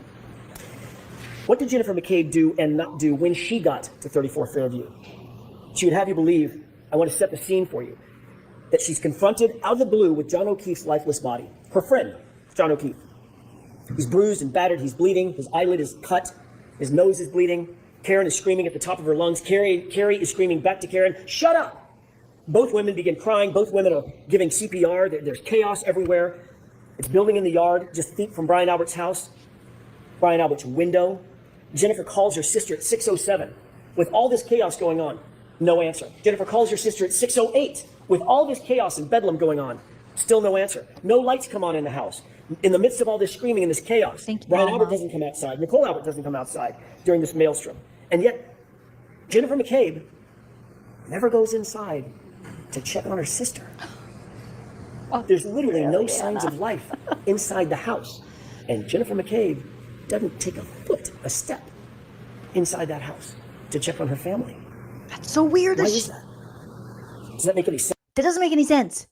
What did Jennifer McCabe do and not do when she got to 34 Fairview? She would have you believe, I want to set the scene for you, that she's confronted out of the blue with John O'Keefe's lifeless body. Her friend, John O'Keefe. He's bruised and battered, he's bleeding, his eyelid is cut, his nose is bleeding. Karen is screaming at the top of her lungs. Carrie is screaming back to Karen, shut up! Both women begin crying, both women are giving CPR, there's chaos everywhere. It's building in the yard, just feet from Brian Albert's house, Brian Albert's window. Jennifer calls her sister at 6:07 with all this chaos going on. No answer. Jennifer calls her sister at 6:08 with all this chaos and bedlam going on. Still no answer. No lights come on in the house. In the midst of all this screaming and this chaos, Brian Albert doesn't come outside. Nicole Albert doesn't come outside during this maelstrom. And yet, Jennifer McCabe never goes inside to check on her sister. There's literally no signs of life inside the house. And Jennifer McCabe doesn't take a step inside that house to check on her family. That's so weird. Why is that? Does that make any sense? That doesn't make any sense.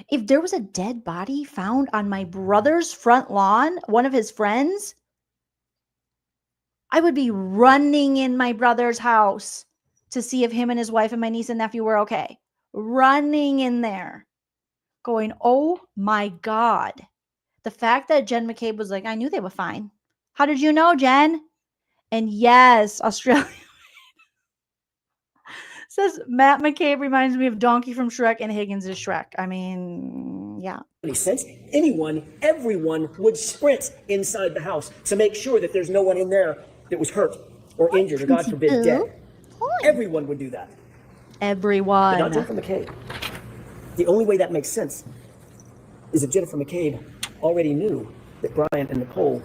If there was a dead body found on my brother's front lawn, one of his friends, I would be running in my brother's house to see if him and his wife and my niece and nephew were okay. Running in there, going, oh my God. The fact that Jen McCabe was like, I knew they were fine. How did you know, Jen? And yes, Australia says Matt McCabe reminds me of Donkey from Shrek and Higgins is Shrek. I mean, yeah. Any sense? Everyone would sprint inside the house to make sure that there's no one in there that was hurt or injured or, God forbid, dead. Everyone would do that. Everyone. But not Jennifer McCabe. The only way that makes sense is if Jennifer McCabe already knew that Brian and Nicole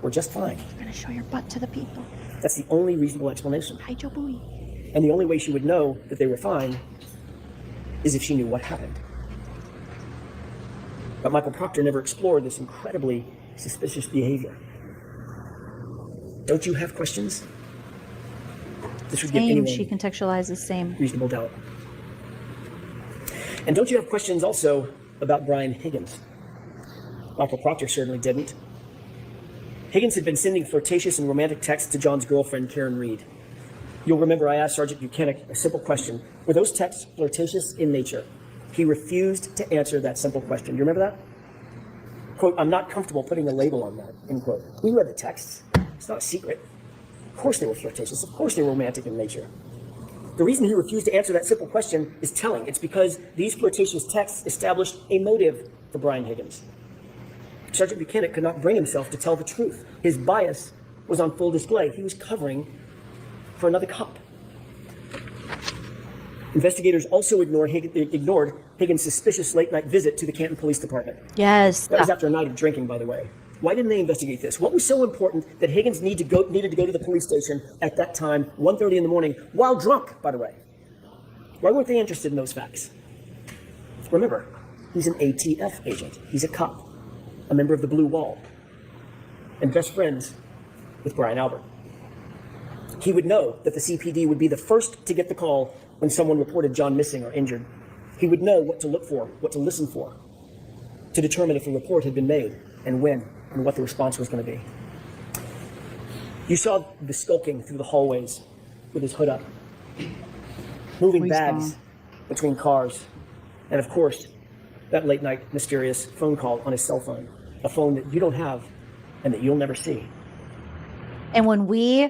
were just fine. You're going to show your butt to the people. That's the only reasonable explanation. Hi, Joe Bowie. And the only way she would know that they were fine is if she knew what happened. But Michael Proctor never explored this incredibly suspicious behavior. Don't you have questions? This would give anyone she contextualizes same. Reasonable doubt. And don't you have questions also about Brian Higgins? Michael Proctor certainly didn't. Higgins had been sending flirtatious and romantic texts to John's girlfriend, Karen Read. You'll remember I asked Sergeant Buchanan a simple question. Were those texts flirtatious in nature? He refused to answer that simple question. You remember that? Quote, I'm not comfortable putting a label on that, end quote. We read the texts. It's not a secret. Of course they were flirtatious. Of course they were romantic in nature. The reason he refused to answer that simple question is telling. It's because these flirtatious texts established a motive for Brian Higgins. Sergeant Buchanan could not bring himself to tell the truth. His bias was on full display. He was covering for another cop. Investigators also ignored Higgins' suspicious late-night visit to the Canton Police Department. Yes. That was after a night of drinking, by the way. Why didn't they investigate this? What was so important that Higgins needed to go to the police station at that time, 1:30 in the morning, while drunk, by the way? Why weren't they interested in those facts? Remember, he's an ATF agent. He's a cop, a member of the Blue Wall, and best friends with Brian Albert. He would know that the CPD would be the first to get the call when someone reported John missing or injured. He would know what to look for, what to listen for, to determine if a report had been made and when and what the response was going to be. You saw the skulking through the hallways with his hood up, moving bags between cars, and of course, that late night mysterious phone call on his cell phone, a phone that you don't have and that you'll never see. And when we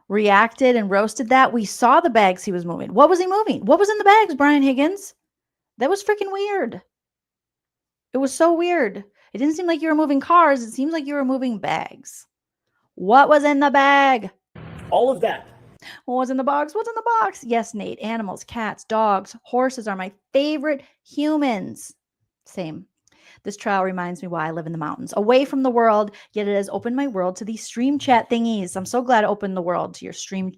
reacted and roasted that, we saw the bags he was moving. What was he moving? What was in the bags, Brian Higgins? That was freaking weird. It was so weird. It didn't seem like you were moving cars. It seems like you were moving bags. What was in the bag? All of that. What was in the box? What's in the box? Yes, Nate. Animals, cats, dogs, horses are my favorite humans. Same. This trial reminds me why I live in the mountains, away from the world, yet it has opened my world to these stream chat thingies. I'm so glad it opened the world to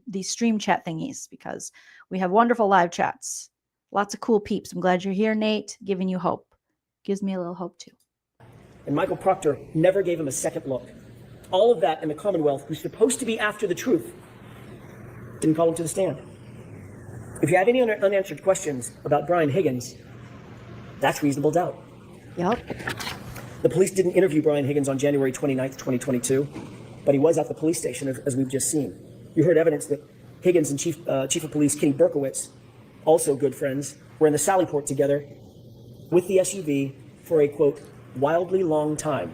these stream chat thingies because We have wonderful live chats. Lots of cool peeps. I'm glad you're here, Nate, giving you hope. Gives me a little hope, too. And Michael Proctor never gave him a second look. All of that in the Commonwealth, who's supposed to be after the truth, didn't call him to the stand. If you have any unanswered questions about Brian Higgins, that's reasonable doubt. Yep. The police didn't interview Brian Higgins on January 29th, 2022, but he was at the police station, as we've just seen. You heard evidence that Higgins and Chief of Police Kitty Berkowitz, also good friends, were in the Sallyport together with the SUV for a, quote, wildly long time.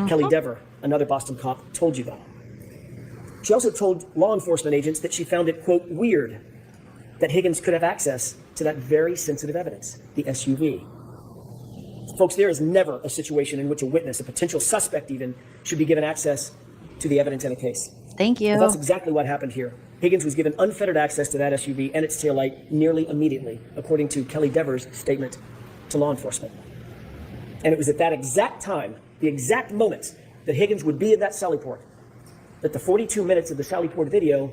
Kelly Dever, another Boston cop, told you that. She also told law enforcement agents that she found it, quote, weird that Higgins could have access to that very sensitive evidence, the SUV. Folks, there is never a situation in which a witness, a potential suspect even, should be given access to the evidence in a case. Thank you. Well, that's exactly what happened here. Higgins was given unfettered access to that SUV and its taillight nearly immediately, according to Kelly Dever's statement to law enforcement. And it was at that exact time, the exact moment that Higgins would be at that Sallyport, that the 42 minutes of the Sallyport video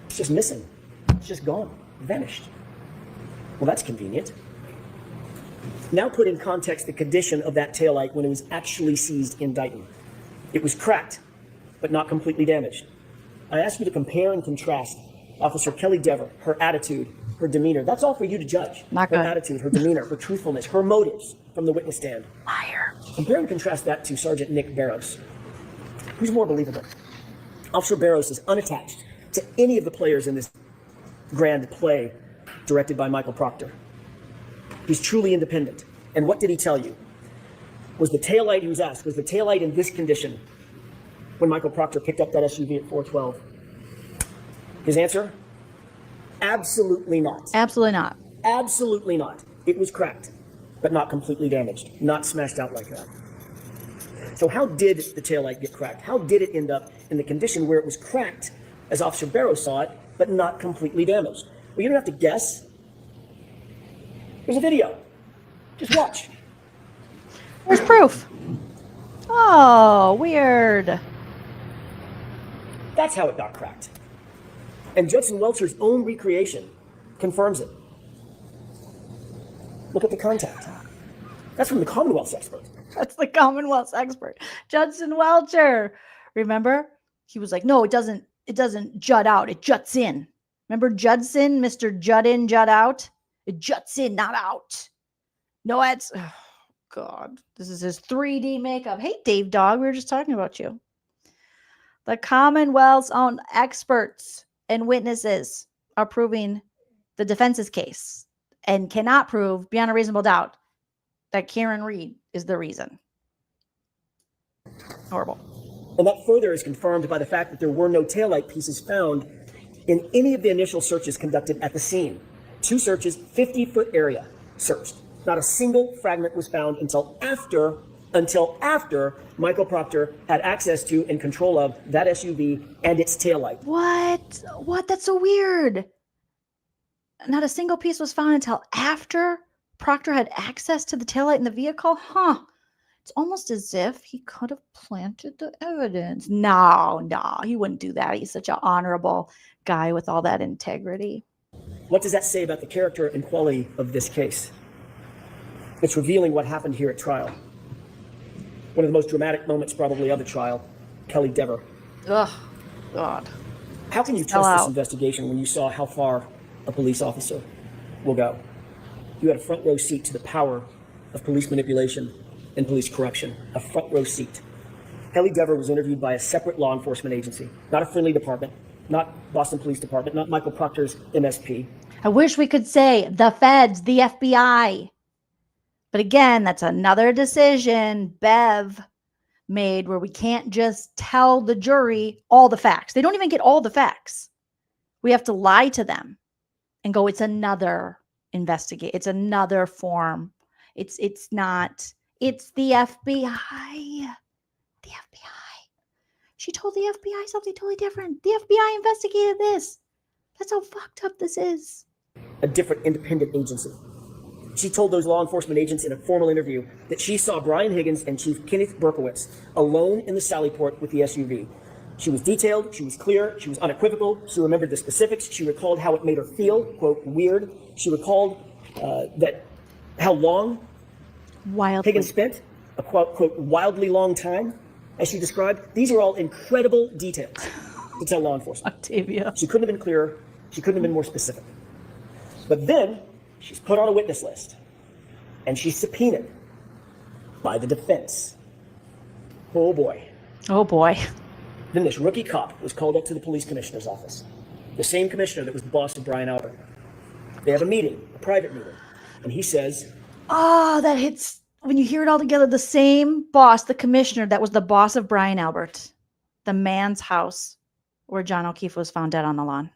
is just missing. It's just gone, vanished. Well, that's convenient. Now put in context the condition of that taillight when it was actually seized in Dighton. It was cracked, but not completely damaged. I ask you to compare and contrast Officer Kelly Dever, her attitude, her demeanor. That's all for you to judge. Not her good. attitude, her demeanor, her truthfulness, her motives from the witness stand. Liar. Compare and contrast that to Sergeant Nick Barrows. Who's more believable? Officer Barrows is unattached to any of the players in this grand play directed by Michael Proctor. He's truly independent. And what did he tell you? Was the taillight, he was asked, was the taillight in this condition when Michael Proctor picked up that SUV at 412? His answer? Absolutely not. Absolutely not. Absolutely not. It was cracked, but not completely damaged, not smashed out like that. So how did the taillight get cracked? How did it end up in the condition where it was cracked, as Officer Barrows saw it, but not completely damaged? Well, you don't have to guess. There's a video. Just watch. There's proof. Oh, weird. That's how it got cracked. And Judson Welcher's own recreation confirms it. Look at the contact. That's from the Commonwealth's expert. That's the Commonwealth's expert. Judson Welcher. Remember? He was like, no, it doesn't jut out. It juts in. Remember Judson, Mr. Jut in, jut out? It juts in, not out. No, it's, oh, God. This is his 3D makeup. Hey, Dave Dog, we were just talking about you. The Commonwealth's own experts and witnesses are proving the defense's case and cannot prove beyond a reasonable doubt that Karen Read is the reason. Horrible. And that further is confirmed by the fact that there were no taillight pieces found in any of the initial searches conducted at the scene. 2 searches, 50-foot area searched. Not a single fragment was found until after Michael Proctor had access to and control of that SUV and its taillight. What? That's so weird. Not a single piece was found until after Proctor had access to the taillight in the vehicle? Huh. It's almost as if he could have planted the evidence. No, he wouldn't do that. He's such an honorable guy with all that integrity. What does that say about the character and quality of this case? It's revealing what happened here at trial. One of the most dramatic moments probably of the trial, Kelly Dever. Ugh, God. How can you trust this investigation when you saw how far a police officer will go? You had a front row seat to the power of police manipulation and police corruption. A front row seat. Kelly Dever was interviewed by a separate law enforcement agency, not a friendly department, not Boston Police Department, not Michael Proctor's MSP. I wish we could say the feds, the FBI. But again, that's another decision Bev made where we can't just tell the jury all the facts. They don't even get all the facts. We have to lie to them and go, it's another investigate. It's another form. It's not, it's the FBI. The FBI. She told the FBI something totally different. The FBI investigated this. That's how fucked up this is. A different independent agency. She told those law enforcement agents in a formal interview that she saw Brian Higgins and Chief Kenneth Berkowitz alone in the Sallyport with the SUV. She was detailed, she was clear, she was unequivocal, she remembered the specifics, she recalled how it made her feel, quote, weird. She recalled how long Higgins spent, a quote, wildly long time, as she described. These are all incredible details to tell law enforcement. Octavia. She couldn't have been clearer, she couldn't have been more specific. But then she's put on a witness list and she's subpoenaed by the defense. Oh boy. Oh boy. Then this rookie cop was called up to the police commissioner's office. The same commissioner that was the boss of Brian Albert. They have a meeting, a private meeting. And he says, oh, that hits when you hear it all together. The same boss, the commissioner that was the boss of Brian Albert, the man's house where John O'Keefe was found dead on the lawn.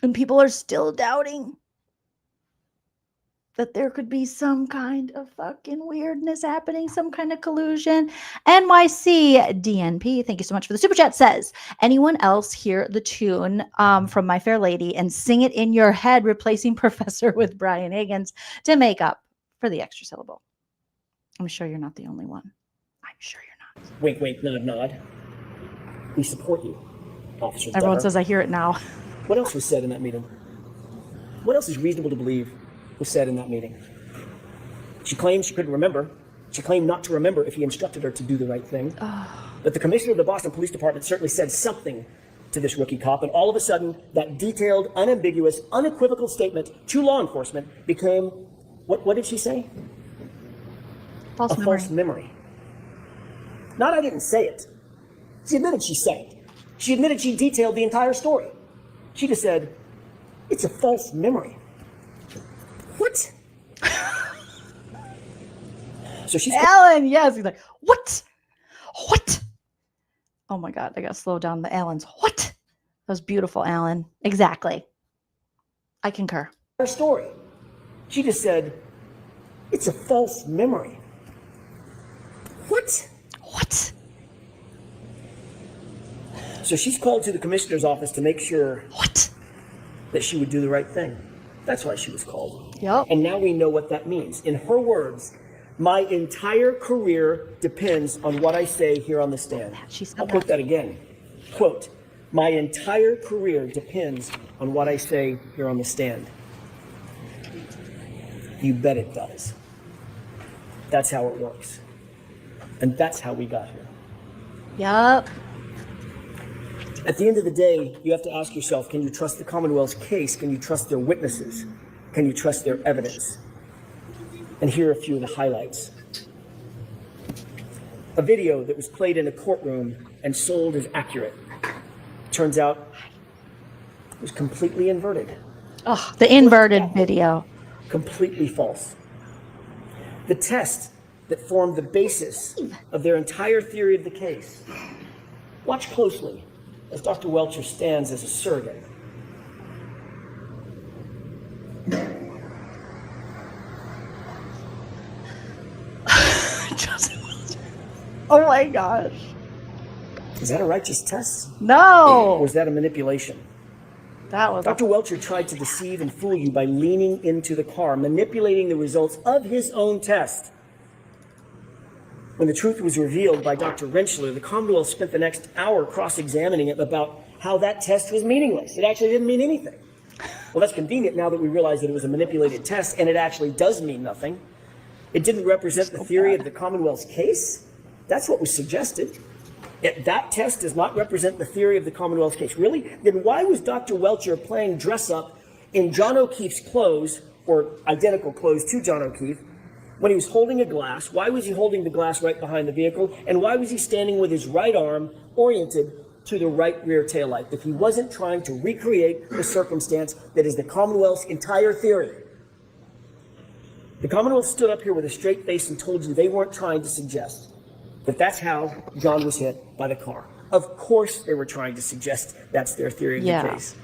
And people are still doubting that there could be some kind of fucking weirdness happening, some kind of collusion. NYC DNP, thank you so much for the super chat, says, anyone else hear the tune from My Fair Lady and sing it in your head, replacing Professor with Brian Higgins to make up for the extra syllable? I'm sure you're not the only one. I'm sure you're not. wink, wink, nod, nod. We support you, Officer Everyone Dutler. says I hear it now. What else was said in that meeting? What else is reasonable to believe was said in that meeting? She claimed she couldn't remember. She claimed not to remember if he instructed her to do the right thing. But the commissioner of the Boston Police Department certainly said something to this rookie cop, and all of a sudden, that detailed, unambiguous, unequivocal statement to law enforcement became, what did she say? False memory. False memory. Not I didn't say it. She admitted she said it. She admitted she detailed the entire story. She just said, it's a false memory. What? So she's Alan, yes. He's like, what? What? Oh my God, I gotta slow down the Alans. What? That was beautiful, Alan. Exactly. I concur. her story. She just said, it's a false memory. What? What? So she's called to the commissioner's office to make sure that she would do the right thing. That's why she was called. Yep. And now we know what that means. In her words, my entire career depends on what I say here on the stand. I'll quote that again. Quote, my entire career depends on what I say here on the stand. You bet it does. That's how it works. And that's how we got here. Yep. At the end of the day, you have to ask yourself, can you trust the Commonwealth's case? Can you trust their witnesses? Can you trust their evidence? And here are a few of the highlights. A video that was played in a courtroom and sold as accurate. Turns out it was completely inverted. Oh, the inverted video. Completely false. The test that formed the basis of their entire theory of the case. Watch closely as Dr. Welcher stands as a surrogate. Oh my gosh. Is that a righteous test? No. Or was that a manipulation? That was Dr. Welcher tried to deceive and fool you by leaning into the car, manipulating the results of his own test. When the truth was revealed by Dr. Rentschler, the Commonwealth spent the next hour cross-examining him about how that test was meaningless. It actually didn't mean anything. Well, that's convenient now that we realize that it was a manipulated test, and it actually does mean nothing. It didn't represent the theory of the Commonwealth's case. That's what was suggested. If that test does not represent the theory of the Commonwealth's case, really? Then why was Dr. Welcher playing dress-up in John O'Keefe's clothes, or identical clothes to John O'Keefe, when he was holding a glass? Why was he holding the glass right behind the vehicle? And why was he standing with his right arm oriented to the right rear taillight? If he wasn't trying to recreate the circumstance that is the Commonwealth's entire theory. The Commonwealth stood up here with a straight face and told you they weren't trying to suggest that that's how John was hit by the car. Of course they were trying to suggest that's their theory of the case.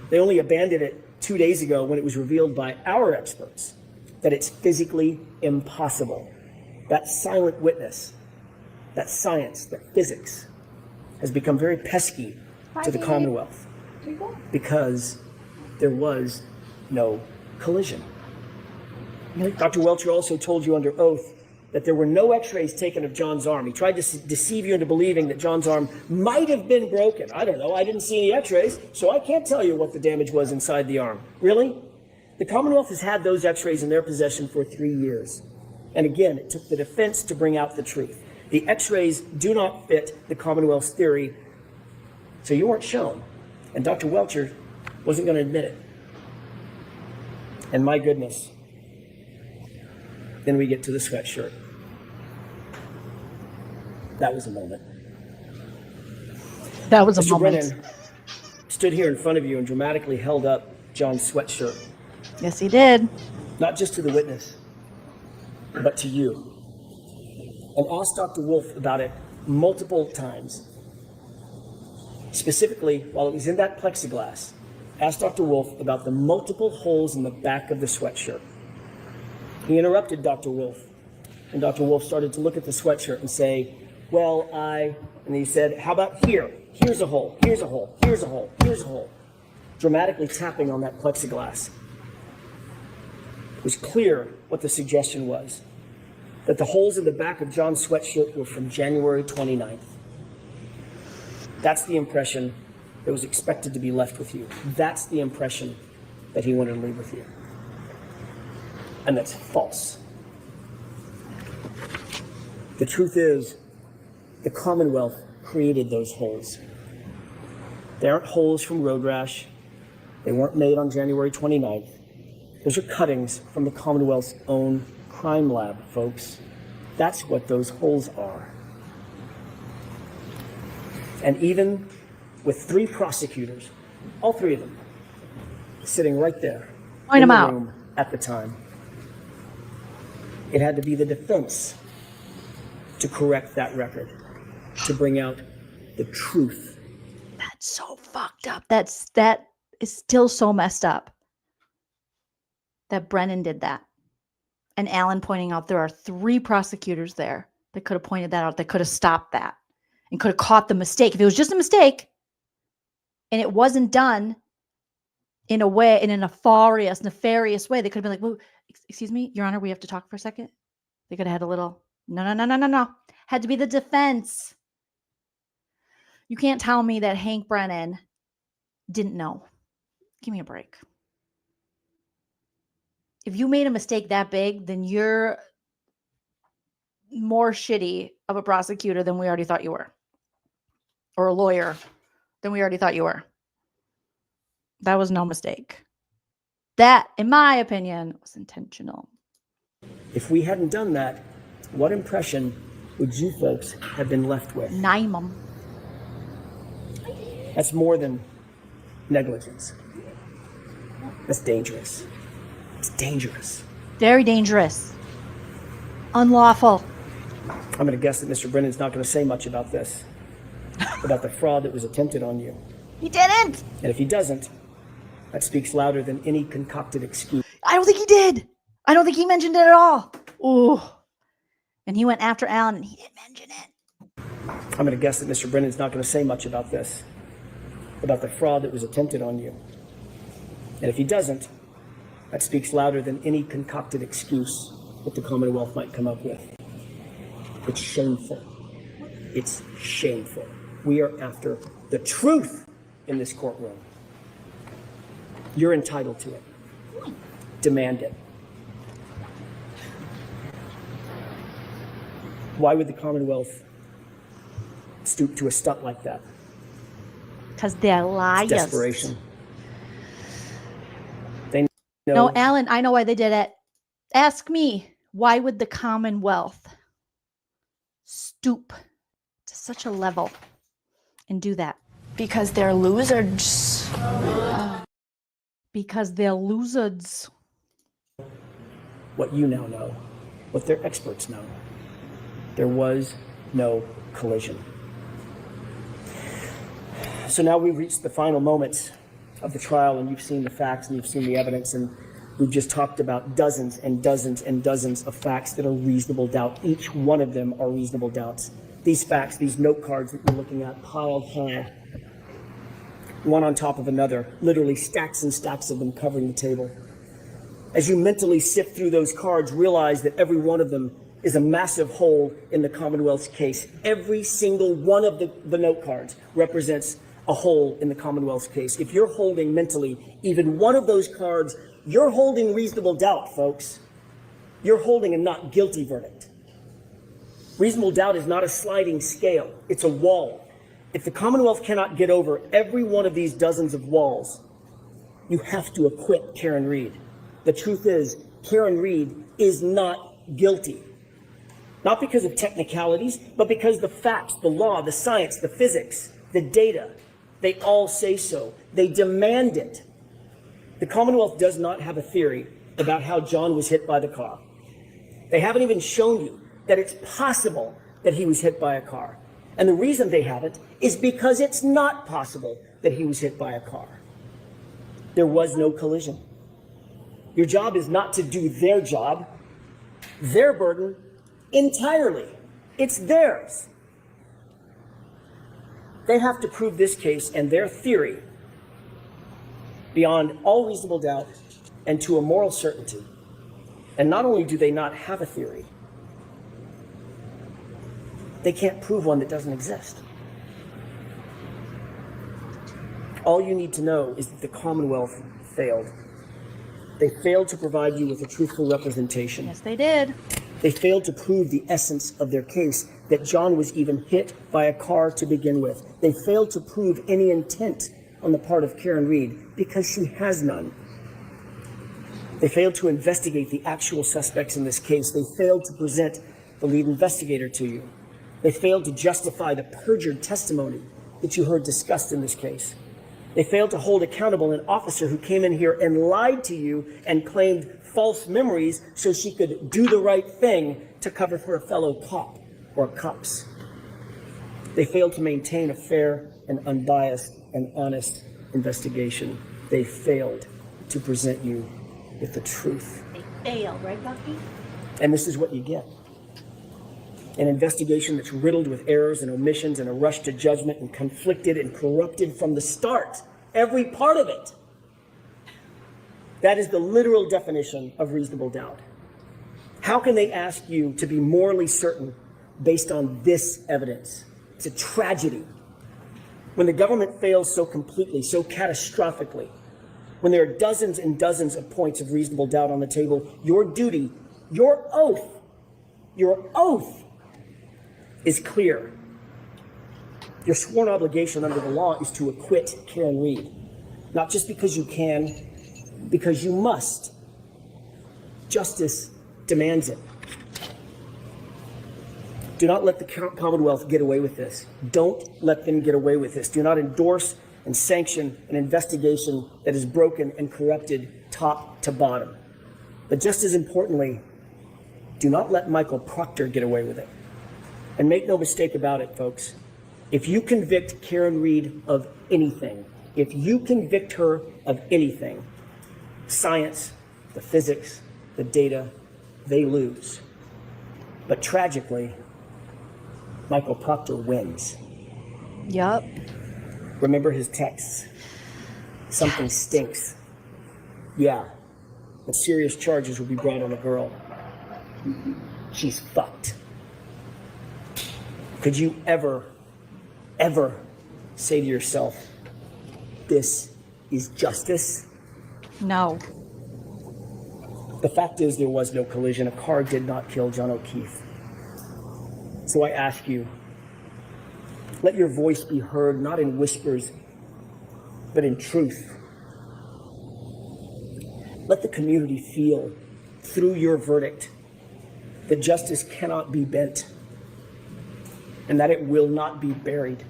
They only abandoned it 2 days ago when it was revealed by our experts that it's physically impossible. That silent witness, that science, that physics, has become very pesky to the Commonwealth because there was no collision. Dr. Welcher also told you under oath that there were no x-rays taken of John's arm. He tried to deceive you into believing that John's arm might have been broken. I don't know. I didn't see any x-rays, so I can't tell you what the damage was inside the arm. Really? The Commonwealth has had those x-rays in their possession for 3 years. And again, it took the defense to bring out the truth. The x-rays do not fit the Commonwealth's theory, so you weren't shown. And Dr. Welcher wasn't going to admit it. And my goodness, then we get to the sweatshirt. That was a moment. That was a Mr. moment. Brennan stood here in front of you and dramatically held up John's sweatshirt. Yes, he did. Not just to the witness, but to you. And asked Dr. Wolf about it multiple times. Specifically, while it was in that plexiglass, asked Dr. Wolf about the multiple holes in the back of the sweatshirt. He interrupted Dr. Wolf, and Dr. Wolf started to look at the sweatshirt and say, well, and he said, how about here? Here's a hole, here's a hole, here's a hole, here's a hole. Dramatically tapping on that plexiglass. It was clear what the suggestion was, that the holes in the back of John's sweatshirt were from January 29th. That's the impression that was expected to be left with you. That's the impression that he wanted to leave with you. And that's false. The truth is, the Commonwealth created those holes. They aren't holes from road rash. They weren't made on January 29th. Those are cuttings from the Commonwealth's own crime lab, folks. That's what those holes are. And even with 3 prosecutors, all 3 of them, sitting right there Point in them the out. room at the time, it had to be the defense to correct that record, to bring out the truth. That's so fucked up. That is still so messed up that Brennan did that. And Alan pointing out there are 3 prosecutors there that could have pointed that out, that could have stopped that and could have caught the mistake. If it was just a mistake and it wasn't done in a way, in a nefarious way, they could have been like, well, excuse me, Your Honor, we have to talk for a second. They could have had a little, no. Had to be the defense. You can't tell me that Hank Brennan didn't know. Give me a break. If you made a mistake that big, then you're more shitty of a prosecutor than we already thought you were. Or a lawyer than we already thought you were. That was no mistake. That, in my opinion, was intentional. If we hadn't done that, what impression would you folks have been left with? Naimum. That's more than negligence. That's dangerous. It's dangerous. Very dangerous. Unlawful. I'm going to guess that Mr. Brennan's not going to say much about this, about the fraud that was attempted on you. He didn't. And if he doesn't, that speaks louder than any concocted excuse. I don't think he did. I don't think he mentioned it at all. Ooh. And he went after Alan and he didn't mention it. I'm going to guess that Mr. Brennan's not going to say much about this, about the fraud that was attempted on you. And if he doesn't, that speaks louder than any concocted excuse that the Commonwealth might come up with. It's shameful. It's shameful. We are after the truth in this courtroom. You're entitled to it. Demand it. Why would the Commonwealth stoop to a stunt like that? Because they're liars. It's desperation. They know. No, Alan, I know why they did it. Ask me, why would the Commonwealth stoop to such a level and do that? Because they're losers. Because they're losers. What you now know, what their experts know. There was no collision. So now we've reached the final moments of the trial, and you've seen the facts and you've seen the evidence, and we've just talked about dozens and dozens and dozens of facts that are reasonable doubt. Each one of them are reasonable doubts. These facts, these note cards that you're looking at, piled high, one on top of another, literally stacks and stacks of them covering the table. As you mentally sift through those cards, realize that every one of them is a massive hole in the Commonwealth's case. Every single one of the note cards represents a hole in the Commonwealth's case. If you're holding mentally even one of those cards, you're holding reasonable doubt, folks. You're holding a not guilty verdict. Reasonable doubt is not a sliding scale. It's a wall. If the Commonwealth cannot get over every one of these dozens of walls, you have to acquit Karen Read. The truth is, Karen Read is not guilty. Not because of technicalities, but because the facts, the law, the science, the physics, the data, they all say so. They demand it. The Commonwealth does not have a theory about how John was hit by the car. They haven't even shown you that it's possible that he was hit by a car. And the reason they haven't is because it's not possible that he was hit by a car. There was no collision. Your job is not to do their job, their burden entirely. It's theirs. They have to prove this case and their theory beyond all reasonable doubt and to a moral certainty. And not only do they not have a theory, they can't prove one that doesn't exist. All you need to know is that the Commonwealth failed. They failed to provide you with a truthful representation. Yes, they did. They failed to prove the essence of their case, that John was even hit by a car to begin with. They failed to prove any intent on the part of Karen Read because she has none. They failed to investigate the actual suspects in this case. They failed to present the lead investigator to you. They failed to justify the perjured testimony that you heard discussed in this case. They failed to hold accountable an officer who came in here and lied to you and claimed false memories so she could do the right thing to cover for a fellow cop or cops. They failed to maintain a fair and unbiased and honest investigation. They failed to present you with the truth. They failed, right, Bucky? And this is what you get. An investigation that's riddled with errors and omissions and a rush to judgment and conflicted and corrupted from the start. Every part of it. That is the literal definition of reasonable doubt. How can they ask you to be morally certain based on this evidence? It's a tragedy. When the government fails so completely, so catastrophically, when there are dozens and dozens of points of reasonable doubt on the table, your duty, your oath is clear. Your sworn obligation under the law is to acquit Karen Read. Not just because you can, because you must. Justice demands it. Do not let the Commonwealth get away with this. Don't let them get away with this. Do not endorse and sanction an investigation that is broken and corrupted top to bottom. But just as importantly, do not let Michael Proctor get away with it. And make no mistake about it, folks. If you convict Karen Read of anything, if you convict her of anything, science, the physics, the data, they lose. But tragically, Michael Proctor wins. Yup. Remember his texts. Something stinks. Yeah, but serious charges will be brought on the girl. She's fucked. Could you ever say to yourself, this is justice? No. The fact is there was no collision. A car did not kill John O'Keefe. So I ask you, let your voice be heard, not in whispers, but in truth. Let the community feel, through your verdict, that justice cannot be bent and that it will not be buried.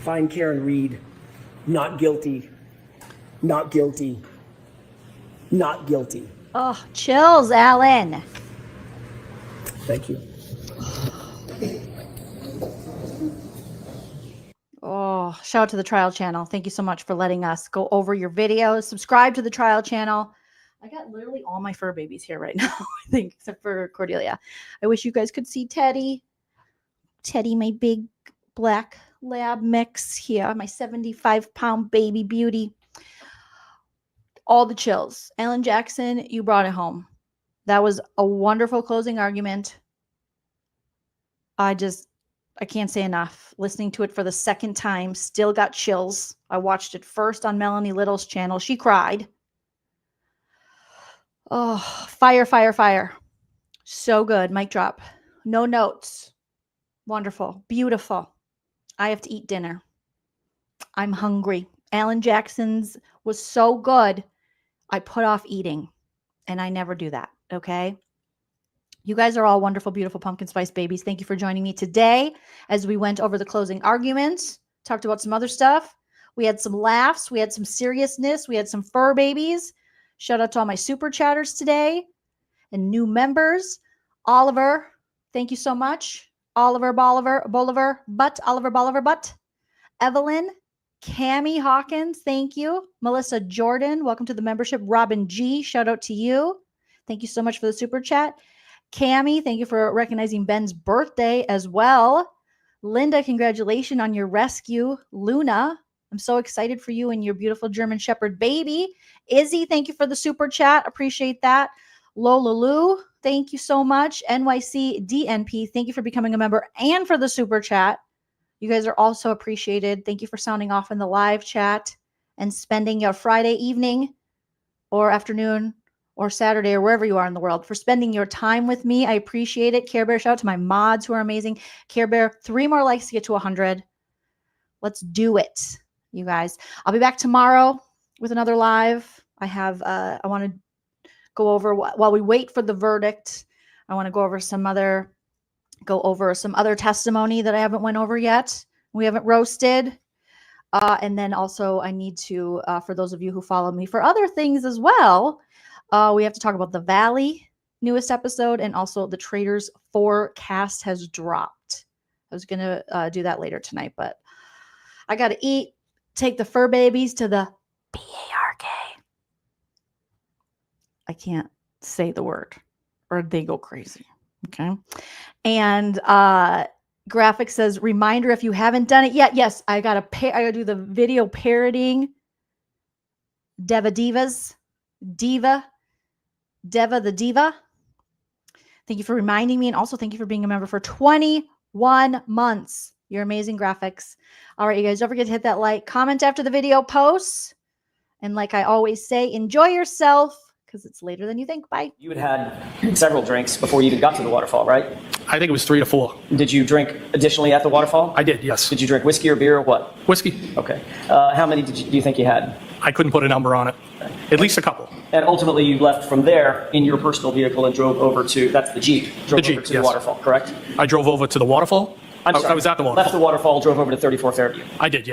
Find Karen Read not guilty, not guilty, not guilty. Oh, chills, Alan. Thank you. Oh, shout out to the trial channel. Thank you so much for letting us go over your videos. Subscribe to the trial channel. I got literally all my fur babies here right now, I think, except for Cordelia. I wish you guys could see Teddy. Teddy, my big black lab mix here, my 75-pound baby beauty. all the chills. Alan Jackson, you brought it home. That was a wonderful closing argument. I can't say enough. Listening to it for the second time, still got chills. I watched it first on Melanie Little's channel. She cried. Oh, fire, fire, fire. So good. Mic drop. No notes. Wonderful. Beautiful. I have to eat dinner. I'm hungry. Alan Jackson's was so good. I put off eating, and I never do that. Okay. You guys are all wonderful, beautiful pumpkin spice babies. Thank you for joining me today as we went over the closing arguments, talked about some other stuff. We had some laughs. We had some seriousness. We had some fur babies. Shout out to all my super chatters today and new members. Oliver, thank you so much. Oliver Bolivar, Butt. Evelyn, Cammie Hawkins, thank you. Melissa Jordan, welcome to the membership. Robin G, shout out to you. Thank you so much for the super chat. Cammie, thank you for recognizing Ben's birthday as well. Linda, congratulations on your rescue. Luna, I'm so excited for you and your beautiful German Shepherd baby. Izzy, thank you for the super chat. Appreciate that. Lola Lou, thank you so much. NYC DNP, thank you for becoming a member and for the super chat. You guys are also appreciated. Thank you for sounding off in the live chat and spending your Friday evening or afternoon or Saturday or wherever you are in the world for spending your time with me. I appreciate it. Care Bear, shout out to my mods who are amazing. Care Bear, 3 more likes to get to 100. Let's do it, you guys. I'll be back tomorrow with another live. I want to go over while we wait for the verdict. I want to go over some other testimony that I haven't went over yet. We haven't roasted. And then also I need to, for those of you who follow me for other things as well, we have to talk about the Valley newest episode and also the Traitors 4 cast has dropped. I was going to do that later tonight, but I got to eat, take the fur babies to the PARK. I can't say the word or they go crazy. Okay. And Graphic says, reminder if you haven't done it yet. Yes, I gotta do the video parodying Deva the Diva. Thank you for reminding me, and also thank you for being a member for 21 months. You're amazing, Graphics. All right, you guys, don't forget to hit that like, comment after the video posts, and like I always say, enjoy yourself because it's later than you think. Bye. You had several drinks before you even got to the waterfall, right? I think it was 3 to 4. Did you drink additionally at the waterfall? I did, yes. Did you drink whiskey or beer or what? Whiskey. Okay. How many do you think you had? I couldn't put a number on it. At least a couple. And ultimately you left from there in your personal vehicle and drove over to, that's the Jeep, drove over to the waterfall, correct? I drove over to the waterfall? I'm sorry. I was at the waterfall. Left the waterfall, drove over to 34 Fairview. I did, yes.